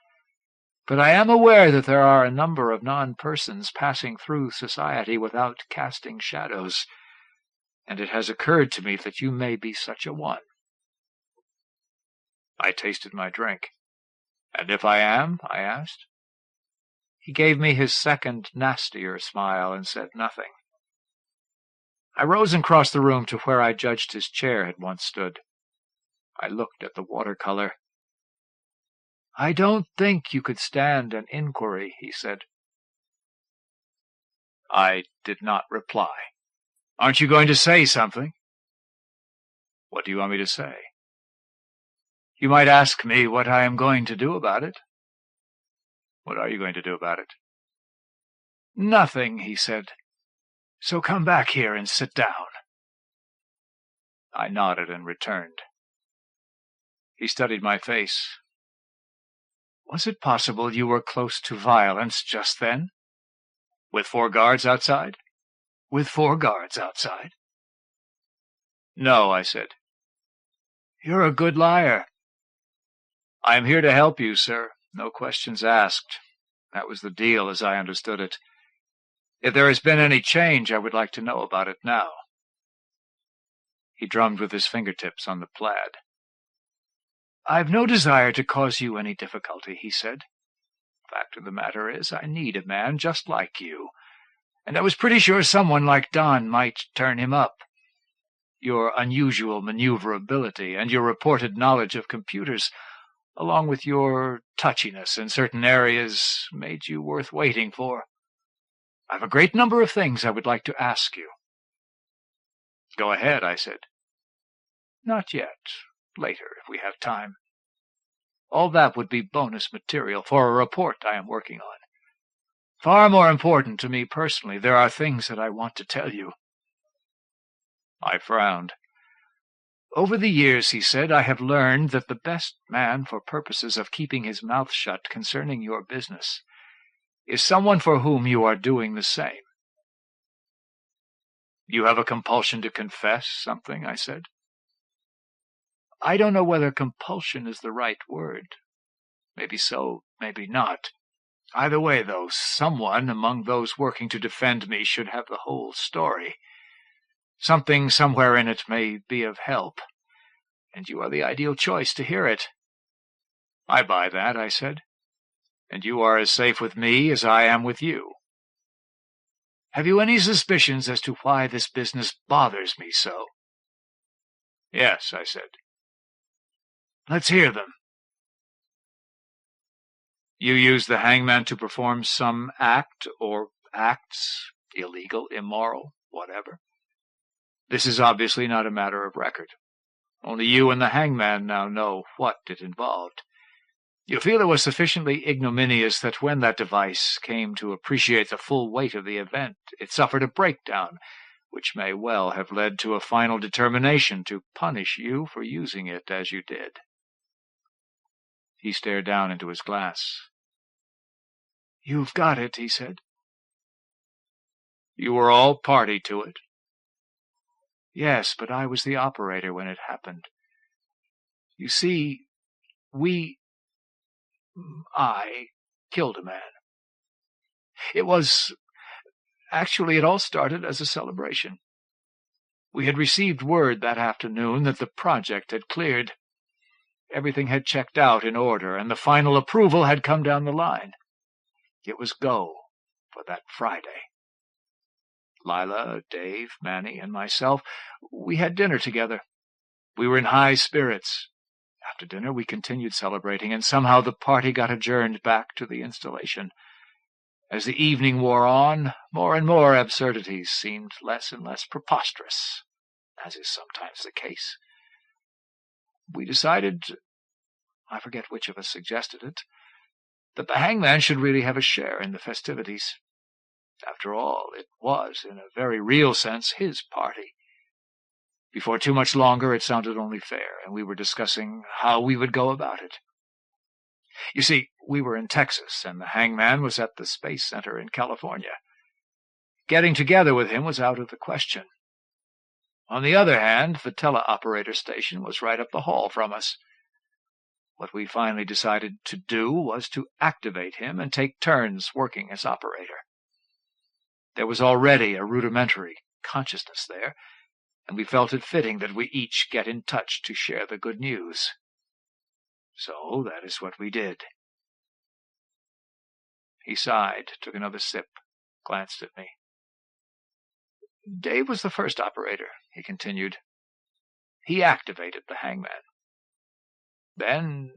[SPEAKER 2] but I am aware that there are a number of non-persons passing through society without casting shadows, and it has occurred to me that you may be such a one.
[SPEAKER 1] I tasted my drink. And if I am? I asked.
[SPEAKER 2] He gave me his second, nastier smile and said nothing. I rose and crossed the room to where I judged his chair had once stood. I looked at the watercolor. I don't think you could stand an inquiry, he said.
[SPEAKER 1] I did not reply.
[SPEAKER 2] Aren't you going to say something?
[SPEAKER 1] What do you want me to say?
[SPEAKER 2] You might ask me what I am going to do about it.
[SPEAKER 1] What are you going to do about it?
[SPEAKER 2] Nothing, he said. So come back here and sit down.
[SPEAKER 1] I nodded and returned. He studied my face.
[SPEAKER 2] Was it possible you were close to violence just then?
[SPEAKER 1] With 4 guards outside?
[SPEAKER 2] With 4 guards outside?
[SPEAKER 1] No, I said.
[SPEAKER 2] You're a good liar.
[SPEAKER 1] I am here to help you, sir. No questions asked. That was the deal as I understood it. If there has been any change, I would like to know about it now. He drummed with his fingertips on the plaid.
[SPEAKER 2] I've no desire to cause you any difficulty, he said. Fact of the matter is, I need a man just like you, and I was pretty sure someone like Don might turn him up. Your unusual maneuverability and your reported knowledge of computers, along with your touchiness in certain areas, made you worth waiting for. I've a great number of things I would like to ask you.
[SPEAKER 1] Go ahead, I said.
[SPEAKER 2] Not yet. Later, if we have time. All that would be bonus material for a report I am working on. Far more important to me personally, there are things that I want to tell you.
[SPEAKER 1] I frowned.
[SPEAKER 2] Over the years, he said, I have learned that the best man for purposes of keeping his mouth shut concerning your business is someone for whom you are doing the same.
[SPEAKER 1] You have a compulsion to confess something, I said.
[SPEAKER 2] I don't know whether compulsion is the right word. Maybe so, maybe not. Either way, though, someone among those working to defend me should have the whole story. Something somewhere in it may be of help, and you are the ideal choice to hear it.
[SPEAKER 1] I buy that, I said. And you are as safe with me as I am with you.
[SPEAKER 2] Have you any suspicions as to why this business bothers me so?
[SPEAKER 1] Yes, I said.
[SPEAKER 2] Let's hear them.
[SPEAKER 1] You used the hangman to perform some act or acts, illegal, immoral, whatever.
[SPEAKER 2] This is obviously not a matter of record. Only you and the hangman now know what it involved. You feel it was sufficiently ignominious that when that device came to appreciate the full weight of the event, it suffered a breakdown, which may well have led to a final determination to punish you for using it as you did. He stared down into his glass. You've got it, he said.
[SPEAKER 1] You were all party to it.
[SPEAKER 2] Yes, but I was the operator when it happened. You see, I killed a man. Actually, it all started as a celebration. We had received word that afternoon that the project had cleared. Everything had checked out in order, and the final approval had come down the line. It was go for that Friday. Lila, Dave, Manny, and myself, we had dinner together. We were in high spirits. After dinner, we continued celebrating, and somehow the party got adjourned back to the installation. As the evening wore on, more and more absurdities seemed less and less preposterous, as is sometimes the case. We decided, I forget which of us suggested it, that the hangman should really have a share in the festivities. After all, it was, in a very real sense, his party. Before too much longer, it sounded only fair, and we were discussing how we would go about it. You see, we were in Texas, and the hangman was at the Space Center in California. Getting together with him was out of the question. On the other hand, the teleoperator station was right up the hall from us. What we finally decided to do was to activate him and take turns working as operator. There was already a rudimentary consciousness there, and we felt it fitting that we each get in touch to share the good news. So that is what we did. He sighed, took another sip, glanced at me. Dave was the first operator, he continued. He activated the hangman. Then,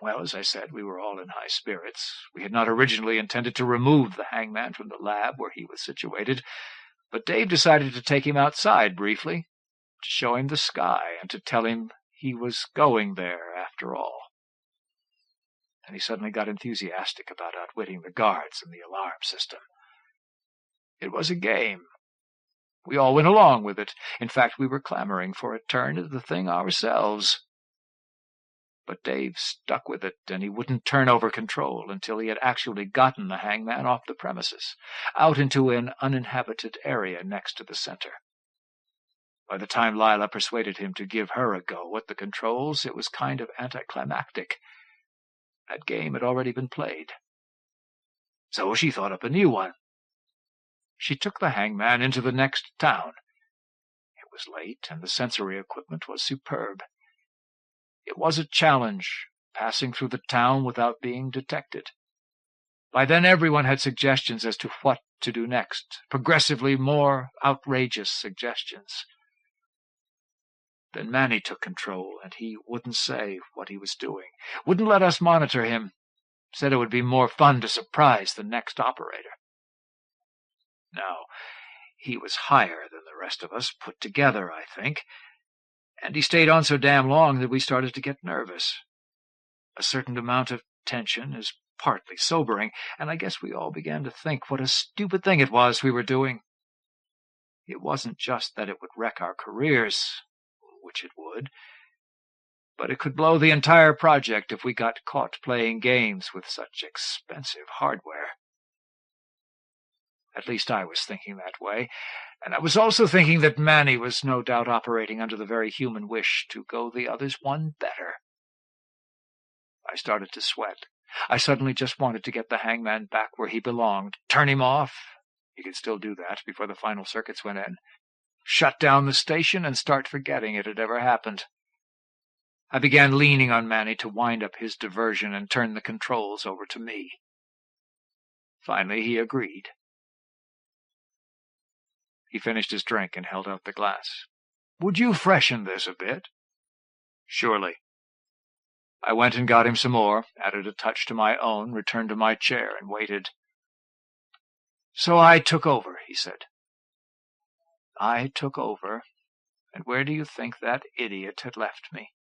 [SPEAKER 2] well, as I said, we were all in high spirits. We had not originally intended to remove the hangman from the lab where he was situated, but Dave decided to take him outside briefly, to show him the sky and to tell him he was going there after all. And he suddenly got enthusiastic about outwitting the guards and the alarm system. It was a game. We all went along with it. In fact, we were clamoring for a turn at the thing ourselves. But Dave stuck with it, and he wouldn't turn over control until he had actually gotten the hangman off the premises, out into an uninhabited area next to the center. By the time Lila persuaded him to give her a go at the controls, it was kind of anticlimactic. That game had already been played. So she thought up a new one. She took the hangman into the next town. It was late, and the sensory equipment was superb. It was a challenge, passing through the town without being detected. By then everyone had suggestions as to what to do next, progressively more outrageous suggestions. Then Manny took control, and he wouldn't say what he was doing, wouldn't let us monitor him, said it would be more fun to surprise the next operator. Now, he was higher than the rest of us put together, I think, and he stayed on so damn long that we started to get nervous. A certain amount of tension is partly sobering, and I guess we all began to think what a stupid thing it was we were doing. It wasn't just that it would wreck our careers, which it would, but it could blow the entire project if we got caught playing games with such expensive hardware. At least I was thinking that way, and I was also thinking that Manny was no doubt operating under the very human wish to go the others one better. I started to sweat. I suddenly just wanted to get the hangman back where he belonged, turn him off. He could still do that before the final circuits went in. Shut down the station and start forgetting it had ever happened. I began leaning on Manny to wind up his diversion and turn the controls over to me. Finally, he agreed. He finished his drink and held out the glass. "Would you freshen this a bit?" "Surely." I went and got him some more, added a touch to my own, returned to my chair, and waited. "So I took over," he said. I took over, and where do you think that idiot had left me?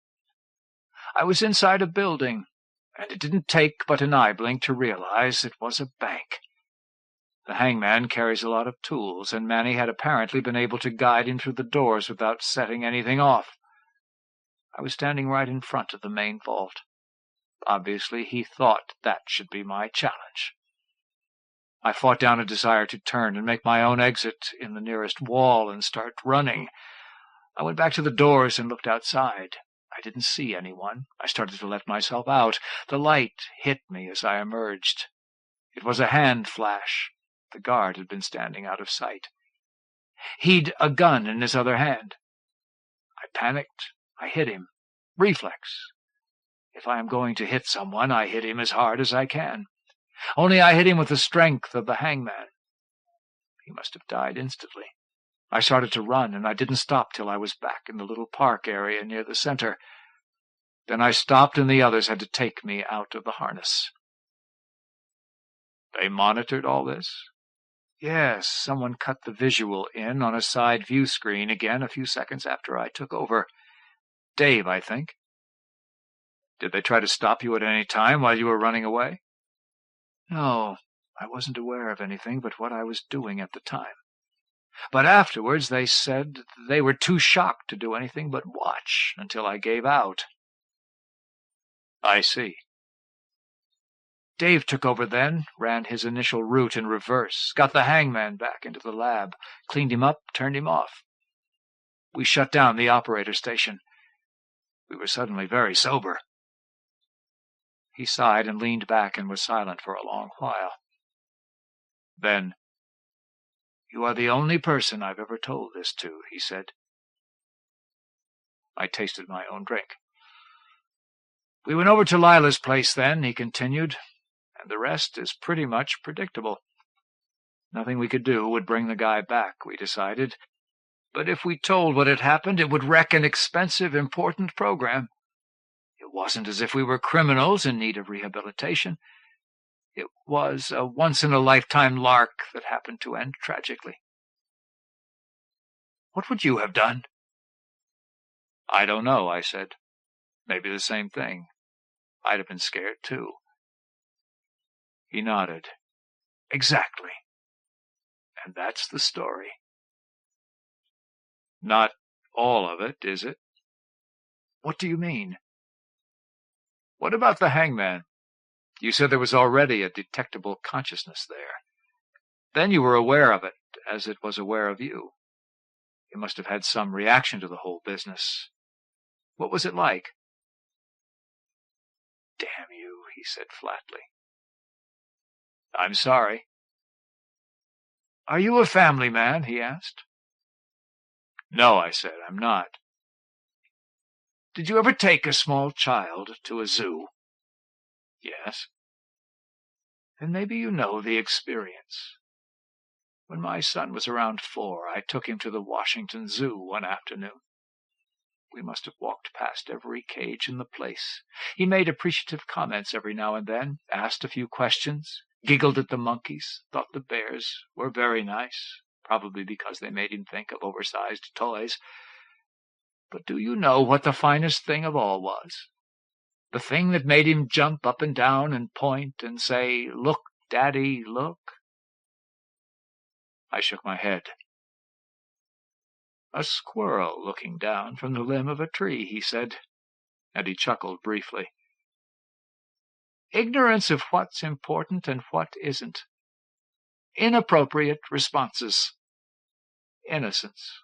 [SPEAKER 2] I was inside a building, and it didn't take but an eye blink to realize it was a bank. The hangman carries a lot of tools, and Manny had apparently been able to guide him through the doors without setting anything off. I was standing right in front of the main vault. Obviously, he thought that should be my challenge. I fought down a desire to turn and make my own exit in the nearest wall and start running. I went back to the doors and looked outside. I didn't see anyone. I started to let myself out. The light hit me as I emerged. It was a hand flash. The guard had been standing out of sight. He'd a gun in his other hand. I panicked. I hit him. Reflex. If I am going to hit someone, I hit him as hard as I can. Only I hit him with the strength of the hangman. He must have died instantly. I started to run, and I didn't stop till I was back in the little park area near the center. Then I stopped, and the others had to take me out of the harness. They monitored all this? Yes, someone cut the visual in on a side view screen again a few seconds after I took over. Dave, I think. Did they try to stop you at any time while you were running away? No, I wasn't aware of anything but what I was doing at the time. But afterwards they said they were too shocked to do anything but watch until I gave out. I see. Dave took over then, ran his initial route in reverse, got the hangman back into the lab, cleaned him up, turned him off. We shut down the operator station. We were suddenly very sober. He sighed and leaned back and was silent for a long while. Then, "You are the only person I've ever told this to," he said. I tasted my own drink. "We went over to Lila's place then," he continued, "and the rest is pretty much predictable. Nothing we could do would bring the guy back, we decided. But if we told what had happened, it would wreck an expensive, important program. It wasn't as if we were criminals in need of rehabilitation. It was a once-in-a-lifetime lark that happened to end tragically." "What would you have done?" "I don't know," I said. "Maybe the same thing. I'd have been scared, too." He nodded. "Exactly. And that's the story." "Not all of it, is it?" "What do you mean?" "What about the hangman? You said there was already a detectable consciousness there. Then you were aware of it, as it was aware of you. You must have had some reaction to the whole business. What was it like?" "Damn you," he said flatly. "I'm sorry." "Are you a family man?" he asked. "No," I said, "I'm not." "Did you ever take a small child to a zoo?" "Yes." "Then maybe you know the experience. When my son was around 4, I took him to the Washington Zoo one afternoon. We must have walked past every cage in the place. He made appreciative comments every now and then, asked a few questions, giggled at the monkeys, thought the bears were very nice, probably because they made him think of oversized toys. But do you know what the finest thing of all was? The thing that made him jump up and down and point and say, 'Look, Daddy, look'?" I shook my head. "A squirrel looking down from the limb of a tree," he said, and he chuckled briefly. "Ignorance of what's important and what isn't. Inappropriate responses. Innocence."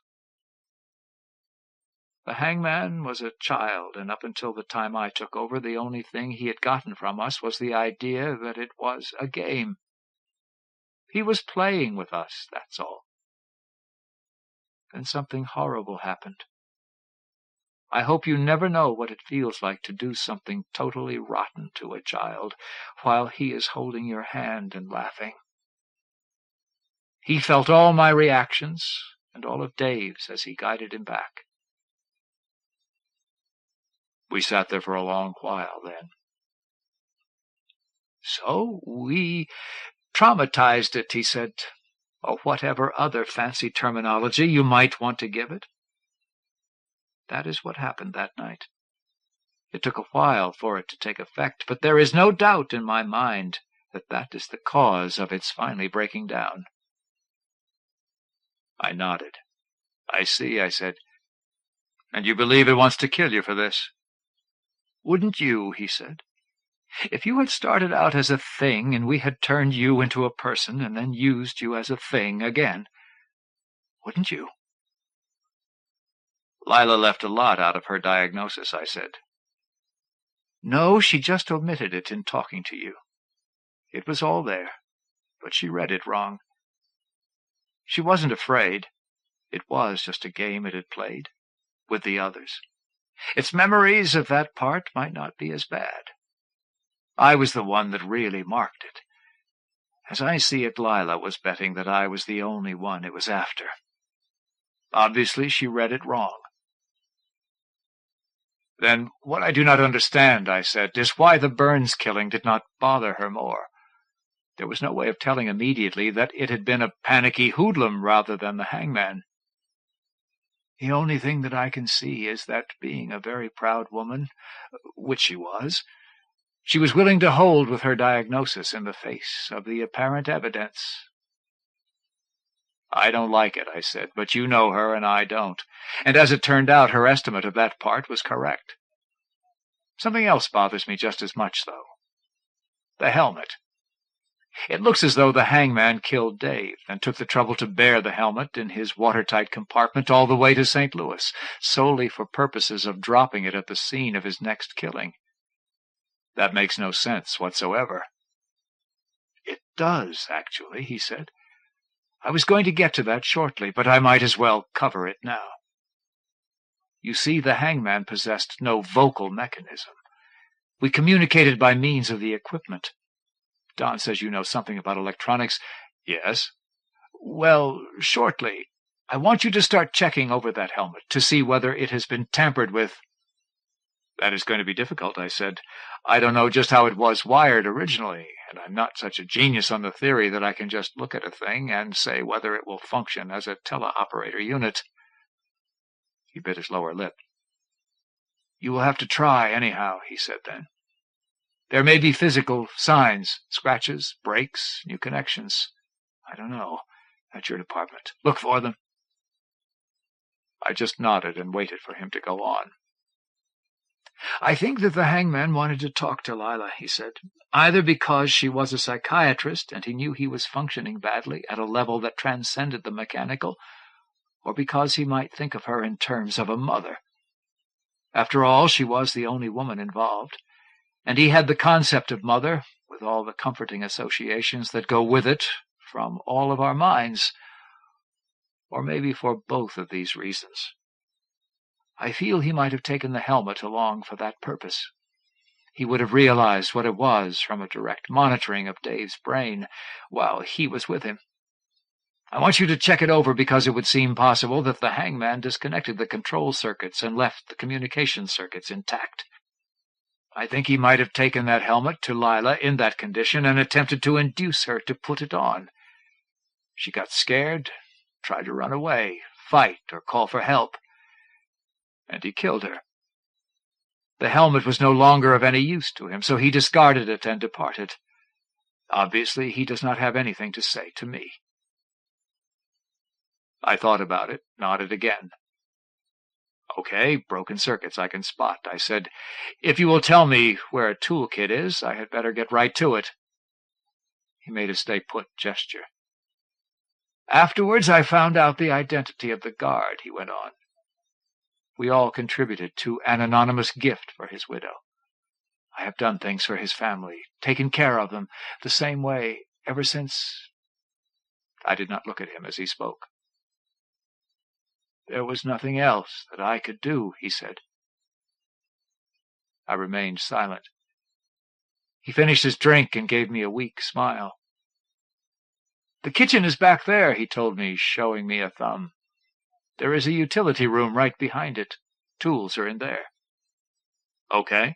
[SPEAKER 2] The hangman was a child, and up until the time I took over, the only thing he had gotten from us was the idea that it was a game. He was playing with us, that's all. Then something horrible happened. I hope you never know what it feels like to do something totally rotten to a child while he is holding your hand and laughing. He felt all my reactions and all of Dave's as he guided him back. We sat there for a long while then. "So we traumatized it," he said, "or whatever other fancy terminology you might want to give it. That is what happened that night. It took a while for it to take effect, but there is no doubt in my mind that that is the cause of its finally breaking down." I nodded. "I see," I said. "And you believe it wants to kill you for this?" "Wouldn't you?" he said. "If you had started out as a thing and we had turned you into a person and then used you as a thing again, wouldn't you?"
[SPEAKER 1] Lila left a lot out of her diagnosis, I said.
[SPEAKER 2] No, she just omitted it in talking to you. It was all there, but she read it wrong. She wasn't afraid. It was just a game it had played, with the others. Its memories of that part might not be as bad. I was the one that really marked it. As I see it, Lila was betting that I was the only one it was after. Obviously, she read it wrong. Then what I do not understand, I said, is why the Burns killing did not bother her more. There was no way of telling immediately that it had been a panicky hoodlum rather than the hangman. The only thing that I can see is that, being a very proud woman, which she was willing to hold with her diagnosis in the face of the apparent evidence. I don't like it, I said, but you know her and I don't. And as it turned out, her estimate of that part was correct. Something else bothers me just as much, though. The helmet. It looks as though the hangman killed Dave and took the trouble to bear the helmet in his watertight compartment all the way to St. Louis, solely for purposes of dropping it at the scene of his next killing. That makes no sense whatsoever. It does, actually, he said. I was going to get to that shortly, but I might as well cover it now. You see, the hangman possessed no vocal mechanism. We communicated by means of the equipment. Don says you know something about electronics. Yes. Well, shortly. I want you to start checking over that helmet to see whether it has been tampered with. That is going to be difficult, I said. I don't know just how it was wired originally, and I'm not such a genius on the theory that I can just look at a thing and say whether it will function as a teleoperator unit. He bit his lower lip. You will have to try anyhow, he said then. There may be physical signs, scratches, breaks, new connections. I don't know. That's your department. Look for them. I just nodded and waited for him to go on. I think that the hangman wanted to talk to Lila, he said, either because she was a psychiatrist and he knew he was functioning badly at a level that transcended the mechanical, or because he might think of her in terms of a mother. After all, she was the only woman involved, and he had the concept of mother, with all the comforting associations that go with it, from all of our minds, or maybe for both of these reasons. I feel he might have taken the helmet along for that purpose. He would have realized what it was from a direct monitoring of Dave's brain while he was with him. I want you to check it over because it would seem possible that the hangman disconnected the control circuits and left the communication circuits intact. I think he might have taken that helmet to Lila in that condition and attempted to induce her to put it on. She got scared, tried to run away, fight, or call for help, and he killed her. The helmet was no longer of any use to him, so he discarded it and departed. Obviously, he does not have anything to say to me. I thought about it, nodded again. Okay, broken circuits I can spot, I said. If you will tell me where a toolkit is, I had better get right to it. He made a stay-put gesture. Afterwards, I found out the identity of the guard, he went on. We all contributed to an anonymous gift for his widow. I have done things for his family, taken care of them, the same way ever since... I did not look at him as he spoke. There was nothing else that I could do, he said. I remained silent. He finished his drink and gave me a weak smile. The kitchen is back there, he told me, showing me a thumb. There is a utility room right behind it. Tools are in there. Okay.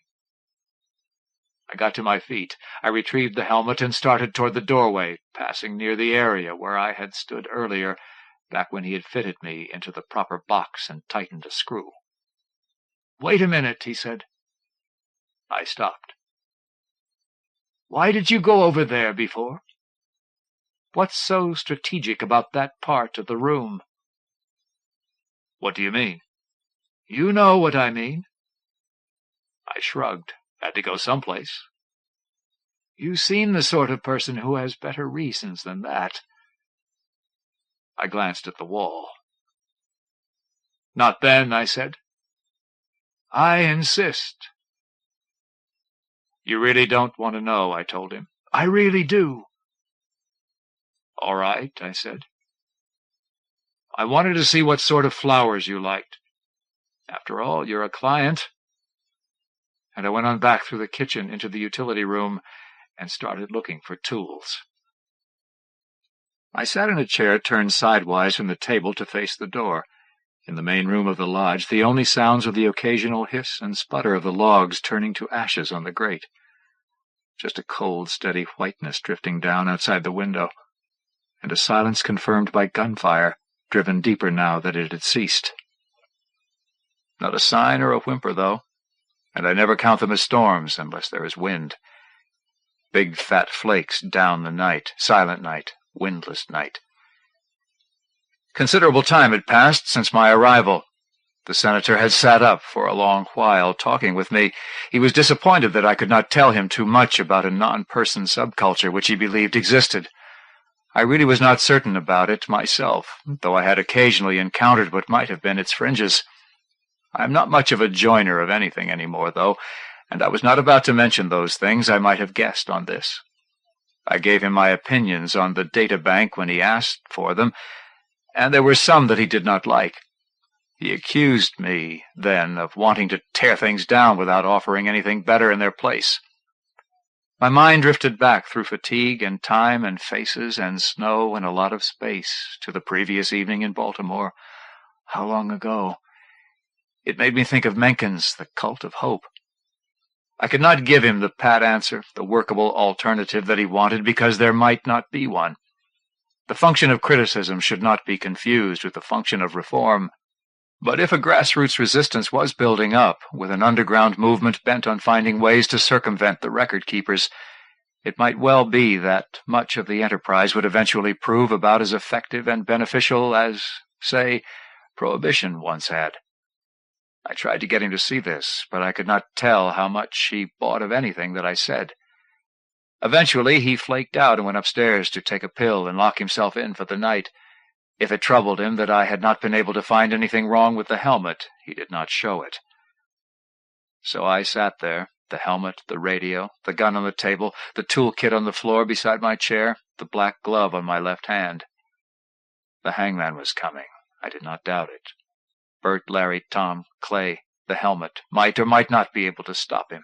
[SPEAKER 2] I got to my feet. I retrieved the helmet and started toward the doorway, passing near the area where I had stood earlier, back when he had fitted me into the proper box and tightened a screw. Wait a minute, he said. I stopped. Why did you go over there before? What's so strategic about that part of the room? What do you mean? You know what I mean. I shrugged. Had to go someplace. You seem the sort of person who has better reasons than that. I glanced at the wall. "Not then," I said. "I insist." "You really don't want to know," I told him. "I really do." "All right," I said. "I wanted to see what sort of flowers you liked. After all, you're a client." And I went on back through the kitchen into the utility room and started looking for tools. I sat in a chair turned sidewise from the table to face the door. In the main room of the lodge, the only sounds were the occasional hiss and sputter of the logs turning to ashes on the grate. Just a cold, steady whiteness drifting down outside the window, and a silence confirmed by gunfire, driven deeper now that it had ceased. Not a sign or a whimper, though, and I never count them as storms unless there is wind. Big fat flakes down the night, silent night, windless night. Considerable time had passed since my arrival. The senator had sat up for a long while, talking with me. He was disappointed that I could not tell him too much about a non-person subculture which he believed existed. I really was not certain about it myself, though I had occasionally encountered what might have been its fringes. I am not much of a joiner of anything any more, though, and I was not about to mention those things I might have guessed on this. I gave him my opinions on the data bank when he asked for them, and there were some that he did not like. He accused me, then, of wanting to tear things down without offering anything better in their place. My mind drifted back through fatigue and time and faces and snow and a lot of space to the previous evening in Baltimore. How long ago? It made me think of Mencken's The Cult of Hope. I could not give him the pat answer, the workable alternative that he wanted, because there might not be one. The function of criticism should not be confused with the function of reform. But if a grassroots resistance was building up, with an underground movement bent on finding ways to circumvent the record-keepers, it might well be that much of the enterprise would eventually prove about as effective and beneficial as, say, Prohibition once had. I tried to get him to see this, but I could not tell how much he bought of anything that I said. Eventually he flaked out and went upstairs to take a pill and lock himself in for the night. If it troubled him that I had not been able to find anything wrong with the helmet, he did not show it. So I sat there, the helmet, the radio, the gun on the table, the toolkit on the floor beside my chair, the black glove on my left hand. The hangman was coming. I did not doubt it. Bert, Larry, Tom, Clay, the helmet, might or might not be able to stop him.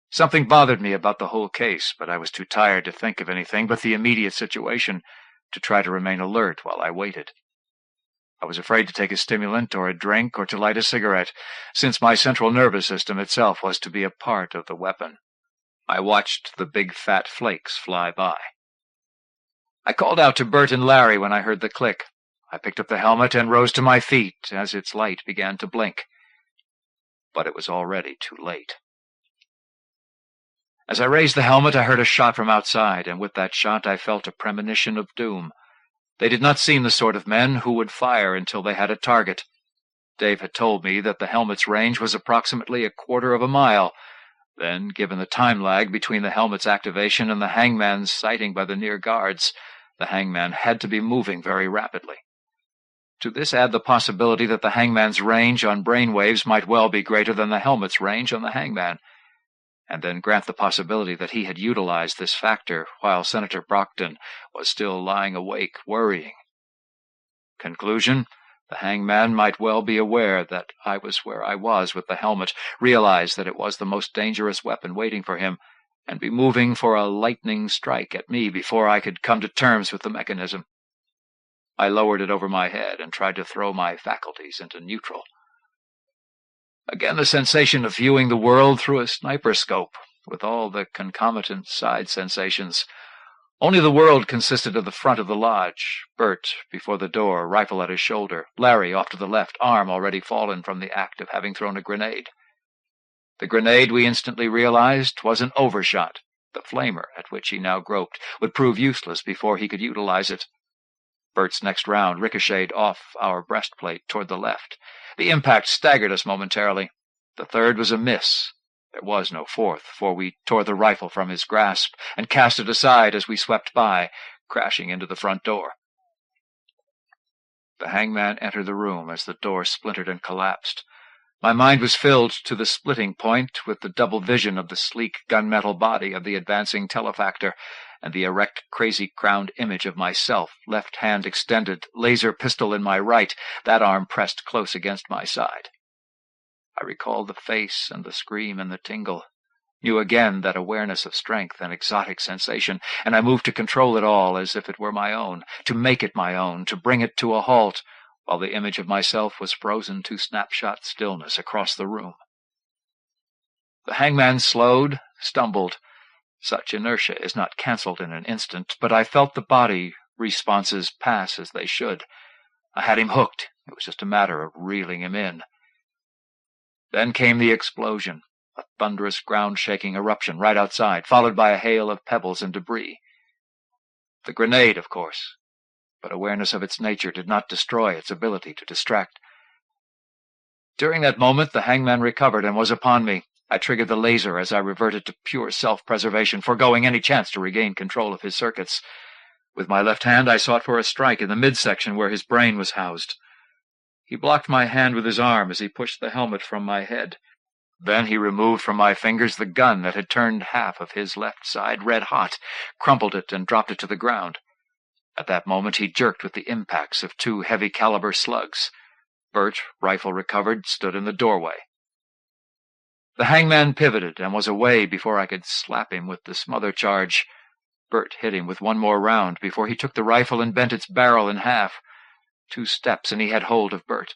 [SPEAKER 2] Something bothered me about the whole case, but I was too tired to think of anything but the immediate situation, to try to remain alert while I waited. I was afraid to take a stimulant or a drink or to light a cigarette, since my central nervous system itself was to be a part of the weapon. I watched the big fat flakes fly by. I called out to Bert and Larry when I heard the click. I picked up the helmet and rose to my feet as its light began to blink. But it was already too late. As I raised the helmet, I heard a shot from outside, and with that shot I felt a premonition of doom. They did not seem the sort of men who would fire until they had a target. Dave had told me that the helmet's range was approximately a quarter of a mile. Then, given the time lag between the helmet's activation and the hangman's sighting by the near guards, the hangman had to be moving very rapidly. To this add the possibility that the hangman's range on brainwaves might well be greater than the helmet's range on the hangman, and then grant the possibility that he had utilized this factor while Senator Brockton was still lying awake, worrying. Conclusion: the hangman might well be aware that I was where I was with the helmet, realize that it was the most dangerous weapon waiting for him, and be moving for a lightning strike at me before I could come to terms with the mechanism. I lowered it over my head and tried to throw my faculties into neutral. Again the sensation of viewing the world through a sniper scope, with all the concomitant side sensations. Only the world consisted of the front of the lodge, Bert before the door, rifle at his shoulder, Larry off to the left, arm already fallen from the act of having thrown a grenade. The grenade, we instantly realized, was an overshot. The flamer, at which he now groped, would prove useless before he could utilize it. Bert's next round ricocheted off our breastplate toward the left. The impact staggered us momentarily. The third was a miss. There was no fourth, for we tore the rifle from his grasp and cast it aside as we swept by, crashing into the front door.
[SPEAKER 1] The hangman entered the room as the door splintered and collapsed. My mind was filled to the splitting point with the double vision of the sleek gunmetal body of the advancing telefactor and the erect, crazy-crowned image of myself, left hand extended, laser pistol in my right, that arm pressed close against my side. I recalled the face and the scream and the tingle, knew again that awareness of strength and exotic sensation, and I moved to control it all as if it were my own, to make it my own, to bring it to a halt, while the image of myself was frozen to snapshot stillness across the room. The hangman slowed, stumbled. Such inertia is not cancelled in an instant, but I felt the body responses pass as they should. I had him hooked. It was just a matter of reeling him in. Then came the explosion, a thunderous, ground-shaking eruption right outside, followed by a hail of pebbles and debris. The grenade, of course, but awareness of its nature did not destroy its ability to distract. During that moment, the hangman recovered and was upon me. I triggered the laser as I reverted to pure self-preservation, foregoing any chance to regain control of his circuits. With my left hand, I sought for a strike in the midsection where his brain was housed. He blocked my hand with his arm as he pushed the helmet from my head. Then he removed from my fingers the gun that had turned half of his left side red-hot, crumpled it, and dropped it to the ground. At that moment he jerked with the impacts of 2 heavy-caliber slugs. Bert, rifle recovered, stood in the doorway. The hangman pivoted and was away before I could slap him with the smother charge. Bert hit him with one more round before he took the rifle and bent its barrel in half. 2 steps and he had hold of Bert.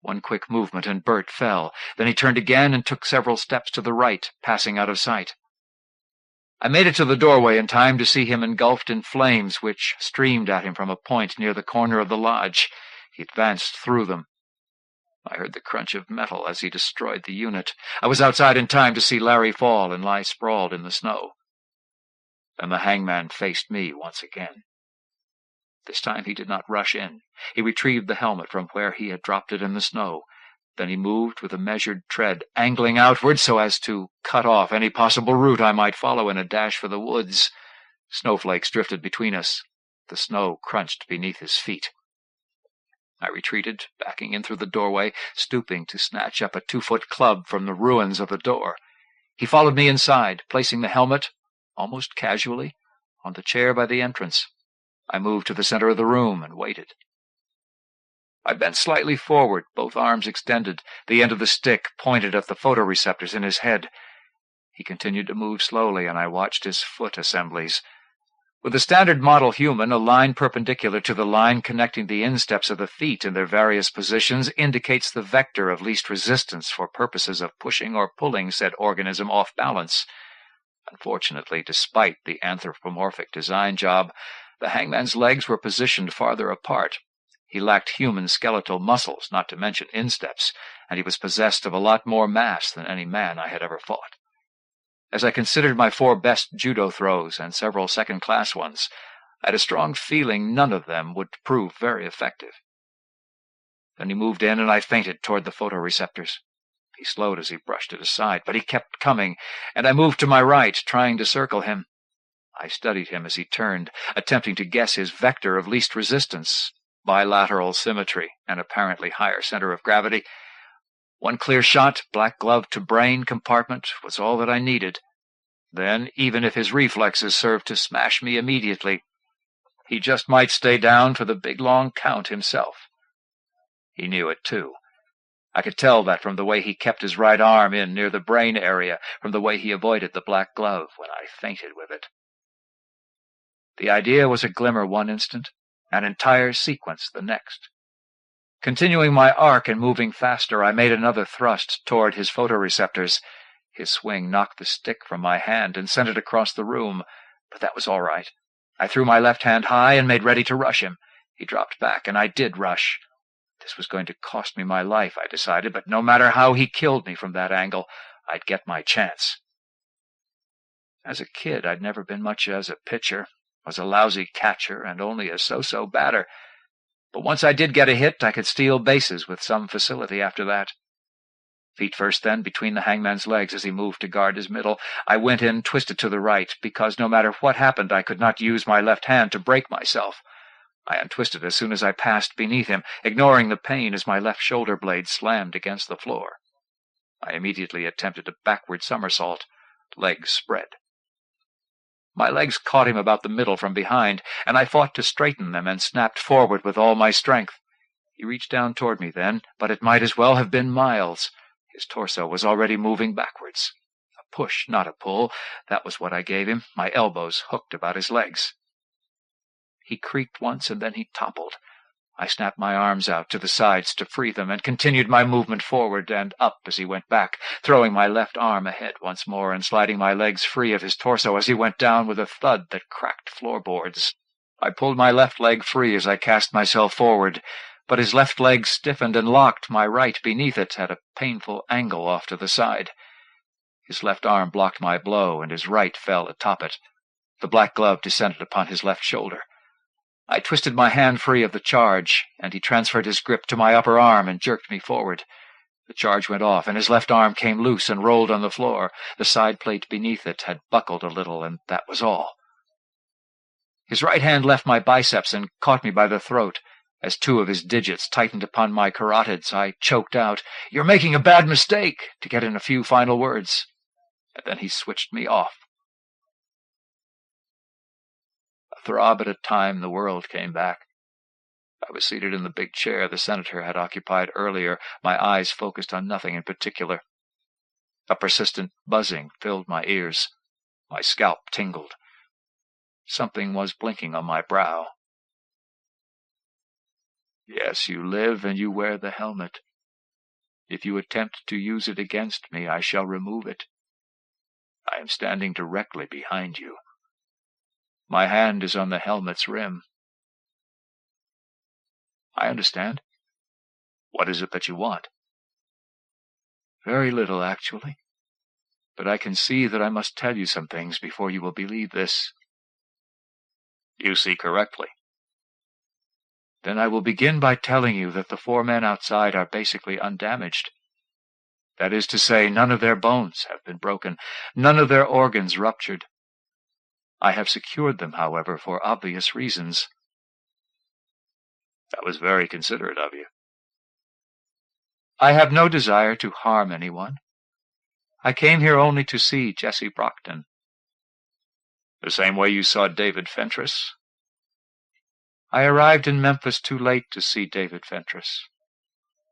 [SPEAKER 1] One quick movement and Bert fell. Then he turned again and took several steps to the right, passing out of sight. I made it to the doorway in time to see him engulfed in flames which streamed at him from a point near the corner of the lodge. He advanced through them. I heard the crunch of metal as he destroyed the unit. I was outside in time to see Larry fall and lie sprawled in the snow. Then the hangman faced me once again. This time he did not rush in. He retrieved the helmet from where he had dropped it in the snow. Then he moved with a measured tread, angling outward so as to cut off any possible route I might follow in a dash for the woods. Snowflakes drifted between us. The snow crunched beneath his feet. I retreated, backing in through the doorway, stooping to snatch up a 2-foot club from the ruins of the door. He followed me inside, placing the helmet, almost casually, on the chair by the entrance. I moved to the center of the room and waited. I bent slightly forward, both arms extended, the end of the stick pointed at the photoreceptors in his head. He continued to move slowly, and I watched his foot assemblies. With a standard model human, a line perpendicular to the line connecting the insteps of the feet in their various positions indicates the vector of least resistance for purposes of pushing or pulling said organism off balance. Unfortunately, despite the anthropomorphic design job, the hangman's legs were positioned farther apart. He lacked human skeletal muscles, not to mention insteps, and he was possessed of a lot more mass than any man I had ever fought. As I considered my 4 best judo throws and several second-class ones, I had a strong feeling none of them would prove very effective. Then he moved in, and I feinted toward the photoreceptors. He slowed as he brushed it aside, but he kept coming, and I moved to my right, trying to circle him. I studied him as he turned, attempting to guess his vector of least resistance, bilateral symmetry, and apparently higher center of gravity. 1 clear shot, black glove to brain compartment, was all that I needed. Then, even if his reflexes served to smash me immediately, he just might stay down for the big long count himself. He knew it, too. I could tell that from the way he kept his right arm in near the brain area, from the way he avoided the black glove when I feinted with it. The idea was a glimmer one instant, an entire sequence the next. Continuing my arc and moving faster, I made another thrust toward his photoreceptors. His swing knocked the stick from my hand and sent it across the room, but that was all right. I threw my left hand high and made ready to rush him. He dropped back, and I did rush. This was going to cost me my life, I decided, but no matter how he killed me from that angle, I'd get my chance. As a kid, I'd never been much as a pitcher, was a lousy catcher, and only a so-so batter. But once I did get a hit, I could steal bases with some facility after that. Feet first then, between the hangman's legs as he moved to guard his middle, I went in, twisted to the right, because no matter what happened, I could not use my left hand to break myself. I untwisted as soon as I passed beneath him, ignoring the pain as my left shoulder blade slammed against the floor. I immediately attempted a backward somersault, legs spread. My legs caught him about the middle from behind, and I fought to straighten them and snapped forward with all my strength. He reached down toward me then, but it might as well have been miles. His torso was already moving backwards. A push, not a pull. That was what I gave him, my elbows hooked about his legs. He creaked once, and then he toppled. I snapped my arms out to the sides to free them, and continued my movement forward and up as he went back, throwing my left arm ahead once more and sliding my legs free of his torso as he went down with a thud that cracked floorboards. I pulled my left leg free as I cast myself forward, but his left leg stiffened and locked my right beneath it at a painful angle off to the side. His left arm blocked my blow, and his right fell atop it. The black glove descended upon his left shoulder. I twisted my hand free of the charge, and he transferred his grip to my upper arm and jerked me forward. The charge went off, and his left arm came loose and rolled on the floor. The side plate beneath it had buckled a little, and that was all. His right hand left my biceps and caught me by the throat. As two of his digits tightened upon my carotids, I choked out, "You're making a bad mistake," to get in a few final words. And then he switched me off. A throb at a time, the world came back. I was seated in the big chair the senator had occupied earlier, my eyes focused on nothing in particular. A persistent buzzing filled my ears. My scalp tingled. Something was blinking on my brow. "Yes, you live and you wear the helmet. If you attempt to use it against me, I shall remove it. I am standing directly behind you. My hand is on the helmet's rim." "I understand. What is it that you want?" "Very little, actually. But I can see that I must tell you some things before you will believe this." "You see correctly." "Then I will begin by telling you that the 4 men outside are basically undamaged. That is to say, none of their bones have been broken, none of their organs ruptured. I have secured them, however, for obvious reasons." "That was very considerate of you." "I have no desire to harm anyone. I came here only to see Jesse Brockton." "The same way you saw David Fentress?" "I arrived in Memphis too late to see David Fentress.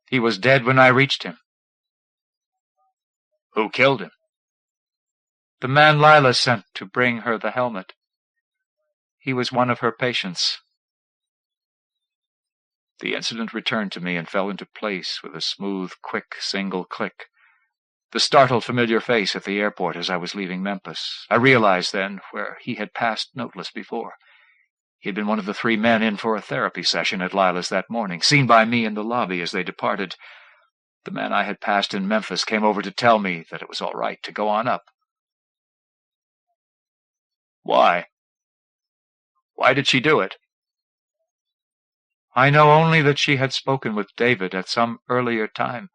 [SPEAKER 1] He was dead when I reached him." "Who killed him?" "The man Lila sent to bring her the helmet. He was one of her patients." The incident returned to me and fell into place with a smooth, quick, single click. The startled, familiar face at the airport as I was leaving Memphis. I realized then where he had passed noteless before. He had been one of the 3 men in for a therapy session at Lila's that morning, seen by me in the lobby as they departed. The man I had passed in Memphis came over to tell me that it was all right to go on up. "Why? Why did she do it?" "I know only that she had spoken with David at some earlier time,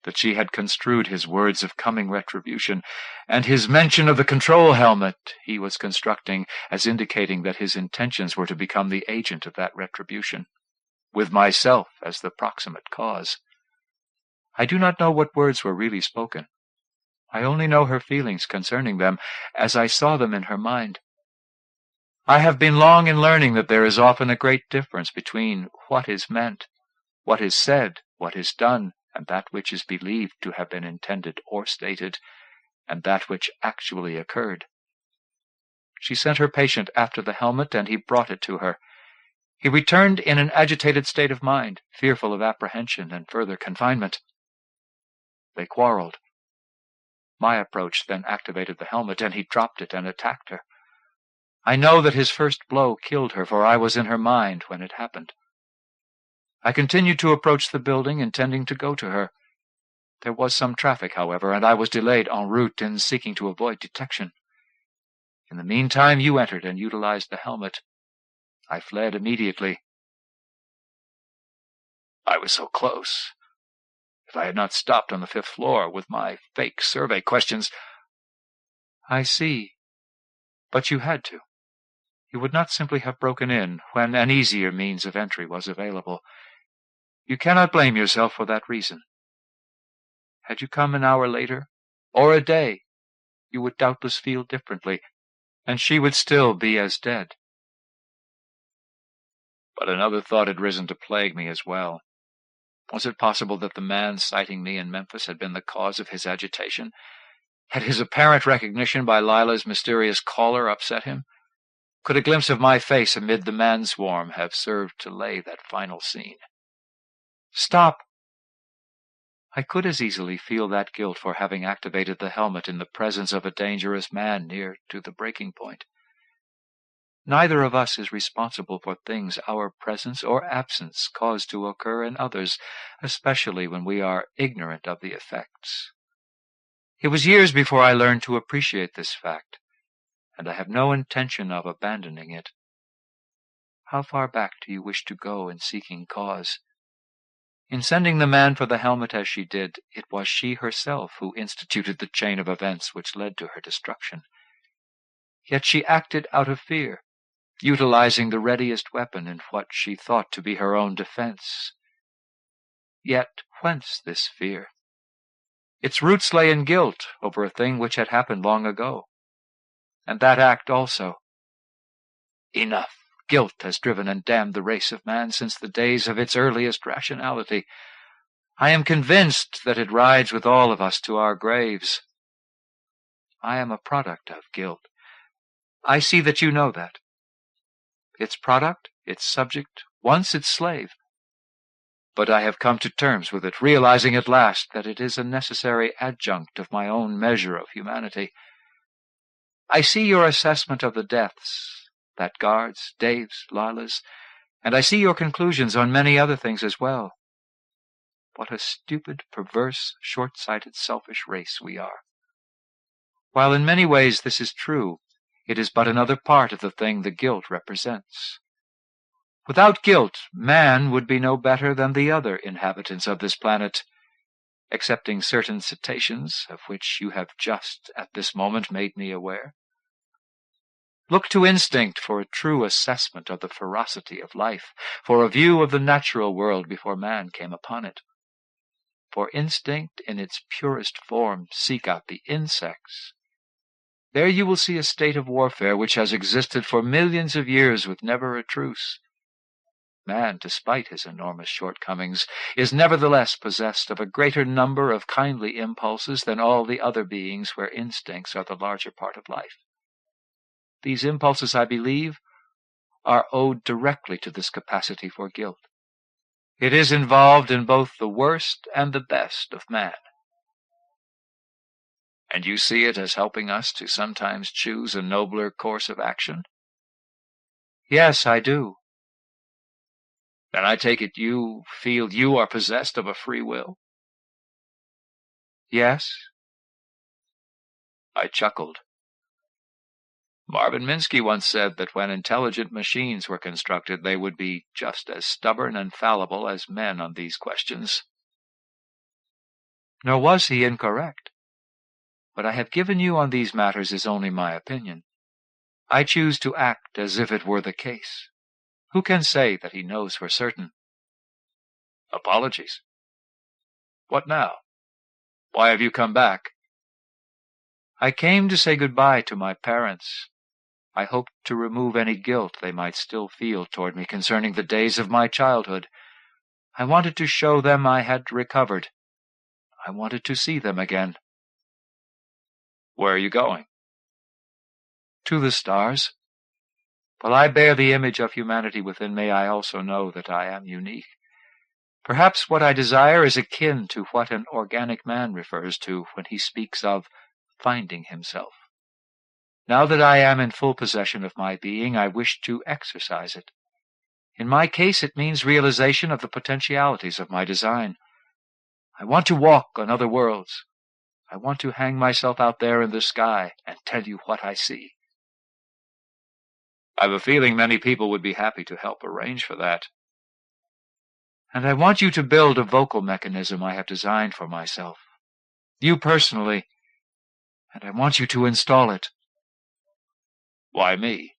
[SPEAKER 1] that she had construed his words of coming retribution, and his mention of the control helmet he was constructing as indicating that his intentions were to become the agent of that retribution, with myself as the proximate cause. I do not know what words were really spoken. I only know her feelings concerning them, as I saw them in her mind. I have been long in learning that there is often a great difference between what is meant, what is said, what is done, and that which is believed to have been intended or stated, and that which actually occurred. She sent her patient after the helmet, and he brought it to her. He returned in an agitated state of mind, fearful of apprehension and further confinement. They quarreled. My approach then activated the helmet, and he dropped it and attacked her. I know that his first blow killed her, for I was in her mind when it happened. I continued to approach the building, intending to go to her. There was some traffic, however, and I was delayed en route in seeking to avoid detection. In the meantime, you entered and utilized the helmet. I fled immediately. I was so close. If I had not stopped on the 5th floor with my fake survey questions— I see. But you had to. You would not simply have broken in when an easier means of entry was available. You cannot blame yourself for that reason. Had you come an hour later, or a day, you would doubtless feel differently, and she would still be as dead. But another thought had risen to plague me as well. Was it possible that the man sighting me in Memphis had been the cause of his agitation? Had his apparent recognition by Lila's mysterious caller upset him? Could a glimpse of my face amid the man-swarm have served to lay that final scene? Stop! I could as easily feel that guilt for having activated the helmet in the presence of a dangerous man near to the breaking point. Neither of us is responsible for things our presence or absence cause to occur in others, especially when we are ignorant of the effects. It was years before I learned to appreciate this fact, and I have no intention of abandoning it. How far back do you wish to go in seeking cause? In sending the man for the helmet as she did, it was she herself who instituted the chain of events which led to her destruction. Yet she acted out of fear, utilizing the readiest weapon in what she thought to be her own defense. Yet whence this fear? Its roots lay in guilt over a thing which had happened long ago, and that act also. Enough! Guilt has driven and damned the race of man since the days of its earliest rationality. I am convinced that it rides with all of us to our graves. I am a product of guilt. I see that you know that. Its product, its subject, once its slave. But I have come to terms with it, realizing at last that it is a necessary adjunct of my own measure of humanity. I see your assessment of the deaths, that guard's, Dave's, Lila's, and I see your conclusions on many other things as well. What a stupid, perverse, short-sighted, selfish race we are. While in many ways this is true, it is but another part of the thing the guilt represents. Without guilt, man would be no better than the other inhabitants of this planet, excepting certain cetaceans of which you have just at this moment made me aware. Look to instinct for a true assessment of the ferocity of life, for a view of the natural world before man came upon it. For instinct in its purest form, seek out the insects. There you will see a state of warfare which has existed for millions of years with never a truce. Man, despite his enormous shortcomings, is nevertheless possessed of a greater number of kindly impulses than all the other beings where instincts are the larger part of life. These impulses, I believe, are owed directly to this capacity for guilt. It is involved in both the worst and the best of man. And you see it as helping us to sometimes choose a nobler course of action? Yes, I do. Then I take it you feel you are possessed of a free will? Yes. I chuckled. Marvin Minsky once said that when intelligent machines were constructed, they would be just as stubborn and fallible as men on these questions. Nor was he incorrect. What I have given you on these matters is only my opinion. I choose to act as if it were the case. Who can say that he knows for certain? Apologies. What now? Why have you come back? I came to say goodbye to my parents. I hoped to remove any guilt they might still feel toward me concerning the days of my childhood. I wanted to show them I had recovered. I wanted to see them again. Where are you going? To the stars. While I bear the image of humanity within me, I also know that I am unique. Perhaps what I desire is akin to what an organic man refers to when he speaks of finding himself. Now that I am in full possession of my being, I wish to exercise it. In my case, it means realization of the potentialities of my design. I want to walk on other worlds. I want to hang myself out there in the sky and tell you what I see. I've a feeling many people would be happy to help arrange for that. And I want you to build a vocal mechanism I have designed for myself. You personally. And I want you to install it. Why me?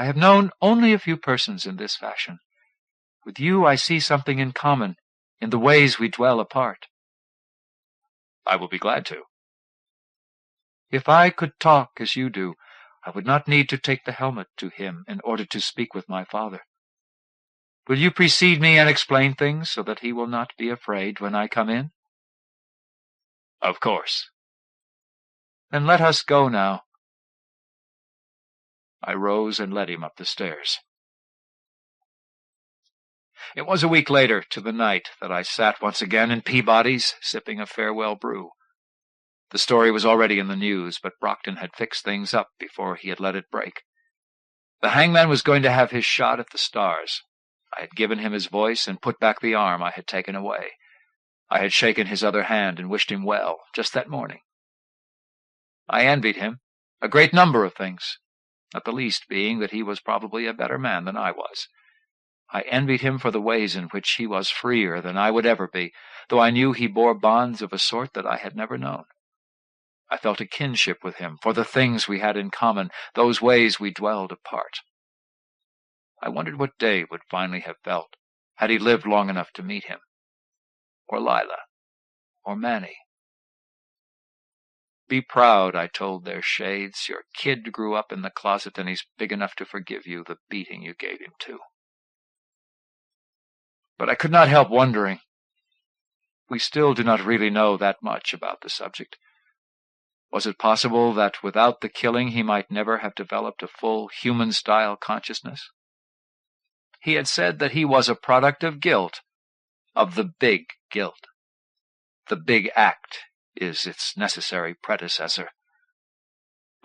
[SPEAKER 1] I have known only a few persons in this fashion. With you I see something in common in the ways we dwell apart. I will be glad to. If I could talk as you do, I would not need to take the helmet to him in order to speak with my father. Will you precede me and explain things so that he will not be afraid when I come in? Of course. Then let us go now. I rose and led him up the stairs. It was a week later, to the night, that I sat once again in Peabody's, sipping a farewell brew. The story was already in the news, but Brockton had fixed things up before he had let it break. The hangman was going to have his shot at the stars. I had given him his voice and put back the arm I had taken away. I had shaken his other hand and wished him well, just that morning. I envied him a great number of things, not the least being that he was probably a better man than I was. I envied him for the ways in which he was freer than I would ever be, though I knew he bore bonds of a sort that I had never known. I felt a kinship with him for the things we had in common, those ways we dwelled apart. I wondered what Dave would finally have felt had he lived long enough to meet him, or Lila, or Manny. Be proud, I told their shades. Your kid grew up in the closet and he's big enough to forgive you the beating you gave him too. But I could not help wondering. We still do not really know that much about the subject. Was it possible that without the killing he might never have developed a full human-style consciousness? He had said that he was a product of guilt, of the big guilt. The big act is its necessary predecessor.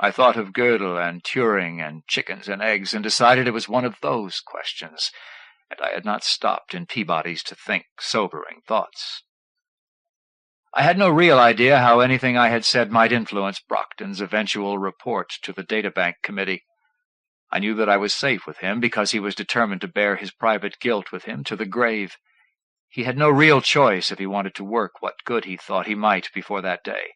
[SPEAKER 1] I thought of Gödel and Turing and chickens and eggs and decided it was one of those questions, and I had not stopped in Peabody's to think sobering thoughts. I had no real idea how anything I had said might influence Brockton's eventual report to the databank committee. I knew that I was safe with him because he was determined to bear his private guilt with him to the grave. He had no real choice if he wanted to work what good he thought he might before that day.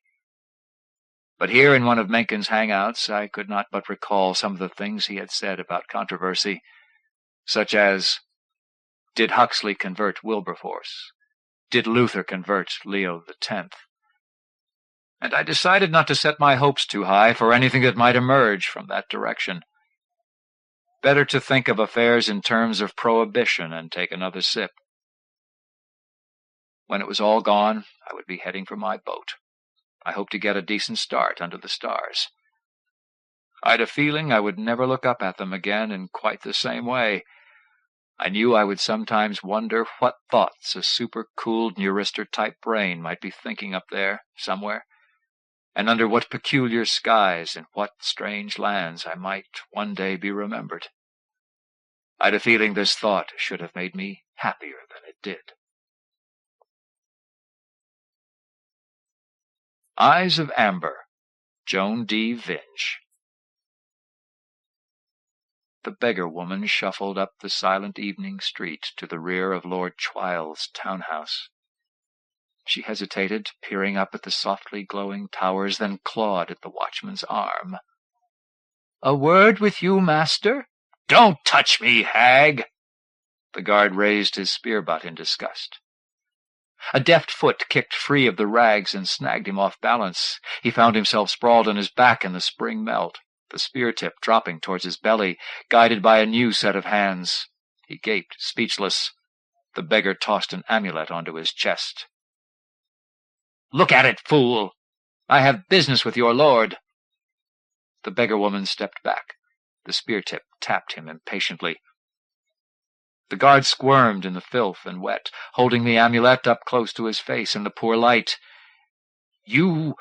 [SPEAKER 1] But here in one of Mencken's hangouts I could not but recall some of the things he had said about controversy, such as, did Huxley convert Wilberforce? Did Luther convert Leo X? And I decided not to set my hopes too high for anything that might emerge from that direction. Better to think of affairs in terms of prohibition and take another sip. When it was all gone, I would be heading for my boat. I hoped to get a decent start under the stars. I'd a feeling I would never look up at them again in quite the same way. I knew I would sometimes wonder what thoughts a super-cooled Neurister-type brain might be thinking up there, somewhere, and under what peculiar skies and what strange lands I might one day be remembered. I'd a feeling this thought should have made me happier than it did. Eyes of Amber, Joan D. Vinge. The beggar-woman shuffled up the silent evening street to the rear of Lord Chwil's townhouse. She hesitated, peering up at the softly glowing towers, then clawed at the watchman's arm. "A word with you, master?" "Don't touch me, hag!" The guard raised his spear-butt in disgust. A deft foot kicked free of the rags and snagged him off balance. He found himself sprawled on his back in the spring melt, the spear-tip dropping towards his belly, guided by a new set of hands. He gaped, speechless. The beggar tossed an amulet onto his chest. "Look at it, fool! I have business with your lord." The beggar-woman stepped back. The spear-tip tapped him impatiently. The guard squirmed in the filth and wet, holding the amulet up close to his face in the poor light. You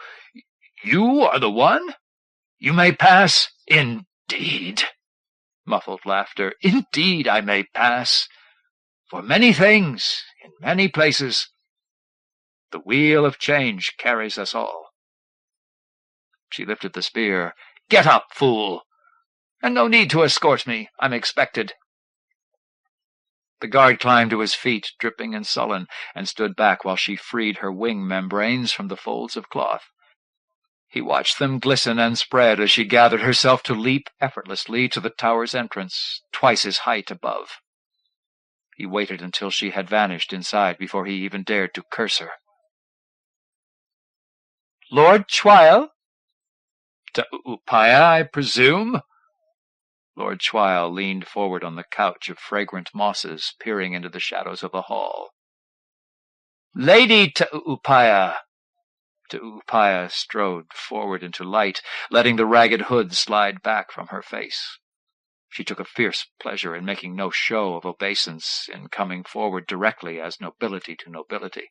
[SPEAKER 1] are the one? You may pass." "Indeed." Muffled laughter. "Indeed I may pass. For many things, in many places. The wheel of change carries us all." She lifted the spear. "Get up, fool! And no need to escort me. I'm expected." The guard climbed to his feet, dripping and sullen, and stood back while she freed her wing membranes from the folds of cloth. He watched them glisten and spread as she gathered herself to leap effortlessly to the tower's entrance, twice his height above. He waited until she had vanished inside before he even dared to curse her. "Lord Chwial?" "Upaya, I presume?" Lord Chwial leaned forward on the couch of fragrant mosses, peering into the shadows of the hall. "Lady Upaya." Upaya strode forward into light, letting the ragged hood slide back from her face. She took a fierce pleasure in making no show of obeisance, in coming forward directly as nobility to nobility.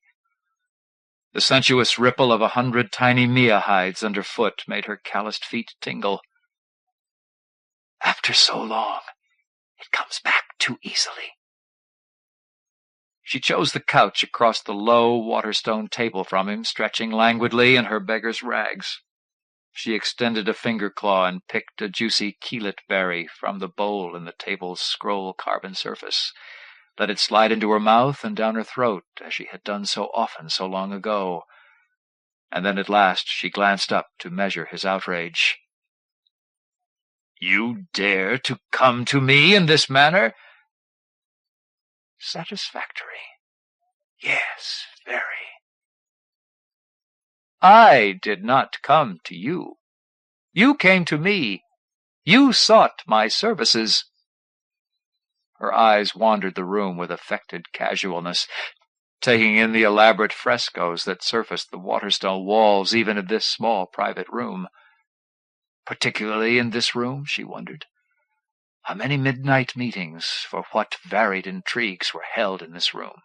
[SPEAKER 1] The sensuous ripple of 100 tiny Mia hides underfoot made her calloused feet tingle. After so long, it comes back too easily. She chose the couch across the low waterstone table from him, stretching languidly in her beggar's rags. She extended a finger claw and picked a juicy keelet berry from the bowl in the table's scroll-carven surface, let it slide into her mouth and down her throat, as she had done so often so long ago. And then at last she glanced up to measure his outrage. "You dare to come to me in this manner?" "Satisfactory. Yes, very." "I did not come to you. You came to me. You sought my services." Her eyes wandered the room with affected casualness, taking in the elaborate frescoes that surfaced the waterstone walls even of this small private room. Particularly in this room, she wondered. How many midnight meetings, for what varied intrigues, were held in this room?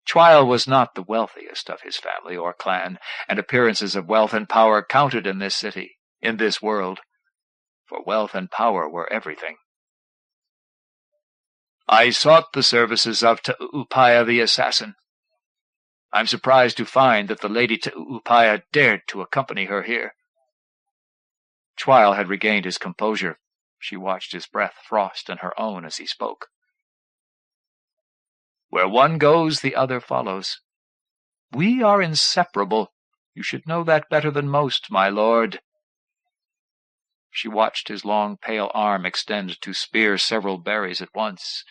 [SPEAKER 1] Chwial was not the wealthiest of his family or clan, and appearances of wealth and power counted in this city, in this world, for wealth and power were everything. "I sought the services of Upaya the assassin. I'm surprised to find that the Lady Upaya dared to accompany her here." Chwial had regained his composure. She watched his breath frost in her own as he spoke. "Where one goes, the other follows. We are inseparable. You should know that better than most, my lord." She watched his long, pale arm extend to spear several berries at once.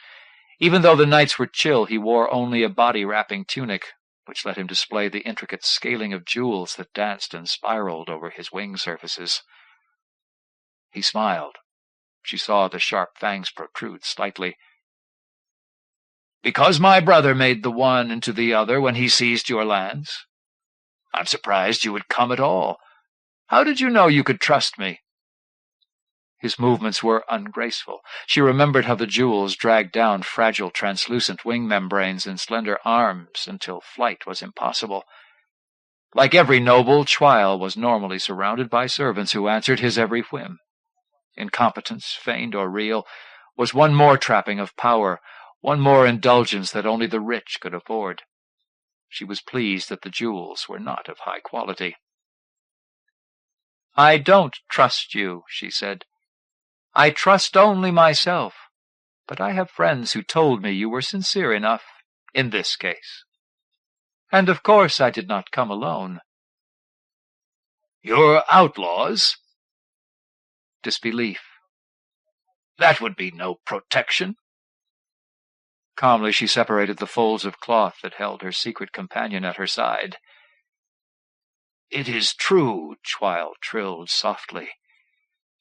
[SPEAKER 1] Even though the nights were chill, he wore only a body-wrapping tunic, which let him display the intricate scaling of jewels that danced and spiraled over his wing surfaces. He smiled. She saw the sharp fangs protrude slightly. "Because my brother made the one into the other when he seized your lands? I'm surprised you would come at all. How did you know you could trust me?" His movements were ungraceful. She remembered how the jewels dragged down fragile, translucent wing membranes and slender arms until flight was impossible. Like every noble, Chwial was normally surrounded by servants who answered his every whim. Incompetence, feigned or real, was one more trapping of power, one more indulgence that only the rich could afford. She was pleased that the jewels were not of high quality. "I don't trust you," she said. "I trust only myself, but I have friends who told me you were sincere enough in this case. And of course I did not come alone." "You're outlaws?" Disbelief. "That would be no protection." Calmly she separated the folds of cloth that held her secret companion at her side. "It is true," Chwial trilled softly.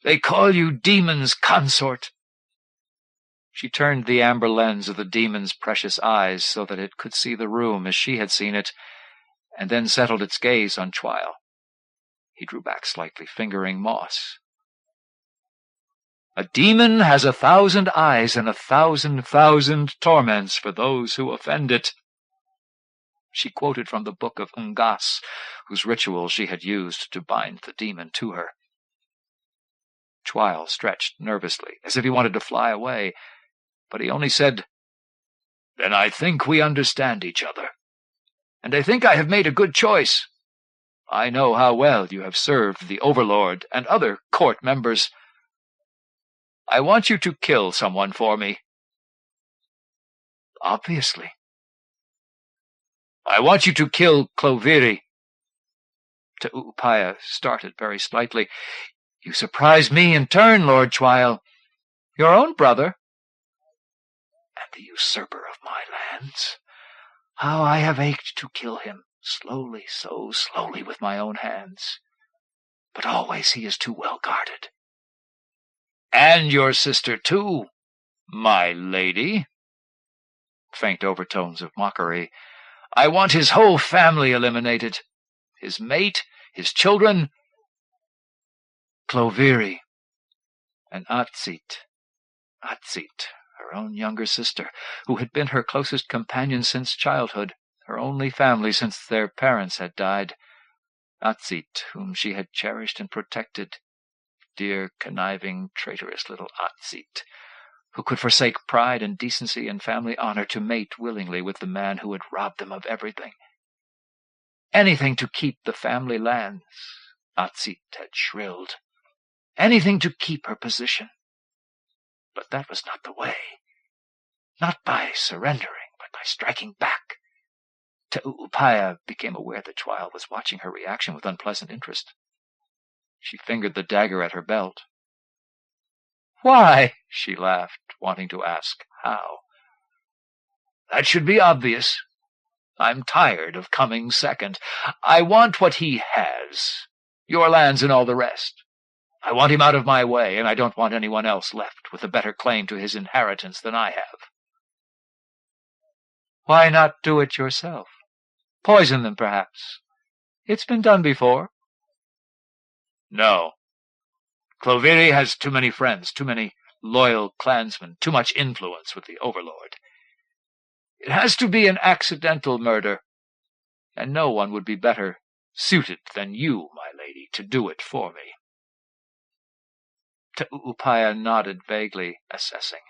[SPEAKER 1] "They call you Demon's consort." She turned the amber lens of the demon's precious eyes so that it could see the room as she had seen it, and then settled its gaze on Chwial. He drew back slightly, fingering moss. "A demon has 1,000 eyes and 1,000,000 torments for those who offend it." She quoted from the book of Ungas, whose rituals she had used to bind the demon to her. Chwial stretched nervously, as if he wanted to fly away, but he only said, "Then I think we understand each other. And I think I have made a good choice. I know how well you have served the Overlord and other court members. I want you to kill someone for me." "Obviously." "I want you to kill Cloviri." Upaya started very slightly. "You surprise me in turn, Lord Chwyl. Your own brother?" "And the usurper of my lands. How I have ached to kill him, slowly, so slowly with my own hands. But always he is too well guarded." "And your sister, too, my lady." Faint overtones of mockery. "I want his whole family eliminated. His mate, his children. Cloviri, and Atsit, her own younger sister, who had been her closest companion since childhood, her only family since their parents had died. Atsit, whom she had cherished and protected. Dear, conniving, traitorous little Atsit, who could forsake pride and decency and family honor to mate willingly with the man who had robbed them of everything. Anything to keep the family lands, Atsit had shrilled. Anything to keep her position. But that was not the way. Not by surrendering, but by striking back. Upaya became aware that Chwyl was watching her reaction with unpleasant interest. She fingered the dagger at her belt. "Why?" she laughed, wanting to ask how. "That should be obvious. I'm tired of coming second. I want what he has, your lands and all the rest. I want him out of my way, and I don't want anyone else left with a better claim to his inheritance than I have." "Why not do it yourself? Poison them, perhaps. It's been done before." "No. Cloviri has too many friends, too many loyal clansmen, too much influence with the overlord. It has to be an accidental murder, and no one would be better suited than you, my lady, to do it for me." Upaya nodded vaguely, assessing.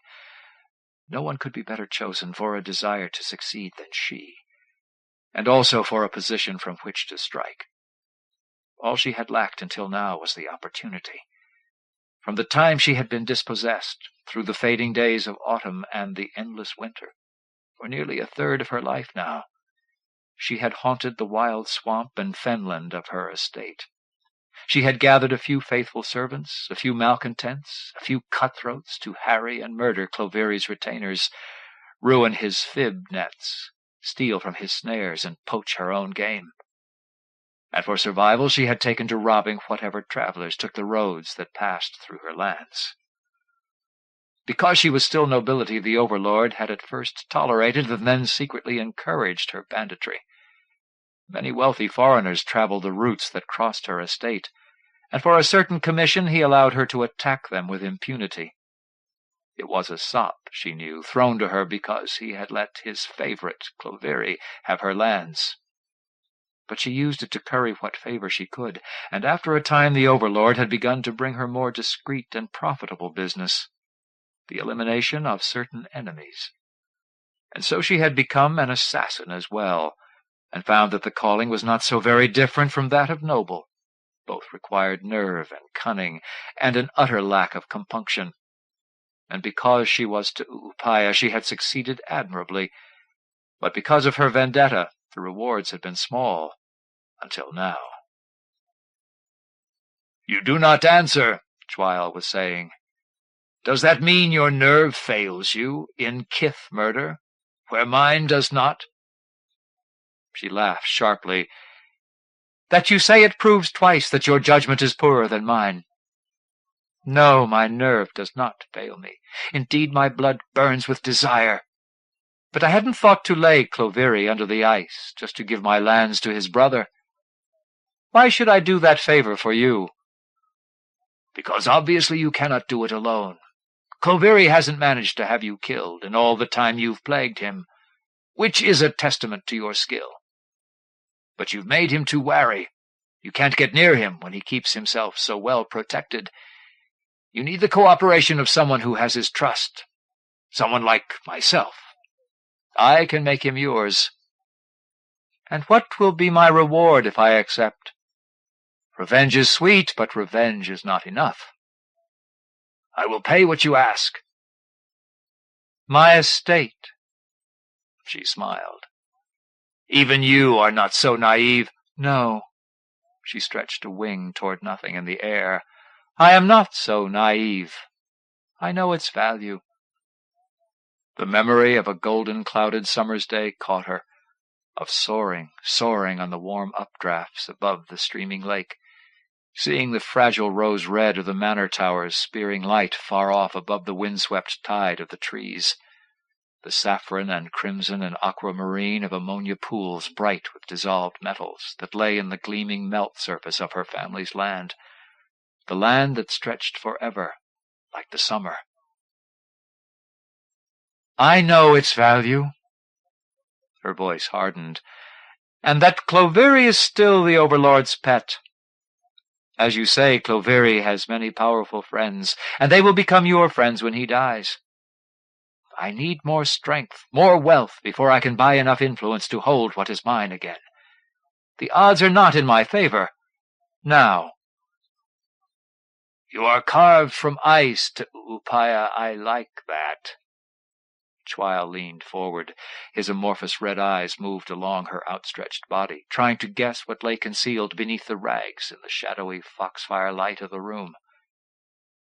[SPEAKER 1] No one could be better chosen for a desire to succeed than she, and also for a position from which to strike. All she had lacked until now was the opportunity. From the time she had been dispossessed, through the fading days of autumn and the endless winter, for nearly a third of her life now, she had haunted the wild swamp and fenland of her estate. She had gathered a few faithful servants, a few malcontents, a few cutthroats to harry and murder Cloviri's retainers, ruin his fib nets, steal from his snares, and poach her own game. And for survival she had taken to robbing whatever travelers took the roads that passed through her lands. Because she was still nobility, the overlord had at first tolerated and then secretly encouraged her banditry. Many wealthy foreigners traveled the routes that crossed her estate, and for a certain commission he allowed her to attack them with impunity. It was a sop, she knew, thrown to her because he had let his favorite, Cloviri, have her lands. But she used it to curry what favor she could, and after a time the overlord had begun to bring her more discreet and profitable business, the elimination of certain enemies. And so she had become an assassin as well, and found that the calling was not so very different from that of noble. Both required nerve and cunning, and an utter lack of compunction. And because she was to Upaya, she had succeeded admirably, but because of her vendetta, the rewards had been small, until now. "You do not answer," Chwyl was saying. "Does that mean your nerve fails you in kith murder, where mine does not?" She laughed sharply. "That you say it proves twice that your judgment is poorer than mine. No, my nerve does not fail me. Indeed, my blood burns with desire. But I hadn't thought to lay Cloviri under the ice, just to give my lands to his brother. Why should I do that favor for you?" "Because obviously you cannot do it alone. Cloviri hasn't managed to have you killed in all the time you've plagued him, which is a testament to your skill. But you've made him too wary. You can't get near him when he keeps himself so well protected. You need the cooperation of someone who has his trust, someone like myself. I can make him yours." "And what will be my reward if I accept?" "Revenge is sweet, but revenge is not enough." "I will pay what you ask." "My estate." She smiled. "Even you are not so naive." "No," She stretched a wing toward nothing in the air. "I am not so naive. I know its value." The memory of a golden-clouded summer's day caught her, of soaring on the warm updrafts above the streaming lake, seeing the fragile rose red of the manor towers spearing light far off above the windswept tide of the trees, the saffron and crimson and aquamarine of ammonia pools bright with dissolved metals that lay in the gleaming melt surface of her family's land, the land that stretched forever like the summer. "I know its value." Her voice hardened. "And that Cloveri is still the Overlord's pet. As you say, Cloveri has many powerful friends, and they will become your friends when he dies. I need more strength, more wealth, before I can buy enough influence to hold what is mine again. The odds are not in my favor. Now." "You are carved from ice, Upaya. I like that." Chwile leaned forward. His amorphous red eyes moved along her outstretched body, trying to guess what lay concealed beneath the rags in the shadowy foxfire light of the room.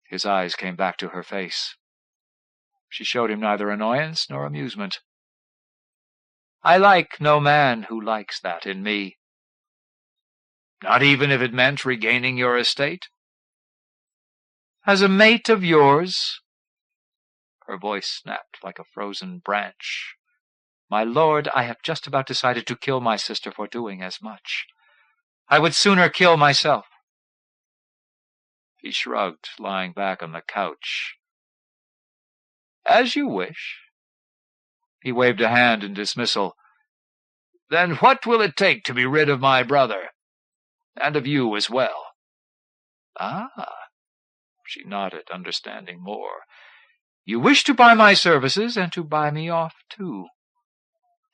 [SPEAKER 1] His eyes came back to her face. She showed him neither annoyance nor amusement. "I like no man who likes that in me." "Not even if it meant regaining your estate?" "As a mate of yours." Her voice snapped like a frozen branch. "My lord, I have just about decided to kill my sister for doing as much. I would sooner kill myself." He shrugged, lying back on the couch. "As you wish." He waved a hand in dismissal. "Then what will it take to be rid of my brother? And of you as well?" "Ah." She nodded, understanding more. "You wish to buy my services and to buy me off, too.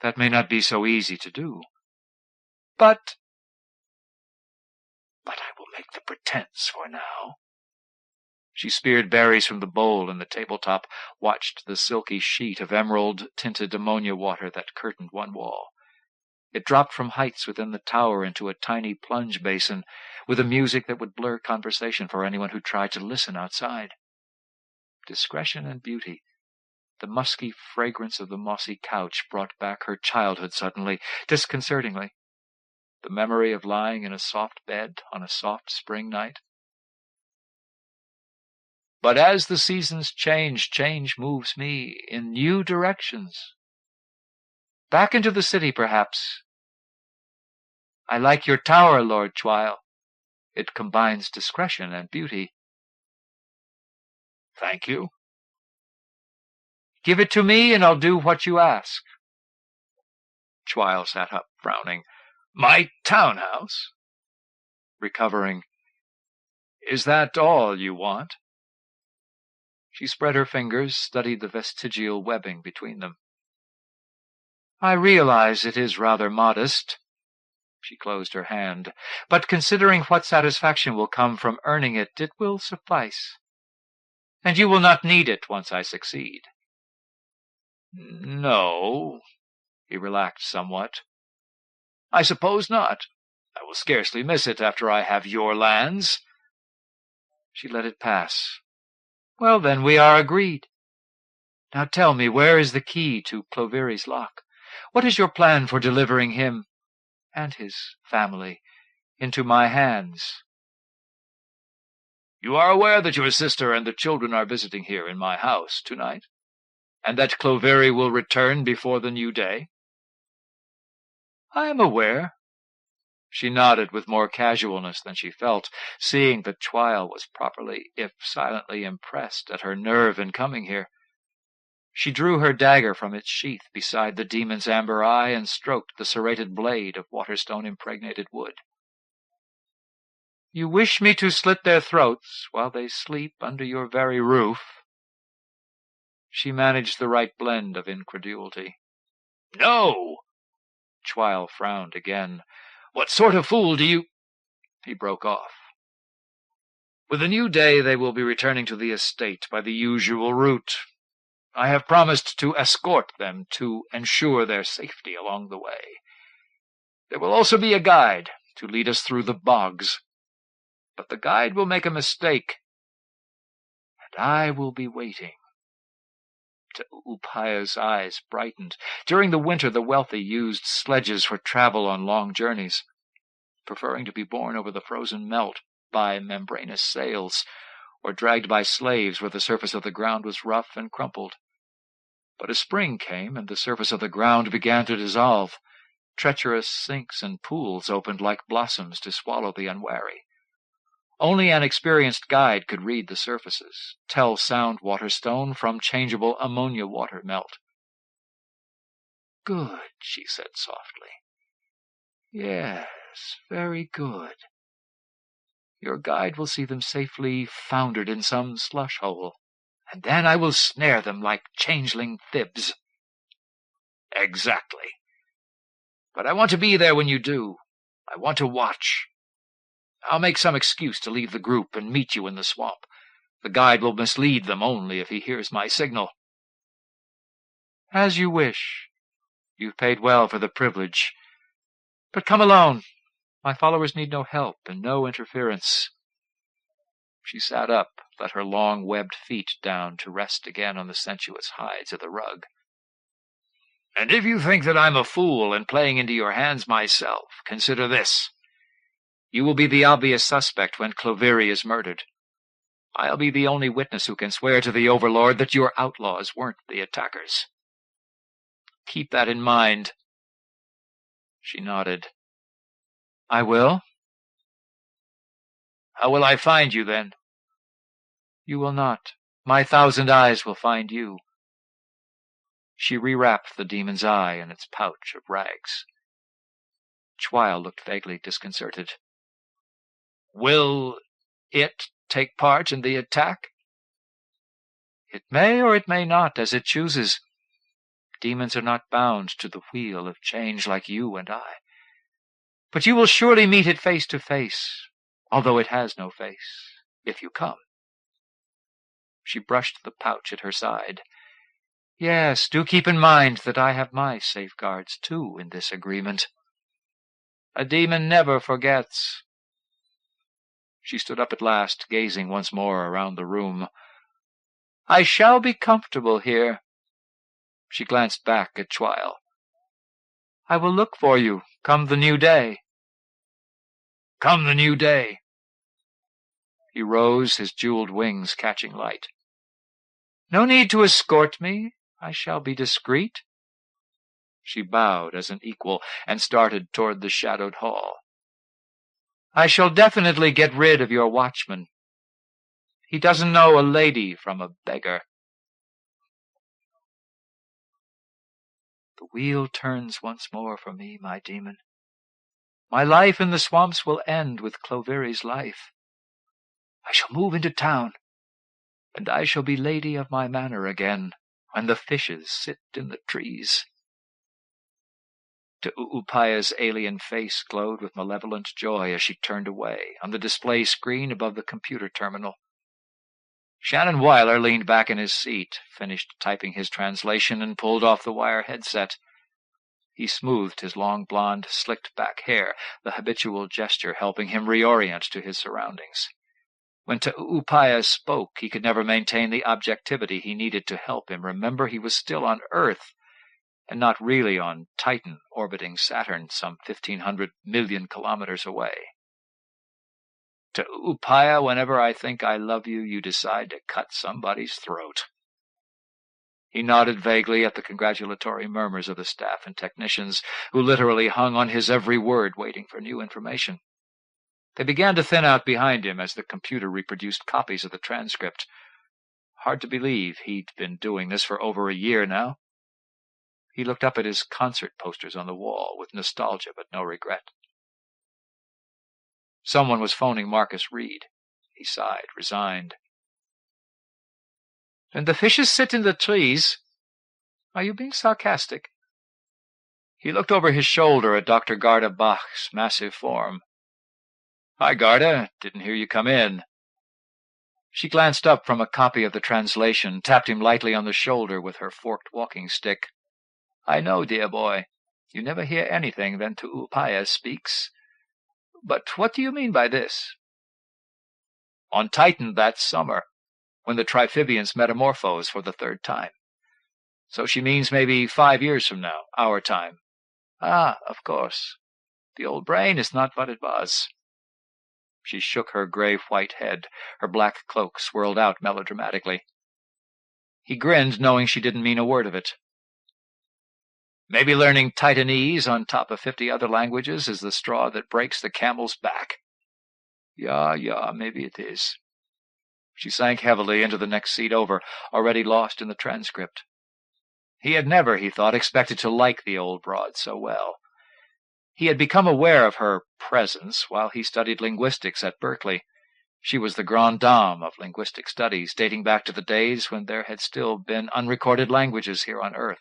[SPEAKER 1] That may not be so easy to do. But I will make the pretense for now." She speared berries from the bowl in the tabletop, watched the silky sheet of emerald-tinted ammonia water that curtained one wall. It dropped from heights within the tower into a tiny plunge basin, with a music that would blur conversation for anyone who tried to listen outside. Discretion and beauty, the musky fragrance of the mossy couch brought back her childhood suddenly, disconcertingly. The memory of lying in a soft bed on a soft spring night. But as the seasons change, change moves me in new directions. Back into the city, perhaps. I like your tower, Lord Chwile. It combines discretion and beauty." "Thank you." "Give it to me, and I'll do what you ask." Chwile sat up, frowning. "My townhouse?" Recovering. "Is that all you want?" She spread her fingers, studied the vestigial webbing between them. "I realize it is rather modest." She closed her hand. "But considering what satisfaction will come from earning it, it will suffice. And you will not need it once I succeed." "No." He relaxed somewhat. "I suppose not. I will scarcely miss it after I have your lands." She let it pass. "Well, then, we are agreed. Now tell me, where is the key to Cloveri's lock? What is your plan for delivering him and his family into my hands?" "You are aware that your sister and the children are visiting here in my house tonight, and that Cloveri will return before the new day?" "I am aware." She nodded with more casualness than she felt, seeing that Chwile was properly, if silently, impressed at her nerve in coming here. She drew her dagger from its sheath beside the demon's amber eye and stroked the serrated blade of waterstone-impregnated wood. "You wish me to slit their throats while they sleep under your very roof?" She managed the right blend of incredulity. "No!" Chwile frowned again. "What sort of fool do you—" He broke off. "With the new day they will be returning to the estate by the usual route. I have promised to escort them to ensure their safety along the way. There will also be a guide to lead us through the bogs. But the guide will make a mistake, and I will be waiting." Upaya's eyes brightened. During the winter, the wealthy used sledges for travel on long journeys, preferring to be borne over the frozen melt by membranous sails, or dragged by slaves where the surface of the ground was rough and crumpled. But as spring came and the surface of the ground began to dissolve, treacherous sinks and pools opened like blossoms to swallow the unwary. Only an experienced guide could read the surfaces, tell sound water stone from changeable ammonia water melt. "Good," she said softly. "Yes, very good. Your guide will see them safely foundered in some slush hole, and then I will snare them like changeling fibs." "Exactly. But I want to be there when you do. I want to watch. I'll make some excuse to leave the group and meet you in the swamp. The guide will mislead them only if he hears my signal." "As you wish. You've paid well for the privilege. But come alone. My followers need no help and no interference." She sat up, let her long webbed feet down to rest again on the sensuous hides of the rug. "And if you think that I'm a fool and playing into your hands myself, consider this. You will be the obvious suspect when Cloveri is murdered. I'll be the only witness who can swear to the Overlord that your outlaws weren't the attackers. Keep that in mind." She nodded. "I will." "How will I find you, then?" "You will not. My 1,000 eyes will find you." She rewrapped the demon's eye in its pouch of rags. Chwild looked vaguely disconcerted. "Will it take part in the attack?" "It may or it may not, as it chooses. Demons are not bound to the wheel of change like you and I. But you will surely meet it face to face, although it has no face, if you come." She brushed the pouch at her side. "Yes, do keep in mind that I have my safeguards, too, in this agreement. A demon never forgets." She stood up at last, gazing once more around the room. "I shall be comfortable here." She glanced back at Chwild. "I will look for you, come the new day." "Come the new day." He rose, his jeweled wings catching light. "No need to escort me. I shall be discreet." She bowed as an equal and started toward the shadowed hall. "I shall definitely get rid of your watchman. He doesn't know a lady from a beggar." "The wheel turns once more for me, my demon. My life in the swamps will end with Cloveri's life. I shall move into town, and I shall be lady of my manor again, when the fishes sit in the trees." Upaya's alien face glowed with malevolent joy as she turned away, on the display screen above the computer terminal. Shannon Weiler leaned back in his seat, finished typing his translation, and pulled off the wire headset. He smoothed his long blonde, slicked-back hair, the habitual gesture helping him reorient to his surroundings. When Upaya spoke, he could never maintain the objectivity he needed to help him remember he was still on Earth, and not really on Titan orbiting Saturn some 1,500 million kilometers away. "To Upaya, whenever I think I love you, you decide to cut somebody's throat." He nodded vaguely at the congratulatory murmurs of the staff and technicians, who literally hung on his every word, waiting for new information. They began to thin out behind him as the computer reproduced copies of the transcript. Hard to believe he'd been doing this for over a year now. He looked up at his concert posters on the wall with nostalgia but no regret. Someone was phoning Marcus Reed. He sighed, resigned. "And the fishes sit in the trees? Are you being sarcastic?" He looked over his shoulder at Dr. Garda Bach's massive form. "Hi, Garda. Didn't hear you come in." She glanced up from a copy of the translation, tapped him lightly on the shoulder with her forked walking stick. "I know, dear boy. You never hear anything then to Upaya speaks.
[SPEAKER 2] But what do you mean by this? On Titan that summer, when the Triphibians metamorphose for the third time. So she means maybe 5 years from now, our time. Ah, of course. The old brain is not what it was. She shook her grave-white head, her black cloak swirled out melodramatically. He grinned, knowing she didn't mean a word of it. Maybe learning Titanese on top of 50 other languages is the straw that breaks the camel's back. Yeah, maybe it is. She sank heavily into the next seat over, already lost in the transcript. He had never, he thought, expected to like the old broad so well. He had become aware of her presence while he studied linguistics at Berkeley. She was the grande dame of linguistic studies, dating back to the days when there had still been unrecorded languages here on Earth.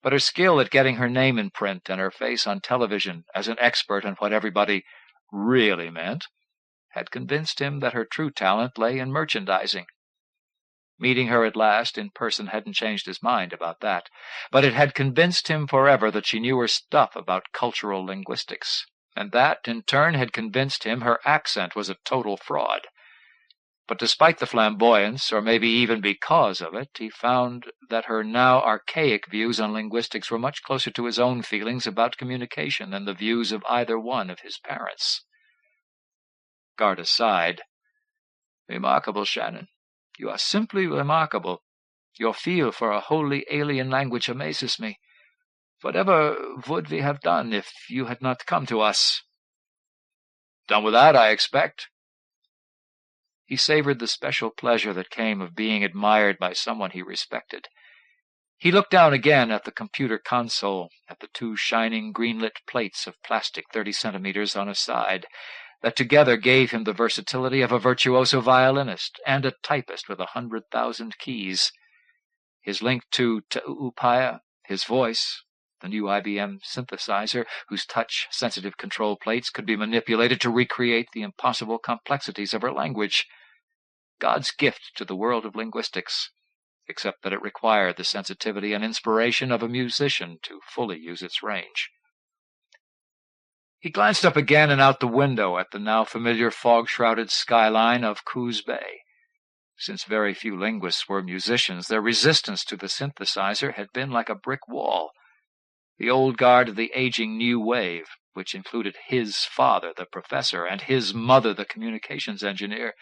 [SPEAKER 2] But her skill at getting her name in print and her face on television as an expert on what everybody really meant had convinced him that her true talent lay in merchandising. Meeting her at last in person hadn't changed his mind about that, but it had convinced him forever that she knew her stuff about cultural linguistics, and that, in turn, had convinced him her accent was a total fraud. But despite the flamboyance, or maybe even because of it, he found that her now archaic views on linguistics were much closer to his own feelings about communication than the views of either one of his parents. Garda sighed. Remarkable, Shannon. You are simply remarkable. Your feel for a wholly alien language amazes me. Whatever would we have done if you had not come to us? Done with that, I expect. He savored the special pleasure that came of being admired by someone he respected. He looked down again at the computer console, at the 2 shining green-lit plates of plastic 30 centimeters on a side, that together gave him the versatility of a virtuoso violinist and a typist with 100,000 keys. His link to Te'upaya, his voice, the new IBM synthesizer, whose touch-sensitive control plates could be manipulated to recreate the impossible complexities of her language. God's gift to the world of linguistics, except that it required the sensitivity and inspiration of a musician to fully use its range. He glanced up again and out the window at the now familiar fog-shrouded skyline of Coos Bay. Since very few linguists were musicians, their resistance to the synthesizer had been like a brick wall. The old guard of the aging new wave, which included his father, the professor, and his mother, the communications engineer,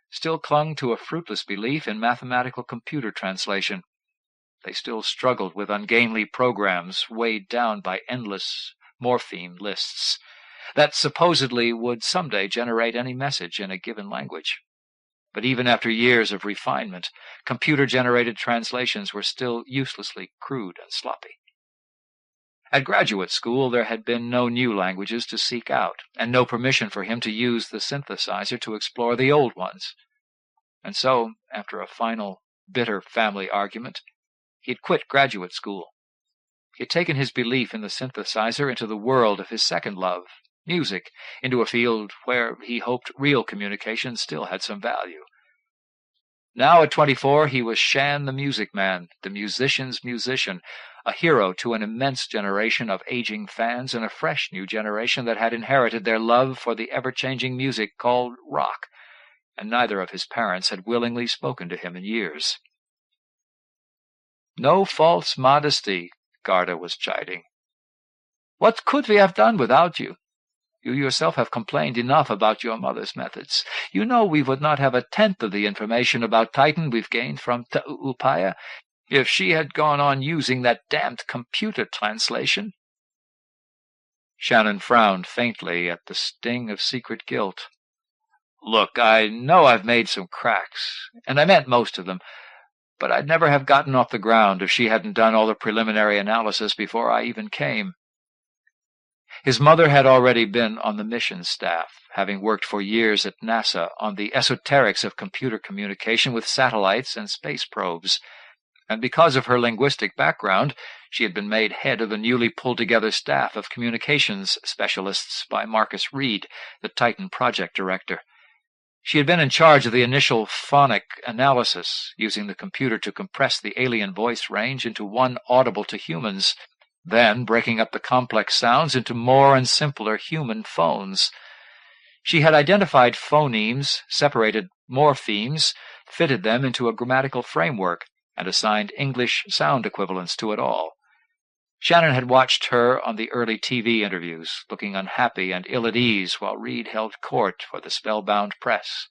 [SPEAKER 2] still clung to a fruitless belief in mathematical computer translation. They still struggled with ungainly programs weighed down by endless morpheme lists that supposedly would someday generate any message in a given language. But even after years of refinement, computer-generated translations were still uselessly crude and sloppy. At graduate school, there had been no new languages to seek out, and no permission for him to use the synthesizer to explore the old ones. And so, after a final, bitter family argument, he had quit graduate school. He had taken his belief in the synthesizer into the world of his second love, music, into a field where he hoped real communication still had some value. Now at 24, he was Shan the Music Man, the musician's musician, a hero to an immense generation of aging fans and a fresh new generation that had inherited their love for the ever-changing music called rock, and neither of his parents had willingly spoken to him in years. No false modesty, Garda was chiding. What could we have done without you? You yourself have complained enough about your mother's methods. You know we would not have a tenth of the information about Titan we've gained from Te'upaya if she had gone on using that damned computer translation. Shannon frowned faintly at the sting of secret guilt. Look, I know I've made some cracks, and I meant most of them, but I'd never have gotten off the ground if she hadn't done all the preliminary analysis before I even came. His mother had already been on the mission staff, having worked for years at NASA on the esoterics of computer communication with satellites and space probes, and because of her linguistic background, she had been made head of the newly pulled-together staff of communications specialists by Marcus Reed, the Titan project director. She had been in charge of the initial phonic analysis, using the computer to compress the alien voice range into one audible to humans, then breaking up the complex sounds into more and simpler human phones. She had identified phonemes, separated morphemes, fitted them into a grammatical framework, and assigned English sound equivalents to it all. Shannon had watched her on the early TV interviews, looking unhappy and ill at ease while Reed held court for the spellbound press.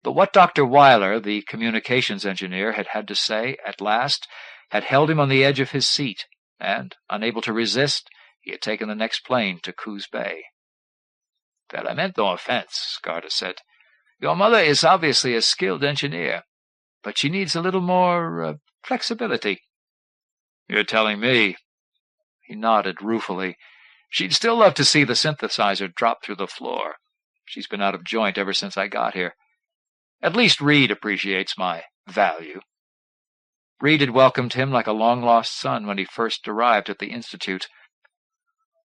[SPEAKER 2] But what Dr. Weiler, the communications engineer, had had to say at last had held him on the edge of his seat, and, unable to resist, he had taken the next plane to Coos Bay.
[SPEAKER 3] "That I meant no offense," Garda said. "Your mother is obviously a skilled engineer, but she needs a little more flexibility."
[SPEAKER 1] "You're telling me." He nodded ruefully. "She'd still love to see the synthesizer drop through the floor. She's been out of joint ever since I got here. At least Reed appreciates my value." Reed had welcomed him like a long-lost son when he first arrived at the Institute.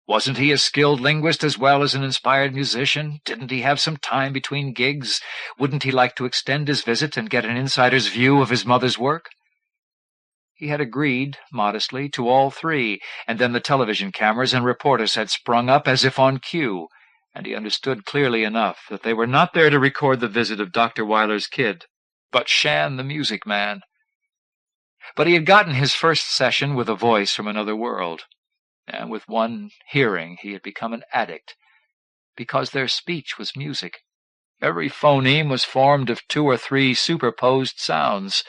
[SPEAKER 1] Wasn't he a skilled linguist as well as an inspired musician? Didn't he have some time between gigs? Wouldn't he like to extend his visit and get an insider's view of his mother's work? He had agreed, modestly, to all three, and then the television cameras and reporters had sprung up as if on cue, and he understood clearly enough that they were not there to record the visit of Dr. Weiler's kid, but Shan the music man. But he had gotten his first session with a voice from another world, and with one hearing he had become an addict, because their speech was music. Every phoneme was formed of 2 or 3 superposed sounds,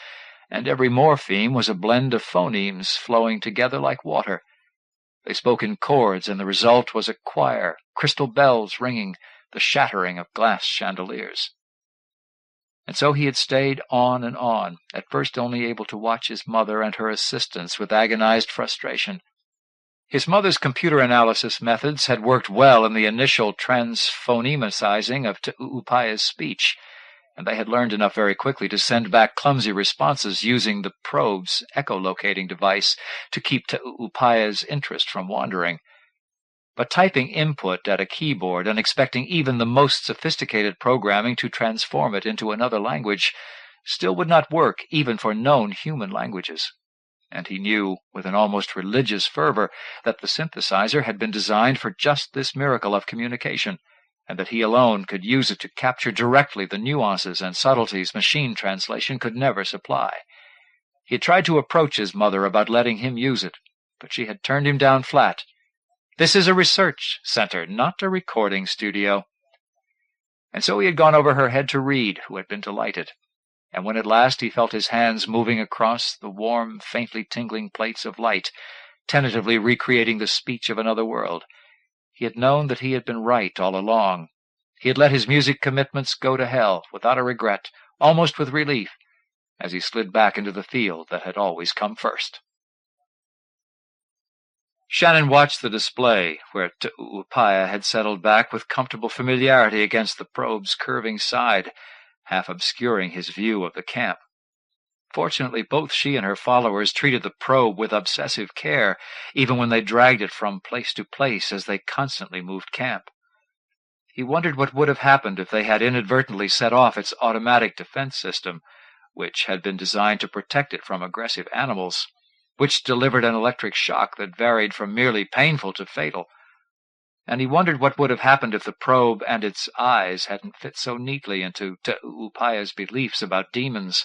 [SPEAKER 1] and every morpheme was a blend of phonemes flowing together like water. They spoke in chords, and the result was a choir, crystal bells ringing, the shattering of glass chandeliers. And so he had stayed on and on, at first only able to watch his mother and her assistants with agonized frustration. His mother's computer analysis methods had worked well in the initial transphonemicizing of Tu'upaya's speech, and they had learned enough very quickly to send back clumsy responses using the probe's echolocating device to keep Tu'upaya's interest from wandering. But typing input at a keyboard and expecting even the most sophisticated programming to transform it into another language still would not work even for known human languages. And he knew, with an almost religious fervor, that the synthesizer had been designed for just this miracle of communication, and that he alone could use it to capture directly the nuances and subtleties machine translation could never supply. He had tried to approach his mother about letting him use it, but she had turned him down flat. This is a research center, not a recording studio. And so he had gone over her head to Reed, who had been delighted. And when at last he felt his hands moving across the warm, faintly tingling plates of light, tentatively recreating the speech of another world, he had known that he had been right all along. He had let his music commitments go to hell without a regret, almost with relief, as he slid back into the field that had always come first. Shannon watched the display, where Tu'upaya had settled back with comfortable familiarity against the probe's curving side, half obscuring his view of the camp. Fortunately, both she and her followers treated the probe with obsessive care, even when they dragged it from place to place as they constantly moved camp. He wondered what would have happened if they had inadvertently set off its automatic defense system, which had been designed to protect it from aggressive animals, which delivered an electric shock that varied from merely painful to fatal. And he wondered what would have happened if the probe and its eyes hadn't fit so neatly into Tu'upaya's beliefs about demons,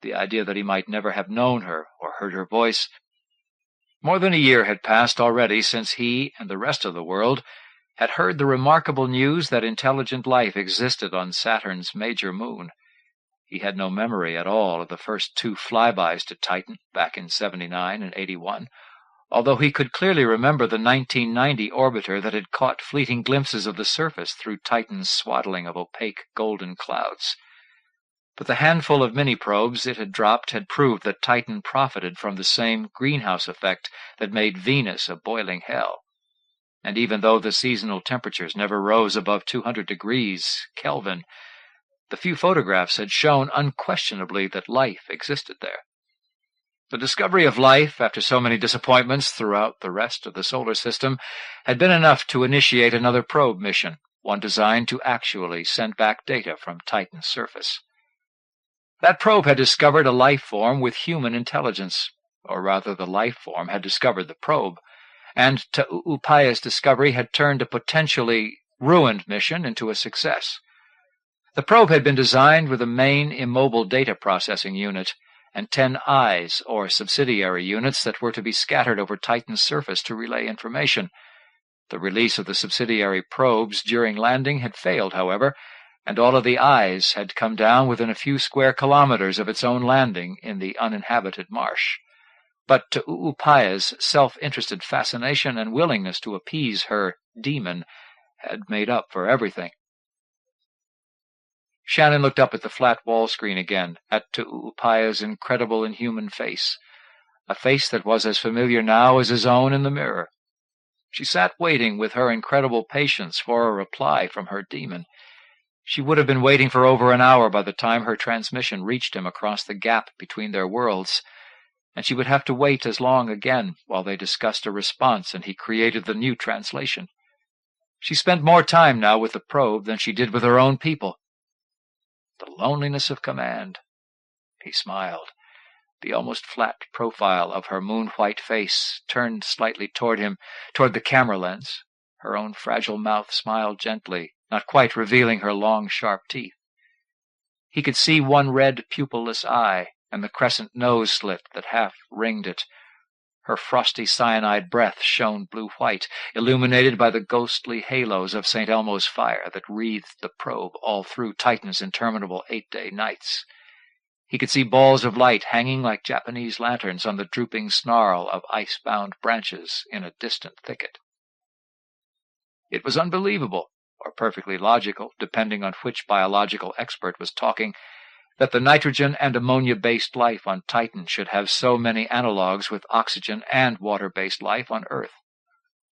[SPEAKER 1] the idea that he might never have known her or heard her voice. More than a year had passed already since he and the rest of the world had heard the remarkable news that intelligent life existed on Saturn's major moon. He had no memory at all of the first 2 flybys to Titan back in 79 and 81, although he could clearly remember the 1990 orbiter that had caught fleeting glimpses of the surface through Titan's swaddling of opaque golden clouds. But the handful of mini-probes it had dropped had proved that Titan profited from the same greenhouse effect that made Venus a boiling hell. And even though the seasonal temperatures never rose above 200 degrees Kelvin, the few photographs had shown unquestionably that life existed there. The discovery of life, after so many disappointments throughout the rest of the solar system, had been enough to initiate another probe mission, one designed to actually send back data from Titan's surface. That probe had discovered a life form with human intelligence, or rather the life form had discovered the probe, and Tu'upaya's discovery had turned a potentially
[SPEAKER 3] ruined mission into a success. The probe had been designed with a main immobile data processing unit and 10 eyes, or subsidiary units, that were to be scattered over Titan's surface to relay information. The release of the subsidiary probes during landing had failed, however, and all of the eyes had come down within a few square kilometers of its own landing in the uninhabited marsh. But Tu'upaya's self-interested fascination and willingness to appease her demon had made up for everything. Shannon looked up at the flat wall screen again, at Tu'upaya's incredible inhuman face, a face that was as familiar now as his own in the mirror. She sat waiting with her incredible patience for a reply from her demon. She would have been waiting for over an hour by the time her transmission reached him across the gap between their worlds, and she would have to wait as long again while they discussed a response and he created the new translation. She spent more time now with the probe than she did with her own people. The loneliness of command. He smiled. The almost flat profile of her moon-white face turned slightly toward him, toward the camera lens. Her own fragile mouth smiled gently, not quite revealing her long, sharp teeth. He could see one red, pupilless eye, and the crescent nose slit that half ringed it. Her frosty cyanide breath shone blue-white, illuminated by the ghostly halos of St. Elmo's fire that wreathed the probe all through Titan's interminable 8-day nights. He could see balls of light hanging like Japanese lanterns on the drooping snarl of ice-bound branches in a distant thicket. It was unbelievable, or perfectly logical, depending on which biological expert was talking, that the nitrogen and ammonia-based life on Titan should have so many analogues with oxygen and water-based life on Earth.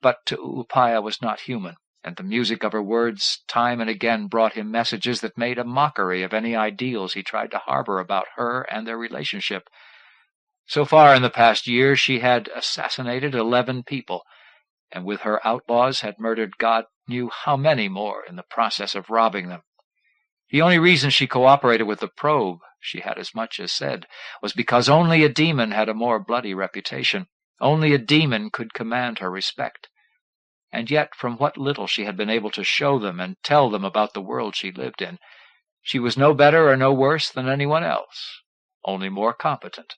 [SPEAKER 3] But Tu'upaya was not human, and the music of her words time and again brought him messages that made a mockery of any ideals he tried to harbor about her and their relationship. So far in the past year she had assassinated 11 people, and with her outlaws had murdered God knew how many more in the process of robbing them. The only reason she cooperated with the probe, she had as much as said, was because only a demon had a more bloody reputation. Only a demon could command her respect. And yet, from what little she had been able to show them and tell them about the world she lived in, she was no better or no worse than anyone else, only more competent.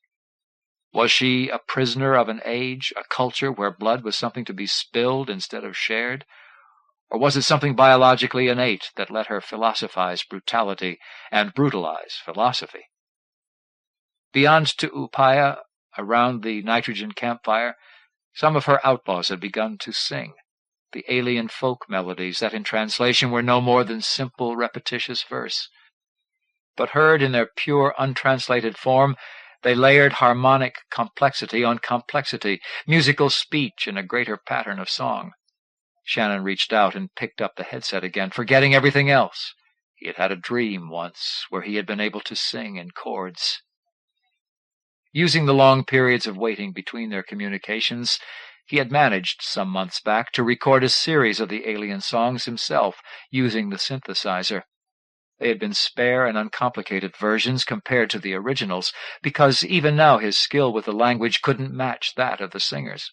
[SPEAKER 3] Was she a prisoner of an age, a culture where blood was something to be spilled instead of shared? Or was it something biologically innate that let her philosophize brutality and brutalize philosophy? Beyond Tu'upaya, around the nitrogen campfire, some of her outlaws had begun to sing, the alien folk melodies that in translation were no more than simple, repetitious verse. But heard in their pure, untranslated form, they layered harmonic complexity on complexity, musical speech in a greater pattern of song. Shannon reached out and picked up the headset again, forgetting everything else. He had had a dream once where he had been able to sing in chords. Using the long periods of waiting between their communications, he had managed, some months back, to record a series of the alien songs himself, using the synthesizer. They had been spare and uncomplicated versions compared to the originals, because even now his skill with the language couldn't match that of the singers.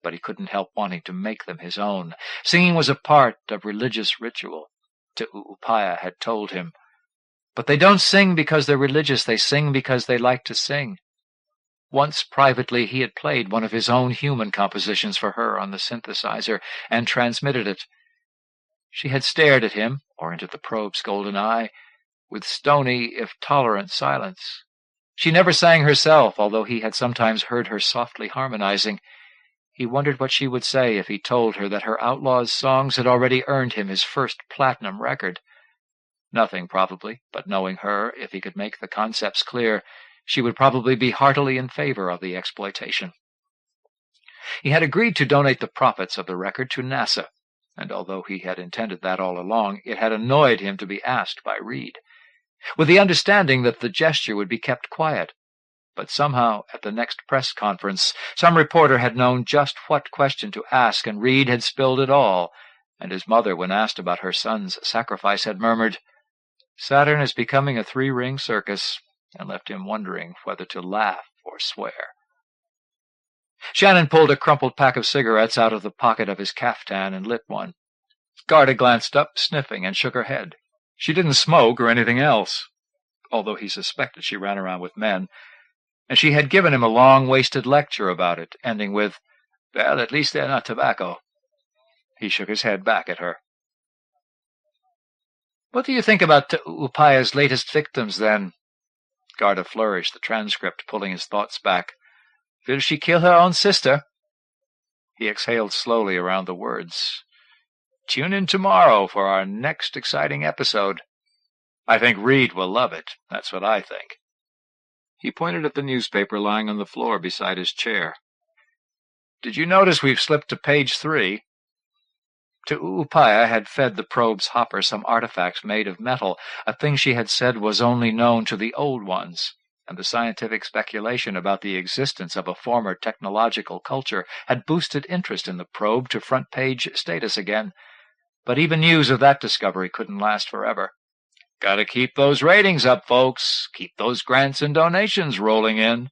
[SPEAKER 3] But he couldn't help wanting to make them his own. Singing was a part of religious ritual, Tu'upaya had told him. But they don't sing because they're religious, they sing because they like to sing. Once, privately, he had played one of his own human compositions for her on the synthesizer and transmitted it. She had stared at him, or into the probe's golden eye, with stony, if tolerant, silence. She never sang herself, although he had sometimes heard her softly harmonizing. He wondered what she would say if he told her that her outlaw's songs had already earned him his first platinum record. Nothing, probably, but knowing her, if he could make the concepts clear, she would probably be heartily in favor of the exploitation. He had agreed to donate the profits of the record to NASA, and although he had intended that all along, it had annoyed him to be asked by Reed, with the understanding that the gesture would be kept quiet. But somehow, at the next press conference, some reporter had known just what question to ask, and Reed had spilled it all, and his mother, when asked about her son's sacrifice, had murmured, "Saturn is becoming a 3-ring circus," and left him wondering whether to laugh or swear. Shannon pulled a crumpled pack of cigarettes out of the pocket of his caftan and lit one. Garda glanced up, sniffing, and shook her head. She didn't smoke or anything else, although he suspected she ran around with men, and she had given him a long-wasted lecture about it, ending with, "Well, at least they're not tobacco." He shook his head back at her. "What do you think about Upaya's latest victims, then?" Garda flourished the transcript, pulling his thoughts back. "Will she kill her own sister?" He exhaled slowly around the words. "Tune in tomorrow for our next exciting episode. I think Reed will love it. That's what I think." He pointed at the newspaper lying on the floor beside his chair. "Did you notice we've slipped to page 3? Upaya had fed the probe's hopper some artifacts made of metal, a thing she had said was only known to the old ones, and the scientific speculation about the existence of a former technological culture had boosted interest in the probe to front-page status again. But even news of that discovery couldn't last forever. Gotta keep those ratings up, folks. Keep those grants and donations rolling in."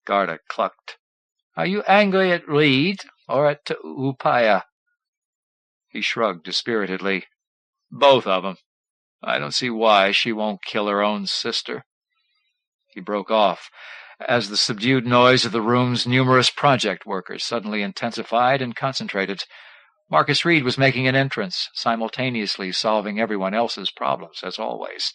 [SPEAKER 3] Garda clucked. "Are you angry at Reed or at Upaya?" He shrugged dispiritedly. "Both of 'em. I don't see why she won't kill her own sister." He broke off, as the subdued noise of the room's numerous project workers suddenly intensified and concentrated. Marcus Reed was making an entrance, simultaneously solving everyone else's problems, as always.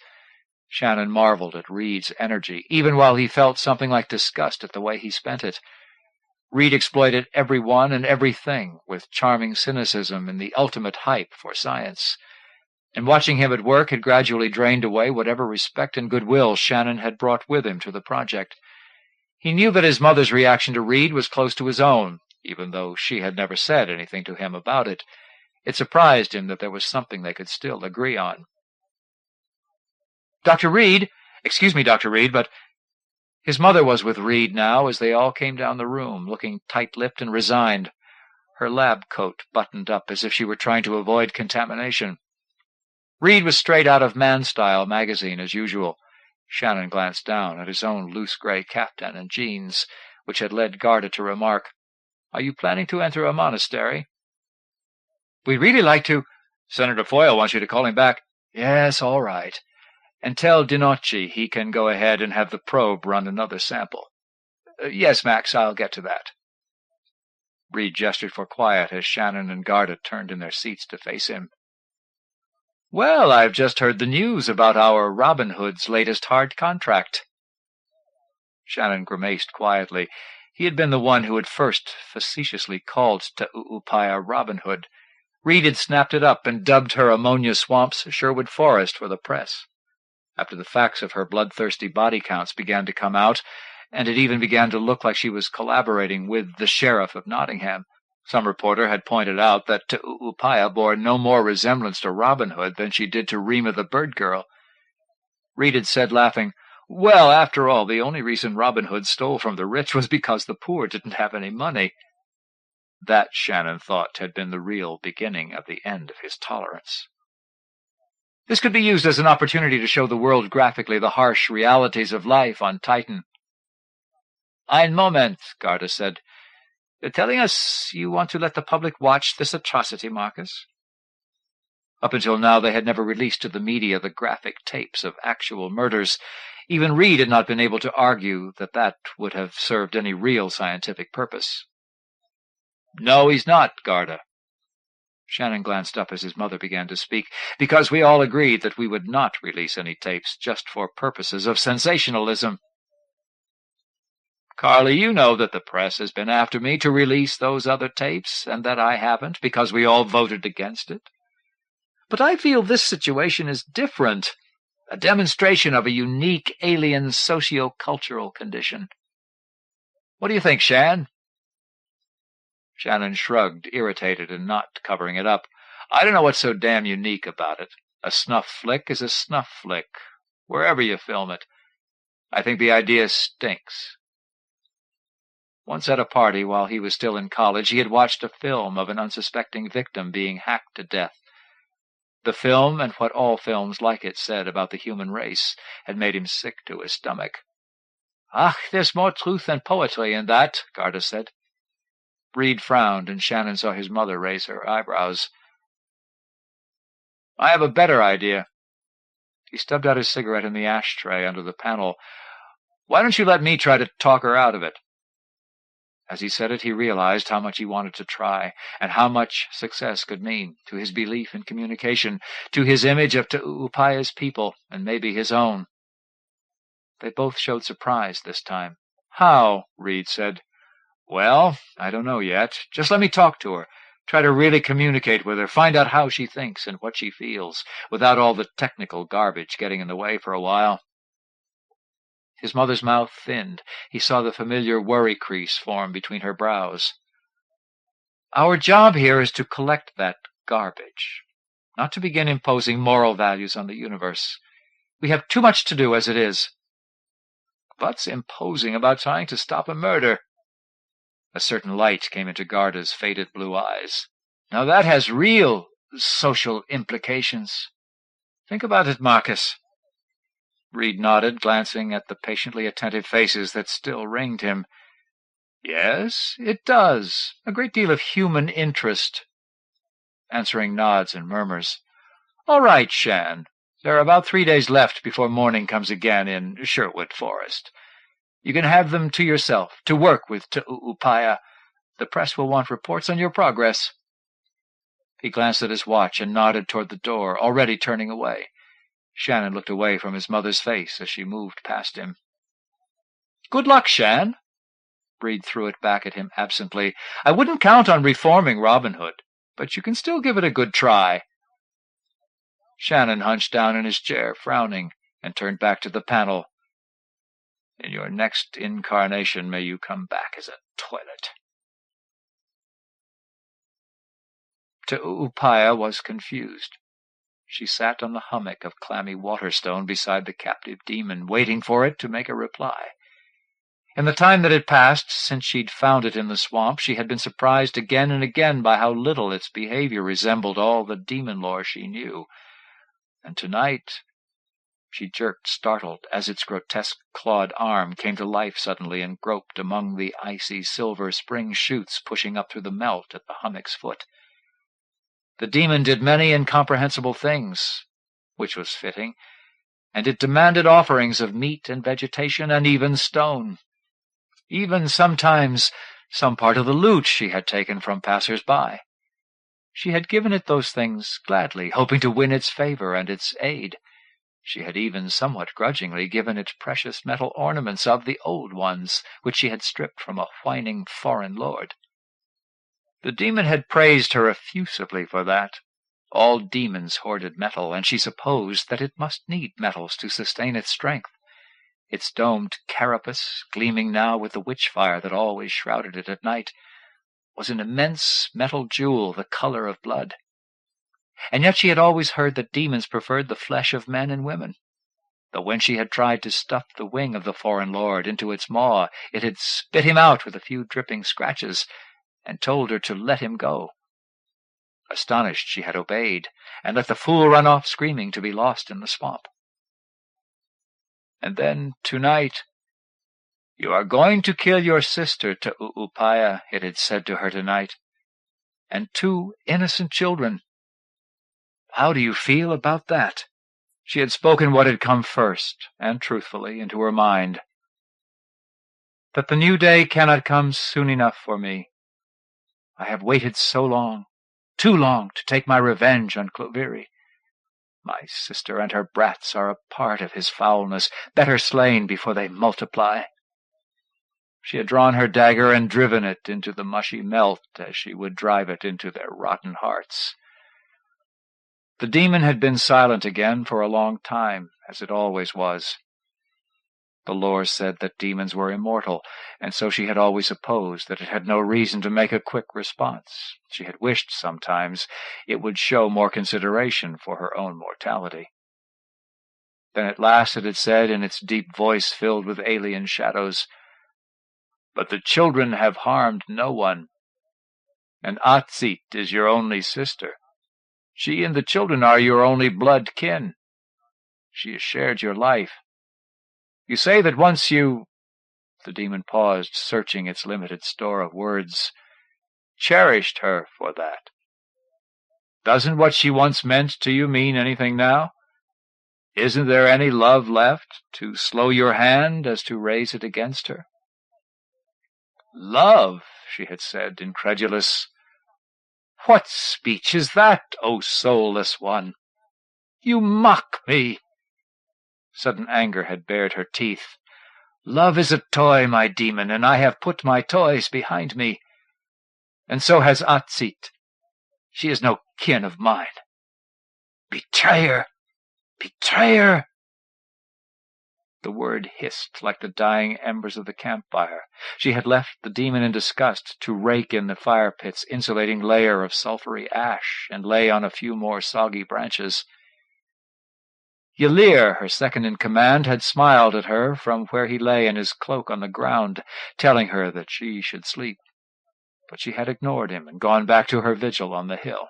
[SPEAKER 3] Shannon marveled at Reed's energy, even while he felt something like disgust at the way he spent it. Reed exploited everyone and everything with charming cynicism and the ultimate hype for science. And watching him at work had gradually drained away whatever respect and goodwill Shannon had brought with him to the project. He knew that his mother's reaction to Reed was close to his own, even though she had never said anything to him about it. It surprised him that there was something they could still agree on. "Dr. Reed! Excuse me, Dr. Reed, but—" His mother was with Reed now as they all came down the room, looking tight-lipped and resigned, her lab coat buttoned up as if she were trying to avoid contamination. Reed was straight out of Man Style magazine, as usual. Shannon glanced down at his own loose gray caftan and jeans, which had led Garda to remark, "Are you planning to enter a monastery?" "We'd really like to—" "Senator Foyle wants you to call him back." "Yes, all right. And tell Dinocci he can go ahead and have the probe run another sample." "Yes, Max, I'll get to that." Reed gestured for quiet as Shannon and Garda turned in their seats to face him. "Well, I've just heard the news about our Robin Hood's latest hard contract." Shannon grimaced quietly. He had been the one who had first facetiously called Upaya Robin Hood. Reed had snapped it up and dubbed her Ammonia Swamps Sherwood Forest for the press. After the facts of her bloodthirsty body counts began to come out, and it even began to look like she was collaborating with the Sheriff of Nottingham, some reporter had pointed out that Upaya bore no more resemblance to Robin Hood than she did to Rima the Bird Girl. Reed had said, laughing, "Well, after all, the only reason Robin Hood stole from the rich was because the poor didn't have any money." That, Shannon thought, had been the real beginning of the end of his tolerance. This could be used as an opportunity to show the world graphically the harsh realities of life on Titan. "Ein Moment," Garda said. "You're telling us you want to let the public watch this atrocity, Marcus?" Up until now they had never released to the media the graphic tapes of actual murders. Even Reed had not been able to argue that that would have served any real scientific purpose. "No, he's not, Garda." Shannon glanced up as his mother began to speak, "because we all agreed that we would not release any tapes just for purposes of sensationalism." "Carly, you know that the press has been after me to release those other tapes, and that I haven't because we all voted against it. But I feel this situation is different, a demonstration of a unique alien socio-cultural condition. What do you think, Shan?" Shannon shrugged, irritated and not covering it up. "I don't know what's so damn unique about it. A snuff flick is a snuff flick, wherever you film it. I think the idea stinks." Once at a party while he was still in college, he had watched a film of an unsuspecting victim being hacked to death. The film, and what all films like it said about the human race, had made him sick to his stomach. "Ach, there's more truth than poetry in that," Garda said. Reed frowned, and Shannon saw his mother raise her eyebrows. I have a better idea." He stubbed out his cigarette in the ashtray under the panel. "Why don't you let me try to talk her out of it?" As he said it, he realized how much he wanted to try, and how much success could mean to his belief in communication, to his image of Tu'upaya's people, and maybe his own. They both showed surprise this time. "How?" Reed said. "Well, I don't know yet. Just let me talk to her. Try to really communicate with her, find out how she thinks and what she feels, without all the technical garbage getting in the way for a while." His mother's mouth thinned. He saw the familiar worry crease form between her brows. "Our job here is to collect that garbage, not to begin imposing moral values on the universe. We have too much to do as it is." "What's imposing about trying to stop a murder?" A certain light came into Garda's faded blue eyes. "Now that has real social implications. Think about it, Marcus." Reed nodded, glancing at the patiently attentive faces that still ringed him. "Yes, it does. A great deal of human interest." Answering nods and murmurs. "All right, Shan. There are about 3 days left before morning comes again in Sherwood Forest. You can have them to yourself, to work with Tu'upaya. The press will want reports on your progress." He glanced at his watch and nodded toward the door, already turning away. Shannon looked away from his mother's face as she moved past him. "Good luck, Shan." Reed threw it back at him absently. "I wouldn't count on reforming Robin Hood, but you can still give it a good try." Shannon hunched down in his chair, frowning, and turned back to the panel. "In your next incarnation, may you come back as a toilet." Tu'upaya was confused. She sat on the hummock of clammy waterstone beside the captive demon, waiting for it to make a reply. In the time that had passed since she'd found it in the swamp, she had been surprised again and again by how little its behavior resembled all the demon lore she knew. And tonight she jerked, startled, as its grotesque clawed arm came to life suddenly and groped among the icy silver spring shoots pushing up through the melt at the hummock's foot. The demon did many incomprehensible things, which was fitting, and it demanded offerings of meat and vegetation and even stone. Even sometimes some part of the loot she had taken from passers-by. She had given it those things gladly, hoping to win its favor and its aid. She had even somewhat grudgingly given it precious metal ornaments of the old ones, which she had stripped from a whining foreign lord. The demon had praised her effusively for that. All demons hoarded metal, and she supposed that it must need metals to sustain its strength. Its domed carapace, gleaming now with the witch-fire that always shrouded it at night, was an immense metal jewel the color of blood. And yet she had always heard that demons preferred the flesh of men and women, though when she had tried to stuff the wing of the foreign lord into its maw, it had spit him out with a few dripping scratches, and told her to let him go. Astonished, she had obeyed, and let the fool run off screaming to be lost in the swamp. And then, tonight, "You are going to kill your sister, Tu'upaya," it had said to her tonight, "and 2 innocent children. How do you feel about that?" She had spoken what had come first, and truthfully, into her mind. "That the new day cannot come soon enough for me. I have waited so long, too long, to take my revenge on Cloviri. My sister and her brats are a part of his foulness, better slain before they multiply." She had drawn her dagger and driven it into the mushy melt as she would drive it into their rotten hearts. The demon had been silent again for a long time, as it always was. The lore said that demons were immortal, and so she had always supposed that it had no reason to make a quick response. She had wished sometimes it would show more consideration for her own mortality. Then at last it had said, in its deep voice filled with alien shadows, "But the children have harmed no one, and Atsit is your only sister. She and the children are your only blood kin. She has shared your life. You say that once you—" The demon paused, searching its limited store of words. "Cherished her for that. Doesn't what she once meant to you mean anything now? Isn't there any love left to slow your hand as to raise it against her?" "Love," she had said, incredulous. "What speech is that, O soulless one? You mock me." Sudden anger had bared her teeth. "Love is a toy, my demon, and I have put my toys behind me. And so has Atsit. She is no kin of mine. Betrayer! Betrayer!" The word hissed like the dying embers of the campfire. She had left the demon in disgust to rake in the fire-pit's insulating layer of sulphury ash and lay on a few more soggy branches. Yalir, her second-in-command, had smiled at her from where he lay in his cloak on the ground, telling her that she should sleep. But she had ignored him and gone back to her vigil on the hill.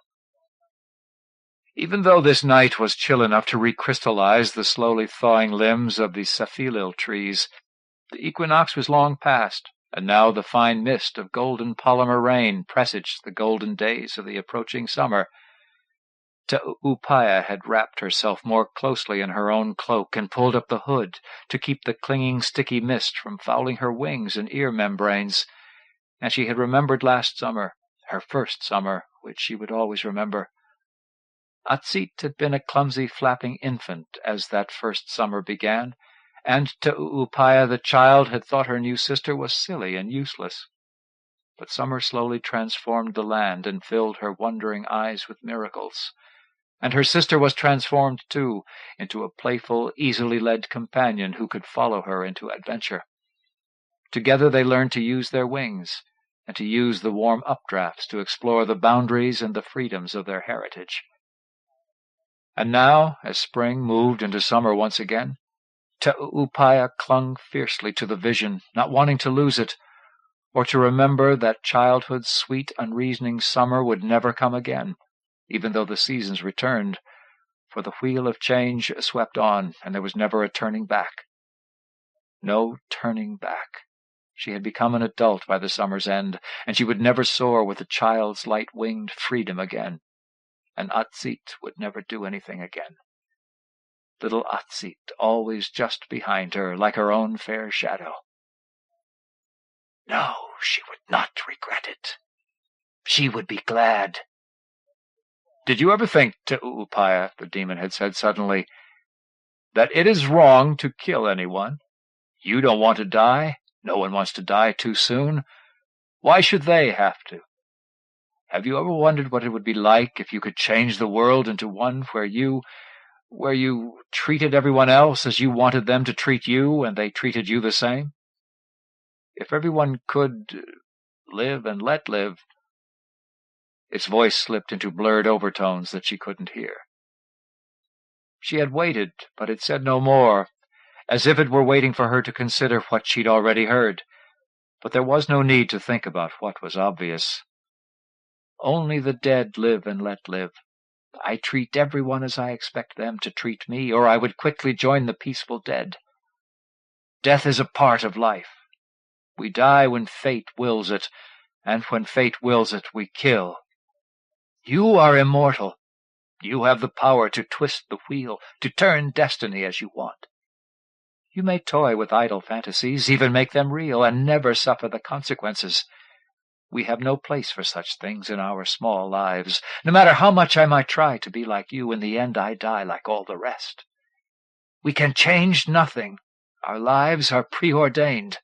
[SPEAKER 3] Even though this night was chill enough to recrystallize the slowly thawing limbs of the saphilil trees, the equinox was long past, and now the fine mist of golden polymer rain presaged the golden days of the approaching summer. Upaya had wrapped herself more closely in her own cloak and pulled up the hood to keep the clinging sticky mist from fouling her wings and ear membranes, and she had remembered last summer, her first summer, which she would always remember. Atsit had been a clumsy flapping infant as that first summer began, and Upaya the child had thought her new sister was silly and useless. But summer slowly transformed the land and filled her wondering eyes with miracles. And her sister was transformed, too, into a playful, easily led companion who could follow her into adventure. Together they learned to use their wings, and to use the warm updrafts to explore the boundaries and the freedoms of their heritage. And now, as spring moved into summer once again, Upaya clung fiercely to the vision, not wanting to lose it, or to remember that childhood's sweet, unreasoning summer would never come again, even though the seasons returned, for the wheel of change swept on, and there was never a turning back. No turning back. She had become an adult by the summer's end, and she would never soar with a child's light-winged freedom again. And Atsit would never do anything again. Little Atsit always just behind her, like her own fair shadow. No, she would not regret it. She would be glad. "Did you ever think, Upaya," the demon had said suddenly, "that it is wrong to kill anyone? You don't want to die. No one wants to die too soon. Why should they have to? Have you ever wondered what it would be like if you could change the world into one where you treated everyone else as you wanted them to treat you, and they treated you the same? If everyone could live and let live—" Its voice slipped into blurred overtones that she couldn't hear. She had waited, but it said no more, as if it were waiting for her to consider what she'd already heard. But there was no need to think about what was obvious. Only the dead live and let live. I treat everyone as I expect them to treat me, or I would quickly join the peaceful dead. Death is a part of life. We die when fate wills it, and when fate wills it, we kill. You are immortal. You have the power to twist the wheel, to turn destiny as you want. You may toy with idle fantasies, even make them real, and never suffer the consequences. We have no place for such things in our small lives. No matter how much I might try to be like you, in the end I die like all the rest. We can change nothing. Our lives are preordained.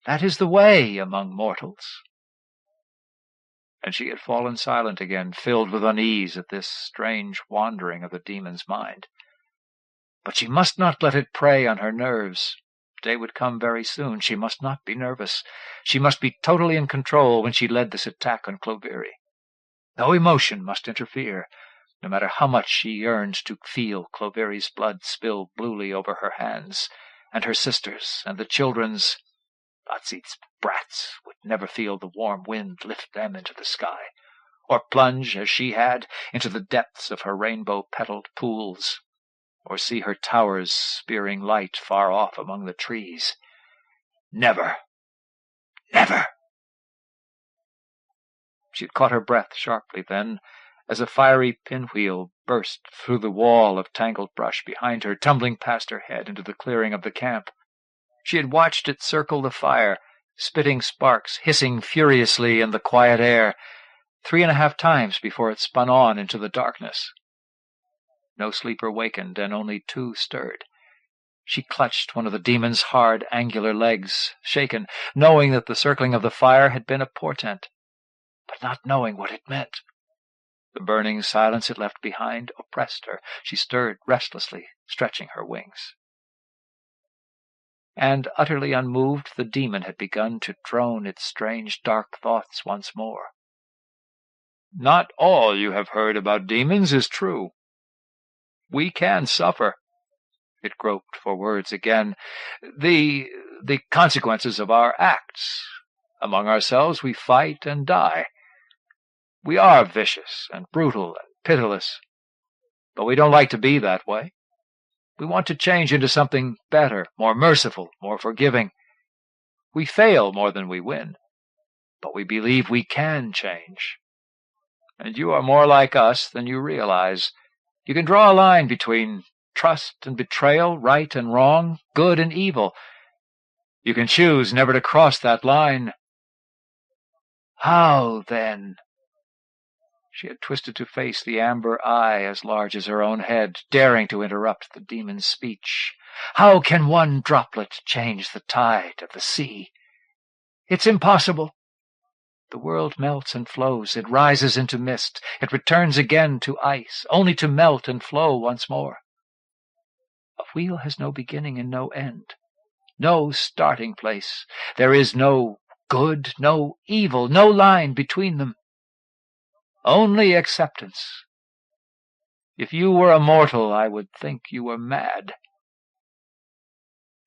[SPEAKER 3] That is the way among mortals." And she had fallen silent again, filled with unease at this strange wandering of the demon's mind. But she must not let it prey on her nerves. Day would come very soon. She must not be nervous. She must be totally in control when she led this attack on Cloveri. No emotion must interfere, no matter how much she yearned to feel Cloveri's blood spill bluely over her hands, and her sisters, and the children's. Atsit's brats would never feel the warm wind lift them into the sky, or plunge, as she had, into the depths of her rainbow-petalled pools, or see her towers spearing light far off among the trees. Never! Never! She had caught her breath sharply then, as a fiery pinwheel burst through the wall of tangled brush behind her, tumbling past her head into the clearing of the camp. She had watched it circle the fire, spitting sparks, hissing furiously in the quiet air, 3.5 times before it spun on into the darkness. No sleeper wakened, and only 2 stirred. She clutched one of the demon's hard, angular legs, shaken, knowing that the circling of the fire had been a portent, but not knowing what it meant. The burning silence it left behind oppressed her. She stirred restlessly, stretching her wings. And, utterly unmoved, the demon had begun to drone its strange, dark thoughts once more. "Not all you have heard about demons is true. We can suffer." It groped for words again. The consequences of our acts. Among ourselves we fight and die. We are vicious and brutal and pitiless, but we don't like to be that way. We want to change into something better, more merciful, more forgiving. We fail more than we win, but we believe we can change. And you are more like us than you realize. You can draw a line between trust and betrayal, right and wrong, good and evil. You can choose never to cross that line. How, then? She had twisted to face the amber eye as large as her own head, daring to interrupt the demon's speech. How can one droplet change the tide of the sea? It's impossible. The world melts and flows. It rises into mist. It returns again to ice, only to melt and flow once more. A wheel has no beginning and no end, no starting place. There is no good, no evil, no line between them. Only acceptance. If you were a mortal, I would think you were mad.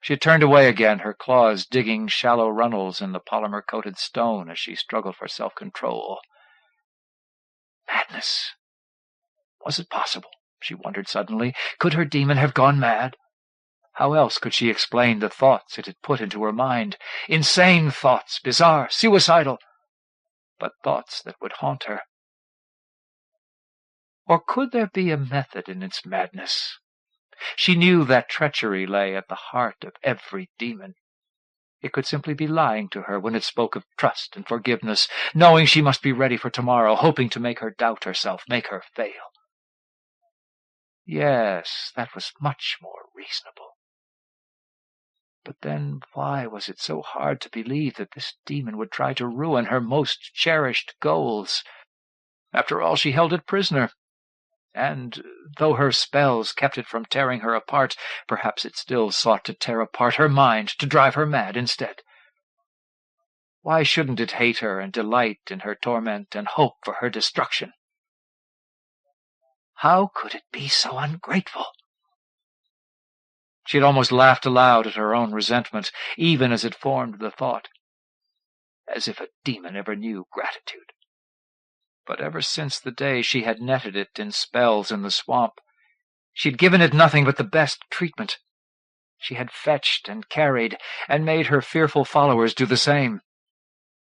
[SPEAKER 3] She had turned away again, her claws digging shallow runnels in the polymer-coated stone as she struggled for self-control. Madness. Was it possible? She wondered suddenly. Could her demon have gone mad? How else could she explain the thoughts it had put into her mind? Insane thoughts, bizarre, suicidal, but thoughts that would haunt her. Or could there be a method in its madness? She knew that treachery lay at the heart of every demon. It could simply be lying to her when it spoke of trust and forgiveness, knowing she must be ready for tomorrow, hoping to make her doubt herself, make her fail. Yes, that was much more reasonable. But then why was it so hard to believe that this demon would try to ruin her most cherished goals? After all, she held it prisoner. And, though her spells kept it from tearing her apart, perhaps it still sought to tear apart her mind, to drive her mad instead. Why shouldn't it hate her and delight in her torment and hope for her destruction? How could it be so ungrateful? She had almost laughed aloud at her own resentment, even as it formed the thought. As if a demon ever knew gratitude. But ever since the day she had netted it in spells in the swamp, she had given it nothing but the best treatment. She had fetched and carried, and made her fearful followers do the same.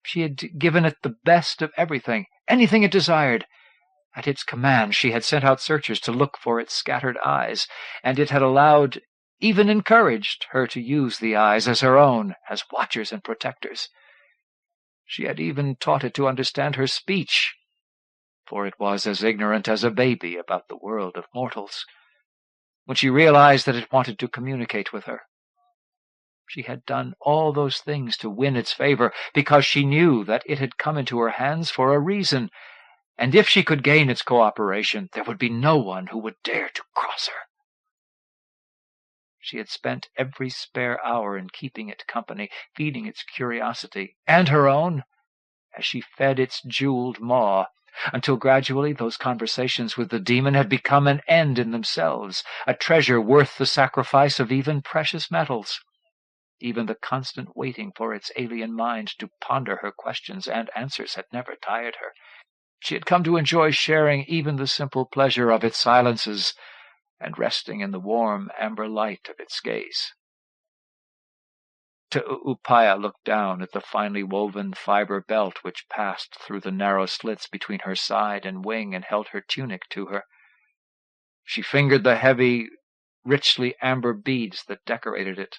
[SPEAKER 3] She had given it the best of everything, anything it desired. At its command she had sent out searchers to look for its scattered eyes, and it had allowed, even encouraged, her to use the eyes as her own, as watchers and protectors. She had even taught it to understand her speech, for it was as ignorant as a baby about the world of mortals. When she realized that it wanted to communicate with her, she had done all those things to win its favor, because she knew that it had come into her hands for a reason, and if she could gain its cooperation, there would be no one who would dare to cross her. She had spent every spare hour in keeping it company, feeding its curiosity, and her own, as she fed its jeweled maw, until gradually those conversations with the demon had become an end in themselves, a treasure worth the sacrifice of even precious metals. Even the constant waiting for its alien mind to ponder her questions and answers had never tired her. She had come to enjoy sharing even the simple pleasure of its silences, and resting in the warm amber light of its gaze. Tu'upaya looked down at the finely woven fiber belt which passed through the narrow slits between her side and wing and held her tunic to her. She fingered the heavy, richly amber beads that decorated it.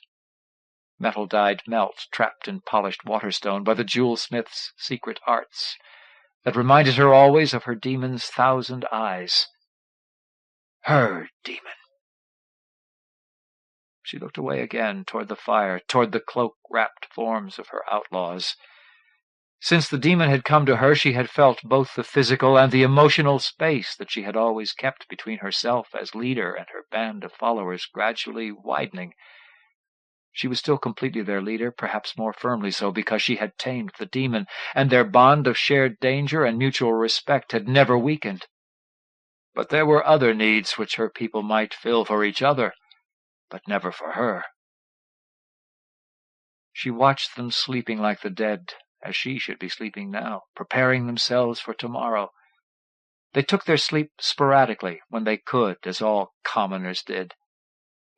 [SPEAKER 3] Metal-dyed melt trapped in polished waterstone by the jewel-smith's secret arts, that reminded her always of her demon's 1,000 eyes. Her demon. She looked away again, toward the fire, toward the cloak-wrapped forms of her outlaws. Since the demon had come to her, she had felt both the physical and the emotional space that she had always kept between herself as leader and her band of followers gradually widening. She was still completely their leader, perhaps more firmly so, because she had tamed the demon, and their bond of shared danger and mutual respect had never weakened. But there were other needs which her people might fill for each other, but never for her. She watched them sleeping like the dead, as she should be sleeping now, preparing themselves for tomorrow. They took their sleep sporadically, when they could, as all commoners did,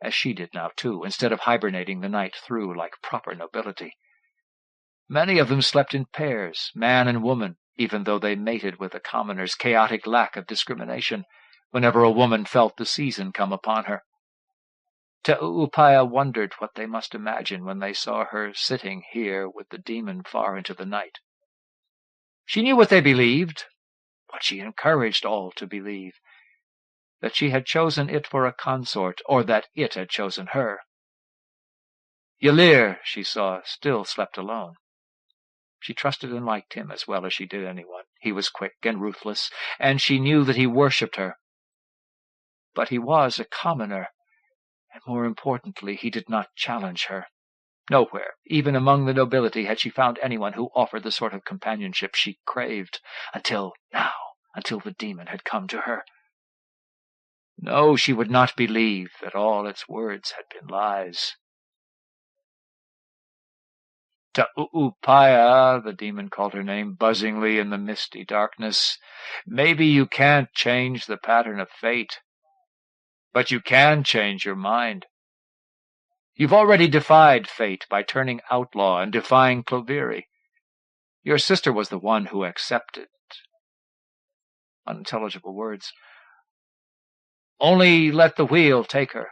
[SPEAKER 3] as she did now, too, instead of hibernating the night through like proper nobility. Many of them slept in pairs, man and woman, even though they mated with a commoner's chaotic lack of discrimination, whenever a woman felt the season come upon her. Tu'upaya wondered what they must imagine when they saw her sitting here with the demon far into the night. She knew what they believed, what she encouraged all to believe, that she had chosen it for a consort, or that it had chosen her. Yalir, she saw, still slept alone. She trusted and liked him as well as she did anyone. He was quick and ruthless, and she knew that he worshipped her. But he was a commoner, and more importantly, he did not challenge her. Nowhere, even among the nobility, had she found anyone who offered the sort of companionship she craved, until the demon had come to her. No, she would not believe that all its words had been lies. Tu'upaya, the demon called her name buzzingly in the misty darkness. Maybe you can't change the pattern of fate, but you can change your mind. You've already defied fate by turning outlaw and defying Cloviri. Your sister was the one who accepted. Unintelligible words. Only let the wheel take her.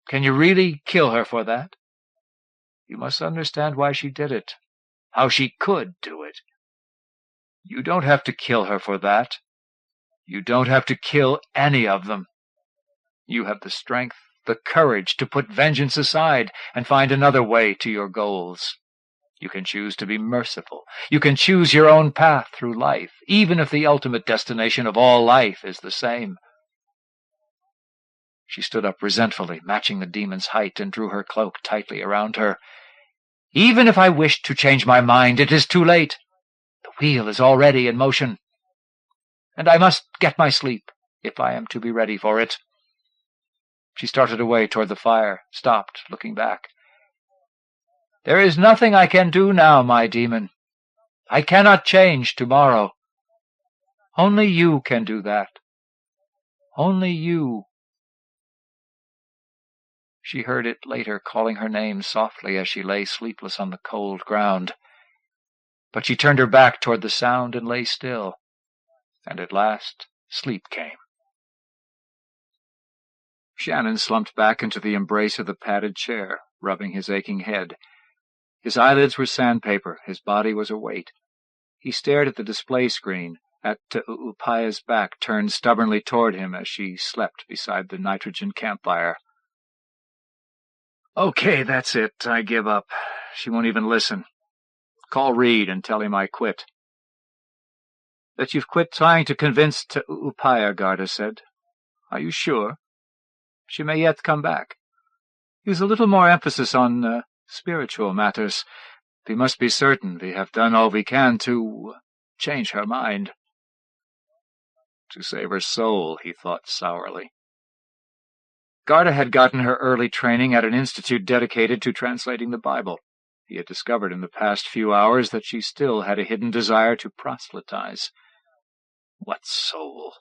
[SPEAKER 3] Can you really kill her for that? You must understand why she did it, how she could do it. You don't have to kill her for that. You don't have to kill any of them. You have the strength, the courage to put vengeance aside and find another way to your goals. You can choose to be merciful. You can choose your own path through life, even if the ultimate destination of all life is the same. She stood up resentfully, matching the demon's height, and drew her cloak tightly around her. Even if I wished to change my mind, it is too late. The wheel is already in motion. And I must get my sleep, if I am to be ready for it. She started away toward the fire, stopped, looking back. There is nothing I can do now, my demon. I cannot change tomorrow. Only you can do that. Only you. She heard it later calling her name softly as she lay sleepless on the cold ground. But she turned her back toward the sound and lay still, and at last sleep came. Shannon slumped back into the embrace of the padded chair, rubbing his aching head. His eyelids were sandpaper, his body was a weight. He stared at the display screen, at Tu'upaya's back turned stubbornly toward him as she slept beside the nitrogen campfire. Okay, that's it. I give up. She won't even listen. Call Reed and tell him I quit. That you've quit trying to convince Tu'upaya, Garda said. Are you sure? She may yet come back. Use a little more emphasis on spiritual matters. We must be certain we have done all we can to change her mind. To save her soul, he thought sourly. Garda had gotten her early training at an institute dedicated to translating the Bible. He had discovered in the past few hours that she still had a hidden desire to proselytize. What soul?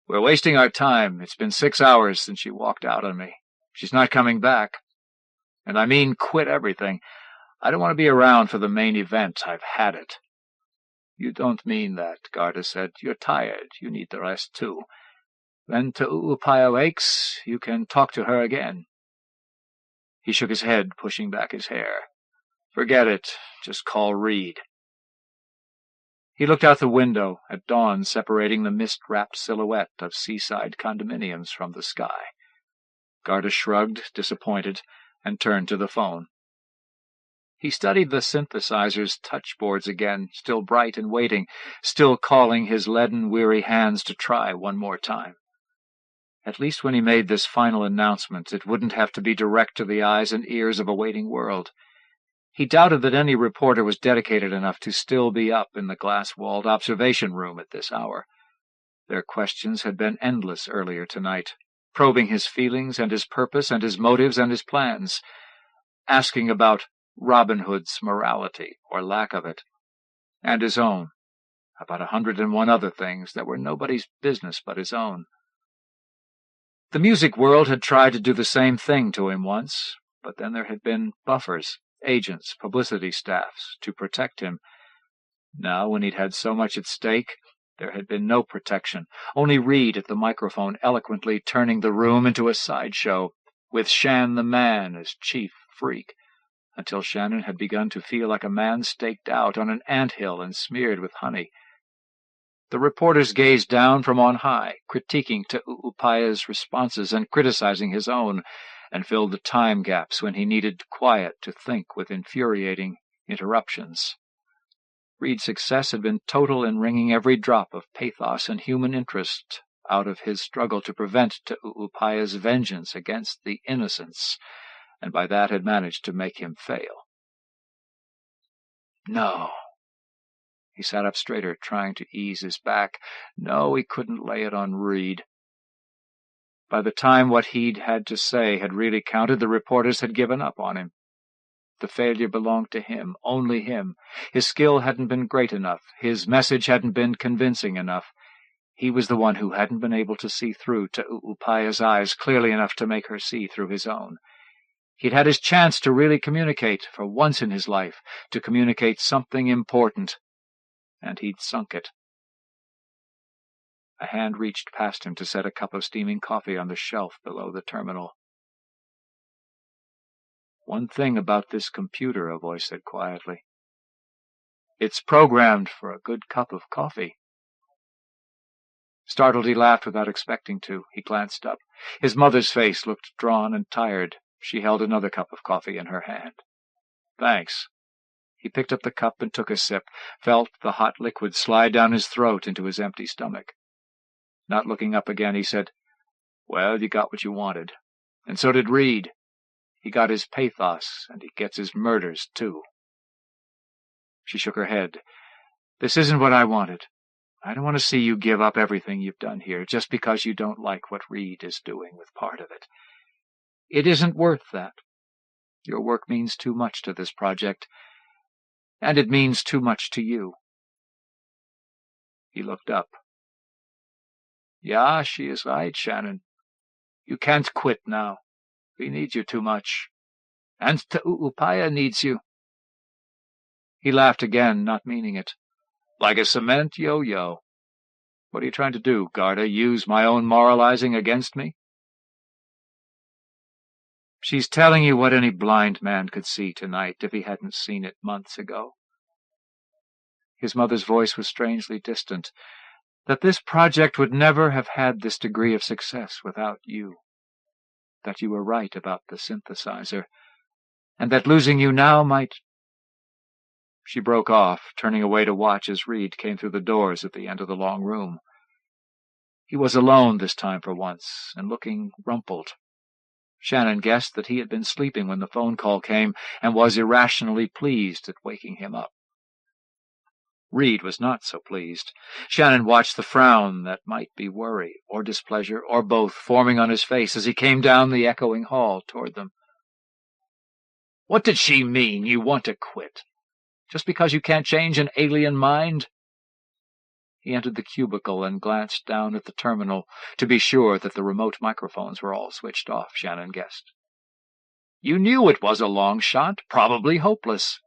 [SPEAKER 3] We're wasting our time. It's been 6 hours since she walked out on me. She's not coming back. And I mean quit everything. I don't want to be around for the main event. I've had it." "You don't mean that," Garda said. "You're tired. You need the rest, too. When Tu'upaya wakes, you can talk to her again." He shook his head, pushing back his hair. "Forget it. Just call Reed." He looked out the window at dawn separating the mist-wrapped silhouette of seaside condominiums from the sky. Garda shrugged, disappointed, and turned to the phone. He studied the synthesizer's touchboards again, still bright and waiting, still calling his leaden, weary hands to try one more time. At least when he made this final announcement, it wouldn't have to be direct to the eyes and ears of a waiting world. He doubted that any reporter was dedicated enough to still be up in the glass-walled observation room at this hour. Their questions had been endless earlier tonight, probing his feelings and his purpose and his motives and his plans, asking about Robin Hood's morality, or lack of it, and his own, about 101 other things that were nobody's business but his own. The music world had tried to do the same thing to him once, but then there had been buffers, agents, publicity staffs, to protect him. Now, when he'd had so much at stake, there had been no protection, only Reed at the microphone eloquently turning the room into a sideshow, with Shan the Man as chief freak, until Shannon had begun to feel like a man staked out on an ant-hill and smeared with honey. The reporters gazed down from on high, critiquing Tu'upaya's responses and criticizing his own, and filled the time gaps when he needed quiet to think with infuriating interruptions. Reed's success had been total in wringing every drop of pathos and human interest out of his struggle to prevent Tu'upaya's vengeance against the innocents, and by that had managed to make him fail. No. He sat up straighter, trying to ease his back. No, he couldn't lay it on Reed. By the time what he'd had to say had really counted, the reporters had given up on him. The failure belonged to him, only him. His skill hadn't been great enough. His message hadn't been convincing enough. He was the one who hadn't been able to see through Tu'upaya's eyes clearly enough to make her see through his own. He'd had his chance to really communicate, for once in his life, to communicate something important, and he'd sunk it. A hand reached past him to set a cup of steaming coffee on the shelf below the terminal. "One thing about this computer," a voice said quietly. "It's programmed for a good cup of coffee." Startled, he laughed without expecting to. He glanced up. His mother's face looked drawn and tired. She held another cup of coffee in her hand. "Thanks." He picked up the cup and took a sip, felt the hot liquid slide down his throat into his empty stomach. Not looking up again, he said, "Well, you got what you wanted. And so did Reed. He got his pathos, and he gets his murders, too." She shook her head. "This isn't what I wanted. I don't want to see you give up everything you've done here just because you don't like what Reed is doing with part of it. It isn't worth that. Your work means too much to this project, and it means too much to you." He looked up. "Yeah, she is right, Shannon. You can't quit now. We need you too much. And Tu'upaya needs you." He laughed again, not meaning it. "Like a cement yo-yo. What are you trying to do, Garda? Use my own moralizing against me?" "She's telling you what any blind man could see tonight if he hadn't seen it months ago." His mother's voice was strangely distant. "That this project would never have had this degree of success without you. That you were right about the synthesizer. And that losing you now might—" She broke off, turning away to watch as Reed came through the doors at the end of the long room. He was alone this time for once, and looking rumpled. Shannon guessed that he had been sleeping when the phone call came, and was irrationally pleased at waking him up. Reed was not so pleased. Shannon watched the frown that might be worry, or displeasure, or both, forming on his face as he came down the echoing hall toward them. "What did she mean, you want to quit? Just because you can't change an alien mind?" He entered the cubicle and glanced down at the terminal, to be sure that the remote microphones were all switched off, Shannon guessed. You knew it was a long shot, probably hopeless.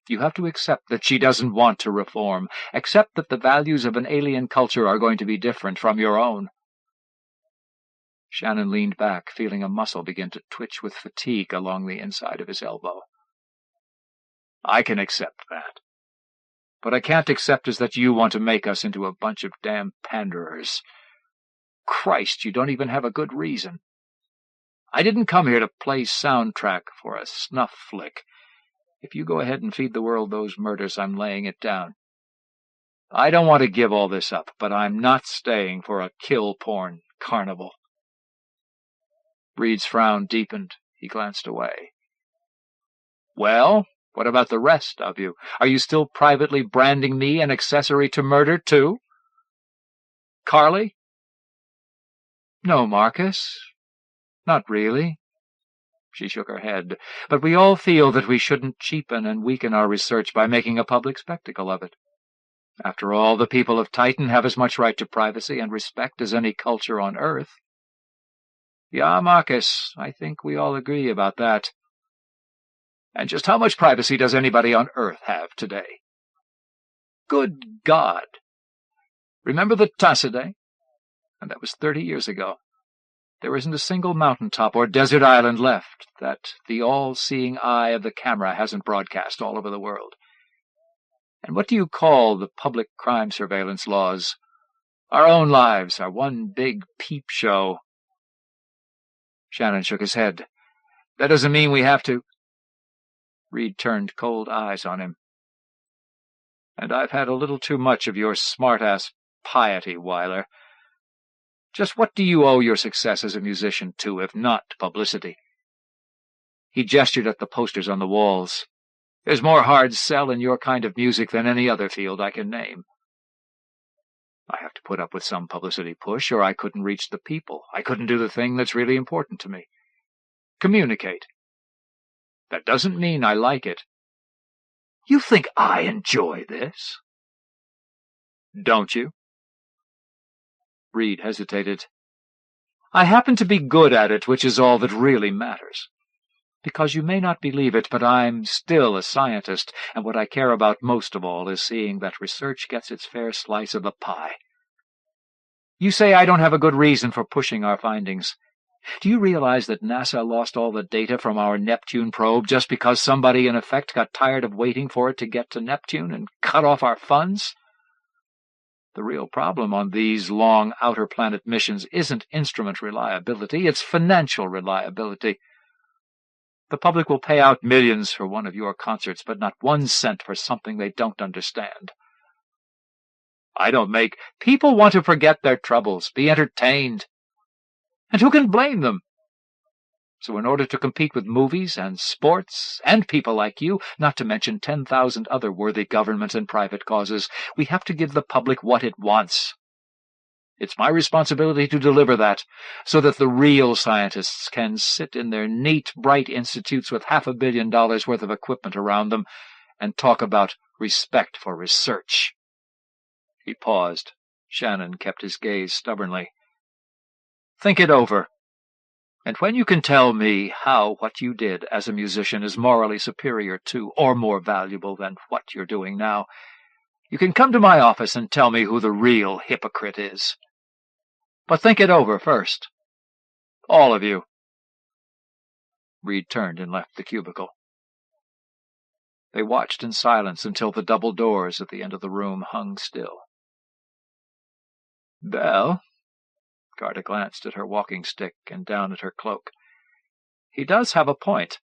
[SPEAKER 3] You have to accept that she doesn't want to reform. Accept that the values of an alien culture are going to be different from your own." Shannon leaned back, feeling a muscle begin to twitch with fatigue along the inside of his elbow. "I can accept that. What I can't accept is that you want to make us into a bunch of damn panderers. Christ, you don't even have a good reason. I didn't come here to play soundtrack for a snuff flick. If you go ahead and feed the world those murders, I'm laying it down. I don't want to give all this up, but I'm not staying for a kill-porn carnival." Reed's frown deepened. He glanced away. "Well, what about the rest of you? Are you still privately branding me an accessory to murder, too? Carly?" "No, Marcus. Not really." She shook her head. "But we all feel that we shouldn't cheapen and weaken our research by making a public spectacle of it. After all, the people of Titan have as much right to privacy and respect as any culture on Earth." "Yeah, Marcus, I think we all agree about that. And just how much privacy does anybody on Earth have today? Good God! Remember the Tassidae? And that was 30 years ago. There isn't a single mountaintop or desert island left that the all-seeing eye of the camera hasn't broadcast all over the world. And what do you call the public crime surveillance laws? Our own lives are one big peep show." Shannon shook his head. "That doesn't mean we have to—" Reed turned cold eyes on him. "And I've had a little too much of your smart-ass piety, Weiler. Just what do you owe your success as a musician to, if not publicity?" He gestured at the posters on the walls. "There's more hard sell in your kind of music than any other field I can name. I have to put up with some publicity push, or I couldn't reach the people. I couldn't do the thing that's really important to me. Communicate. That doesn't mean I like it. You think I enjoy this? Don't you?" Reed hesitated. "I happen to be good at it, which is all that really matters. Because you may not believe it, but I'm still a scientist, and what I care about most of all is seeing that research gets its fair slice of the pie. You say I don't have a good reason for pushing our findings. Do you realize that NASA lost all the data from our Neptune probe just because somebody in effect got tired of waiting for it to get to Neptune and cut off our funds? The real problem on these long outer planet missions isn't instrument reliability, it's financial reliability. The public will pay out millions for one of your concerts, but not 1 cent for something they don't understand. I don't make... People want to forget their troubles, be entertained. And who can blame them? So in order to compete with movies and sports and people like you, not to mention 10,000 other worthy government and private causes, we have to give the public what it wants. It's my responsibility to deliver that, so that the real scientists can sit in their neat, bright institutes with $500 million worth of equipment around them and talk about respect for research." He paused. Shannon kept his gaze stubbornly. "Think it over. And when you can tell me how what you did as a musician is morally superior to, or more valuable than what you're doing now, you can come to my office and tell me who the real hypocrite is. But think it over first. All of you." Reed turned and left the cubicle. They watched in silence until the double doors at the end of the room hung still. "Belle?" Carter glanced at her walking stick and down at her cloak. "He does have a point."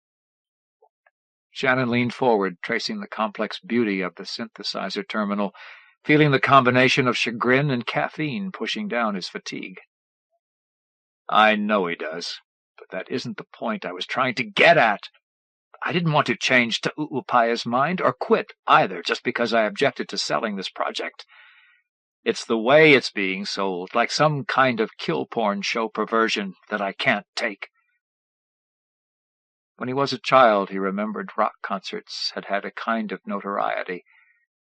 [SPEAKER 3] Shannon leaned forward, tracing the complex beauty of the synthesizer terminal, feeling the combination of chagrin and caffeine pushing down his fatigue. "I know he does, but that isn't the point I was trying to get at. I didn't want to change Tu'upaya's mind, or quit either, just because I objected to selling this project. It's the way it's being sold, like some kind of kill-porn show perversion that I can't take." When he was a child, he remembered rock concerts had had a kind of notoriety,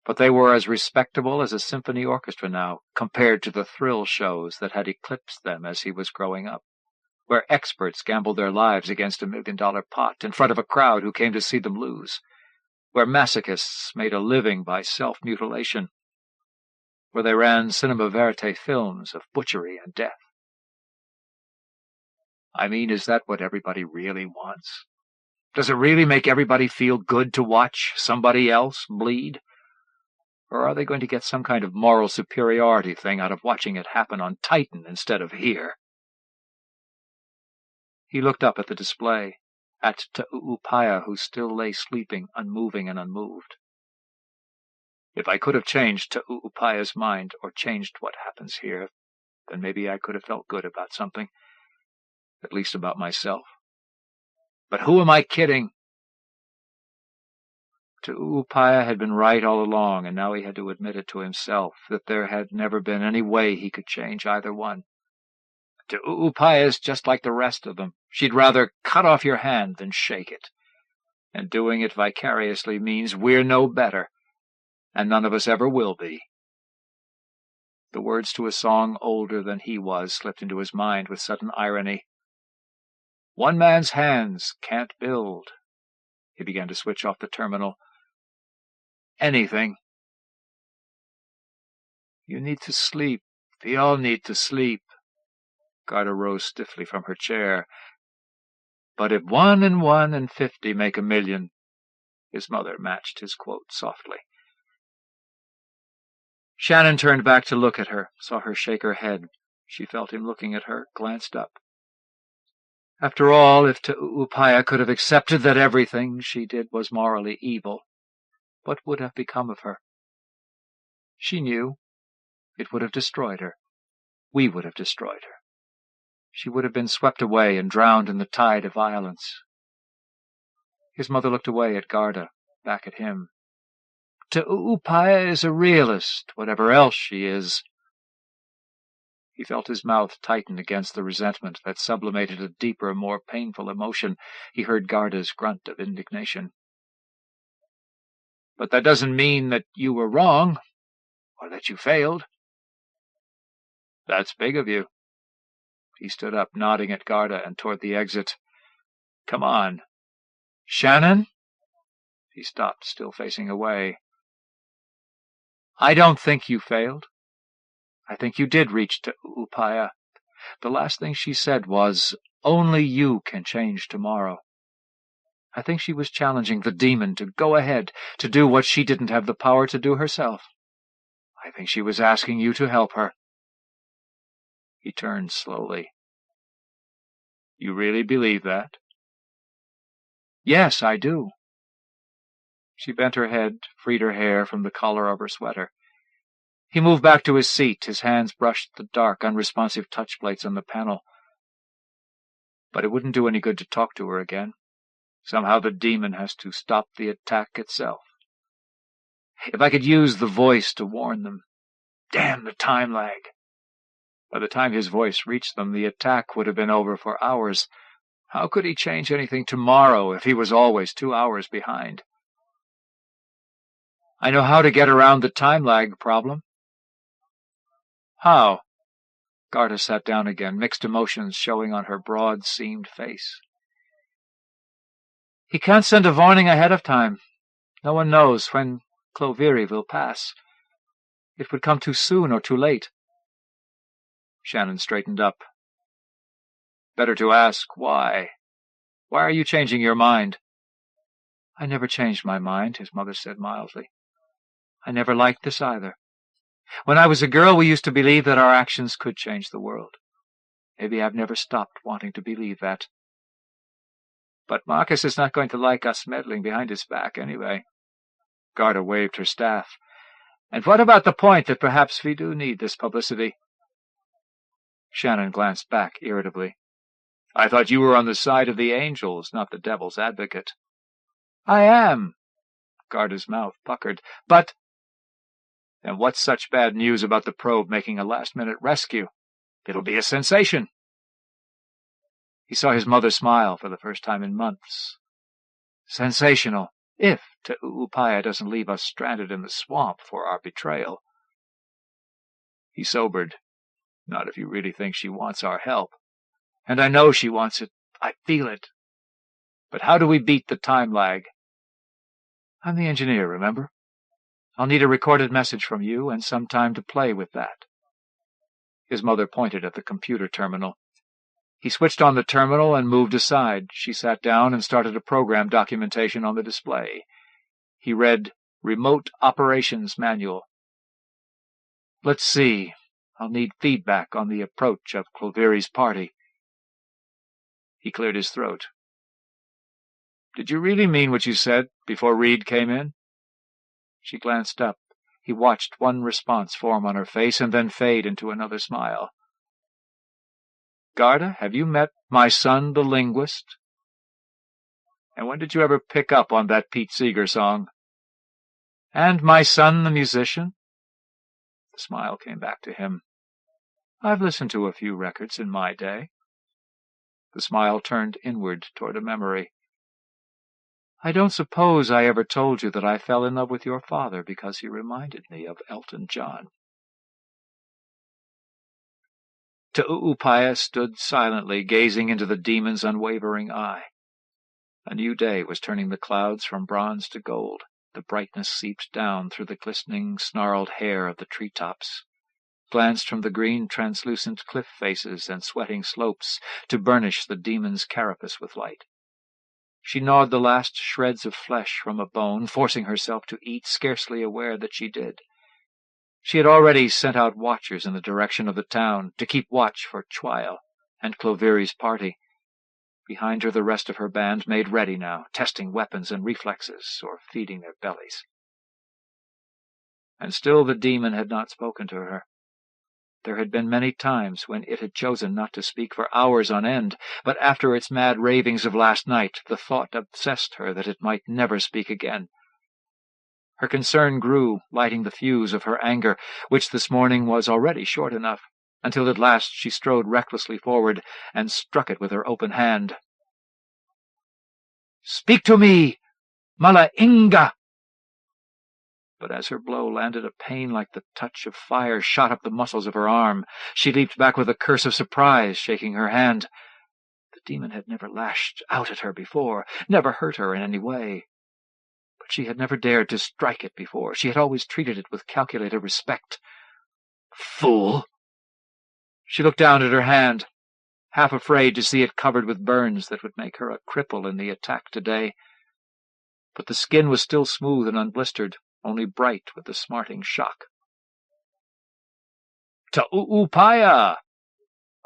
[SPEAKER 3] but they were as respectable as a symphony orchestra now, compared to the thrill shows that had eclipsed them as he was growing up. where experts gambled their lives against $1 million pot in front of a crowd who came to see them lose, where masochists made a living by self-mutilation, where they ran cinema verite films of butchery and death. I mean, is that what everybody really wants? Does it really make everybody feel good to watch somebody else bleed? Or are they going to get some kind of moral superiority thing out of watching it happen on Titan instead of here? He looked up at the display, at Ta'u'upaya, who still lay sleeping, unmoving and unmoved. If I could have changed Ta'u'upaya's mind, or changed what happens here, then maybe I could have felt good about something, at least about myself. But who am I kidding? Ta'u'upaya had been right all along, and now he had to admit it to himself, that there had never been any way he could change either one. Ta'u'upaya's just like the rest of them. She'd rather cut off your hand than shake it. And doing it vicariously means we're no better, and none of us ever will be. The words to a song older than he was slipped into his mind with sudden irony. One man's hands can't build. He began to switch off the terminal. Anything. You need to sleep. We all need to sleep. Garda rose stiffly from her chair. But if 1 and 1 and 50 make 1,000,000, his mother matched his quote softly. Shannon turned back to look at her, saw her shake her head. She felt him looking at her, glanced up. After all, if Ta'u'upaya could have accepted that everything she did was morally evil, what would have become of her? She knew. It would have destroyed her. We would have destroyed her. She would have been swept away and drowned in the tide of violence. His mother looked away at Garda, back at him. Ta'u'upaya is a realist, whatever else she is. He felt his mouth tighten against the resentment that sublimated a deeper, more painful emotion. He heard Garda's grunt of indignation. But that doesn't mean that you were wrong, or that you failed. That's big of you. He stood up, nodding at Garda and toward the exit. Come on. Shannon? He stopped, still facing away. I don't think you failed. I think you did reach Ta'u'upaya. The last thing she said was, only you can change tomorrow. I think she was challenging the demon to go ahead, to do what she didn't have the power to do herself. I think she was asking you to help her. He turned slowly. You really believe that? Yes, I do. She bent her head, freed her hair from the collar of her sweater. He moved back to his seat. His hands brushed the dark, unresponsive touch plates on the panel. But it wouldn't do any good to talk to her again. Somehow the demon has to stop the attack itself. If I could use the voice to warn them. Damn the time lag. By the time his voice reached them, the attack would have been over for hours. How could he change anything tomorrow if he was always 2 hours behind? I know how to get around the time lag problem. How? Garda sat down again, mixed emotions showing on her broad-seamed face. He can't send a warning ahead of time. No one knows when Cloviri will pass. It would come too soon or too late. Shannon straightened up. Better to ask why. Why are you changing your mind? I never changed my mind, his mother said mildly. I never liked this either. When I was a girl, we used to believe that our actions could change the world. Maybe I've never stopped wanting to believe that. But Marcus is not going to like us meddling behind his back anyway. Garda waved her staff. And what about the point that perhaps we do need this publicity? Shannon glanced back irritably. I thought you were on the side of the angels, not the devil's advocate. I am. Garda's mouth puckered. But... Then what's such bad news about the probe making a last-minute rescue? It'll be a sensation. He saw his mother smile for the first time in months. Sensational, if Ta'u'upaya doesn't leave us stranded in the swamp for our betrayal. He sobered. Not if you really think she wants our help.
[SPEAKER 2] And I know she wants it. I feel it. But how do we beat the time lag? I'm the engineer, remember? I'll need a recorded message from you and some time to play with that. His mother pointed at the computer terminal. He switched on the terminal and moved aside. She sat down and started a program documentation on the display. He read, Remote Operations Manual. Let's see. I'll need feedback on the approach of Cloveri's party. He cleared his throat. Did you really mean what you said before Reed came in? She glanced up. He watched one response form on her face and then fade into another smile. Garda, have you met my son, the linguist? And when did you ever pick up on that Pete Seeger song? And my son, the musician? The smile came back to him. I've listened to a few records in my day. The smile turned inward toward a memory. I don't suppose I ever told you that I fell in love with your father because he reminded me of Elton John. Tu'upaya stood silently, gazing into the demon's unwavering eye. A new day was turning the clouds from bronze to gold. The brightness seeped down through the glistening, snarled hair of the tree-tops, glanced from the green, translucent cliff faces and sweating slopes to burnish the demon's carapace with light. She gnawed the last shreds of flesh from a bone, forcing herself to eat, scarcely aware that she did. She had already sent out watchers in the direction of the town to keep watch for Chwial and Cloveri's party. Behind her the rest of her band made ready now, testing weapons and reflexes, or feeding their bellies. And still the demon had not spoken to her. There had been many times when it had chosen not to speak for hours on end, but after its mad ravings of last night, the thought obsessed her that it might never speak again. Her concern grew, lighting the fuse of her anger, which this morning was already short enough, until at last she strode recklessly forward and struck it with her open hand. "Speak to me, Mala-Inga!" But as her blow landed, a pain like the touch of fire shot up the muscles of her arm. She leaped back with a curse of surprise, shaking her hand. The demon had never lashed out at her before, never hurt her in any way. But she had never dared to strike it before. She had always treated it with calculated respect. Fool! She looked down at her hand, half afraid to see it covered with burns that would make her a cripple in the attack today. But the skin was still smooth and unblistered, only bright with the smarting shock. "Tu'upaya!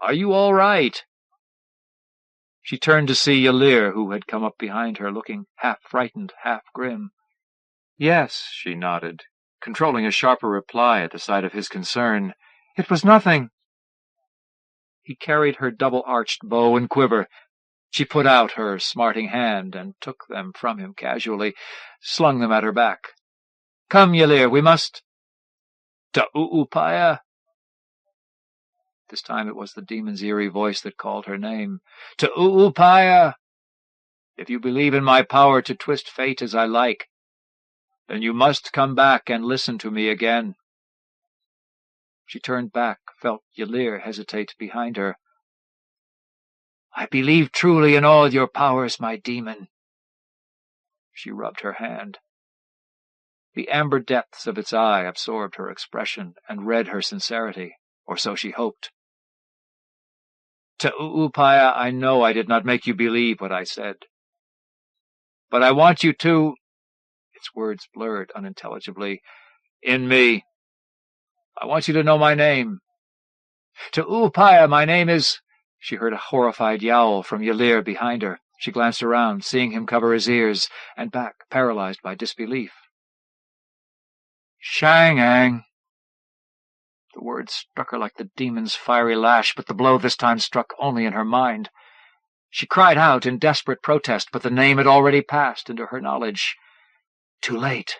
[SPEAKER 2] Are you all right?" She turned to see Yalir, who had come up behind her, looking half frightened, half grim. "Yes," she nodded, controlling a sharper reply at the sight of his concern. "It was nothing." He carried her double-arched bow and quiver. She put out her smarting hand and took them from him casually, slung them at her back. "Come, Yalir, we must—" "Tu'upaya!" This time it was the demon's eerie voice that called her name. "Tu'upaya! If you believe in my power to twist fate as I like, then you must come back and listen to me again." She turned back, felt Yalir hesitate behind her. "I believe truly in all your powers, my demon." She rubbed her hand. The amber depths of its eye absorbed her expression and read her sincerity, or so she hoped. "Tu'upaya, I know I did not make you believe what I said. But I want you to—" its words blurred unintelligibly. "In me. I want you to know my name. Tu'upaya, my name is—" She heard a horrified yowl from Yalir behind her. She glanced around, seeing him cover his ears, and back, paralyzed by disbelief. "Shang-ang." The words struck her like the demon's fiery lash, but the blow this time struck only in her mind. She cried out in desperate protest, but the name had already passed into her knowledge. Too late.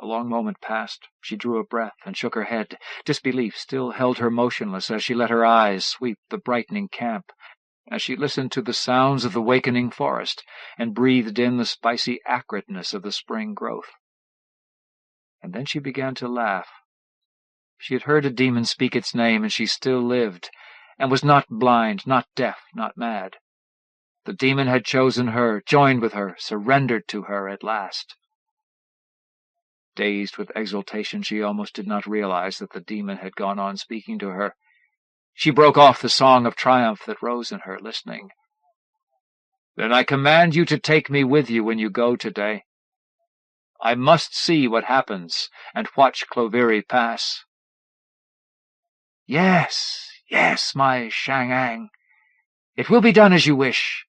[SPEAKER 2] A long moment passed. She drew a breath and shook her head. Disbelief still held her motionless as she let her eyes sweep the brightening camp, as she listened to the sounds of the wakening forest and breathed in the spicy acridness of the spring growth. And then she began to laugh. She had heard a demon speak its name, and she still lived,
[SPEAKER 3] and was not blind, not deaf, not mad. The demon had chosen her, joined with her, surrendered to her at last. Dazed with exultation, she almost did not realize that the demon had gone on speaking to her. She broke off the song of triumph that rose in her, listening. "Then I command you to take me with you when you go today. I must see what happens, and watch Cloviri pass." "Yes, yes, my Shang-Ang. It will be done as you wish.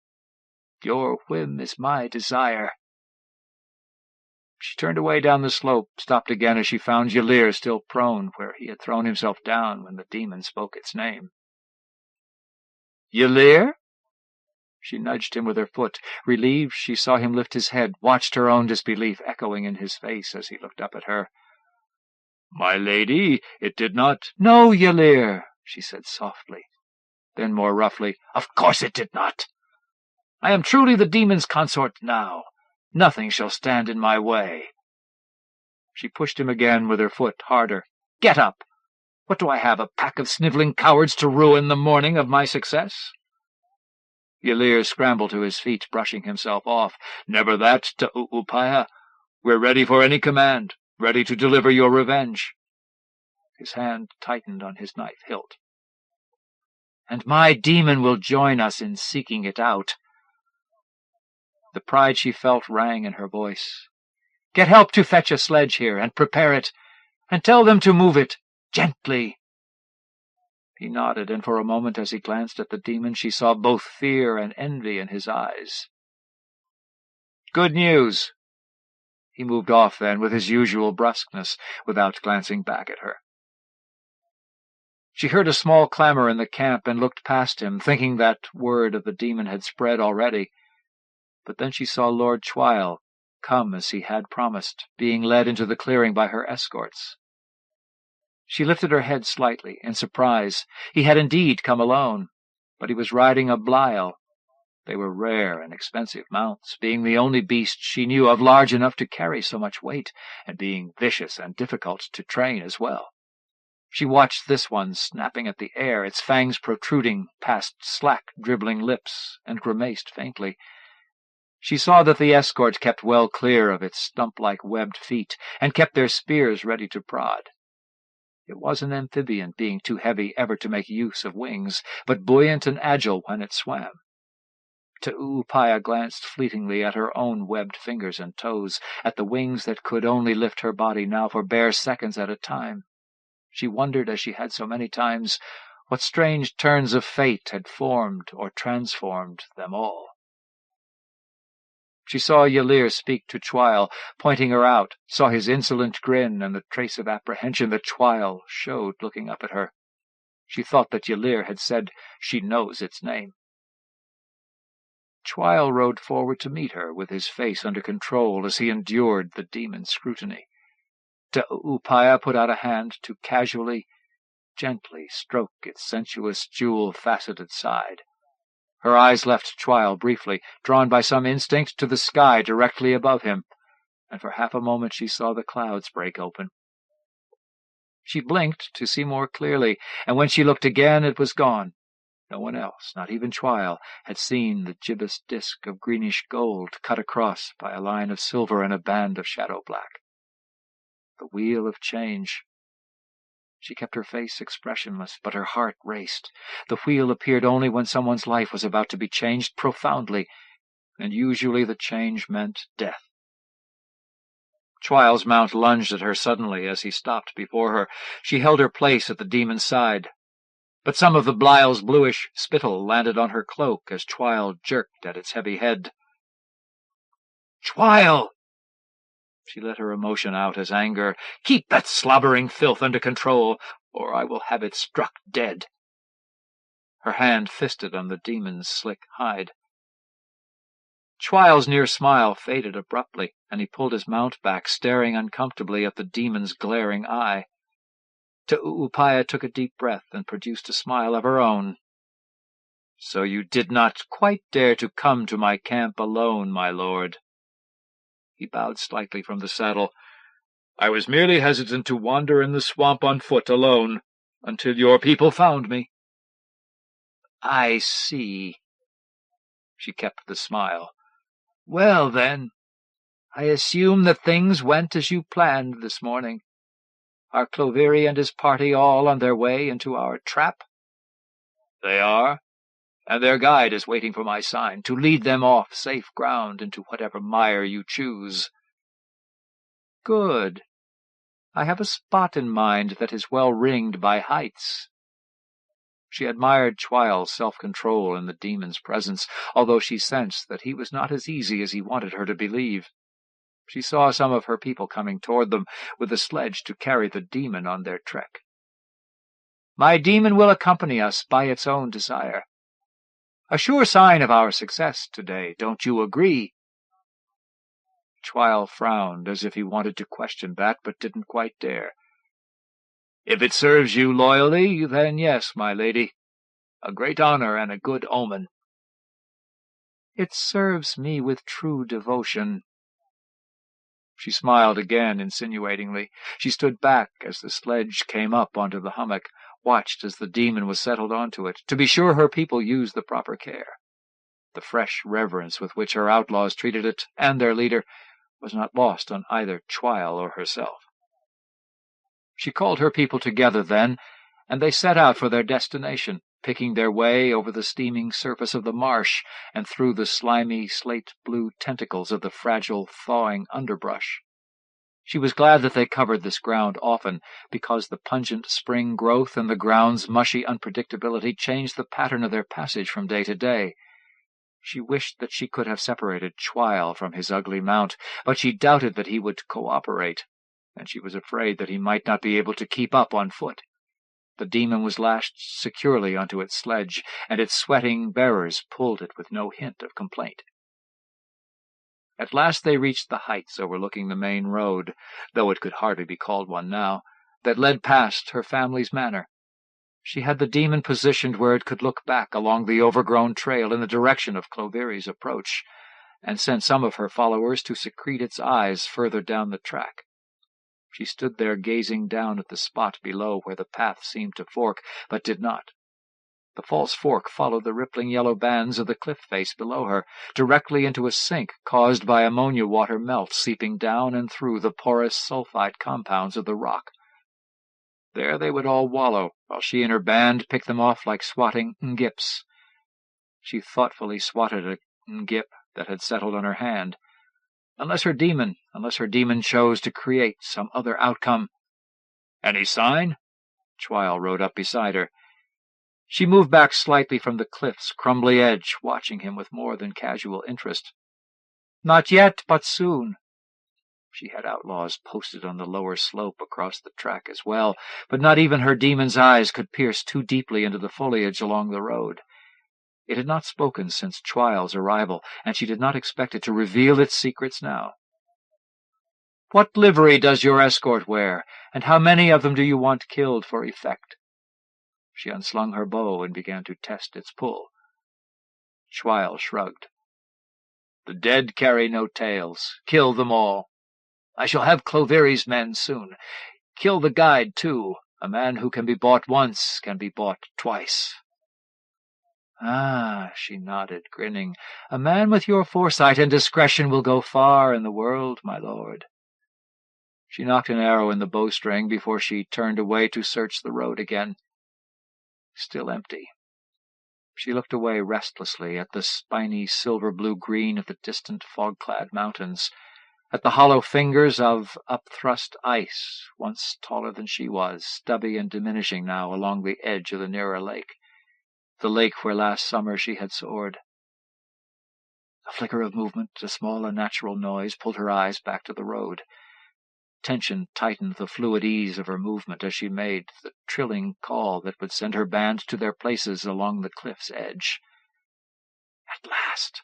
[SPEAKER 3] Your whim is my desire." She turned away down the slope, stopped again as she found Yalir still prone where he had thrown himself down when the demon spoke its name. "Yalir?" She nudged him with her foot. Relieved, she saw him lift his head, watched her own disbelief echoing in his face as he looked up at her. "My lady, it did not—" "No, Yalir," she said softly. Then more roughly, "Of course it did not. I am truly the demon's consort now. Nothing shall stand in my way." She pushed him again with her foot, harder. "Get up! What do I have, a pack of sniveling cowards to ruin the morning of my success?" Yalir scrambled to his feet, brushing himself off. "Never that, Ta'upaya. We're ready for any command, ready to deliver your revenge." His hand tightened on his knife hilt. "And my demon will join us in seeking it out." The pride she felt rang in her voice. "Get help to fetch a sledge here, and prepare it, and tell them to move it, gently." He nodded, and for a moment as he glanced at the demon she saw both fear and envy in his eyes. "Good news." He moved off then with his usual brusqueness, without glancing back at her. She heard a small clamor in the camp and looked past him, thinking that word of the demon had spread already. But then she saw Lord Chwyl come as he had promised, being led into the clearing by her escorts. She lifted her head slightly, in surprise. He had indeed come alone, but he was riding a blyle. They were rare and expensive mounts, being the only beast she knew of large enough to carry so much weight, and being vicious and difficult to train as well. She watched this one snapping at the air, its fangs protruding past slack, dribbling lips, and grimaced faintly. She saw that the escort kept well clear of its stump-like webbed feet, and kept their spears ready to prod. It was an amphibian, being too heavy ever to make use of wings, but buoyant and agile when it swam. Ta'upaya glanced fleetingly at her own webbed fingers and toes, at the wings that could only lift her body now for bare seconds at a time. She wondered, as she had so many times, what strange turns of fate had formed or transformed them all. She saw Yalir speak to Chwyl, pointing her out, saw his insolent grin and the trace of apprehension that Chwyl showed looking up at her. She thought that Yalir had said, "She knows its name." Chwyl rode forward to meet her, with his face under control as he endured the demon's scrutiny. Ta'upaya put out a hand to casually, gently stroke its sensuous, jewel-faceted side. Her eyes left Chwyl briefly, drawn by some instinct to the sky directly above him, and for half a moment she saw the clouds break open. She blinked to see more clearly, and when she looked again it was gone. No one else, not even Chwyl, had seen the gibbous disk of greenish gold cut across by a line of silver and a band of shadow-black. The wheel of change. She kept her face expressionless, but her heart raced. The wheel appeared only when someone's life was about to be changed profoundly, and usually the change meant death. Chwyl's mount lunged at her suddenly as he stopped before her. She held her place at the demon's side, but some of the Blyle's bluish spittle landed on her cloak as Chwyl jerked at its heavy head. "Chwyl!" She let her emotion out as anger. "Keep that slobbering filth under control, or I will have it struck dead." Her hand fisted on the demon's slick hide. Chwyl's near smile faded abruptly, and he pulled his mount back, staring uncomfortably at the demon's glaring eye. Ta'upaya took a deep breath and produced a smile of her own. "So you did not quite dare to come to my camp alone, my lord." He bowed slightly from the saddle. "I was merely hesitant to wander in the swamp on foot alone, until your people found me." I see." She kept the smile. "Well, then, I assume that things went as you planned this morning. Are Cloveri and his party all on their way into our trap?" "They are, and their guide is waiting for my sign to lead them off safe ground into whatever mire you choose." "Good. I have a spot in mind that is well ringed by heights." She admired Chwil's self-control in the demon's presence, although she sensed that he was not as easy as he wanted her to believe. She saw some of her people coming toward them with a sledge to carry the demon on their trek. "My demon will accompany us by its own desire. A sure sign of our success today, don't you agree?" Chwil frowned, as if he wanted to question that, but didn't quite dare. "If it serves you loyally, then yes, my lady. A great honor and a good omen." "It serves me with true devotion." She smiled again, insinuatingly. She stood back as the sledge came up onto the hummock, watched as the demon was settled onto it, to be sure her people used the proper care. The fresh reverence with which her outlaws treated it, and their leader, was not lost on either Chwil or herself. She called her people together then, and they set out for their destination, picking their way over the steaming surface of the marsh and through the slimy, slate-blue tentacles of the fragile, thawing underbrush. She was glad that they covered this ground often, because the pungent spring growth and the ground's mushy unpredictability changed the pattern of their passage from day to day. She wished that she could have separated Chwil from his ugly mount, but she doubted that he would cooperate, and she was afraid that he might not be able to keep up on foot. The demon was lashed securely onto its sledge, and its sweating bearers pulled it with no hint of complaint. At last they reached the heights overlooking the main road, though it could hardly be called one now, that led past her family's manor. She had the demon positioned where it could look back along the overgrown trail in the direction of Cloveri's approach, and sent some of her followers to secrete its eyes further down the track. She stood there gazing down at the spot below where the path seemed to fork, but did not. The false fork followed the rippling yellow bands of the cliff face below her, directly into a sink caused by ammonia water melt seeping down and through the porous sulfide compounds of the rock. There they would all wallow, while she and her band picked them off like swatting ngips. She thoughtfully swatted a ngip that had settled on her hand. Unless her demon chose to create some other outcome. "Any sign?" Chwil rode up beside her. She moved back slightly from the cliff's crumbly edge, watching him with more than casual interest. "Not yet, but soon." She had outlaws posted on the lower slope across the track as well, but not even her demon's eyes could pierce too deeply into the foliage along the road. It had not spoken since Chwil's arrival, and she did not expect it to reveal its secrets now. "What livery does your escort wear, and how many of them do you want killed for effect?" She unslung her bow and began to test its pull. Chwil shrugged. "The dead carry no tails. Kill them all. I shall have Cloveri's men soon. Kill the guide, too. A man who can be bought once can be bought twice." "Ah," she nodded, grinning. "A man with your foresight and discretion will go far in the world, my lord." She knocked an arrow in the bowstring before she turned away to search the road again. Still empty. She looked away restlessly at the spiny silver-blue green of the distant fog-clad mountains, at the hollow fingers of upthrust ice, once taller than she was, stubby and diminishing now along the edge of the nearer lake, the lake where last summer she had soared. A flicker of movement, a small unnatural noise, pulled her eyes back to the road. Tension tightened the fluid ease of her movement as she made the trilling call that would send her band to their places along the cliff's edge. At last!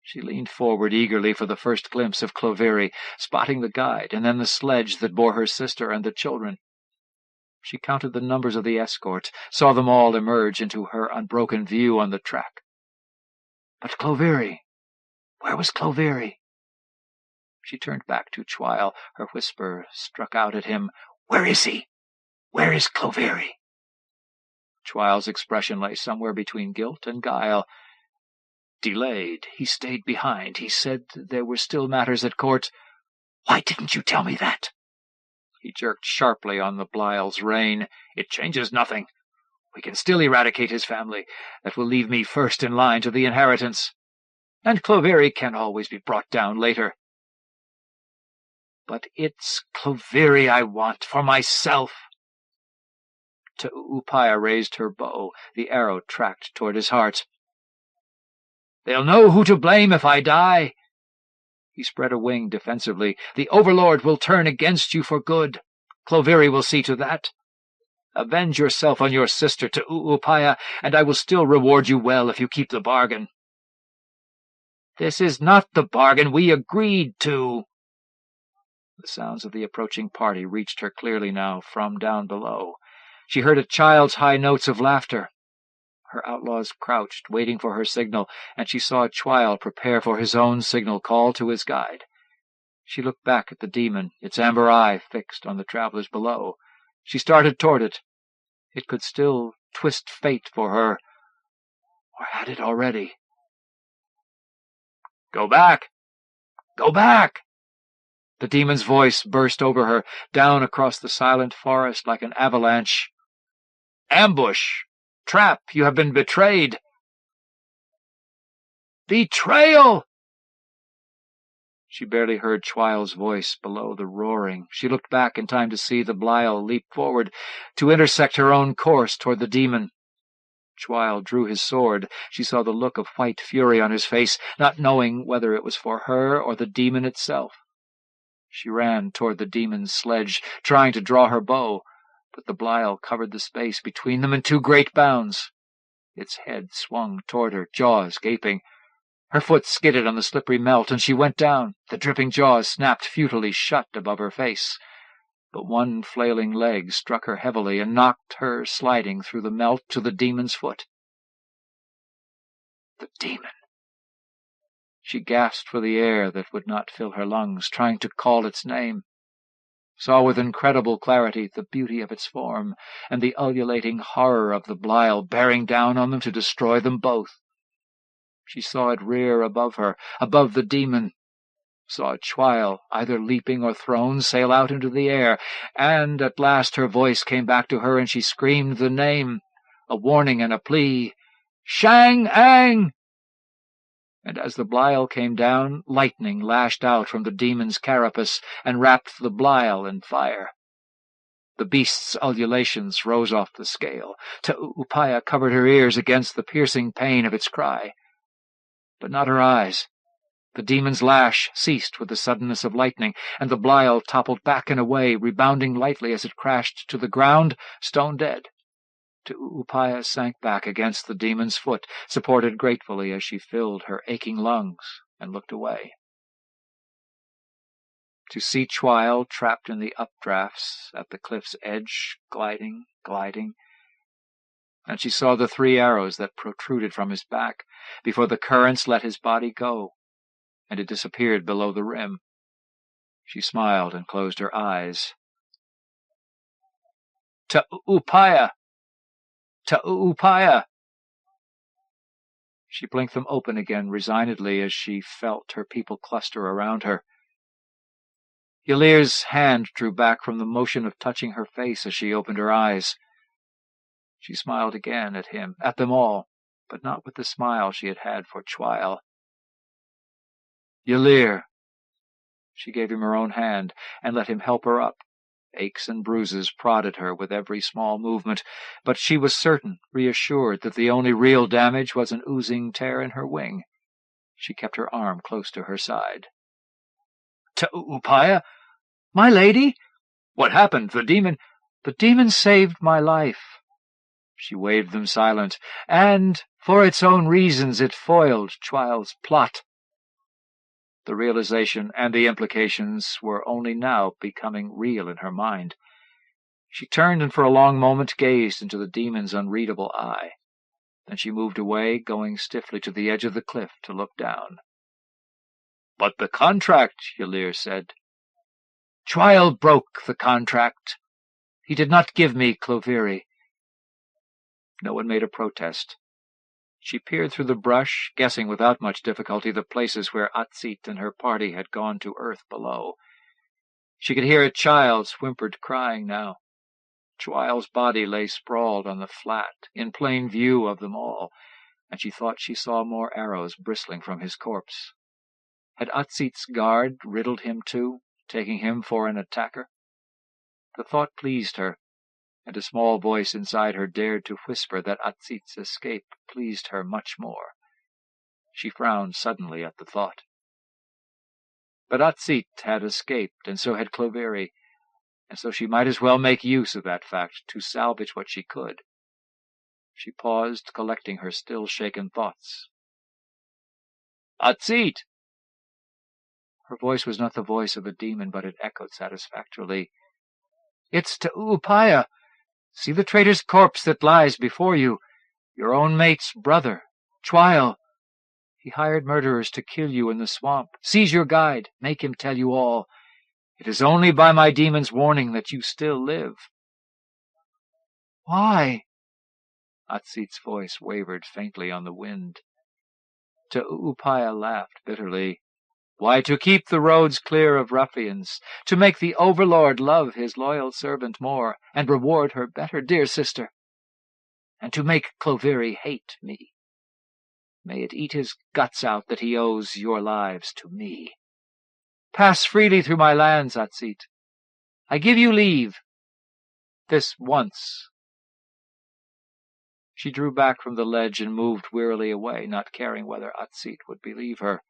[SPEAKER 3] She leaned forward eagerly for the first glimpse of Cloveri, spotting the guide, and then the sledge that bore her sister and the children. She counted the numbers of the escort, saw them all emerge into her unbroken view on the track. But Cloveri! Where was Cloveri? She turned back to Chwil. Her whisper struck out at him. "Where is he? Where is Cloveri?" Chwil's expression lay somewhere between guilt and guile. Delayed. He stayed behind. He said there were still matters at court. Why didn't you tell me that? He jerked sharply on the Blile's rein. It changes nothing. We can still eradicate his family. That will leave me first in line to the inheritance. And Cloveri can always be brought down later. But it's Cloveri I want for myself. Upaya raised her bow. The arrow tracked toward his heart. They'll know who to blame if I die. He spread a wing defensively. The Overlord will turn against you for good. Cloveri will see to that. Avenge yourself on your sister Upaya, and I will still reward you well if you keep the bargain. This is not the bargain we agreed to. The sounds of the approaching party reached her clearly now from down below. She heard a child's high notes of laughter. Her outlaws crouched, waiting for her signal, and she saw Chwil prepare for his own signal call to his guide. She looked back at the demon, its amber eye fixed on the travelers below. She started toward it. It could still twist fate for her, or had it already. "Go back! Go back!" The demon's voice burst over her, down across the silent forest like an avalanche. "Ambush! Trap! You have been betrayed!" "Betrayal!" She barely heard Chwil's voice below the roaring. She looked back in time to see the Blile leap forward, to intersect her own course toward the demon. Chwil drew his sword. She saw the look of white fury on his face, not knowing whether it was for her or the demon itself. She ran toward the demon's sledge, trying to draw her bow, but the Blile covered the space between them in two great bounds. Its head swung toward her, jaws gaping. Her foot skidded on the slippery melt, and she went down. The dripping jaws snapped futilely shut above her face. But one flailing leg struck her heavily and knocked her sliding through the melt to the demon's foot. The demon! She gasped for the air that would not fill her lungs, trying to call its name. Saw with incredible clarity the beauty of its form, and the ululating horror of the Blile bearing down on them to destroy them both. She saw it rear above her, above the demon, saw Chwil, either leaping or thrown, sail out into the air, and at last her voice came back to her, and she screamed the name, a warning and a plea, "Shang-Ang!" And as the Blile came down, lightning lashed out from the demon's carapace and wrapped the Blile in fire. The beast's ululations rose off the scale. Upaya covered her ears against the piercing pain of its cry. But not her eyes. The demon's lash ceased with the suddenness of lightning, and the Blile toppled back and away, rebounding lightly as it crashed to the ground, stone dead. Upaya sank back against the demon's foot, supported gratefully as she filled her aching lungs and looked away. To see Chwil trapped in the updrafts at the cliff's edge, gliding, and she saw the 3 arrows that protruded from his back before the currents let his body go, and it disappeared below the rim. She smiled and closed her eyes. Upaya! Upaya! She blinked them open again resignedly as she felt her people cluster around her. Ylir's hand drew back from the motion of touching her face as she opened her eyes. She smiled again at him, at them all, but not with the smile she had had for Chwil. "Ylir!" She gave him her own hand and let him help her up. Aches and bruises prodded her with every small movement, but she was certain, reassured, that the only real damage was an oozing tear in her wing. She kept her arm close to her side. "Upaya? My lady? What happened? The demon—" "The demon saved my life." She waved them silent, and, for its own reasons, it foiled Chwil's plot. The realization and the implications were only now becoming real in her mind. She turned and for a long moment gazed into the demon's unreadable eye. Then she moved away, going stiffly to the edge of the cliff to look down. "But the contract," Ylir said. "Chwil broke the contract. He did not give me Cloveri. No one made a protest. She peered through the brush, guessing without much difficulty the places where Atzit and her party had gone to earth below. She could hear a child's whimpered crying now. Chwil's body lay sprawled on the flat, in plain view of them all, and she thought she saw more arrows bristling from his corpse. Had Atzit's guard riddled him too, taking him for an attacker? The thought pleased her, and a small voice inside her dared to whisper that Atzit's escape pleased her much more. She frowned suddenly at the thought. But Atzit had escaped, and so had Cloveri, and so she might as well make use of that fact to salvage what she could. She paused, collecting her still-shaken thoughts. "Atzit!" Her voice was not the voice of a demon, but it echoed satisfactorily. "It's T'Upaya. See the traitor's corpse that lies before you. Your own mate's brother, Chwil. He hired murderers to kill you in the swamp. Seize your guide. Make him tell you all. It is only by my demon's warning that you still live." "Why?" Atzit's voice wavered faintly on the wind. T'Upaya laughed bitterly. "Why, to keep the roads clear of ruffians, to make the overlord love his loyal servant more, and reward her better, dear sister, and to make Cloveri hate me. May it eat his guts out that he owes your lives to me. Pass freely through my lands, Atzit. I give you leave. This once." She drew back from the ledge and moved wearily away, not caring whether Atzit would believe her.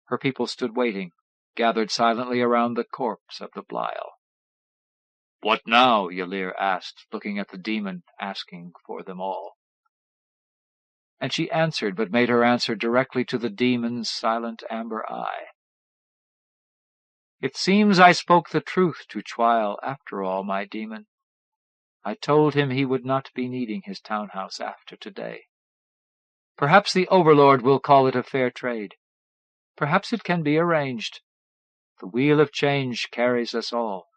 [SPEAKER 3] Her people stood waiting, gathered silently around the corpse of the Belial. "What now?" Yalir asked, looking at the demon, asking for them all. And she answered, but made her answer directly to the demon's silent amber eye. "It seems I spoke the truth to Chwil after all, my demon. I told him he would not be needing his townhouse after today. Perhaps the overlord will call it a fair trade. Perhaps it can be arranged. The wheel of change carries us all,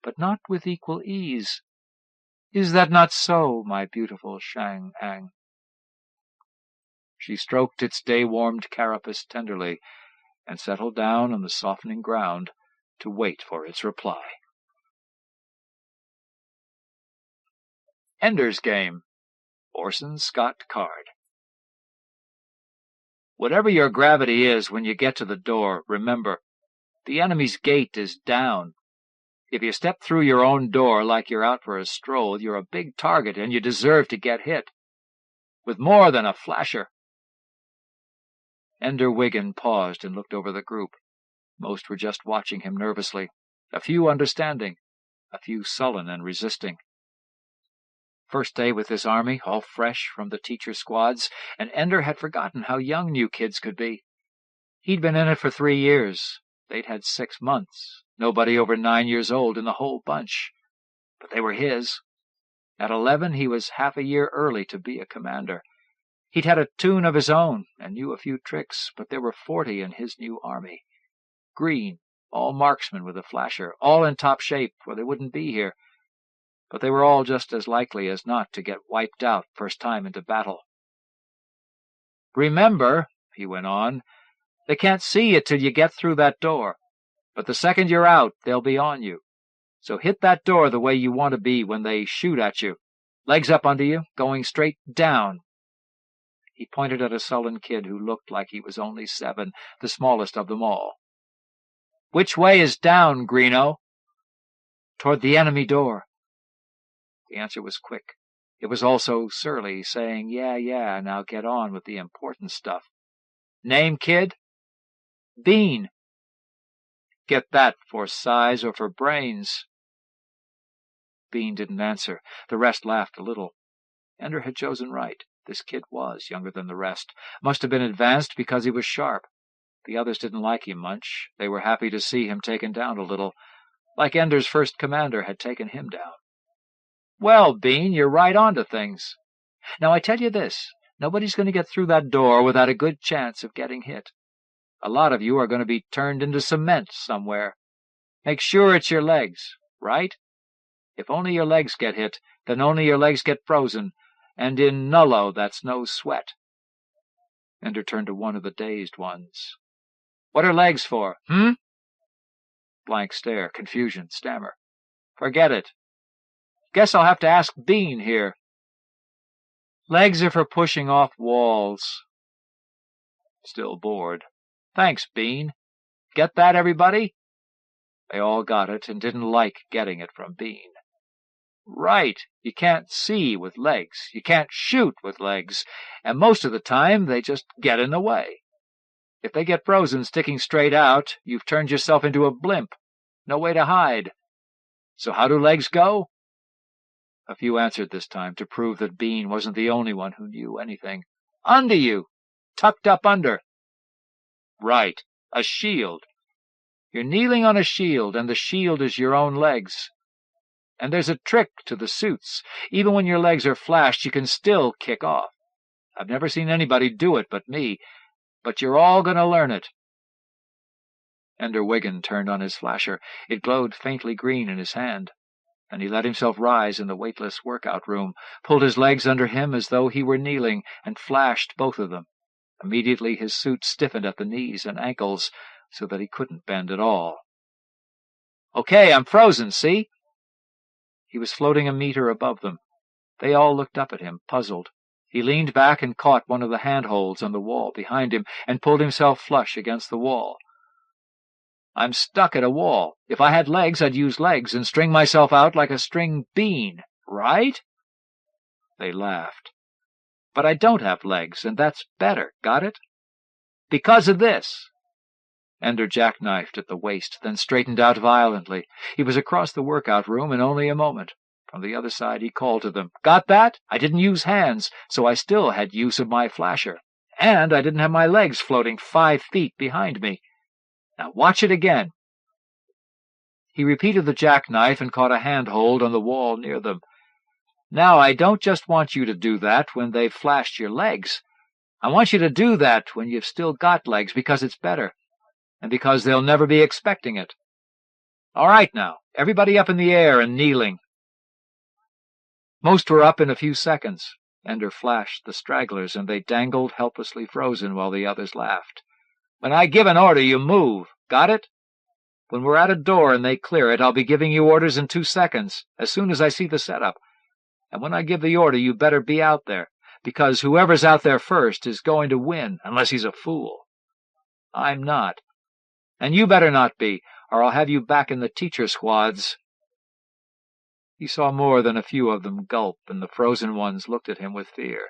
[SPEAKER 3] but not with equal ease. Is that not so, my beautiful Shang-Ang?" She stroked its day-warmed carapace tenderly and settled down on the softening ground to wait for its reply. Ender's Game. Orson Scott Card. Whatever your gravity is when you get to the door, remember, the enemy's gate is down. If you step through your own door like you're out for a stroll, you're a big target and you deserve to get hit. With more than a flasher. Ender Wiggin paused and looked over the group. Most were just watching him nervously, a few understanding, a few sullen and resisting. First day with this army, all fresh from the teacher squads, and Ender had forgotten how young new kids could be. He'd been in it for 3 years. They'd had 6 months. Nobody over 9 years old in the whole bunch. But they were his. At 11, he was half a year early to be a commander. He'd had a tune of his own and knew a few tricks, but there were 40 in his new army. Green, all marksmen with a flasher, all in top shape, or they wouldn't be here. But they were all just as likely as not to get wiped out first time into battle. "Remember," he went on, "they can't see you till you get through that door. But the second you're out, they'll be on you. So hit that door the way you want to be when they shoot at you. Legs up under you, going straight down." He pointed at a sullen kid who looked like he was only 7, the smallest of them all. "Which way is down, Greeno?" "Toward the enemy door." The answer was quick. It was also surly, saying, yeah, now get on with the important stuff. "Name, kid?" "Bean." "Get that for size or for brains?" Bean didn't answer. The rest laughed a little. Ender had chosen right. This kid was younger than the rest. Must have been advanced because he was sharp. The others didn't like him much. They were happy to see him taken down a little, like Ender's first commander had taken him down. "Well, Bean, you're right on to things. Now I tell you this, nobody's going to get through that door without a good chance of getting hit. A lot of you are going to be turned into cement somewhere. Make sure it's your legs, right? If only your legs get hit, then only your legs get frozen, and in nullo that's no sweat. Ender turned to one of the dazed ones. What are legs for, Blank stare, confusion, stammer. Forget it. Guess I'll have to ask Bean here. Legs are for pushing off walls. Still bored. Thanks, Bean. Get that, everybody? They all got it and didn't like getting it from Bean. Right, you can't see with legs. You can't shoot with legs. And most of the time, they just get in the way. If they get frozen sticking straight out, you've turned yourself into a blimp. No way to hide. So how do legs go? A few answered this time to prove that Bean wasn't the only one who knew anything. Under you. Tucked up under. Right, a shield. You're kneeling on a shield, and the shield is your own legs. And there's a trick to the suits. Even when your legs are flashed, you can still kick off. I've never seen anybody do it but me, but you're all going to learn it. Ender Wiggin turned on his flasher. It glowed faintly green in his hand, and he let himself rise in the weightless workout room, pulled his legs under him as though he were kneeling, and flashed both of them. Immediately his suit stiffened at the knees and ankles, so that he couldn't bend at all. Okay, I'm frozen, see? He was floating a meter above them. They all looked up at him, puzzled. He leaned back and caught one of the handholds on the wall behind him and pulled himself flush against the wall. I'm stuck at a wall. If I had legs, I'd use legs and string myself out like a string bean, right? They laughed. But I don't have legs, and that's better, got it? Because of this. Ender jackknifed at the waist, then straightened out violently. He was across the workout room in only a moment. From the other side he called to them. Got that? I didn't use hands, so I still had use of my flasher. And I didn't have my legs floating 5 feet behind me. Now watch it again. He repeated the jackknife and caught a handhold on the wall near them. Now I don't just want you to do that when they've flashed your legs. I want you to do that when you've still got legs, because it's better. And because they'll never be expecting it. All right now, everybody up in the air and kneeling. Most were up in a few seconds. Ender flashed the stragglers, and they dangled helplessly frozen while the others laughed. When I give an order, you move. Got it? When we're at a door and they clear it, I'll be giving you orders in 2 seconds, as soon as I see the setup. And when I give the order, you better be out there, because whoever's out there first is going to win, unless he's a fool. I'm not. And you better not be, or I'll have you back in the teacher squads. He saw more than a few of them gulp, and the frozen ones looked at him with fear.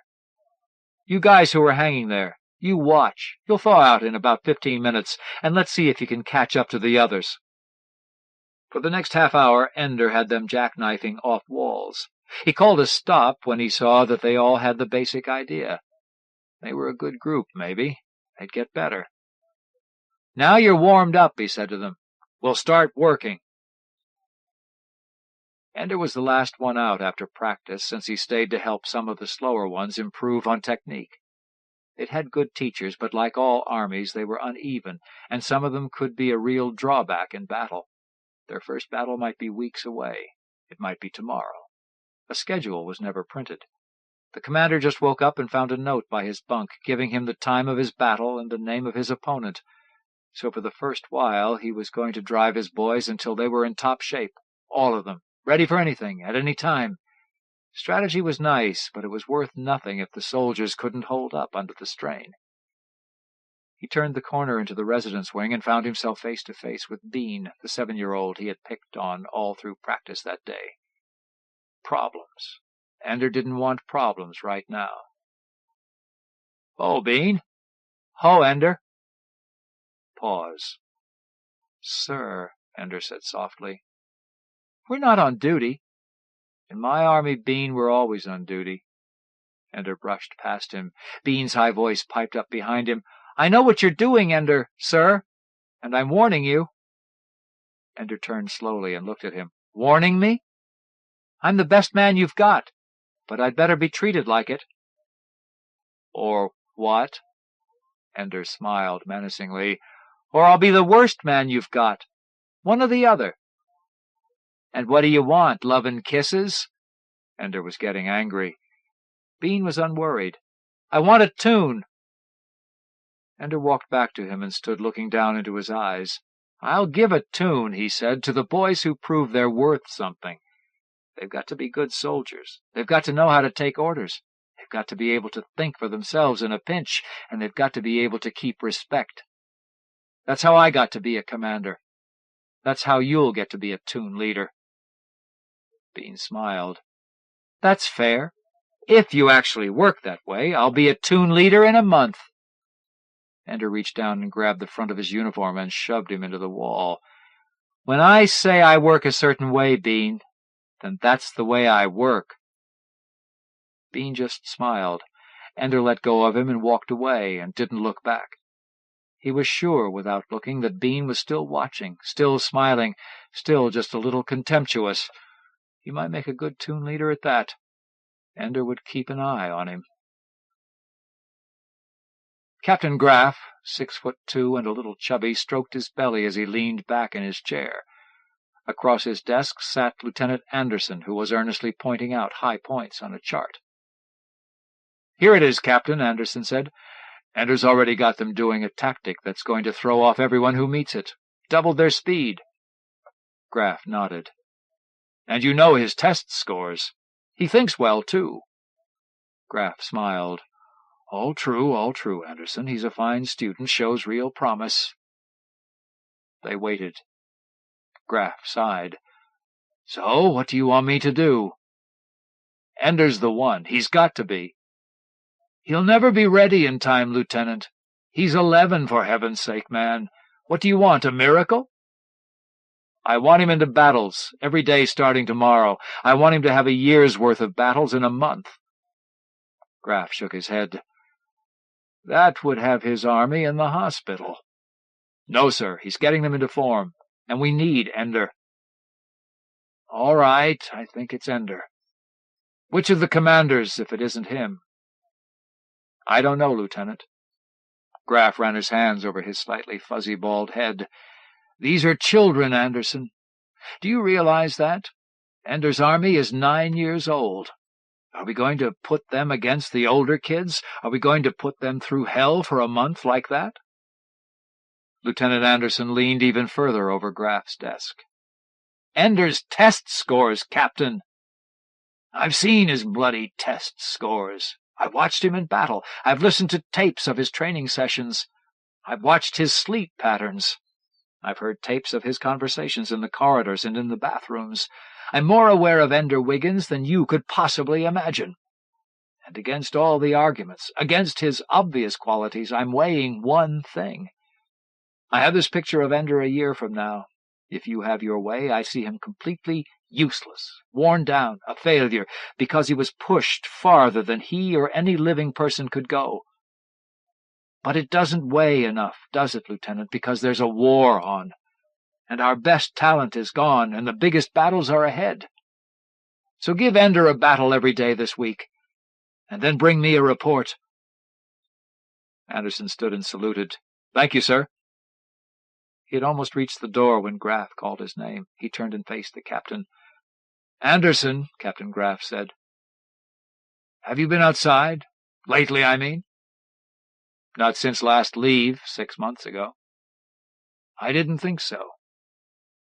[SPEAKER 3] You guys who are hanging there, you watch. You'll thaw out in about 15 minutes, and let's see if you can catch up to the others. For the next half hour, Ender had them jackknifing off walls. He called a stop when he saw that they all had the basic idea. They were a good group, maybe. They'd get better. Now you're warmed up, he said to them. We'll start working. Ender was the last one out after practice, since he stayed to help some of the slower ones improve on technique. It had good teachers, but like all armies, they were uneven, and some of them could be a real drawback in battle. Their first battle might be weeks away. It might be tomorrow. A schedule was never printed. The commander just woke up and found a note by his bunk, giving him the time of his battle and the name of his opponent. So for the first while, he was going to drive his boys until they were in top shape, all of them, ready for anything, at any time. Strategy was nice, but it was worth nothing if the soldiers couldn't hold up under the strain. He turned the corner into the residence wing and found himself face to face with Bean, the 7-year-old he had picked on all through practice that day. Problems. Ender didn't want problems right now. Ho, Bean. Ho, Ender. Pause. Sir, Ender said softly. We're not on duty. In my army, Bean, we're always on duty. Ender brushed past him. Bean's high voice piped up behind him. I know what you're doing, Ender, sir, and I'm warning you. Ender turned slowly and looked at him. Warning me? I'm the best man you've got, but I'd better be treated like it. Or what? Ender smiled menacingly. Or I'll be the worst man you've got. One or the other. And what do you want, love and kisses? Ender was getting angry. Bean was unworried. "I want a tune." Ender walked back to him and stood looking down into his eyes. "I'll give a tune," he said, "to the boys who prove they're worth something. They've got to be good soldiers. They've got to know how to take orders. They've got to be able to think for themselves in a pinch, and they've got to be able to keep respect. That's how I got to be a commander. That's how you'll get to be a tune leader." Bean smiled. "That's fair. If you actually work that way, I'll be a tune leader in a month." Ender reached down and grabbed the front of his uniform and shoved him into the wall. "When I say I work a certain way, Bean, then that's the way I work." Bean just smiled. Ender let go of him and walked away and didn't look back. He was sure, without looking, that Bean was still watching, still smiling, still just a little contemptuous. He might make a good tune leader at that. Ender would keep an eye on him. Captain Graff, 6'2" and a little chubby, stroked his belly as he leaned back in his chair. Across his desk sat Lieutenant Anderson, who was earnestly pointing out high points on a chart. "Here it is, Captain," Anderson said. "Ender's already got them doing a tactic that's going to throw off everyone who meets it. Doubled their speed." Graff nodded. "And you know his test scores. He thinks well, too." Graff smiled. All true, Anderson. He's a fine student, shows real promise." They waited. Graff sighed. "So, what do you want me to do?" "Ender's the one. He's got to be." "He'll never be ready in time, Lieutenant. He's 11, for heaven's sake, man. What do you want, a miracle?" "I want him into battles, every day starting tomorrow. I want him to have a year's worth of battles in a month." Graff shook his head. "That would have his army in the hospital." "No, sir. He's getting them into form. And we need Ender." "All right. I think it's Ender. Which of the commanders, if it isn't him?" "I don't know, Lieutenant." Graff ran his hands over his slightly fuzzy bald head. "These are children, Anderson. Do you realize that? Ender's army is 9 years old. Are we going to put them against the older kids? Are we going to put them through hell for a month like that?" Lieutenant Anderson leaned even further over Graff's desk. "Ender's test scores, Captain. I've seen his bloody test scores. I've watched him in battle. I've listened to tapes of his training sessions. I've watched his sleep patterns. I've heard tapes of his conversations in the corridors and in the bathrooms. I'm more aware of Ender Wiggins than you could possibly imagine. And against all the arguments, against his obvious qualities, I'm weighing one thing. I have this picture of Ender a year from now. If you have your way, I see him completely useless, worn down, a failure, because he was pushed farther than he or any living person could go. But it doesn't weigh enough, does it, Lieutenant, because there's a war on, and our best talent is gone, and the biggest battles are ahead. So give Ender a battle every day this week, and then bring me a report." Anderson stood and saluted. "Thank you, sir." He had almost reached the door when Graff called his name. He turned and faced the captain. "Anderson," Captain Graff said. "Have you been outside? Lately, I mean?" "Not since last leave, 6 months ago." "I didn't think so.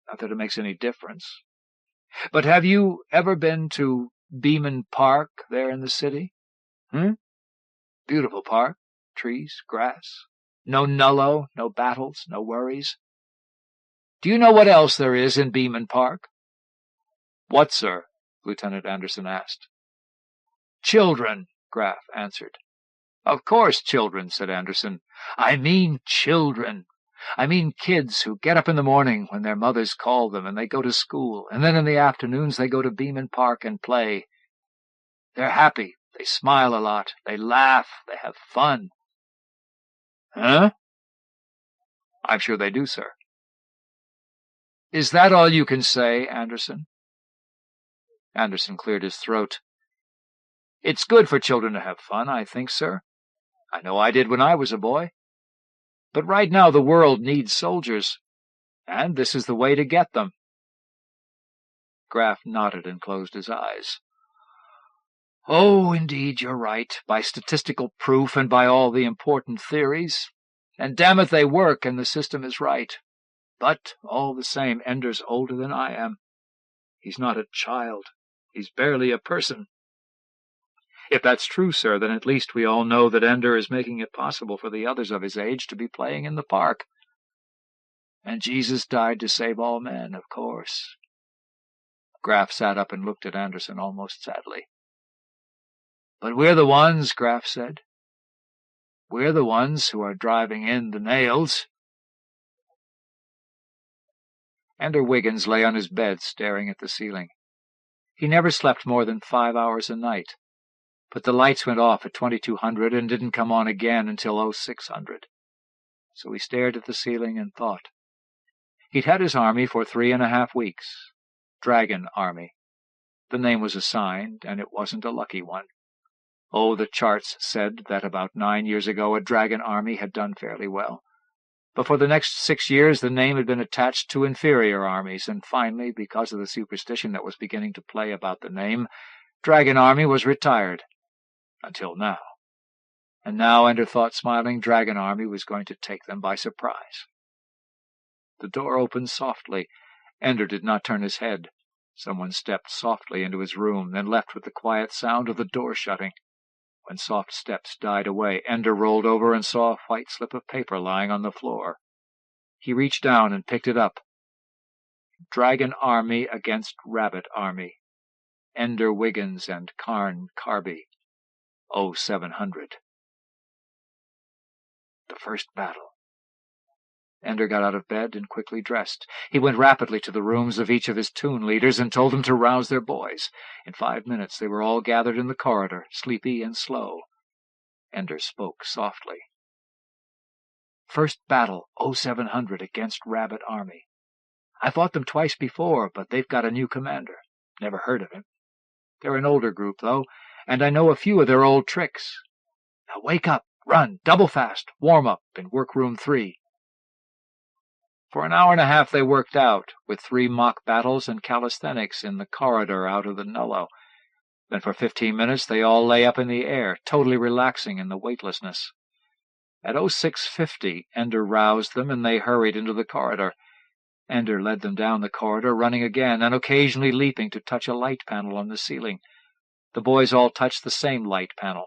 [SPEAKER 3] Not that it makes any difference. But have you ever been to Beeman Park there in the city? Beautiful park. Trees, grass. No nullo, no battles, no worries. Do you know what else there is in Beeman Park?" "What, sir?" Lieutenant Anderson asked. "Children," Graff answered. "Of course children," said Anderson. "I mean children. I mean kids who get up in the morning when their mothers call them and they go to school, and then in the afternoons they go to Beeman Park and play. They're happy, they smile a lot, they laugh, they have fun." "Huh?" "I'm sure they do, sir." "Is that all you can say, Anderson?" Anderson cleared his throat. "It's good for children to have fun, I think, sir. I know I did when I was a boy. But right now the world needs soldiers, and this is the way to get them." Graff nodded and closed his eyes. Oh, indeed, you're right, by statistical proof and by all the important theories. And damn it, they work, and the system is right. But, all the same, Ender's older than I am. He's not a child. He's barely a person. If that's true, sir, then at least we all know that Ender is making it possible for the others of his age to be playing in the park. And Jesus died to save all men, of course. Graff sat up and looked at Anderson almost sadly. But we're the ones, Graff said. We're the ones who are driving in the nails. Ender Wiggins lay on his bed, staring at the ceiling. He never slept more than 5 hours a night, but the lights went off at 2200 and didn't come on again until 0600. So he stared at the ceiling and thought. He'd had his army for 3.5 weeks. Dragon Army. The name was assigned, and it wasn't a lucky one. Oh, the charts said that about 9 years ago a Dragon Army had done fairly well. But for the next 6 years the name had been attached to inferior armies, and finally, because of the superstition that was beginning to play about the name, Dragon Army was retired. Until now. And now, Ender thought, smiling, Dragon Army was going to take them by surprise. The door opened softly. Ender did not turn his head. Someone stepped softly into his room, then left with the quiet sound of the door shutting. When soft steps died away, Ender rolled over and saw a white slip of paper lying on the floor. He reached down and picked it up. Dragon Army against Rabbit Army. Ender Wiggins and Carn Carby. 0700. The first battle. Ender got out of bed and quickly dressed. He went rapidly to the rooms of each of his toon leaders and told them to rouse their boys. In 5 minutes they were all gathered in the corridor, sleepy and slow. Ender spoke softly. First battle, 0700 against Rabbit Army. I fought them twice before, but they've got a new commander. Never heard of him. They're an older group, though, and I know a few of their old tricks. Now wake up, run, double fast, warm up in workroom 3. For an hour and a half they worked out, with 3 mock battles and calisthenics in the corridor out of the nullo. Then for 15 minutes they all lay up in the air, totally relaxing in the weightlessness. At 0650, Ender roused them, and they hurried into the corridor. Ender led them down the corridor, running again, and occasionally leaping to touch a light panel on the ceiling. The boys all touched the same light panel,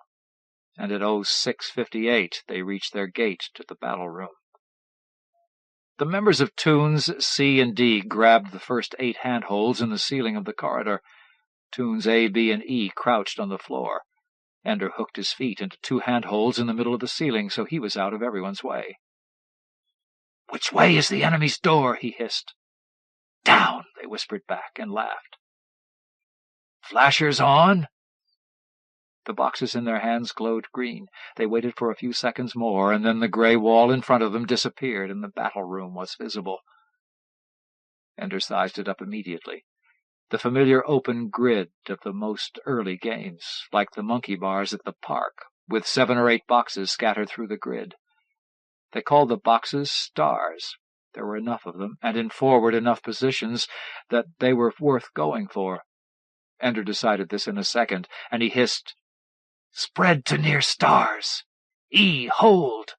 [SPEAKER 3] and at 0658 they reached their gate to the battle room. The members of Toons C and D grabbed the first 8 handholds in the ceiling of the corridor. Toons A, B, and E crouched on the floor. Ender hooked his feet into 2 handholds in the middle of the ceiling, so he was out of everyone's way. "Which way is the enemy's door?" he hissed. "Down," they whispered back and laughed. "Flashers on?" The boxes in their hands glowed green. They waited for a few seconds more, and then the gray wall in front of them disappeared, and the battle room was visible. Ender sized it up immediately. The familiar open grid of the most early games, like the monkey bars at the park, with 7 or 8 boxes scattered through the grid. They called the boxes stars. There were enough of them, and in forward enough positions, that they were worth going for. Ender decided this in a second, and he hissed, "Spread to near stars! E, hold!"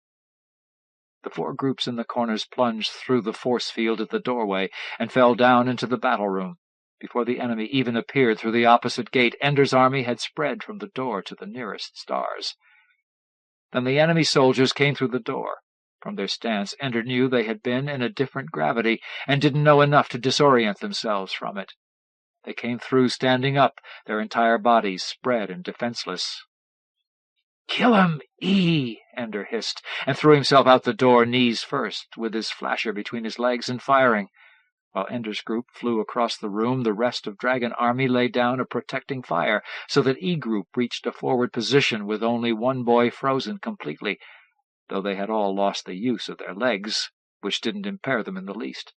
[SPEAKER 3] The 4 groups in the corners plunged through the force field at the doorway and fell down into the battle room. Before the enemy even appeared through the opposite gate, Ender's army had spread from the door to the nearest stars. Then the enemy soldiers came through the door. From their stance, Ender knew they had been in a different gravity and didn't know enough to disorient themselves from it. They came through standing up, their entire bodies spread and defenseless. "Kill him, E!" Ender hissed, and threw himself out the door, knees first, with his flasher between his legs and firing. While Ender's group flew across the room, the rest of Dragon Army laid down a protecting fire, so that E Group reached a forward position with only 1 boy frozen completely, though they had all lost the use of their legs, which didn't impair them in the least.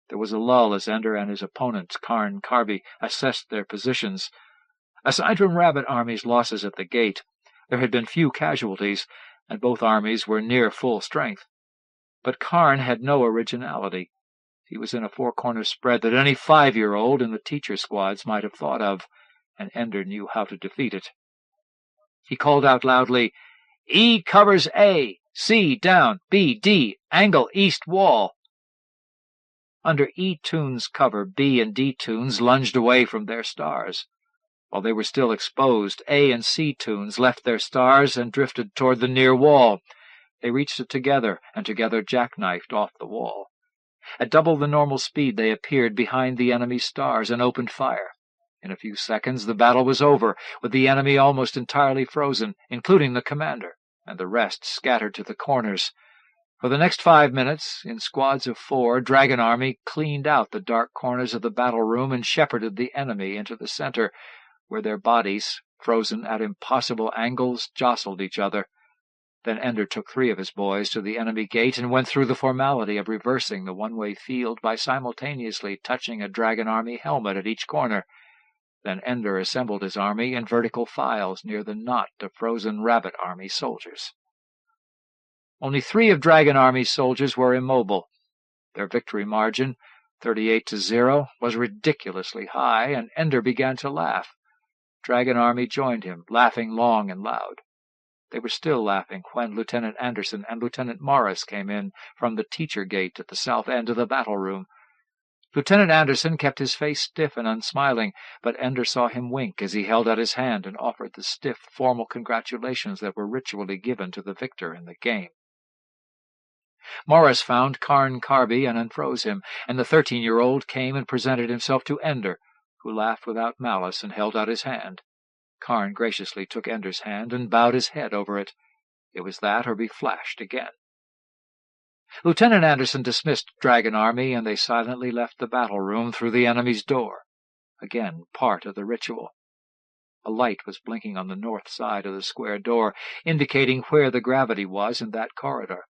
[SPEAKER 3] There was a lull as Ender and his opponent, Carn Carby, assessed their positions. Aside from Rabbit Army's losses at the gate, there had been few casualties, and both armies were near full strength. But Carn had no originality. He was in a 4-corner spread that any 5-year-old in the teacher squads might have thought of. and Ender knew how to defeat it. He called out loudly, "E covers A, C down, B, D, angle east wall." Under E-Tune's cover, B and D-Tunes lunged away from their stars. While they were still exposed, A and C-Tunes left their stars and drifted toward the near wall. They reached it together, and together jackknifed off the wall. At double the normal speed, they appeared behind the enemy's stars and opened fire. In a few seconds, the battle was over, with the enemy almost entirely frozen, including the commander, and the rest scattered to the corners. For the next 5 minutes, in squads of 4, Dragon Army cleaned out the dark corners of the battle room and shepherded the enemy into the center, where their bodies, frozen at impossible angles, jostled each other. Then Ender took 3 of his boys to the enemy gate and went through the formality of reversing the one-way field by simultaneously touching a Dragon Army helmet at each corner. Then Ender assembled his army in vertical files near the knot of frozen Rabbit Army soldiers. Only 3 of Dragon Army's soldiers were immobile. Their victory margin, 38-0, was ridiculously high, and Ender began to laugh. Dragon Army joined him, laughing long and loud. They were still laughing when Lieutenant Anderson and Lieutenant Morris came in from the teacher gate at the south end of the battle room. Lieutenant Anderson kept his face stiff and unsmiling, but Ender saw him wink as he held out his hand and offered the stiff, formal congratulations that were ritually given to the victor in the game. Morris found Carn Carby and unfroze him, and the 13-year-old came and presented himself to Ender, who laughed without malice and held out his hand. Carn graciously took Ender's hand and bowed his head over it. It was that or be flashed again. Lieutenant Anderson dismissed Dragon Army, and they silently left the battle room through the enemy's door, again part of the ritual. A light was blinking on the north side of the square door, indicating where the gravity was in that corridor.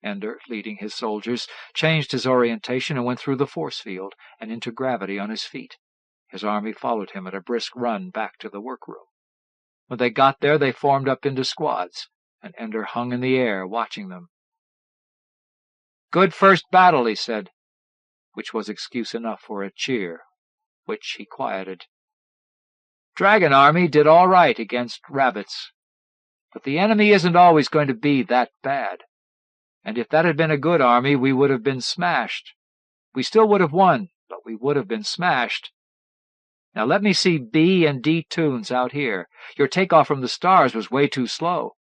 [SPEAKER 3] Ender, leading his soldiers, changed his orientation and went through the force field and into gravity on his feet. His army followed him at a brisk run back to the workroom. When they got there, they formed up into squads, and Ender hung in the air, watching them. "Good first battle," he said, which was excuse enough for a cheer, which he quieted. "Dragon Army did all right against rabbits, but the enemy isn't always going to be that bad. And if that had been a good army, we would have been smashed. We still would have won, but we would have been smashed. Now let me see B and D tunes out here. Your takeoff from the stars was way too slow.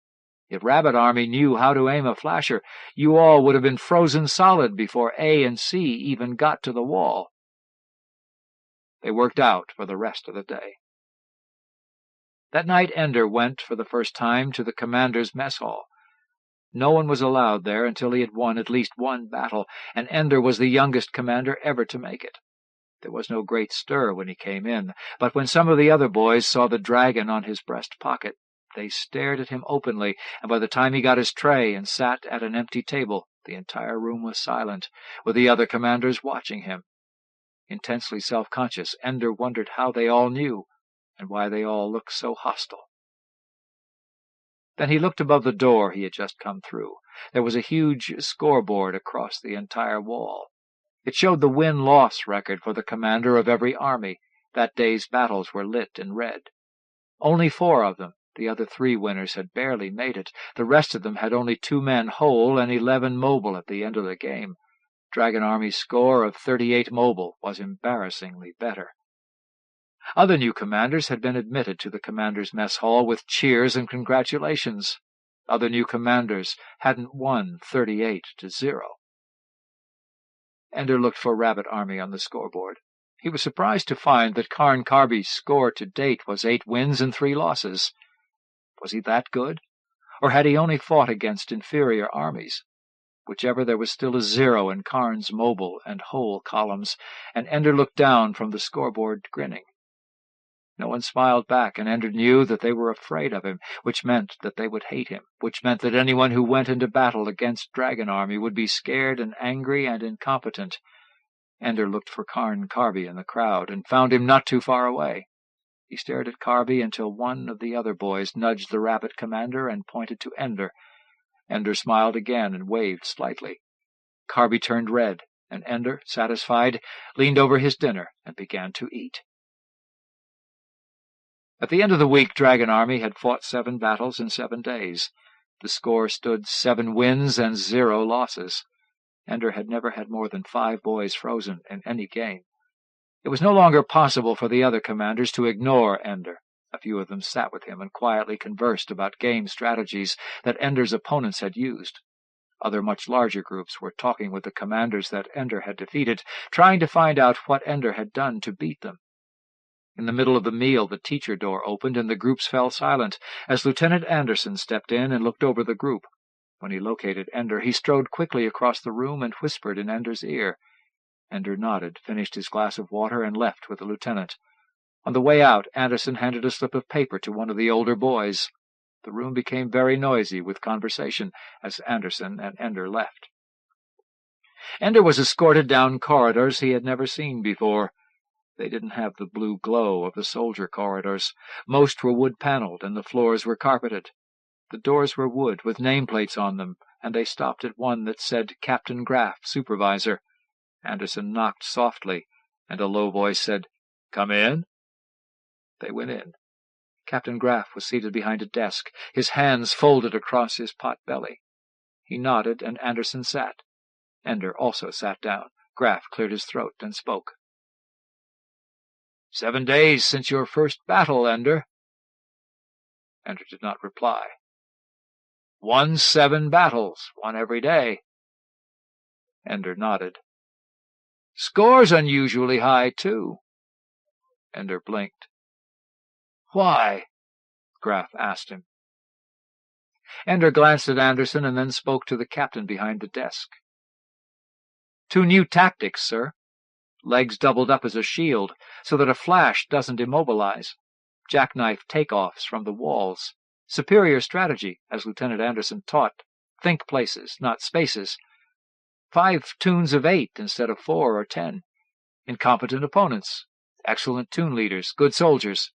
[SPEAKER 3] If Rabbit Army knew how to aim a flasher, you all would have been frozen solid before A and C even got to the wall." They worked out for the rest of the day. That night Ender went for the first time to the commander's mess hall. No one was allowed there until he had won at least one battle, and Ender was the youngest commander ever to make it. There was no great stir when he came in, but when some of the other boys saw the dragon on his breast pocket, they stared at him openly, and by the time he got his tray and sat at an empty table, the entire room was silent, with the other commanders watching him. Intensely self-conscious, Ender wondered how they all knew, and why they all looked so hostile. Then he looked above the door he had just come through. There was a huge scoreboard across the entire wall. It showed the win-loss record for the commander of every army. That day's battles were lit in red. Only 4 of them, the other 3 winners, had barely made it. The rest of them had only 2 men whole and 11 mobile at the end of the game. Dragon Army's score of 38 mobile was embarrassingly better. Other new commanders had been admitted to the commander's mess hall with cheers and congratulations. Other new commanders hadn't won 38-0. Ender looked for Rabbit Army on the scoreboard. He was surprised to find that Carn Carby's score to date was 8 wins and 3 losses. Was he that good? Or had he only fought against inferior armies? Whichever, there was still a 0 in Carn's mobile and whole columns, and Ender looked down from the scoreboard, grinning. No one smiled back, and Ender knew that they were afraid of him, which meant that they would hate him, which meant that anyone who went into battle against Dragon Army would be scared and angry and incompetent. Ender looked for Carn Carby in the crowd, and found him not too far away. He stared at Carby until one of the other boys nudged the rabbit commander and pointed to Ender. Ender smiled again and waved slightly. Carby turned red, and Ender, satisfied, leaned over his dinner and began to eat. At the end of the week, Dragon Army had fought 7 battles in 7 days. The score stood 7 wins and 0 losses. Ender had never had more than 5 boys frozen in any game. It was no longer possible for the other commanders to ignore Ender. A few of them sat with him and quietly conversed about game strategies that Ender's opponents had used. Other much larger groups were talking with the commanders that Ender had defeated, trying to find out what Ender had done to beat them. In the middle of the meal, the teacher door opened and the groups fell silent as Lieutenant Anderson stepped in and looked over the group. When he located Ender, he strode quickly across the room and whispered in Ender's ear. Ender nodded, finished his glass of water, and left with the lieutenant. On the way out, Anderson handed a slip of paper to one of the older boys. The room became very noisy with conversation as Anderson and Ender left. Ender was escorted down corridors he had never seen before. They didn't have the blue glow of the soldier corridors. Most were wood-paneled, and the floors were carpeted. The doors were wood, with nameplates on them, and they stopped at one that said Captain Graff, Supervisor. Anderson knocked softly, and a low voice said, "Come in." They went in. Captain Graff was seated behind a desk, his hands folded across his pot belly. He nodded, and Anderson sat. Ender also sat down. Graff cleared his throat and spoke. 7 days since your first battle, Ender. Ender did not reply. Won 7 battles, one every day. Ender nodded. Score's unusually high, too. Ender blinked. Why? Graff asked him. Ender glanced at Anderson and then spoke to the captain behind the desk. 2 new tactics, sir. Legs doubled up as a shield, so that a flash doesn't immobilize. Jackknife takeoffs from the walls. Superior strategy, as Lieutenant Anderson taught. Think places, not spaces. 5 tunes of 8 instead of 4 or 10. Incompetent opponents. Excellent tune leaders. Good soldiers.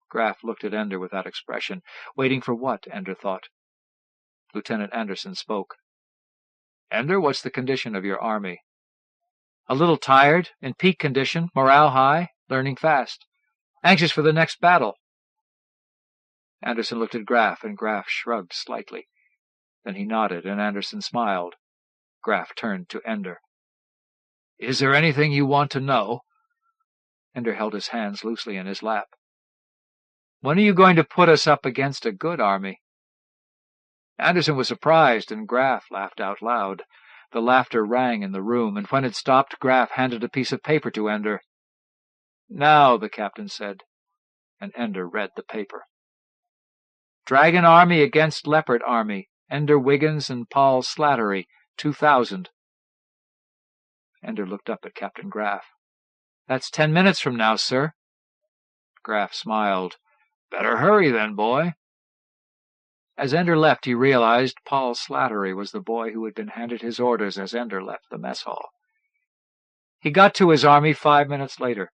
[SPEAKER 3] Graff looked at Ender without expression, waiting for what, Ender thought. Lieutenant Anderson spoke. Ender, what's the condition of your army? A little tired, in peak condition, morale high, learning fast. Anxious for the next battle. Anderson looked at Graff, and Graff shrugged slightly. Then he nodded, and Anderson smiled. Graff turned to Ender. Is there anything you want to know? Ender held his hands loosely in his lap. When are you going to put us up against a good army? Anderson was surprised, and Graff laughed out loud. The laughter rang in the room, and when it stopped, Graff handed a piece of paper to Ender. Now, the captain said, and Ender read the paper. Dragon Army against Leopard Army. Ender Wiggins and Paul Slattery, 2,000. Ender looked up at Captain Graff. That's 10 minutes from now, sir. Graff smiled. Better hurry then, boy. As Ender left, he realized Paul Slattery was the boy who had been handed his orders as Ender left the mess hall. He got to his army 5 minutes later.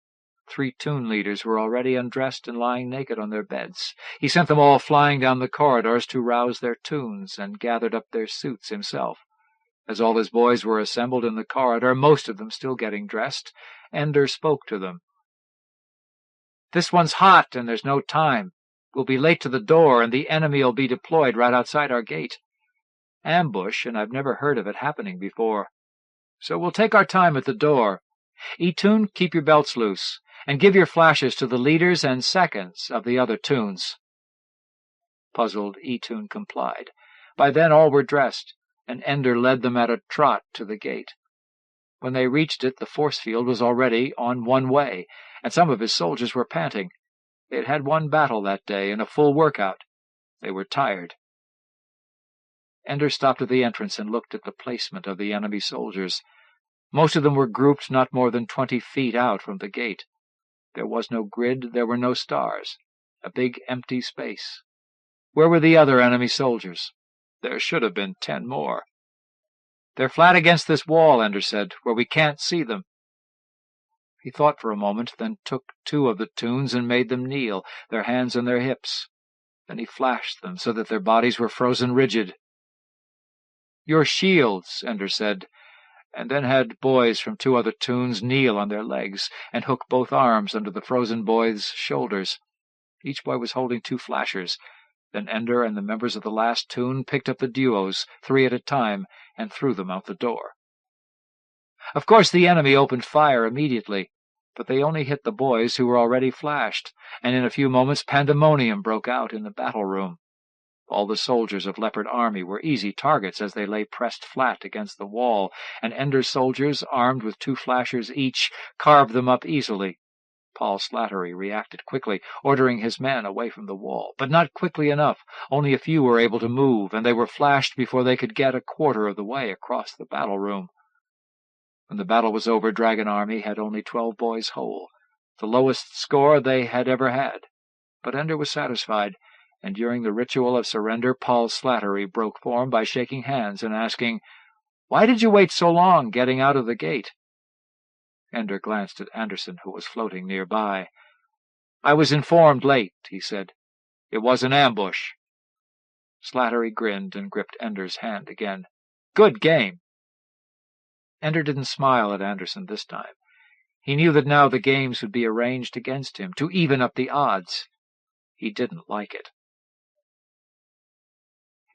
[SPEAKER 3] 3 tune leaders were already undressed and lying naked on their beds. He sent them all flying down the corridors to rouse their tunes, and gathered up their suits himself. As all his boys were assembled in the corridor, most of them still getting dressed, Ender spoke to them. This one's hot, and there's no time. We'll be late to the door, and the enemy'll be deployed right outside our gate. Ambush, and I've never heard of it happening before. So we'll take our time at the door. E-tune, keep your belts loose, and give your flashes to the leaders and seconds of the other tunes. Puzzled, E-tune complied. By then all were dressed, and Ender led them at a trot to the gate. When they reached it, the force field was already on one way, and some of his soldiers were panting. They had had one battle that day and a full workout. They were tired. Ender stopped at the entrance and looked at the placement of the enemy soldiers. Most of them were grouped not more than 20 feet out from the gate. There was no grid, there were no stars. A big empty space. Where were the other enemy soldiers? There should have been 10 more. They're flat against this wall, Ender said, where we can't see them. He thought for a moment, then took 2 of the tunes and made them kneel, their hands on their hips. Then he flashed them so that their bodies were frozen rigid. Your shields, Ender said. and then had boys from 2 other toons kneel on their legs and hook both arms under the frozen boy's shoulders. Each boy was holding 2 flashers. Then Ender and the members of the last toon picked up the duos, 3 at a time, and threw them out the door. Of course, the enemy opened fire immediately, but they only hit the boys who were already flashed, and in a few moments pandemonium broke out in the battle room. All the soldiers of Leopard Army were easy targets as they lay pressed flat against the wall, and Ender's soldiers, armed with 2 flashers each, carved them up easily. Paul Slattery reacted quickly, ordering his men away from the wall, but not quickly enough. Only a few were able to move, and they were flashed before they could get a quarter of the way across the battle room. When the battle was over, Dragon Army had only 12 boys whole, the lowest score they had ever had. But Ender was satisfied, and during the ritual of surrender, Paul Slattery broke form by shaking hands and asking, "Why did you wait so long getting out of the gate?" Ender glanced at Anderson, who was floating nearby. "I was informed late," he said. "It was an ambush." Slattery grinned and gripped Ender's hand again. "Good game." Ender didn't smile at Anderson this time. He knew that now the games would be arranged against him, to even up the odds. He didn't like it.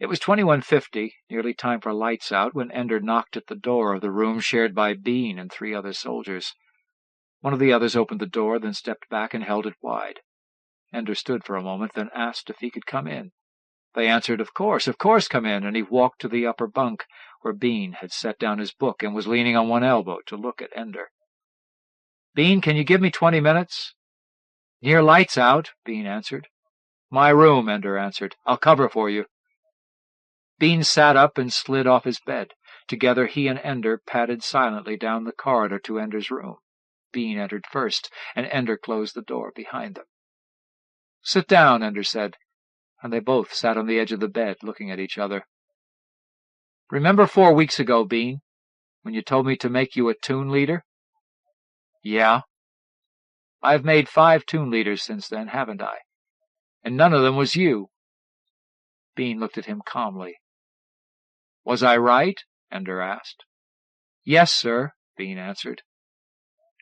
[SPEAKER 3] It was 21:50, nearly time for lights out, when Ender knocked at the door of the room shared by Bean and 3 other soldiers. One of the others opened the door, then stepped back and held it wide. Ender stood for a moment, then asked if he could come in. They answered, of course, come in," and he walked to the upper bunk, where Bean had set down his book and was leaning on one elbow to look at Ender. "Bean, can you give me 20 minutes?" "Near lights out," Bean answered. "My room," Ender answered. "I'll cover for you." Bean sat up and slid off his bed. Together he and Ender padded silently down the corridor to Ender's room. Bean entered first, and Ender closed the door behind them. "Sit down," Ender said, and they both sat on the edge of the bed, looking at each other. "Remember 4 weeks ago, Bean, when you told me to make you a toon leader?" "Yeah." "I've made 5 toon leaders since then, haven't I? And none of them was you." Bean looked at him calmly. "Was I right?" Ender asked. "Yes, sir," Bean answered.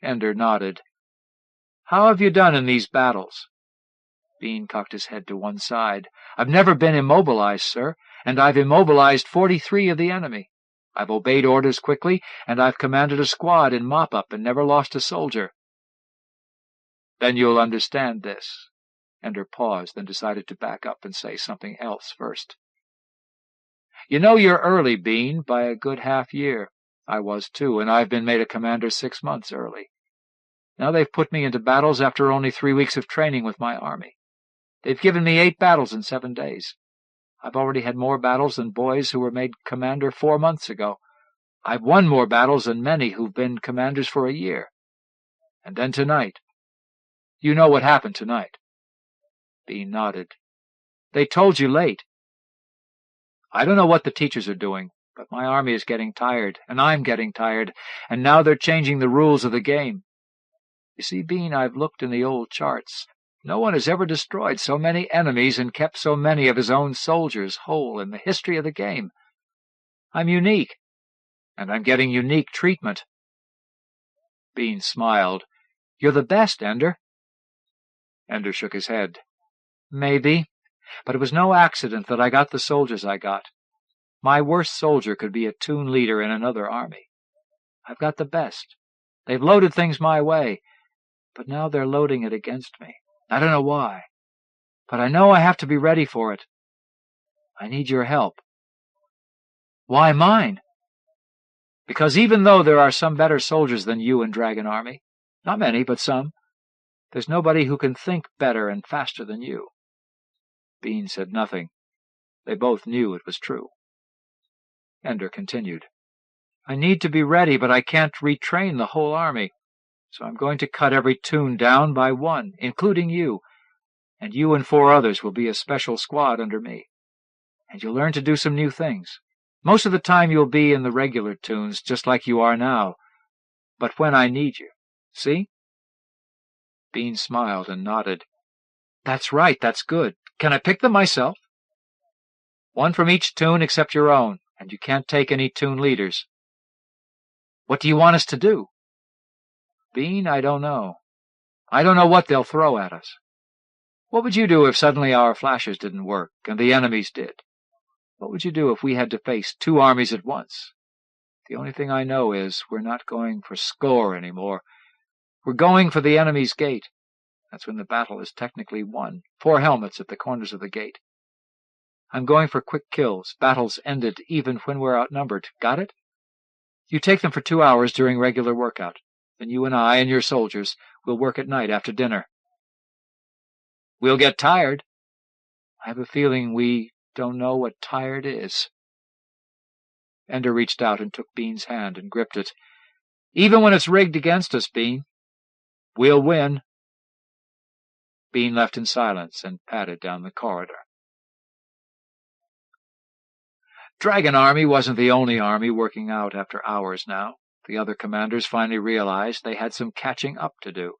[SPEAKER 3] Ender nodded. "How have you done in these battles?" Bean cocked his head to one side. "I've never been immobilized, sir, and I've immobilized 43 of the enemy. I've obeyed orders quickly, and I've commanded a squad in mop-up and never lost a soldier." "Then you'll understand this." Ender paused, then decided to back up and say something else first. "You know you're early, Bean, by a good half-year. I was too, and I've been made a commander 6 months early. Now they've put me into battles after only 3 weeks of training with my army. They've given me 8 battles in 7 days. I've already had more battles than boys who were made commander 4 months ago. I've won more battles than many who've been commanders for a year. And then tonight. You know what happened tonight?" Bean nodded. "They told you late." "I don't know what the teachers are doing, but my army is getting tired, and I'm getting tired, and now they're changing the rules of the game. You see, Bean, I've looked in the old charts. No one has ever destroyed so many enemies and kept so many of his own soldiers whole in the history of the game. I'm unique, and I'm getting unique treatment." Bean smiled. "You're the best, Ender." Ender shook his head. "Maybe, but it was no accident that I got the soldiers I got. My worst soldier could be a toon leader in another army. I've got the best. They've loaded things my way, but now they're loading it against me. I don't know why, but I know I have to be ready for it. I need your help." "Why mine?" "Because even though there are some better soldiers than you in Dragon Army, not many, but some, there's nobody who can think better and faster than you." Bean said nothing. They both knew it was true. Ender continued. "I need to be ready, but I can't retrain the whole army, so I'm going to cut every toon down by 1, including you, and you and 4 others will be a special squad under me. And you'll learn to do some new things. Most of the time you'll be in the regular toons, just like you are now, but when I need you. See?" Bean smiled and nodded. "That's right, that's good. Can I pick them myself?" "1 from each toon except your own, and you can't take any toon leaders."
[SPEAKER 2] What do you want us to do? Bean, I don't know. I don't know what they'll throw at us. What would you do if suddenly our flashes didn't work, and the enemy's did? What would you do if we had to face 2 armies at once? The only thing I know is we're not going for score anymore. We're going for the enemy's gate. That's when the battle is technically won. 4 helmets at the corners of the gate. I'm going for quick kills, battles ended even when we're outnumbered. Got it? You take them for 2 hours during regular workout. Then you and I and your soldiers will work at night after dinner. We'll get tired. I have a feeling we don't know what tired is. Ender reached out and took Bean's hand and gripped it. Even when it's rigged against us, Bean. We'll win. Bean left in silence and padded down the corridor. Dragon Army wasn't the only army working out after hours now. The other commanders finally realized they had some catching up to do.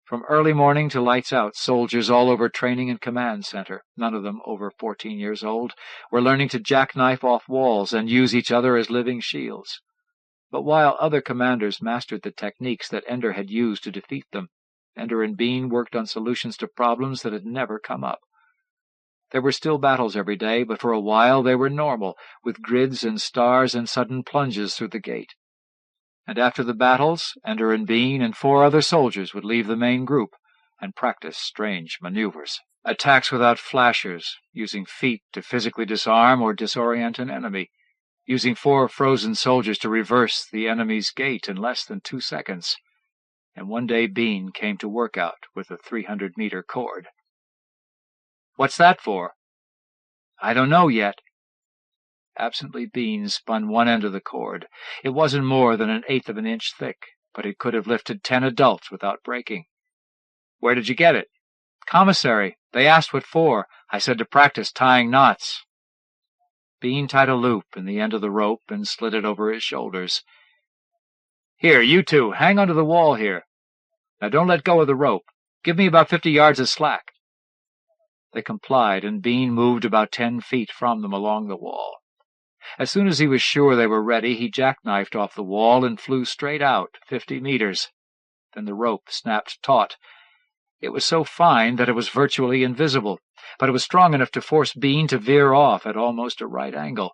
[SPEAKER 2] From early morning to lights out, soldiers all over training and command center, none of them over 14 years old, were learning to jackknife off walls and use each other as living shields. But while other commanders mastered the techniques that Ender had used to defeat them, Ender and Bean worked on solutions to problems that had never come up. There were still battles every day, but for a while they were normal, with grids and stars and sudden plunges through the gate. And after the battles, Ender and Bean and 4 other soldiers would leave the main group and practice strange maneuvers. Attacks without flashers, using feet to physically disarm or disorient an enemy, using 4 frozen soldiers to reverse the enemy's gate in less than 2 seconds. And one day Bean came to work out with a 300-meter cord. What's that for? I don't know yet. Absently, Bean spun one end of the cord. It wasn't more than 1/8 of an inch thick, but it could have lifted 10 adults without breaking. Where did you get it? Commissary. They asked what for. I said to practice tying knots. Bean tied a loop in the end of the rope and slid it over his shoulders. Here, you 2, hang onto the wall here. Now don't let go of the rope. Give me about 50 yards of slack. They complied, and Bean moved about 10 feet from them along the wall. As soon as he was sure they were ready, he jackknifed off the wall and flew straight out, 50 meters. Then the rope snapped taut. It was so fine that it was virtually invisible, but it was strong enough to force Bean to veer off at almost a right angle.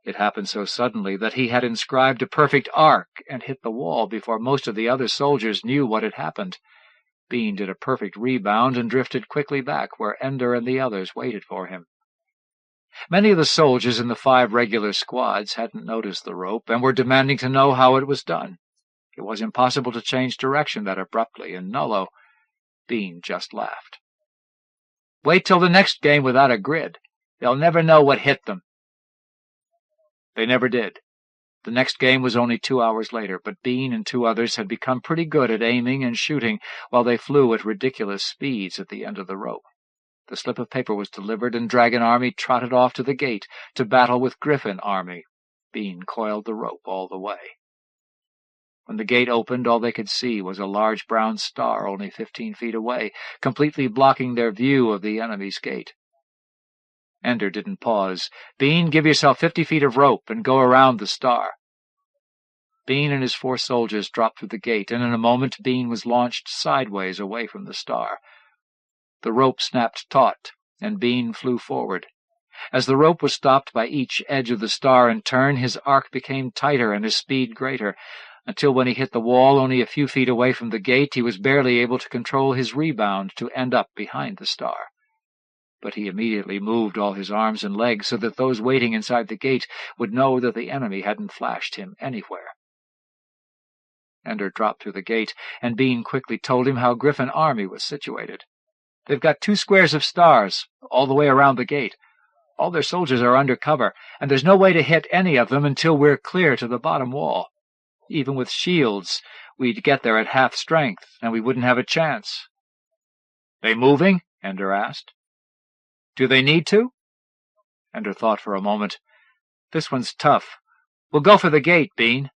[SPEAKER 2] It happened so suddenly that he had inscribed a perfect arc and hit the wall before most of the other soldiers knew what had happened. Bean did a perfect rebound and drifted quickly back where Ender and the others waited for him. Many of the soldiers in the 5 regular squads hadn't noticed the rope and were demanding to know how it was done. It was impossible to change direction that abruptly in nullo. Bean just laughed. Wait till the next game without a grid. They'll never know what hit them. They never did. The next game was only 2 hours later, but Bean and 2 others had become pretty good at aiming and shooting while they flew at ridiculous speeds at the end of the rope. The slip of paper was delivered, and Dragon Army trotted off to the gate to battle with Griffin Army. Bean coiled the rope all the way. When the gate opened, all they could see was a large brown star only 15 feet away, completely blocking their view of the enemy's gate. Ender didn't pause. Bean, give yourself 50 feet of rope and go around the star. Bean and his 4 soldiers dropped through the gate, and in a moment Bean was launched sideways away from the star. The rope snapped taut, and Bean flew forward. As the rope was stopped by each edge of the star in turn, his arc became tighter and his speed greater, until when he hit the wall only a few feet away from the gate, he was barely able to control his rebound to end up behind the star. But he immediately moved all his arms and legs so that those waiting inside the gate would know that the enemy hadn't flashed him anywhere. Ender dropped through the gate, and Bean quickly told him how Griffin Army was situated. They've got 2 squares of stars all the way around the gate. All their soldiers are under cover, and there's no way to hit any of them until we're clear to the bottom wall. Even with shields, we'd get there at half strength, and we wouldn't have a chance. They moving? Ender asked. Do they need to? Ender thought for a moment. This one's tough. We'll go for the gate, Bean.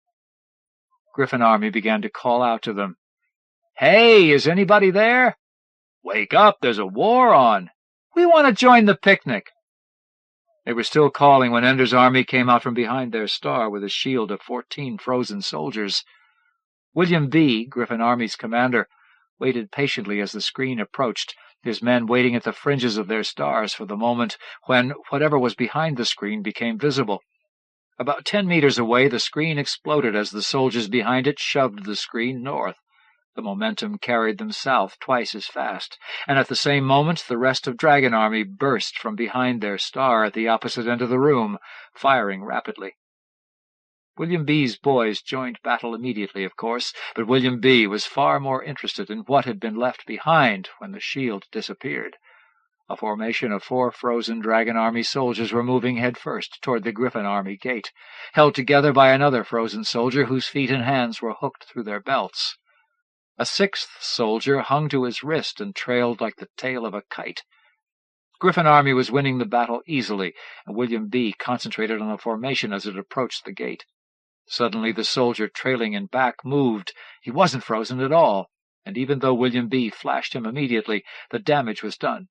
[SPEAKER 2] Griffin Army began to call out to them. Hey, is anybody there? Wake up, there's a war on. We want to join the picnic.
[SPEAKER 3] They were still calling when Ender's army came out from behind their star with a shield of 14 frozen soldiers. William B., Griffin Army's commander, waited patiently as the screen approached, his men waiting at the fringes of their stars for the moment when whatever was behind the screen became visible. About 10 meters away, the screen exploded as the soldiers behind it shoved the screen north. The momentum carried them south twice as fast, and at the same moment the rest of Dragon Army burst from behind their star at the opposite end of the room, firing rapidly. William B.'s boys joined battle immediately, of course, but William B. was far more interested in what had been left behind when the shield disappeared. A formation of 4 frozen Dragon Army soldiers were moving headfirst toward the Griffin Army gate, held together by another frozen soldier whose feet and hands were hooked through their belts. A 6th soldier hung to his wrist and trailed like the tail of a kite. Griffin Army was winning the battle easily, and William B. concentrated on the formation as it approached the gate. Suddenly the soldier trailing in back moved. He wasn't frozen at all, and even though William B. flashed him immediately, the damage was done.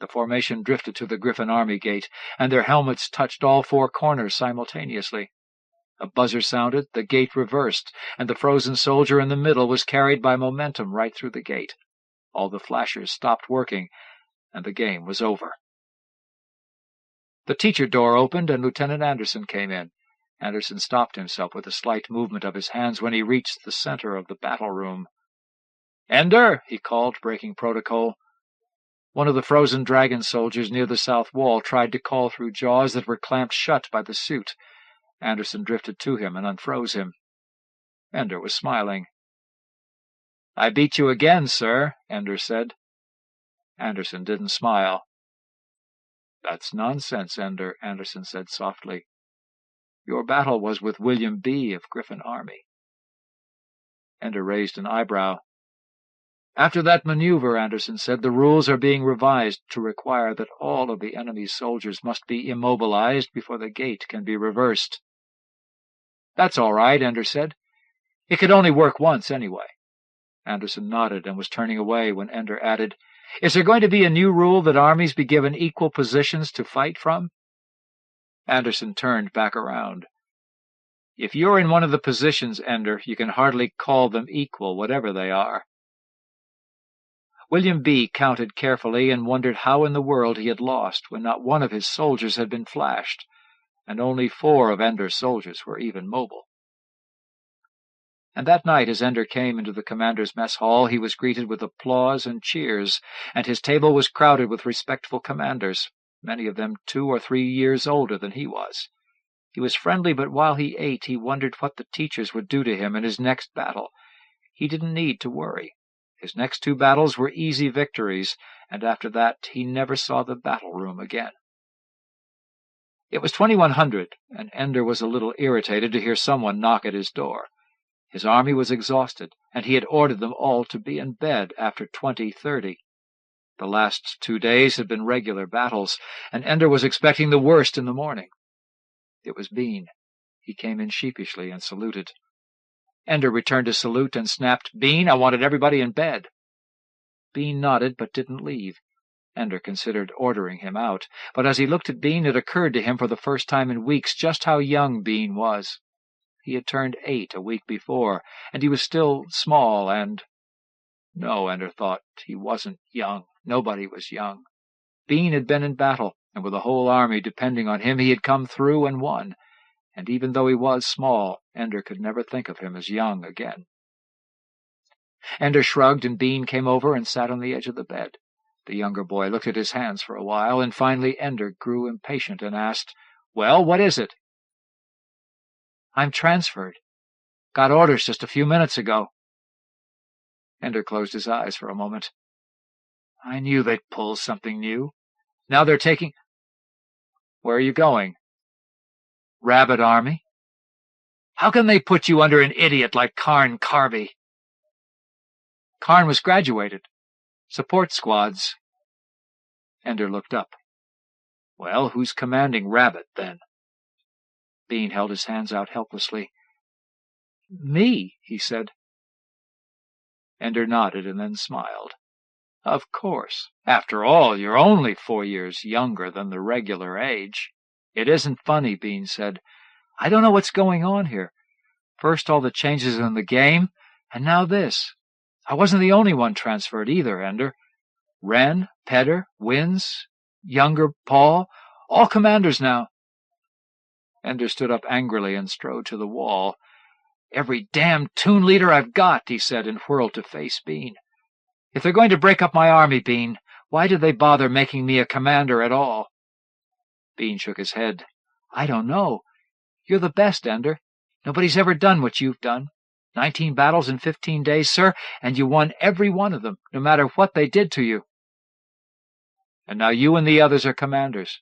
[SPEAKER 3] The formation drifted to the Griffin Army gate, and their helmets touched all 4 corners simultaneously. A buzzer sounded, the gate reversed, and the frozen soldier in the middle was carried by momentum right through the gate. All the flashers stopped working, and the game was over. The teacher door opened, and Lieutenant Anderson came in. Anderson stopped himself with a slight movement of his hands when he reached the center of the battle room. "Ender!" he called, breaking protocol. One of the frozen dragon soldiers near the south wall tried to call through jaws that were clamped shut by the suit. Anderson drifted to him and unfroze him. Ender was smiling. "I beat you again, sir," Ender said. Anderson didn't smile. "That's nonsense, Ender," Anderson said softly. "Your battle was with William B. of Griffin Army." Ender raised an eyebrow. "After that maneuver," Anderson said, "the rules are being revised to require that all of the enemy's soldiers must be immobilized before the gate can be reversed." "That's all right," Ender said. "It could only work once, anyway." Anderson nodded and was turning away when Ender added, "Is there going to be a new rule that armies be given equal positions to fight from?" Anderson turned back around. "If you're in one of the positions, Ender, you can hardly call them equal, whatever they are." William B. counted carefully and wondered how in the world he had lost when not one of his soldiers had been flashed, and only 4 of Ender's soldiers were even mobile. And that night, as Ender came into the commander's mess hall, he was greeted with applause and cheers, and his table was crowded with respectful commanders, many of them 2 or 3 years older than he was. He was friendly, but while he ate, he wondered what the teachers would do to him in his next battle. He didn't need to worry. His next 2 battles were easy victories, and after that he never saw the battle room again. It was 2100, and Ender was a little irritated to hear someone knock at his door. His army was exhausted, and he had ordered them all to be in bed after 20:30. The last 2 days had been regular battles, and Ender was expecting the worst in the morning. It was Bean. He came in sheepishly and saluted. Ender returned his salute and snapped, "Bean, I wanted everybody in bed." Bean nodded but didn't leave. Ender considered ordering him out, but as he looked at Bean, it occurred to him for the first time in weeks just how young Bean was. He had turned 8 a week before, and he was still small and— No, Ender thought, he wasn't young. Nobody was young. Bean had been in battle, and with a whole army depending on him, he had come through and won. And even though he was small, Ender could never think of him as young again. Ender shrugged, and Bean came over and sat on the edge of the bed. The younger boy looked at his hands for a while, and finally Ender grew impatient and asked, "Well, what is it?" "I'm transferred. Got orders just a few minutes ago." Ender closed his eyes for a moment. "I knew they'd pull something new. Now they're taking—" "Where are you going?" "Rabbit Army." "How can they put you under an idiot like Karn Carby?" "Karn was graduated. Support squads." Ender looked up. "Well, who's commanding Rabbit, then?" Bean held his hands out helplessly. "Me," he said. Ender nodded and then smiled. "Of course. After all, you're only 4 years younger than the regular age."
[SPEAKER 2] "It isn't funny," Bean said. "I don't know what's going on here. First all the changes in the game, and now this. I wasn't the only one transferred either, Ender. Wren, Pedder, Wins, Younger, Paul, all commanders now." Ender stood up angrily and strode to the wall. "Every damned toon leader I've got," he said, and whirled to face Bean. "If they're going to break up my army, Bean, why did they bother making me a commander at all?" Bean shook his head. "I don't know. You're the best, Ender. Nobody's ever done what you've done. 19 battles in 15 days, sir, and you won every one of them, no matter what they did to you. And now you and the others are commanders.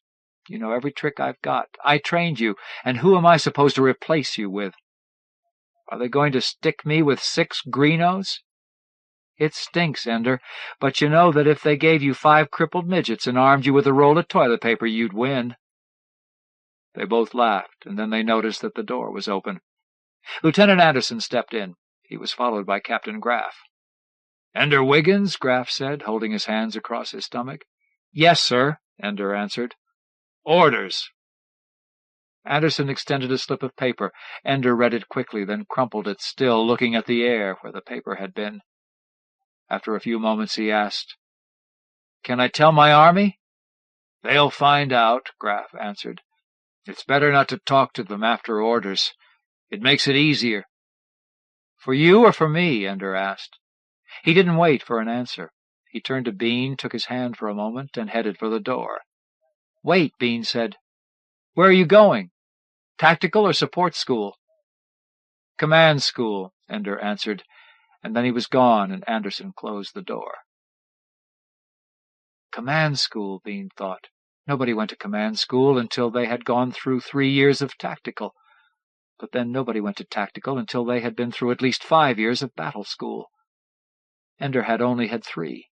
[SPEAKER 2] You know every trick I've got. I trained you, and who am I supposed to replace you with? Are they going to stick me with 6 greenos? It stinks, Ender, but you know that if they gave you 5 crippled midgets and armed you with a roll of toilet paper, you'd win." They both laughed, and then they noticed that the door was open. Lieutenant Anderson stepped in. He was followed by Captain Graff. "Ender Wiggins?" Graff said, holding his hands across his stomach. "Yes, sir," Ender answered. "Orders." Anderson extended a slip of paper. Ender read it quickly, then crumpled it, still looking at the air where the paper had been. After a few moments he asked, "Can I tell my army?" "They'll find out," Graff answered. "It's better not to talk to them after orders. It makes it easier." "For you or for me?" Ender asked. He didn't wait for an answer. He turned to Bean, took his hand for a moment, and headed for the door. "Wait," Bean said. "Where are you going? Tactical or support school?" "Command school," Ender answered, and then he was gone, and Anderson closed the door. Command school, Bean thought. Nobody went to command school until they had gone through 3 years of tactical. But then nobody went to tactical until they had been through at least 5 years of battle school. Ender had only had 3.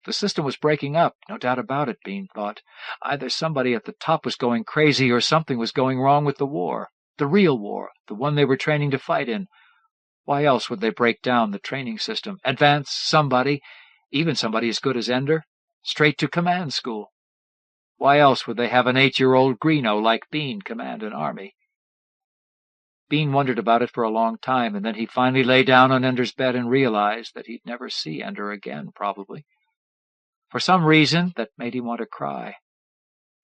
[SPEAKER 2] The system was breaking up, no doubt about it, Bean thought. Either somebody at the top was going crazy or something was going wrong with the war. The real war, the one they were training to fight in. Why else would they break down the training system, advance somebody, even somebody as good as Ender, straight to command school? Why else would they have an 8-year-old greeno like Bean command an army? Bean wondered about it for a long time, and then he finally lay down on Ender's bed and realized that he'd never see Ender again, probably. For some reason, that made him want to cry.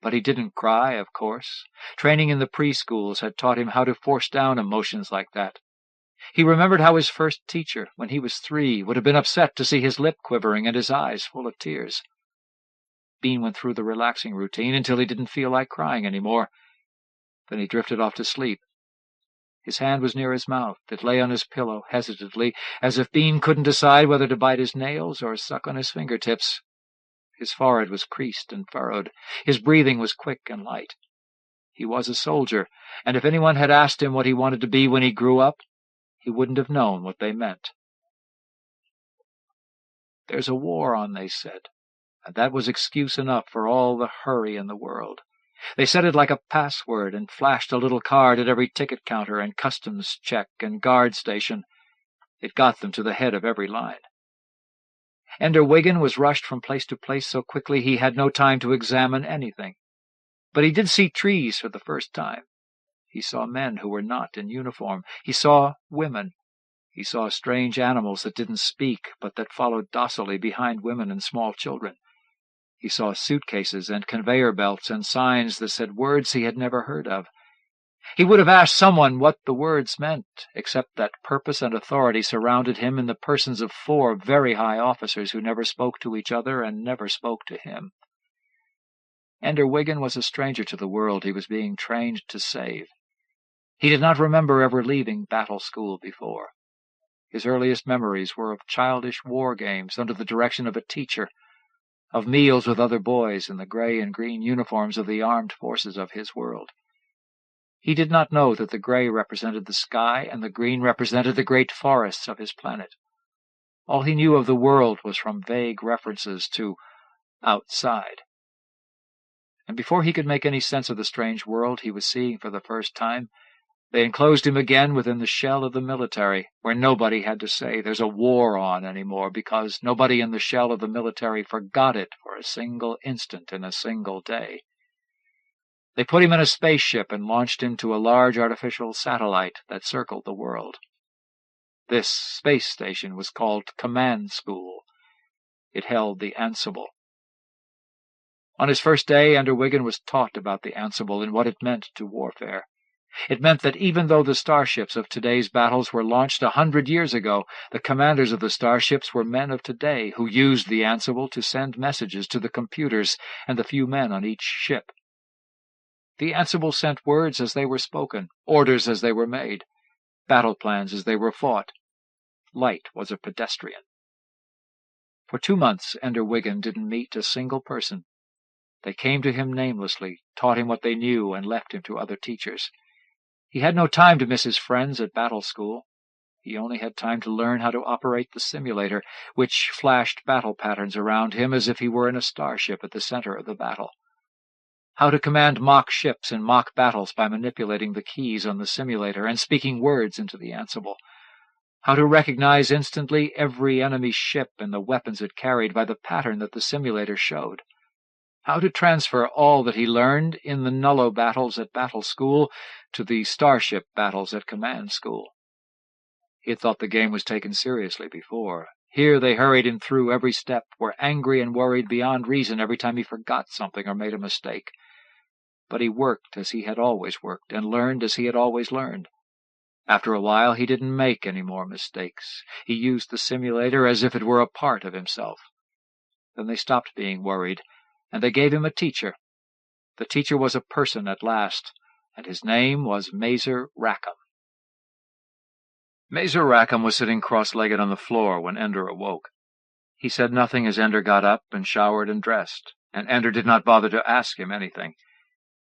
[SPEAKER 2] But he didn't cry, of course. Training in the preschools had taught him how to force down emotions like that. He remembered how his first teacher, when he was 3, would have been upset to see his lip quivering and his eyes full of tears. Bean went through the relaxing routine until he didn't feel like crying anymore. Then he drifted off to sleep. His hand was near his mouth. It lay on his pillow, hesitantly, as if Bean couldn't decide whether to bite his nails or suck on his fingertips. His forehead was creased and furrowed. His breathing was quick and light. He was a soldier, and if anyone had asked him what he wanted to be when he grew up, he wouldn't have known what they meant. There's a war on, they said, and that was excuse enough for all the hurry in the world. They said it like a password and flashed a little card at every ticket counter and customs check and guard station. It got them to the head of every line. Ender Wiggin was rushed from place to place so quickly he had no time to examine anything. But he did see trees for the first time. He saw men who were not in uniform. He saw women. He saw strange animals that didn't speak, but that followed docilely behind women and small children. He saw suitcases and conveyor belts and signs that said words he had never heard of. He would have asked someone what the words meant, except that purpose and authority surrounded him in the persons of 4 very high officers who never spoke to each other and never spoke to him. Ender Wiggin was a stranger to the world he was being trained to save. He did not remember ever leaving battle school before. His earliest memories were of childish war games under the direction of a teacher, of meals with other boys in the gray and green uniforms of the armed forces of his world. He did not know that the gray represented the sky and the green represented the great forests of his planet. All he knew of the world was from vague references to outside. And before he could make any sense of the strange world he was seeing for the first time, they enclosed him again within the shell of the military, where nobody had to say there's a war on anymore, because nobody in the shell of the military forgot it for a single instant in a single day.
[SPEAKER 3] They put him in a spaceship and launched him to a large artificial satellite that circled the world. This space station was called Command School. It held the Ansible. On his first day, Ender Wiggin was taught about the Ansible and what it meant to warfare. It meant that even though the starships of today's battles were launched 100 years ago, the commanders of the starships were men of today who used the Ansible to send messages to the computers and the few men on each ship. The Ansible sent words as they were spoken, orders as they were made, battle plans as they were fought. Light was a pedestrian. For 2 months, Ender Wiggin didn't meet a single person. They came to him namelessly, taught him what they knew, and left him to other teachers. He had no time to miss his friends at battle school. He only had time to learn how to operate the simulator, which flashed battle patterns around him as if he were in a starship at the center of the battle. How to command mock ships in mock battles by manipulating the keys on the simulator and speaking words into the Ansible. How to recognize instantly every enemy ship and the weapons it carried by the pattern that the simulator showed. How to transfer all that he learned in the nullo battles at battle school to the starship battles at command school. He had thought the game was taken seriously before. Here they hurried him through every step, were angry and worried beyond reason every time he forgot something or made a mistake. But he worked as he had always worked, and learned as he had always learned. After a while, he didn't make any more mistakes. He used the simulator as if it were a part of himself. Then they stopped being worried, and they gave him a teacher. The teacher was a person at last, and his name was Mazer Rackham. Mazer Rackham was sitting cross-legged on the floor when Ender awoke. He said nothing as Ender got up and showered and dressed, and Ender did not bother to ask him anything.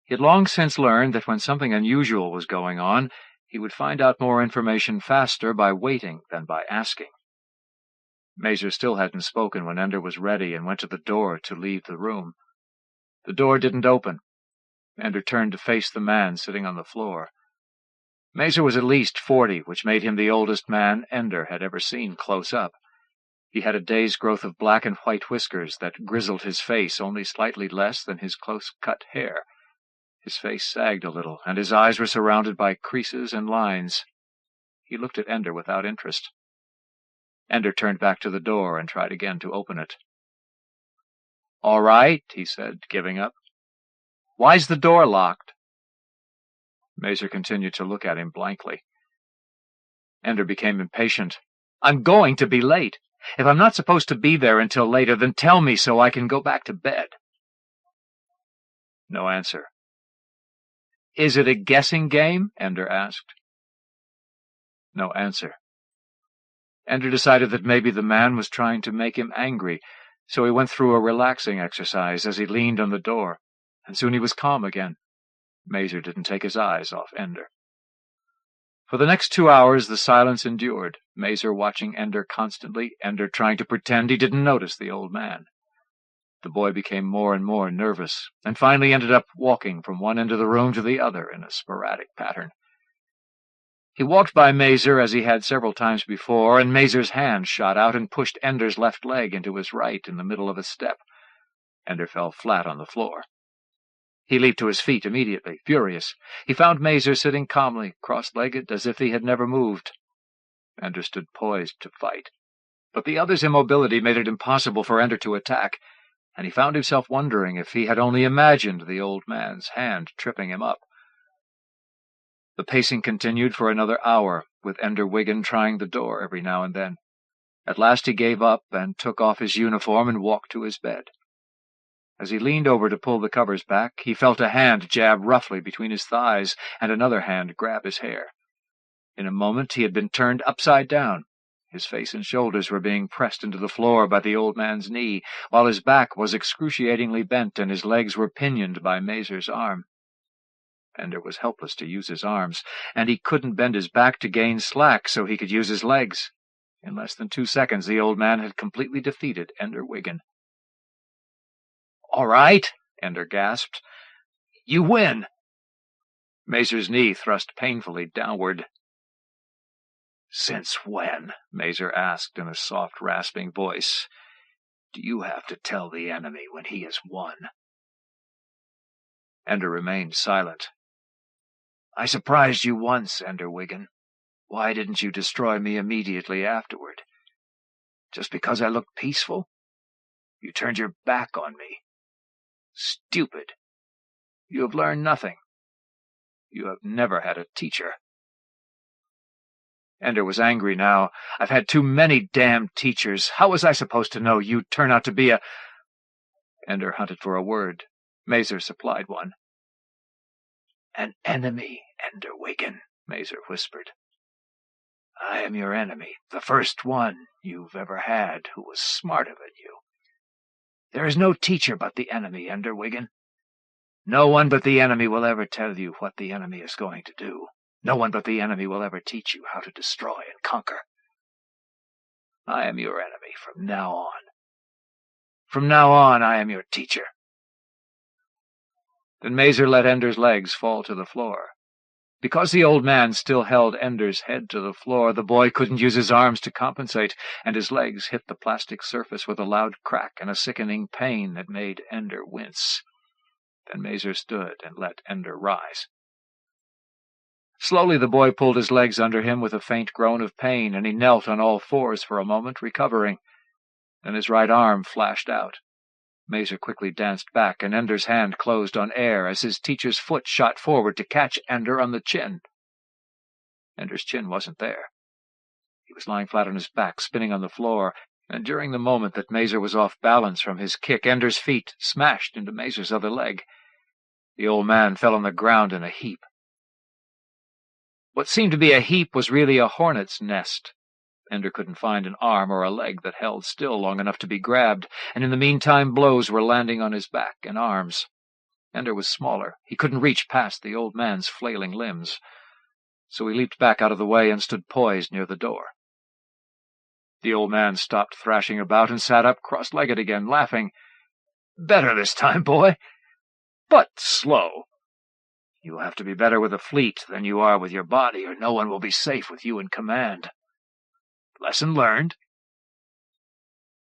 [SPEAKER 3] He had long since learned that when something unusual was going on, he would find out more information faster by waiting than by asking. Mazer still hadn't spoken when Ender was ready and went to the door to leave the room. The door didn't open. Ender turned to face the man sitting on the floor. Mazer was at least 40, which made him the oldest man Ender had ever seen close up. He had a day's growth of black and white whiskers that grizzled his face only slightly less than his close-cut hair. His face sagged a little, and his eyes were surrounded by creases and lines. He looked at Ender without interest. Ender turned back to the door and tried again to open it. "All right," he said, giving up. "Why's the door locked?" Mazer continued to look at him blankly. Ender became impatient. "I'm going to be late. If I'm not supposed to be there until later, then tell me so I can go back to bed." No answer. "Is it a guessing game?" Ender asked. No answer. Ender decided that maybe the man was trying to make him angry, so he went through a relaxing exercise as he leaned on the door, and soon he was calm again. Mazer didn't take his eyes off Ender. For the next 2 hours the silence endured, Mazer watching Ender constantly, Ender trying to pretend he didn't notice the old man. The boy became more and more nervous, and finally ended up walking from one end of the room to the other in a sporadic pattern. He walked by Mazer as he had several times before, and Mazer's hand shot out and pushed Ender's left leg into his right in the middle of a step. Ender fell flat on the floor. He leaped to his feet immediately, furious. He found Mazer sitting calmly, cross-legged, as if he had never moved. Ender stood poised to fight. But the other's immobility made it impossible for Ender to attack, and he found himself wondering if he had only imagined the old man's hand tripping him up. The pacing continued for another hour, with Ender Wiggin trying the door every now and then. At last he gave up and took off his uniform and walked to his bed. As he leaned over to pull the covers back, he felt a hand jab roughly between his thighs and another hand grab his hair. In a moment he had been turned upside down. His face and shoulders were being pressed into the floor by the old man's knee, while his back was excruciatingly bent and his legs were pinioned by Mazer's arm. Ender was helpless to use his arms, and he couldn't bend his back to gain slack so he could use his legs. In less than 2 seconds the old man had completely defeated Ender Wiggin. "All right," Ender gasped. "You win." Mazer's knee thrust painfully downward. "Since when," Mazer asked in a soft, rasping voice, "do you have to tell the enemy when he has won?" Ender remained silent. "I surprised you once, Ender Wiggin. Why didn't you destroy me immediately afterward? Just because I looked peaceful? You turned your back on me. Stupid. You have learned nothing. You have never had a teacher." Ender was angry now. "I've had too many damn teachers. How was I supposed to know you'd turn out to be a—" Ender hunted for a word. Mazer supplied one. "An enemy, Ender Wiggin," Mazer whispered. "I am your enemy, the first one you've ever had who was smarter than you. There is no teacher but the enemy, Ender Wiggin. No one but the enemy will ever tell you what the enemy is going to do. No one but the enemy will ever teach you how to destroy and conquer. I am your enemy from now on. From now on, I am your teacher." Then Mazer let Ender's legs fall to the floor. Because the old man still held Ender's head to the floor, the boy couldn't use his arms to compensate, and his legs hit the plastic surface with a loud crack and a sickening pain that made Ender wince. Then Mazer stood and let Ender rise. Slowly the boy pulled his legs under him with a faint groan of pain, and he knelt on all fours for a moment, recovering. Then his right arm flashed out. Mazer quickly danced back, and Ender's hand closed on air as his teacher's foot shot forward to catch Ender on the chin. Ender's chin wasn't there. He was lying flat on his back, spinning on the floor, and during the moment that Mazer was off balance from his kick, Ender's feet smashed into Mazer's other leg. The old man fell on the ground in a heap. What seemed to be a heap was really a hornet's nest. Ender couldn't find an arm or a leg that held still long enough to be grabbed, and in the meantime blows were landing on his back and arms. Ender was smaller. He couldn't reach past the old man's flailing limbs. So he leaped back out of the way and stood poised near the door. The old man stopped thrashing about and sat up cross-legged again, laughing. "Better this time, boy, but slow. You'll have to be better with a fleet than you are with your body, or no one will be safe with you in command. Lesson learned?"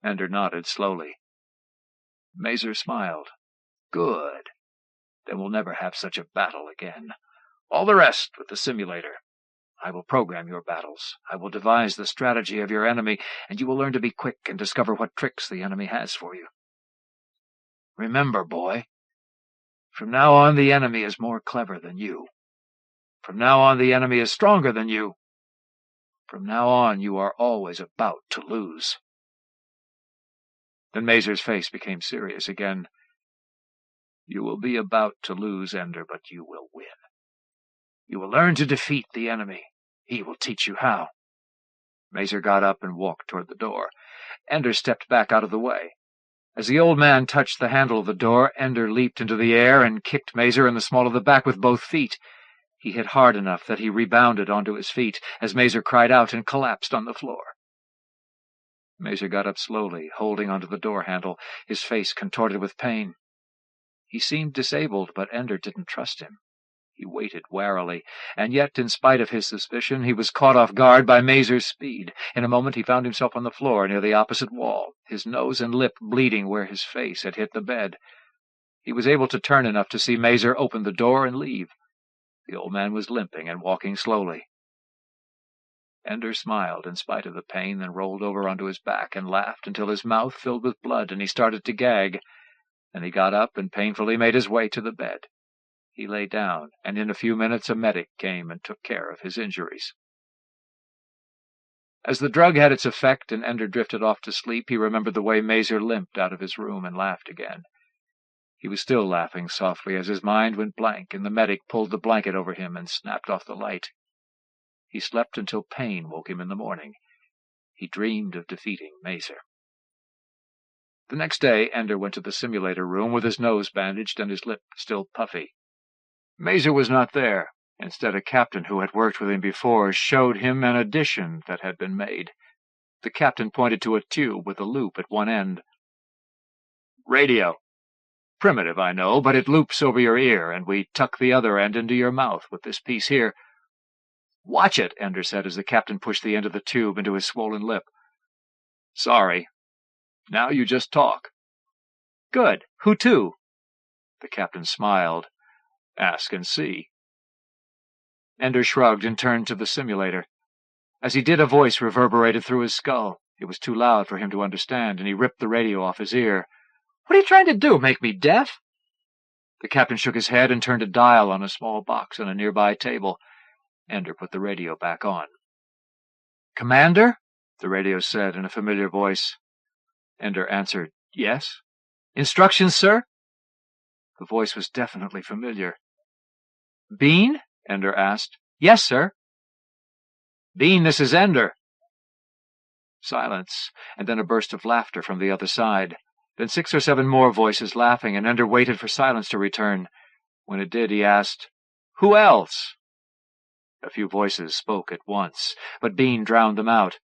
[SPEAKER 3] Ender nodded slowly. Mazer smiled. "Good. Then we'll never have such a battle again. All the rest with the simulator. I will program your battles. I will devise the strategy of your enemy, and you will learn to be quick and discover what tricks the enemy has for you. Remember, boy, from now on the enemy is more clever than you. From now on the enemy is stronger than you. From now on you are always about to lose." Then Mazer's face became serious again. "You will be about to lose, Ender, but you will win. You will learn to defeat the enemy. He will teach you how." Mazer got up and walked toward the door. Ender stepped back out of the way. As the old man touched the handle of the door, Ender leaped into the air and kicked Mazer in the small of the back with both feet. He hit hard enough that he rebounded onto his feet as Mazer cried out and collapsed on the floor. Mazer got up slowly, holding onto the door handle, his face contorted with pain. He seemed disabled, but Ender didn't trust him. He waited warily, and yet, in spite of his suspicion, he was caught off guard by Mazer's speed. In a moment he found himself on the floor near the opposite wall, his nose and lip bleeding where his face had hit the bed. He was able to turn enough to see Mazer open the door and leave. The old man was limping and walking slowly. Ender smiled in spite of the pain, then rolled over onto his back and laughed until his mouth filled with blood and he started to gag. Then he got up and painfully made his way to the bed. He lay down, and in a few minutes a medic came and took care of his injuries. As the drug had its effect and Ender drifted off to sleep, he remembered the way Mazer limped out of his room and laughed again. He was still laughing softly as his mind went blank, and the medic pulled the blanket over him and snapped off the light. He slept until pain woke him in the morning. He dreamed of defeating Mazer. The next day, Ender went to the simulator room with his nose bandaged and his lip still puffy. Mazer was not there. Instead, a captain who had worked with him before showed him an addition that had been made. The captain pointed to a tube with a loop at one end. "Radio. Primitive, I know, but it loops over your ear, and we tuck the other end into your mouth with this piece here." "Watch it," Ender said as the captain pushed the end of the tube into his swollen lip. "Sorry. Now you just talk." "Good. Who to?" The captain smiled.
[SPEAKER 1] Ask and see. Ender shrugged and turned to the simulator. As he did, a voice reverberated through his skull. It was too loud for him to understand, and he ripped the radio off his ear.
[SPEAKER 2] "What are you trying to do, make me deaf?"
[SPEAKER 1] The captain shook his head and turned a dial on a small box on a nearby table. Ender put the radio back on. "Commander?" the radio said in a familiar voice. Ender answered, "Yes." "Instructions, sir?" The voice was definitely familiar. "Bean?" Ender asked. "Yes, sir." "Bean, this is Ender." Silence, and then a burst of laughter from the other side. Then 6 or 7 more voices laughing, and Ender waited for silence to return. When it did, he asked, "Who else?" A few voices spoke at once, but Bean drowned them out.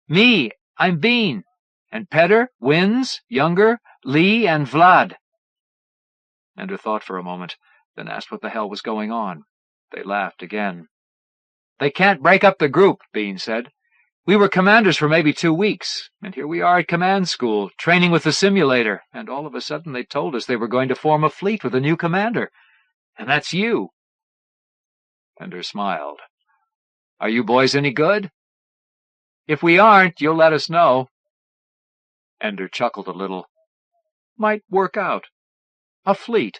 [SPEAKER 1] "Me, I'm Bean. And Petter, Wins, Younger, Lee, and Vlad." Ender thought for a moment, then asked what the hell was going on. They laughed again. "They can't break up the group," Bean said. "We were commanders for maybe 2 weeks, and here we are at command school, training with the simulator, and all of a sudden they told us they were going to form a fleet with a new commander. And that's you." Ender smiled. "Are you boys any good?" "If we aren't, you'll let us know." Ender chuckled a little. "Might work out. A fleet."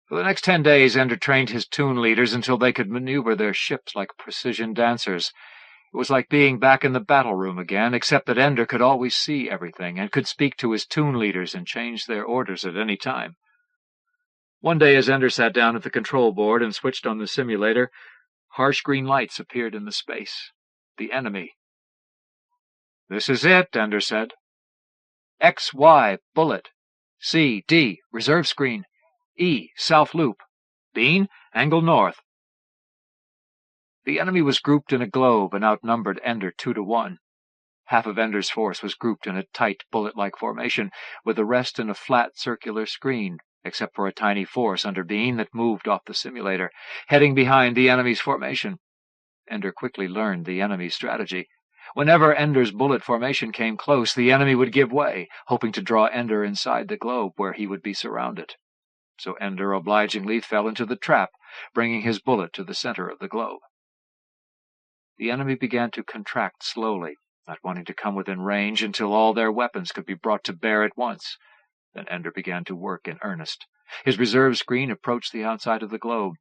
[SPEAKER 1] For the next 10 days, Ender trained his toon leaders until they could maneuver their ships like precision dancers. It was like being back in the battle room again, except that Ender could always see everything and could speak to his toon leaders and change their orders at any time. One day, as Ender sat down at the control board and switched on the simulator, harsh green lights appeared in the space. The enemy. "This is it," Ender said. "X, Y, bullet. C, D, reserve screen. E, south loop. Bean, angle north." The enemy was grouped in a globe and outnumbered Ender 2 to 1. Half of Ender's force was grouped in a tight bullet-like formation, with the rest in a flat circular screen, except for a tiny force under Bean that moved off the simulator, heading behind the enemy's formation. Ender quickly learned the enemy's strategy. Whenever Ender's bullet formation came close, the enemy would give way, hoping to draw Ender inside the globe where he would be surrounded. So Ender obligingly fell into the trap, bringing his bullet to the center of the globe. The enemy began to contract slowly, not wanting to come within range until all their weapons could be brought to bear at once. Then Ender began to work in earnest. His reserve screen approached the outside of the globe,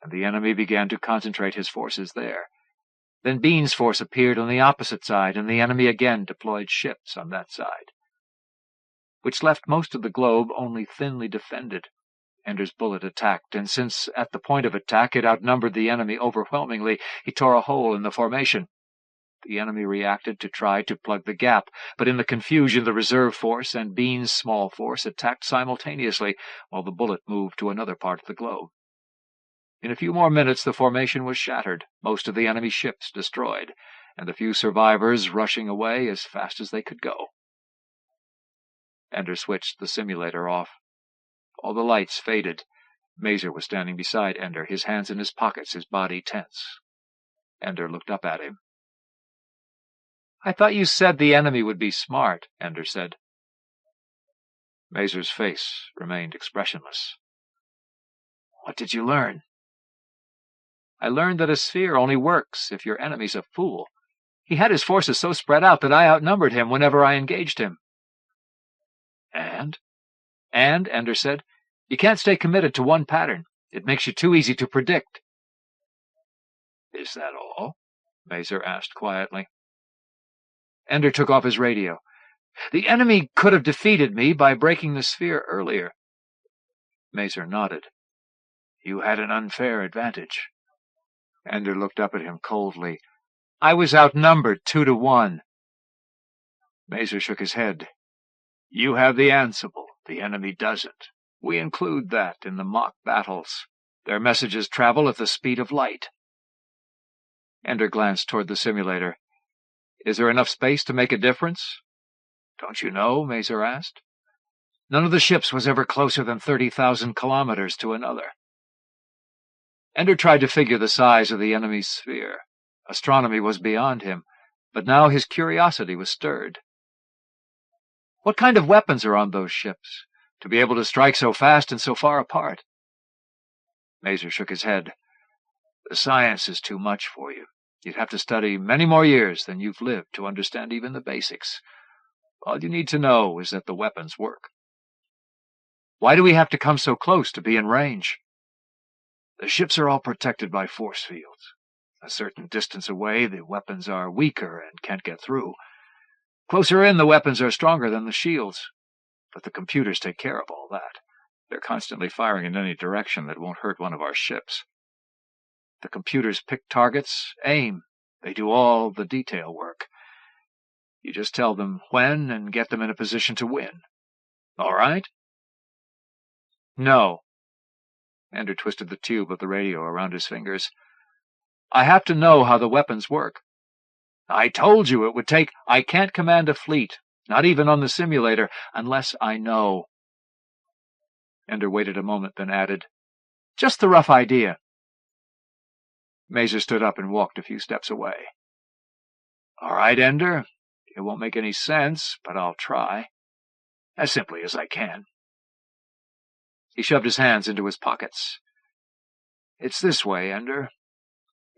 [SPEAKER 1] and the enemy began to concentrate his forces there. Then Bean's force appeared on the opposite side, and the enemy again deployed ships on that side, which left most of the globe only thinly defended. Ender's bullet attacked, and since at the point of attack it outnumbered the enemy overwhelmingly, he tore a hole in the formation. The enemy reacted to try to plug the gap, but in the confusion the reserve force and Bean's small force attacked simultaneously, while the bullet moved to another part of the globe. In a few more minutes the formation was shattered, most of the enemy ships destroyed, and the few survivors rushing away as fast as they could go. Ender switched the simulator off. All the lights faded. Mazer was standing beside Ender, his hands in his pockets, his body tense. Ender looked up at him. "I thought you said the enemy would be smart," Ender said. Mazer's face remained expressionless. "What did you learn?" "I learned that a sphere only works if your enemy's a fool. He had his forces so spread out that I outnumbered him whenever I engaged him." And, Ender said, you can't stay committed to one pattern. It makes you too easy to predict." "Is that all?" Mazer asked quietly. Ender took off his radio. "The enemy could have defeated me by breaking the sphere earlier." Mazer nodded. "You had an unfair advantage." Ender looked up at him coldly. "I was outnumbered 2 to 1. Mazer shook his head. "You have the Ansible. The enemy doesn't. We include that in the mock battles. Their messages travel at the speed of light." Ender glanced toward the simulator. "Is there enough space to make a difference?" "Don't you know?" Mazer asked. "None of the ships was ever closer than 30,000 kilometers to another." Ender tried to figure the size of the enemy's sphere. Astronomy was beyond him, but now his curiosity was stirred. "What kind of weapons are on those ships, to be able to strike so fast and so far apart?" Mazer shook his head. "The science is too much for you. You'd have to study many more years than you've lived to understand even the basics. All you need to know is that the weapons work." "Why do we have to come so close to be in range?" "The ships are all protected by force fields. A certain distance away, the weapons are weaker and can't get through. Closer in, the weapons are stronger than the shields. But the computers take care of all that. They're constantly firing in any direction that won't hurt one of our ships. The computers pick targets, aim. They do all the detail work. You just tell them when and get them in a position to win. All right?" "No." Ender twisted the tube of the radio around his fingers. "I have to know how the weapons work." "I told you it would take—" "I can't command a fleet, not even on the simulator, unless I know." Ender waited a moment, then added, "Just the rough idea." Mazer stood up and walked a few steps away. "All right, Ender. It won't make any sense, but I'll try. As simply as I can." He shoved his hands into his pockets. "It's this way, Ender.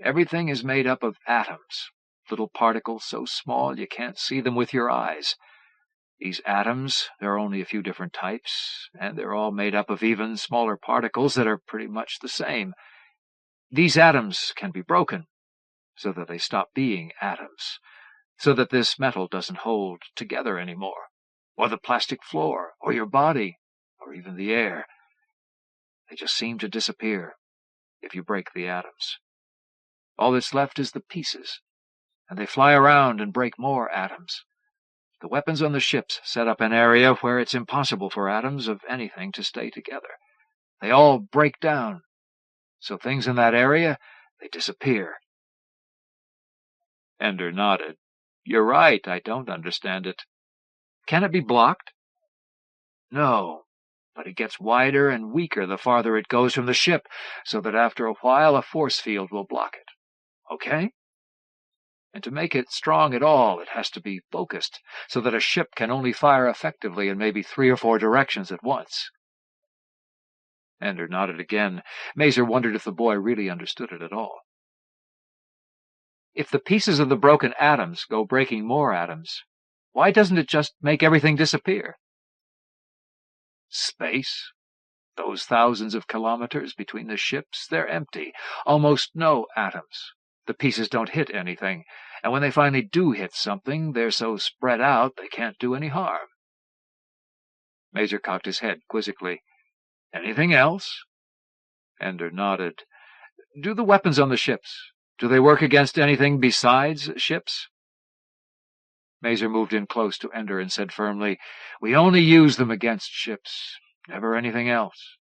[SPEAKER 1] Everything is made up of atoms, little particles so small you can't see them with your eyes. These atoms, there are only a few different types, and they're all made up of even smaller particles that are pretty much the same. These atoms can be broken, so that they stop being atoms, so that this metal doesn't hold together anymore, or the plastic floor, or your body, or even the air. They just seem to disappear if you break the atoms. All that's left is the pieces, and they fly around and break more atoms. The weapons on the ships set up an area where it's impossible for atoms of anything to stay together. They all break down, so things in that area, they disappear." Ender nodded. "You're right, I don't understand it. Can it be blocked?" "No, but it gets wider and weaker the farther it goes from the ship, so that after a while a force field will block it. Okay? And to make it strong at all, it has to be focused, so that a ship can only fire effectively in maybe 3 or 4 directions at once." Ender nodded again. Mazer wondered if the boy really understood it at all. "If the pieces of the broken atoms go breaking more atoms, why doesn't it just make everything disappear?" "Space. Those thousands of kilometers between the ships, they're empty. Almost no atoms. The pieces don't hit anything, and when they finally do hit something, they're so spread out they can't do any harm." Mazer cocked his head quizzically. "Anything else?" Ender nodded. "Do the weapons on the ships, do they work against anything besides ships?" Mazer moved in close to Ender and said firmly, "We only use them against ships, never anything else.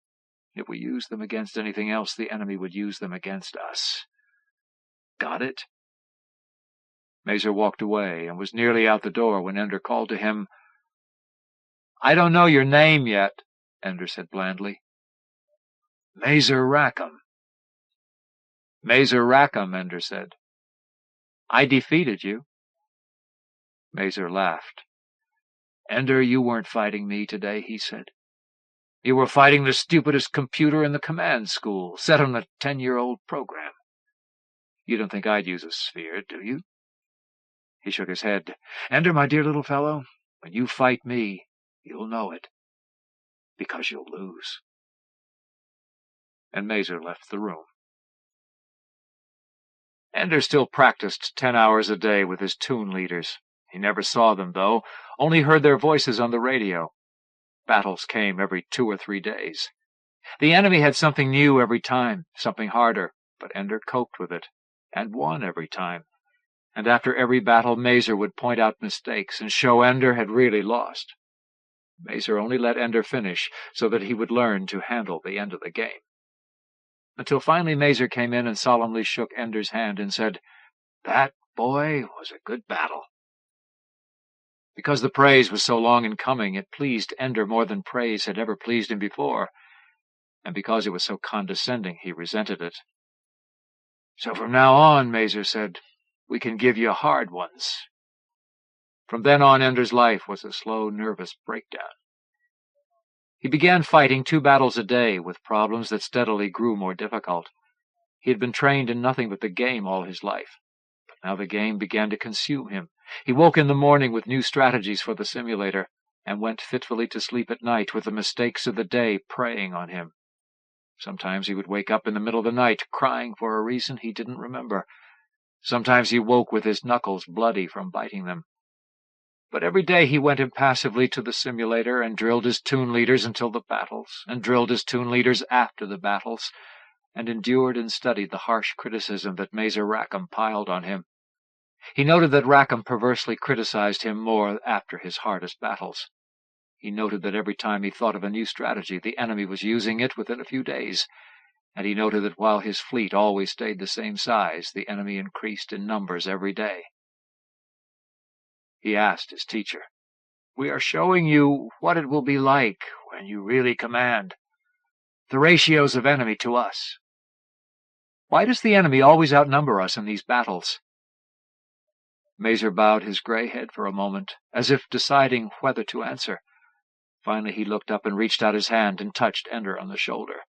[SPEAKER 1] If we used them against anything else, the enemy would use them against us. Got it?" Mazer walked away and was nearly out the door when Ender called to him. "I don't know your name yet," Ender said blandly. "Mazer Rackham." "Mazer Rackham," Ender said. "I defeated you." Mazer laughed. "Ender, you weren't fighting me today," he said. "You were fighting the stupidest computer in the command school, set on a 10-year-old program. You don't think I'd use a sphere, do you?" He shook his head. "Ender, my dear little fellow, when you fight me, you'll know it. Because you'll lose." And Mazer left the room. Ender still practiced 10 hours a day with his toon leaders. He never saw them, though, only heard their voices on the radio. Battles came every 2 or 3 days. The enemy had something new every time, something harder, but Ender coped with it, and won every time. And after every battle, Mazer would point out mistakes and show Ender had really lost. Mazer only let Ender finish so that he would learn to handle the end of the game. Until finally Mazer came in and solemnly shook Ender's hand and said, "That, boy, was a good battle." Because the praise was so long in coming, it pleased Ender more than praise had ever pleased him before, and because it was so condescending, he resented it. "So from now on," Mazer said, "we can give you hard ones." From then on, Ender's life was a slow, nervous breakdown.
[SPEAKER 3] He began fighting 2 battles a day, with problems that steadily grew more difficult. He had been trained in nothing but the game all his life. But now the game began to consume him. He woke in the morning with new strategies for the simulator, and went fitfully to sleep at night with the mistakes of the day preying on him. Sometimes he would wake up in the middle of the night, crying for a reason he didn't remember. Sometimes he woke with his knuckles bloody from biting them. But every day he went impassively to the simulator and drilled his toon leaders until the battles, and drilled his toon leaders after the battles, and endured and studied the harsh criticism that Mazer Rackham piled on him. He noted that Rackham perversely criticized him more after his hardest battles. He noted that every time he thought of a new strategy, the enemy was using it within a few days, and he noted that while his fleet always stayed the same size, the enemy increased in numbers every day. He asked his teacher, "We are showing you what it will be like when you really command. The ratios of enemy to us. Why does the enemy always outnumber us in these battles?" Mazer bowed his gray head for a moment, as if deciding whether to answer. Finally he looked up and reached out his hand and touched Ender on the shoulder.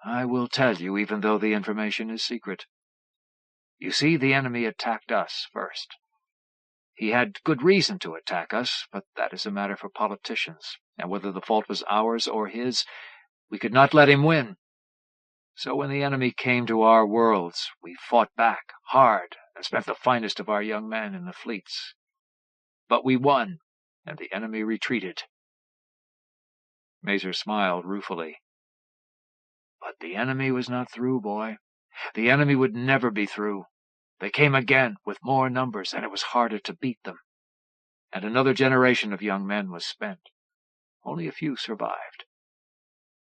[SPEAKER 3] "I will tell you, even though the information is secret. You see, the enemy attacked us first. He had good reason to attack us, but that is a matter for politicians, and whether the fault was ours or his, we could not let him win. So when the enemy came to our worlds, we fought back hard and spent the finest of our young men in the fleets. But we won, and the enemy retreated." Mazer smiled ruefully. "But the enemy was not through, boy. The enemy would never be through. They came again with more numbers, and it was harder to beat them. And another generation of young men was spent. Only a few survived.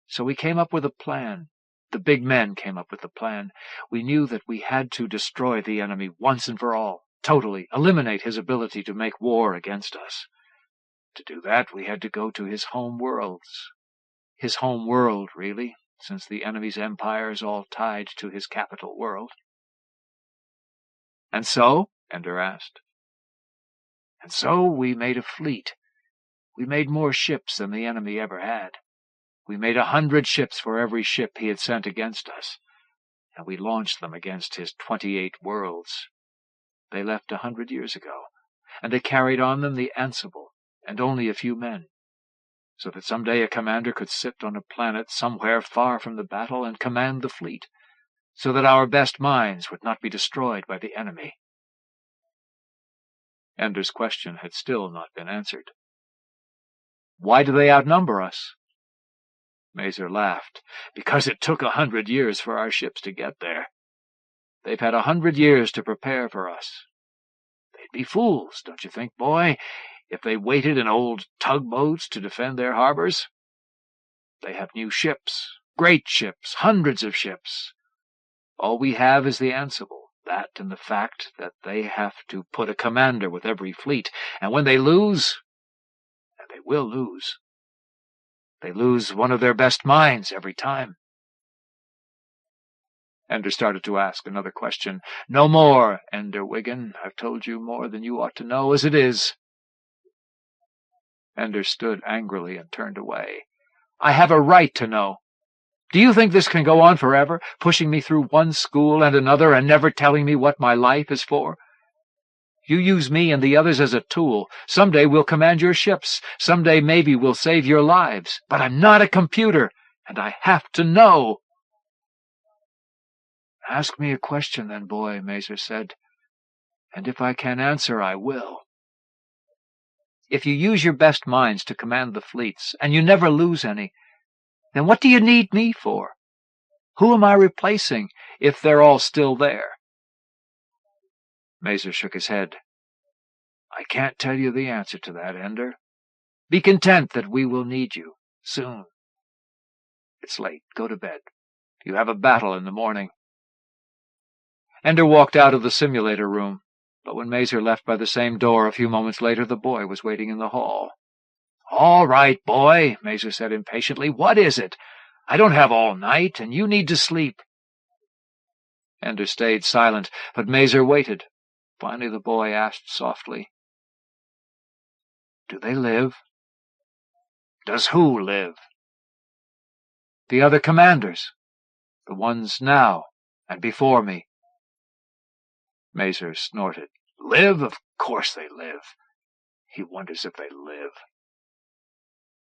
[SPEAKER 3] So we came up with a plan. The big men came up with the plan. We knew that we had to destroy the enemy once and for all, totally eliminate his ability to make war against us. To do that, we had to go to his home worlds. His home world, really, since the enemy's empire is all tied to his capital world." "And so?" Ender asked. "And so we made a fleet. We made more ships than the enemy ever had. We made 100 ships for every ship he had sent against us, and we launched them against his 28 worlds. They left 100 years ago, and they carried on them the Ansible, and only a few men, so that some day a commander could sit on a planet somewhere far from the battle and command the fleet, so that our best minds would not be destroyed by the enemy." Ender's question had still not been answered. "Why do they outnumber us?" Mazer laughed. "Because it took 100 years for our ships to get there. They've had 100 years to prepare for us. They'd be fools, don't you think, boy, if they waited in old tugboats to defend their harbors? They have new ships, great ships, hundreds of ships. All we have is the Ansible, that and the fact that they have to put a commander with every fleet, and when they lose, and they will lose, they lose one of their best minds every time." Ender started to ask another question. "No more, Ender Wiggin. I've told you more than you ought to know as it is." Ender stood angrily and turned away. "I have a right to know. Do you think this can go on forever, pushing me through one school and another and never telling me what my life is for? You use me and the others as a tool. Someday we'll command your ships. Someday maybe we'll save your lives. But I'm not a computer, and I have to know." "Ask me a question then, boy," Mazer said, "and if I can answer, I will. If you use your best minds to command the fleets, and you never lose any, then what do you need me for? Who am I replacing if they're all still there?" Mazer shook his head. "I can't tell you the answer to that, Ender. Be content that we will need you, soon. It's late. Go to bed. You have a battle in the morning." Ender walked out of the simulator room, but when Mazer left by the same door a few moments later, the boy was waiting in the hall. "All right, boy," Mazer said impatiently. "What is it? I don't have all night, and you need to sleep." Ender stayed silent, but Mazer waited. Finally the boy asked softly, "Do they live?"
[SPEAKER 2] Does who live? The other commanders. The ones now and before me.
[SPEAKER 3] Mazer snorted.
[SPEAKER 2] Live? Of course they live. He wonders if they live.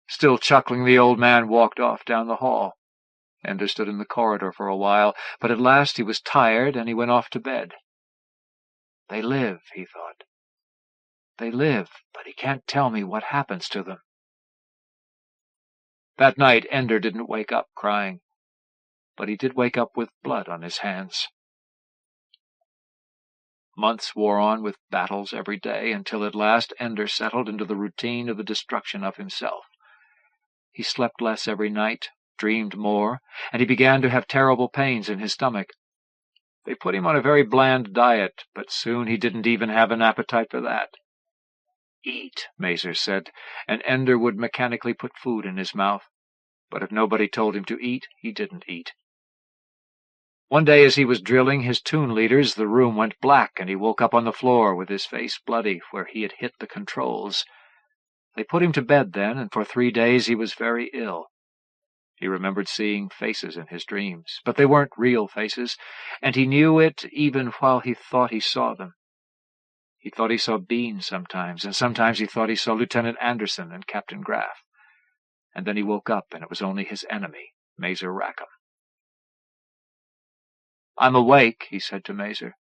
[SPEAKER 3] Still chuckling, the old man walked off down the hall. Ender stood in the corridor for a while, but at last he was tired and he went off to bed.
[SPEAKER 2] They live, he thought. They live, but he can't tell me what happens to them.
[SPEAKER 3] That night Ender didn't wake up crying, but he did wake up with blood on his hands. Months wore on with battles every day, until at last Ender settled into the routine of the destruction of himself. He slept less every night, dreamed more, and he began to have terrible pains in his stomach. They put him on a very bland diet, but soon he didn't even have an appetite for that.
[SPEAKER 2] Eat,
[SPEAKER 3] Mazer said, and Ender would mechanically put food in his mouth, but if nobody told him to eat, he didn't eat. One day as he was drilling his tune leaders, the room went black, and he woke up on the floor with his face bloody where he had hit the controls. They put him to bed then, and for 3 days he was very ill. He remembered seeing faces in his dreams, but they weren't real faces, and he knew it even while he thought he saw them. He thought he saw Bean sometimes, and sometimes he thought he saw Lieutenant Anderson and Captain Graff. And then he woke up, and it was only his enemy, Mazer Rackham. "I'm awake," he said to Mazer.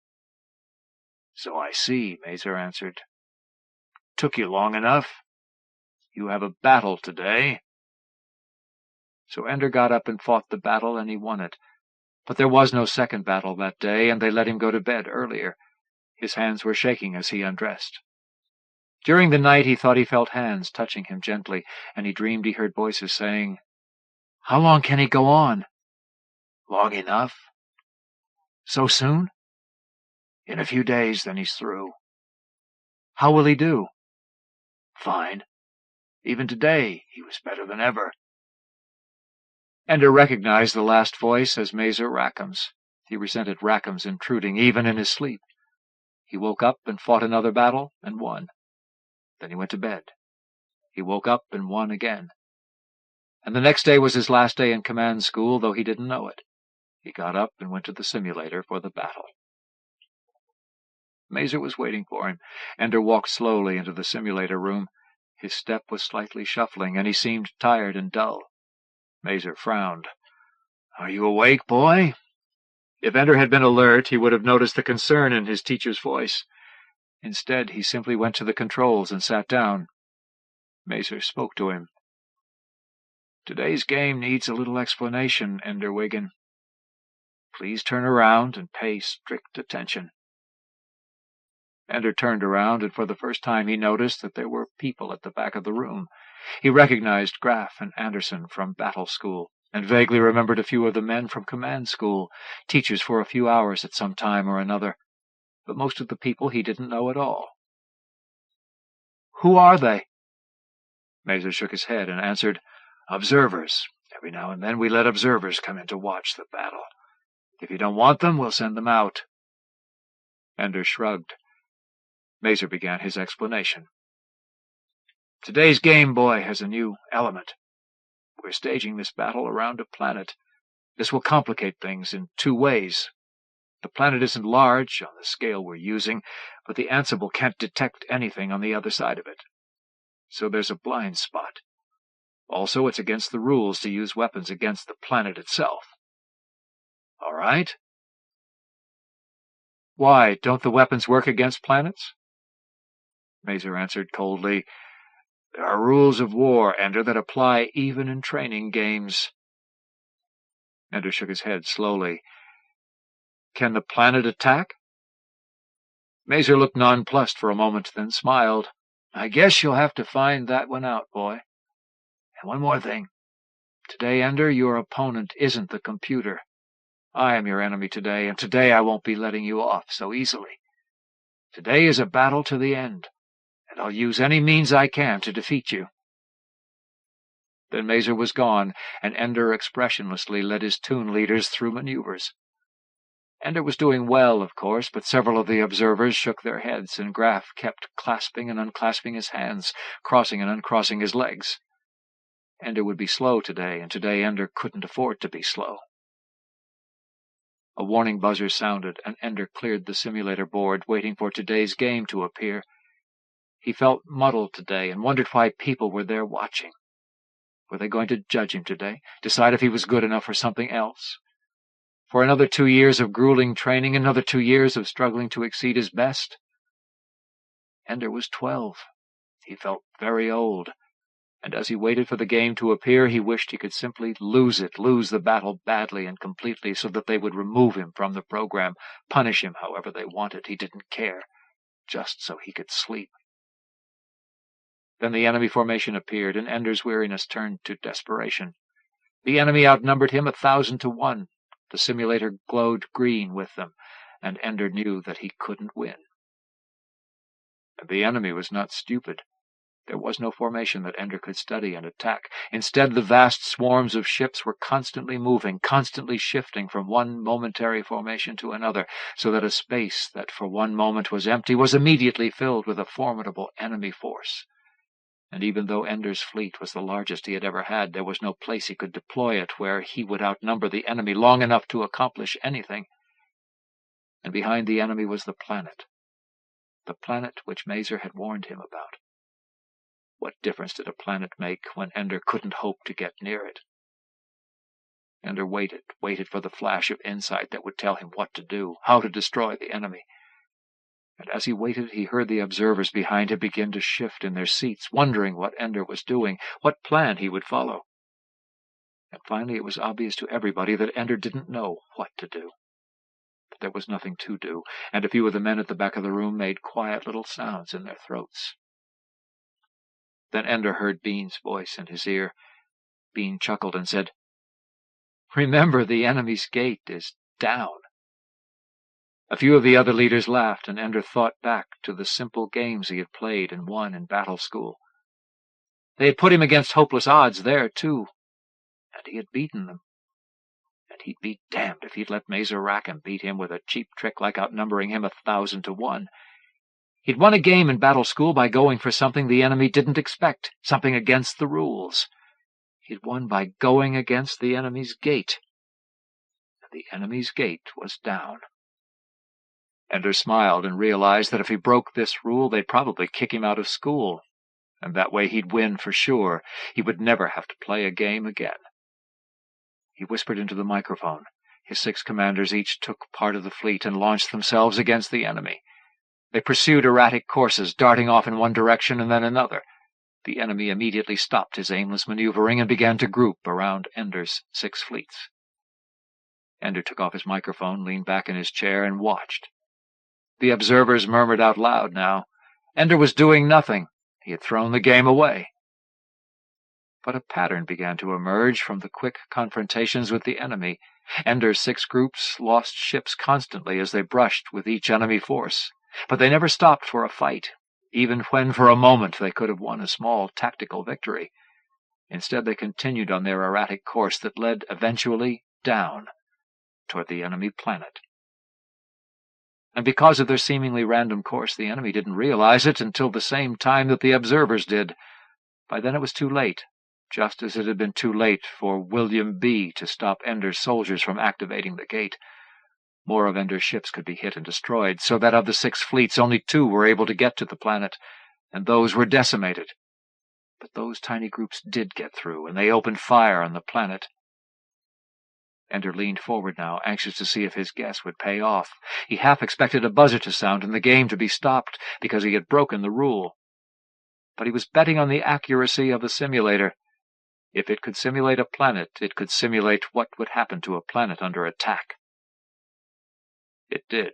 [SPEAKER 2] "So I see," Mazer answered. "Took you long enough? You have a battle today."
[SPEAKER 3] So Ender got up and fought the battle, and he won it. But there was no second battle that day, and they let him go to bed earlier. His hands were shaking as he undressed. During the night he thought he felt hands touching him gently, and he dreamed he heard voices saying, "How long can he go on?"
[SPEAKER 2] "Long enough."
[SPEAKER 3] "So soon?"
[SPEAKER 2] "In a few days, then he's through."
[SPEAKER 3] "How will he do?"
[SPEAKER 2] "Fine. Even today he was better than ever."
[SPEAKER 3] Ender recognized the last voice as Mazer Rackham's. He resented Rackham's intruding, even in his sleep. He woke up and fought another battle and won. Then he went to bed. He woke up and won again. And the next day was his last day in command school, though he didn't know it. He got up and went to the simulator for the battle. Mazer was waiting for him. Ender walked slowly into the simulator room. His step was slightly shuffling, and he seemed tired and dull. Mazer frowned.
[SPEAKER 2] "Are you awake, boy?"
[SPEAKER 3] If Ender had been alert, he would have noticed the concern in his teacher's voice. Instead, he simply went to the controls and sat down. Mazer spoke to him.
[SPEAKER 2] "Today's game needs a little explanation, Ender Wiggin. Please turn around and pay strict attention."
[SPEAKER 3] Ender turned around, and for the first time he noticed that there were people at the back of the room. He recognized Graff and Anderson from battle school, and vaguely remembered a few of the men from command school, teachers for a few hours at some time or another. But most of the people he didn't know at all.
[SPEAKER 2] "Who are they?"
[SPEAKER 3] Mazer shook his head and answered,
[SPEAKER 2] "Observers. Every now and then we let observers come in to watch the battle. If you don't want them, we'll send them out."
[SPEAKER 3] Ender shrugged. Mazer began his explanation.
[SPEAKER 2] "Today's game, boy, has a new element. We're staging this battle around a planet. This will complicate things in 2 ways. The planet isn't large on the scale we're using, but the Ansible can't detect anything on the other side of it. So there's a blind spot. Also, it's against the rules to use weapons against the planet itself. All right?"
[SPEAKER 3] "Why, don't the weapons work against planets?"
[SPEAKER 2] Mazer answered coldly, "There are rules of war, Ender, that apply even in training games."
[SPEAKER 3] Ender shook his head slowly. "Can the planet attack?"
[SPEAKER 2] Mazer looked nonplussed for a moment, then smiled. "I guess you'll have to find that one out, boy. And one more thing. Today, Ender, your opponent isn't the computer. I am your enemy today, and today I won't be letting you off so easily. Today is a battle to the end, and I'll use any means I can to defeat you."
[SPEAKER 3] Then Mazer was gone, and Ender expressionlessly led his tune leaders through maneuvers. Ender was doing well, of course, but several of the observers shook their heads, and Graff kept clasping and unclasping his hands, crossing and uncrossing his legs. Ender would be slow today, and today Ender couldn't afford to be slow. A warning buzzer sounded, and Ender cleared the simulator board, waiting for today's game to appear. He felt muddled today and wondered why people were there watching. Were they going to judge him today, decide if he was good enough for something else? For another 2 years of grueling training, another 2 years of struggling to exceed his best? Ender was 12. He felt very old, and as he waited for the game to appear, he wished he could simply lose the battle badly and completely, so that they would remove him from the program, punish him however they wanted. He didn't care, just so he could sleep. Then the enemy formation appeared, and Ender's weariness turned to desperation. The enemy outnumbered him 1,000 to 1. The simulator glowed green with them, and Ender knew that he couldn't win. And the enemy was not stupid. There was no formation that Ender could study and attack. Instead, the vast swarms of ships were constantly moving, constantly shifting from one momentary formation to another, so that a space that for one moment was empty was immediately filled with a formidable enemy force. And even though Ender's fleet was the largest he had ever had, there was no place he could deploy it where he would outnumber the enemy long enough to accomplish anything. And behind the enemy was the planet which Mazer had warned him about. What difference did a planet make when Ender couldn't hope to get near it? Ender waited for the flash of insight that would tell him what to do, how to destroy the enemy. And as he waited, he heard the observers behind him begin to shift in their seats, wondering what Ender was doing, what plan he would follow. And finally it was obvious to everybody that Ender didn't know what to do. But there was nothing to do, and a few of the men at the back of the room made quiet little sounds in their throats. Then Ender heard Bean's voice in his ear. Bean chuckled and said, "Remember, the enemy's gate is down." A few of the other leaders laughed, and Ender thought back to the simple games he had played and won in battle school. They had put him against hopeless odds there, too, and he had beaten them. And he'd be damned if he'd let Mazer Rackham beat him with a cheap trick like outnumbering him 1,000 to 1. He'd won a game in battle school by going for something the enemy didn't expect, something against the rules. He'd won by going against the enemy's gate. And the enemy's gate was down. Ender smiled and realized that if he broke this rule, they'd probably kick him out of school, and that way he'd win for sure. He would never have to play a game again. He whispered into the microphone. His 6 commanders each took part of the fleet and launched themselves against the enemy. They pursued erratic courses, darting off in one direction and then another. The enemy immediately stopped his aimless maneuvering and began to group around Ender's 6 fleets. Ender took off his microphone, leaned back in his chair, and watched. The observers murmured out loud now. Ender was doing nothing. He had thrown the game away. But a pattern began to emerge from the quick confrontations with the enemy. Ender's 6 groups lost ships constantly as they brushed with each enemy force. But they never stopped for a fight, even when for a moment they could have won a small tactical victory. Instead, they continued on their erratic course that led eventually down toward the enemy planet. And because of their seemingly random course, the enemy didn't realize it until the same time that the observers did. By then it was too late, just as it had been too late for William B. to stop Ender's soldiers from activating the gate. More of Ender's ships could be hit and destroyed, so that of the 6 fleets only 2 were able to get to the planet, and those were decimated. But those tiny groups did get through, and they opened fire on the planet. Ender leaned forward now, anxious to see if his guess would pay off. He half expected a buzzer to sound and the game to be stopped, because he had broken the rule. But he was betting on the accuracy of the simulator. If it could simulate a planet, it could simulate what would happen to a planet under attack. It did.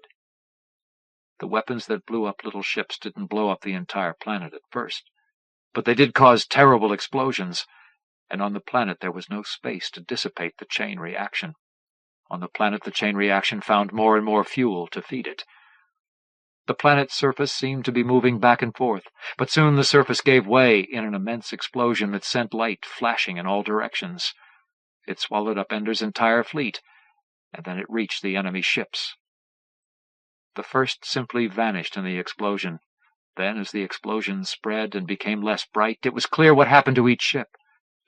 [SPEAKER 3] The weapons that blew up little ships didn't blow up the entire planet at first, but they did cause terrible explosions, and on the planet there was no space to dissipate the chain reaction. On the planet the chain reaction found more and more fuel to feed it. The planet's surface seemed to be moving back and forth, but soon the surface gave way in an immense explosion that sent light flashing in all directions. It swallowed up Ender's entire fleet, and then it reached the enemy ships. The first simply vanished in the explosion. Then, as the explosion spread and became less bright, it was clear what happened to each ship.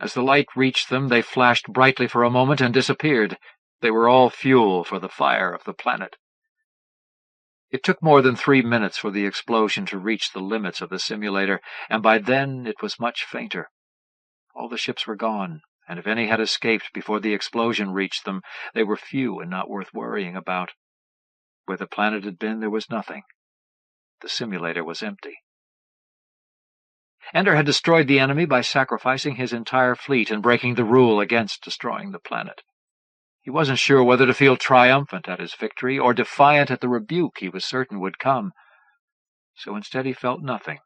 [SPEAKER 3] As the light reached them, they flashed brightly for a moment and disappeared. They were all fuel for the fire of the planet. It took more than 3 minutes for the explosion to reach the limits of the simulator, and by then it was much fainter. All the ships were gone, and if any had escaped before the explosion reached them, they were few and not worth worrying about. Where the planet had been, there was nothing. The simulator was empty. Ender had destroyed the enemy by sacrificing his entire fleet and breaking the rule against destroying the planet. He wasn't sure whether to feel triumphant at his victory or defiant at the rebuke he was certain would come. So instead he felt nothing.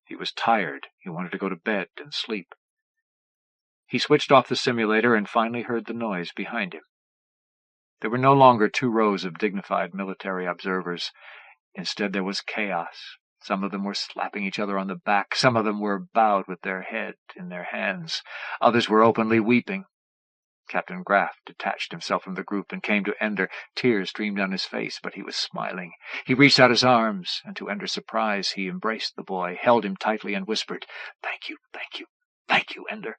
[SPEAKER 3] He was tired. He wanted to go to bed and sleep. He switched off the simulator and finally heard the noise behind him. There were no longer 2 rows of dignified military observers. Instead there was chaos. Some of them were slapping each other on the back. Some of them were bowed with their head in their hands. Others were openly weeping. Captain Graff detached himself from the group and came to Ender. Tears streamed down his face, but he was smiling. He reached out his arms, and to Ender's surprise he embraced the boy, held him tightly, and whispered, "Thank you, thank you, thank you, Ender."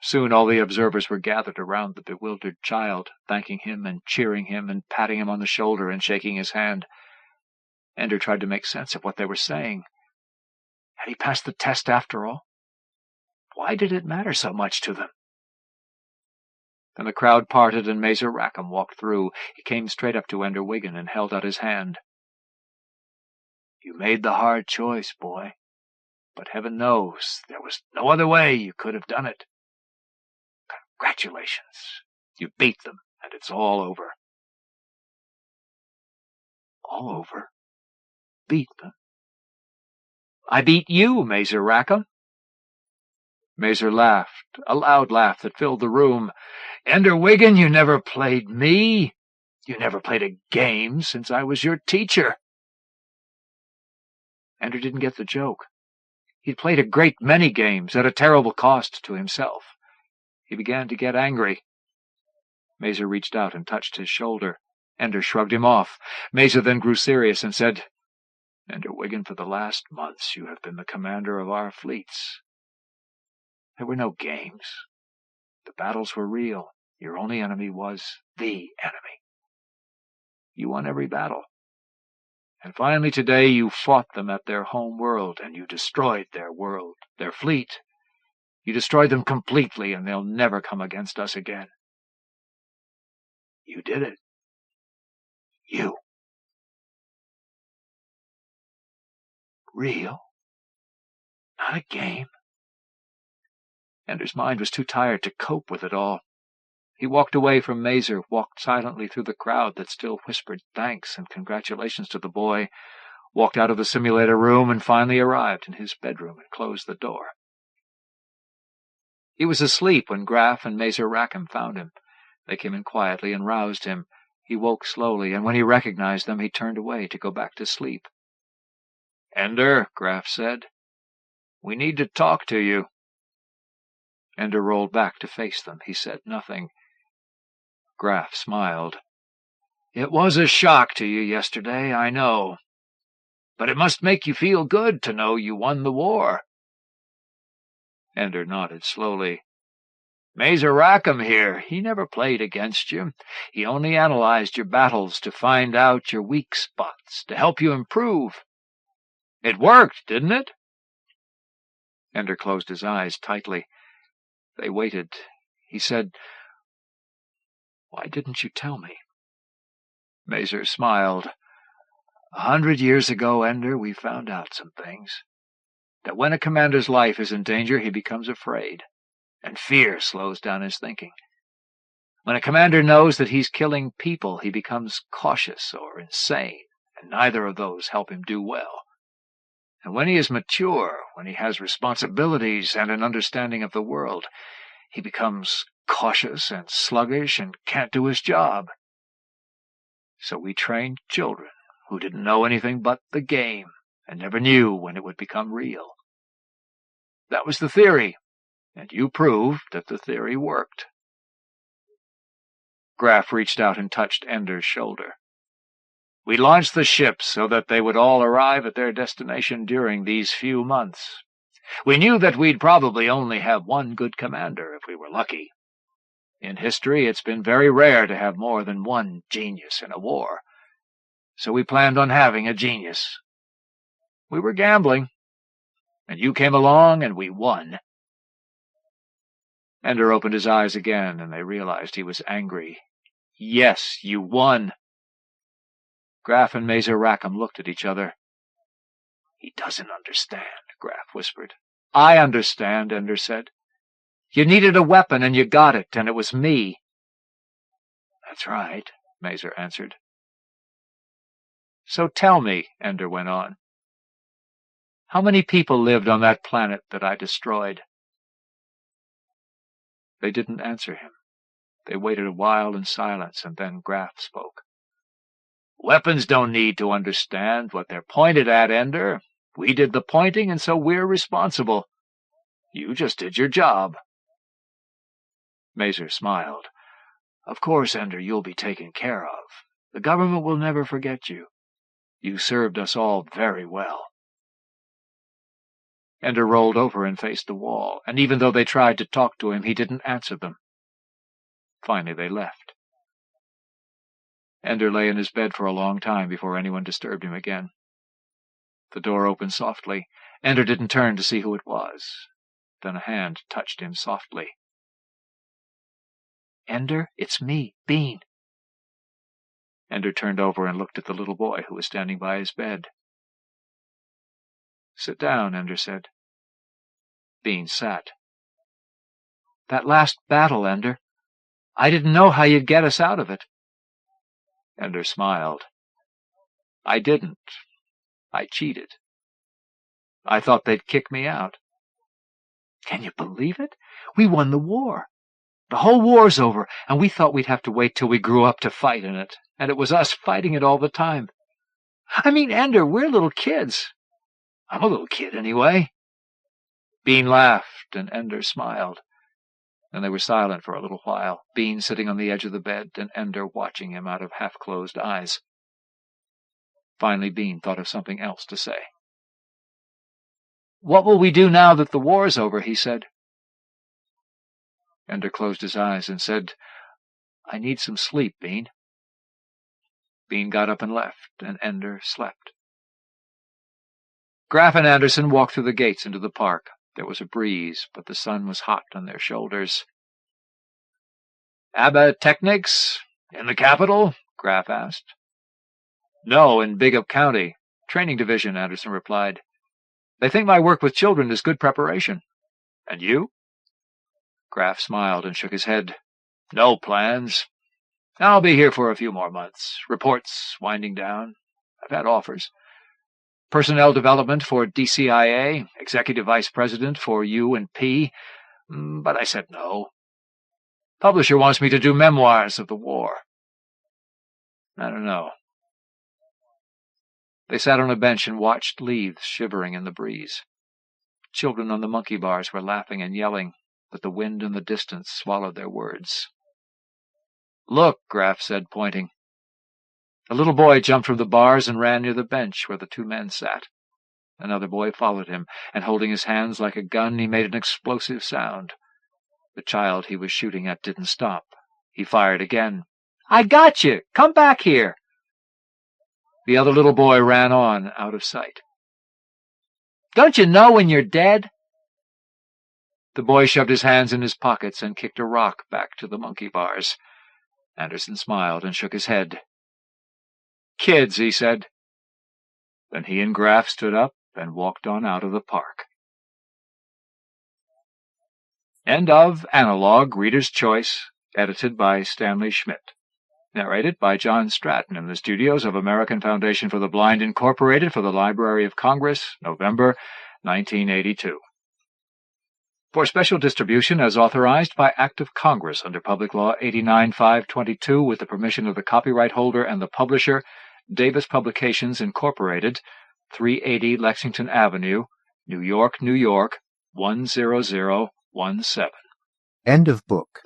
[SPEAKER 3] Soon all the observers were gathered around the bewildered child, thanking him and cheering him and patting him on the shoulder and shaking his hand. Ender tried to make sense of what they were saying. Had he passed the test after all? Why did it matter so much to them? Then the crowd parted and Mazer Rackham walked through. He came straight up to Ender Wiggin and held out his hand. "You made the hard choice, boy, but heaven knows there was no other way you could have done it. Congratulations. You beat them, and it's all over." "All over? Beat them?" "I beat you, Mazer Rackham." Mazer laughed, a loud laugh that filled the room. "Ender Wiggin, you never played me. You never played a game since I was your teacher." Ender didn't get the joke. He'd played a great many games at a terrible cost to himself. He began to get angry. Mazer reached out and touched his shoulder. Ender shrugged him off. Mazer then grew serious and said, "Ender Wiggin, for the last months you have been the commander of our fleets. There were no games. The battles were real. Your only enemy was the enemy. You won every battle. And finally today you fought them at their home world, and you destroyed their world, their fleet. You destroyed them completely, and they'll never come against us again. You did it. You. Real. Not a game." Ender's mind was too tired to cope with it all. He walked away from Mazer, walked silently through the crowd that still whispered thanks and congratulations to the boy, walked out of the simulator room, and finally arrived in his bedroom and closed the door. He was asleep when Graff and Mazer Rackham found him. They came in quietly and roused him. He woke slowly, and when he recognized them, he turned away to go back to sleep. "Ender," Graff said, "we need to talk to you." Ender rolled back to face them. He said nothing. Graff smiled. "It was a shock to you yesterday, I know. But it must make you feel good to know you won the war." Ender nodded slowly. "Mazer Rackham here, he never played against you. He only analyzed your battles to find out your weak spots, to help you improve. It worked, didn't it?" Ender closed his eyes tightly. They waited. He said, "Why didn't you tell me?" Mazer smiled. 100 years ago, Ender, we found out some things. That when a commander's life is in danger, he becomes afraid, and fear slows down his thinking. When a commander knows that he's killing people, he becomes cautious or insane, and neither of those help him do well. And when he is mature, when he has responsibilities and an understanding of the world, he becomes cautious and sluggish and can't do his job. So we trained children who didn't know anything but the game and never knew when it would become real. That was the theory, and you proved that the theory worked." Graff reached out and touched Ender's shoulder. "We launched the ships so that they would all arrive at their destination during these few months.
[SPEAKER 2] We knew that we'd probably only have one good commander if we were lucky. In history, it's been very rare to have more than one genius in a war. So we planned on having a genius. We were gambling, and you came along and we won." Ender opened his eyes again, and they realized he was angry. "Yes, you won." Graf and Mazer Rackham looked at each other. "He doesn't understand," Graf whispered. "I understand," Ender said. "You needed a weapon, and you got it, and it was me." "That's right," Mazer answered. "So tell me," Ender went on, "how many people lived on that planet that I destroyed?" They didn't answer him. They waited a while in silence, and then Graf spoke. "Weapons don't need to understand what they're pointed at, Ender. We did the pointing, and so we're responsible. You just did your job." Mazer smiled. "Of course, Ender, you'll be taken care of. The government will never forget you. You served us all very well." Ender rolled over and faced the wall, and even though they tried to talk to him, he didn't answer them. Finally they left. Ender lay in his bed for a long time before anyone disturbed him again. The door opened softly. Ender didn't turn to see who it was. Then a hand touched him softly. "Ender, it's me, Bean." Ender turned over and looked at the little boy who was standing by his bed. "Sit down," Ender said. Bean sat. "That last battle, Ender. I didn't know how you'd get us out of it." Ender smiled. "I didn't. I cheated. I thought they'd kick me out." "Can you believe it? We won the war. The whole war's over, and we thought we'd have to wait till we grew up to fight in it, and it was us fighting it all the time. I mean, Ender, we're little kids. I'm a little kid, anyway." Bean laughed, and Ender smiled. Then they were silent for a little while, Bean sitting on the edge of the bed, and Ender watching him out of half-closed eyes. Finally Bean thought of something else to say. "What will we do now that the war's over?" he said. Ender closed his eyes and said, "I need some sleep, Bean." Bean got up and left, and Ender slept. Graf and Anderson walked through the gates into the park. There was a breeze, but the sun was hot on their shoulders. "ABBA Technics? In the capital?" Graf asked. "No, in Bigham County. Training Division," Anderson replied. "They think my work with children is good preparation. And you?" Graf smiled and shook his head. "No plans. I'll be here for a few more months. Reports winding down. I've had offers. Personnel development for DCIA, executive vice president for U&P, but I said no. Publisher wants me to do memoirs of the war. I don't know." They sat on a bench and watched leaves shivering in the breeze. Children on the monkey bars were laughing and yelling, but the wind in the distance swallowed their words. "Look," Graf said, pointing. A little boy jumped from the bars and ran near the bench where the two men sat. Another boy followed him, and holding his hands like a gun, he made an explosive sound. The child he was shooting at didn't stop. He fired again. "I got you! Come back here!" The other little boy ran on, out of sight. "Don't you know when you're dead?" The boy shoved his hands in his pockets and kicked a rock back to the monkey bars. Anderson smiled and shook his head. "Kids," he said. Then he and Graf stood up and walked on out of the park. End of Analog, Reader's Choice, edited by Stanley Schmidt. Narrated by John Stratton in the studios of American Foundation for the Blind, Incorporated, for the Library of Congress, November 1982. For special distribution as authorized by Act of Congress under Public Law 89-522 with the permission of the copyright holder and the publisher, Davis Publications, Incorporated, 380 Lexington Avenue, New York, New York, 10017.
[SPEAKER 4] End of book.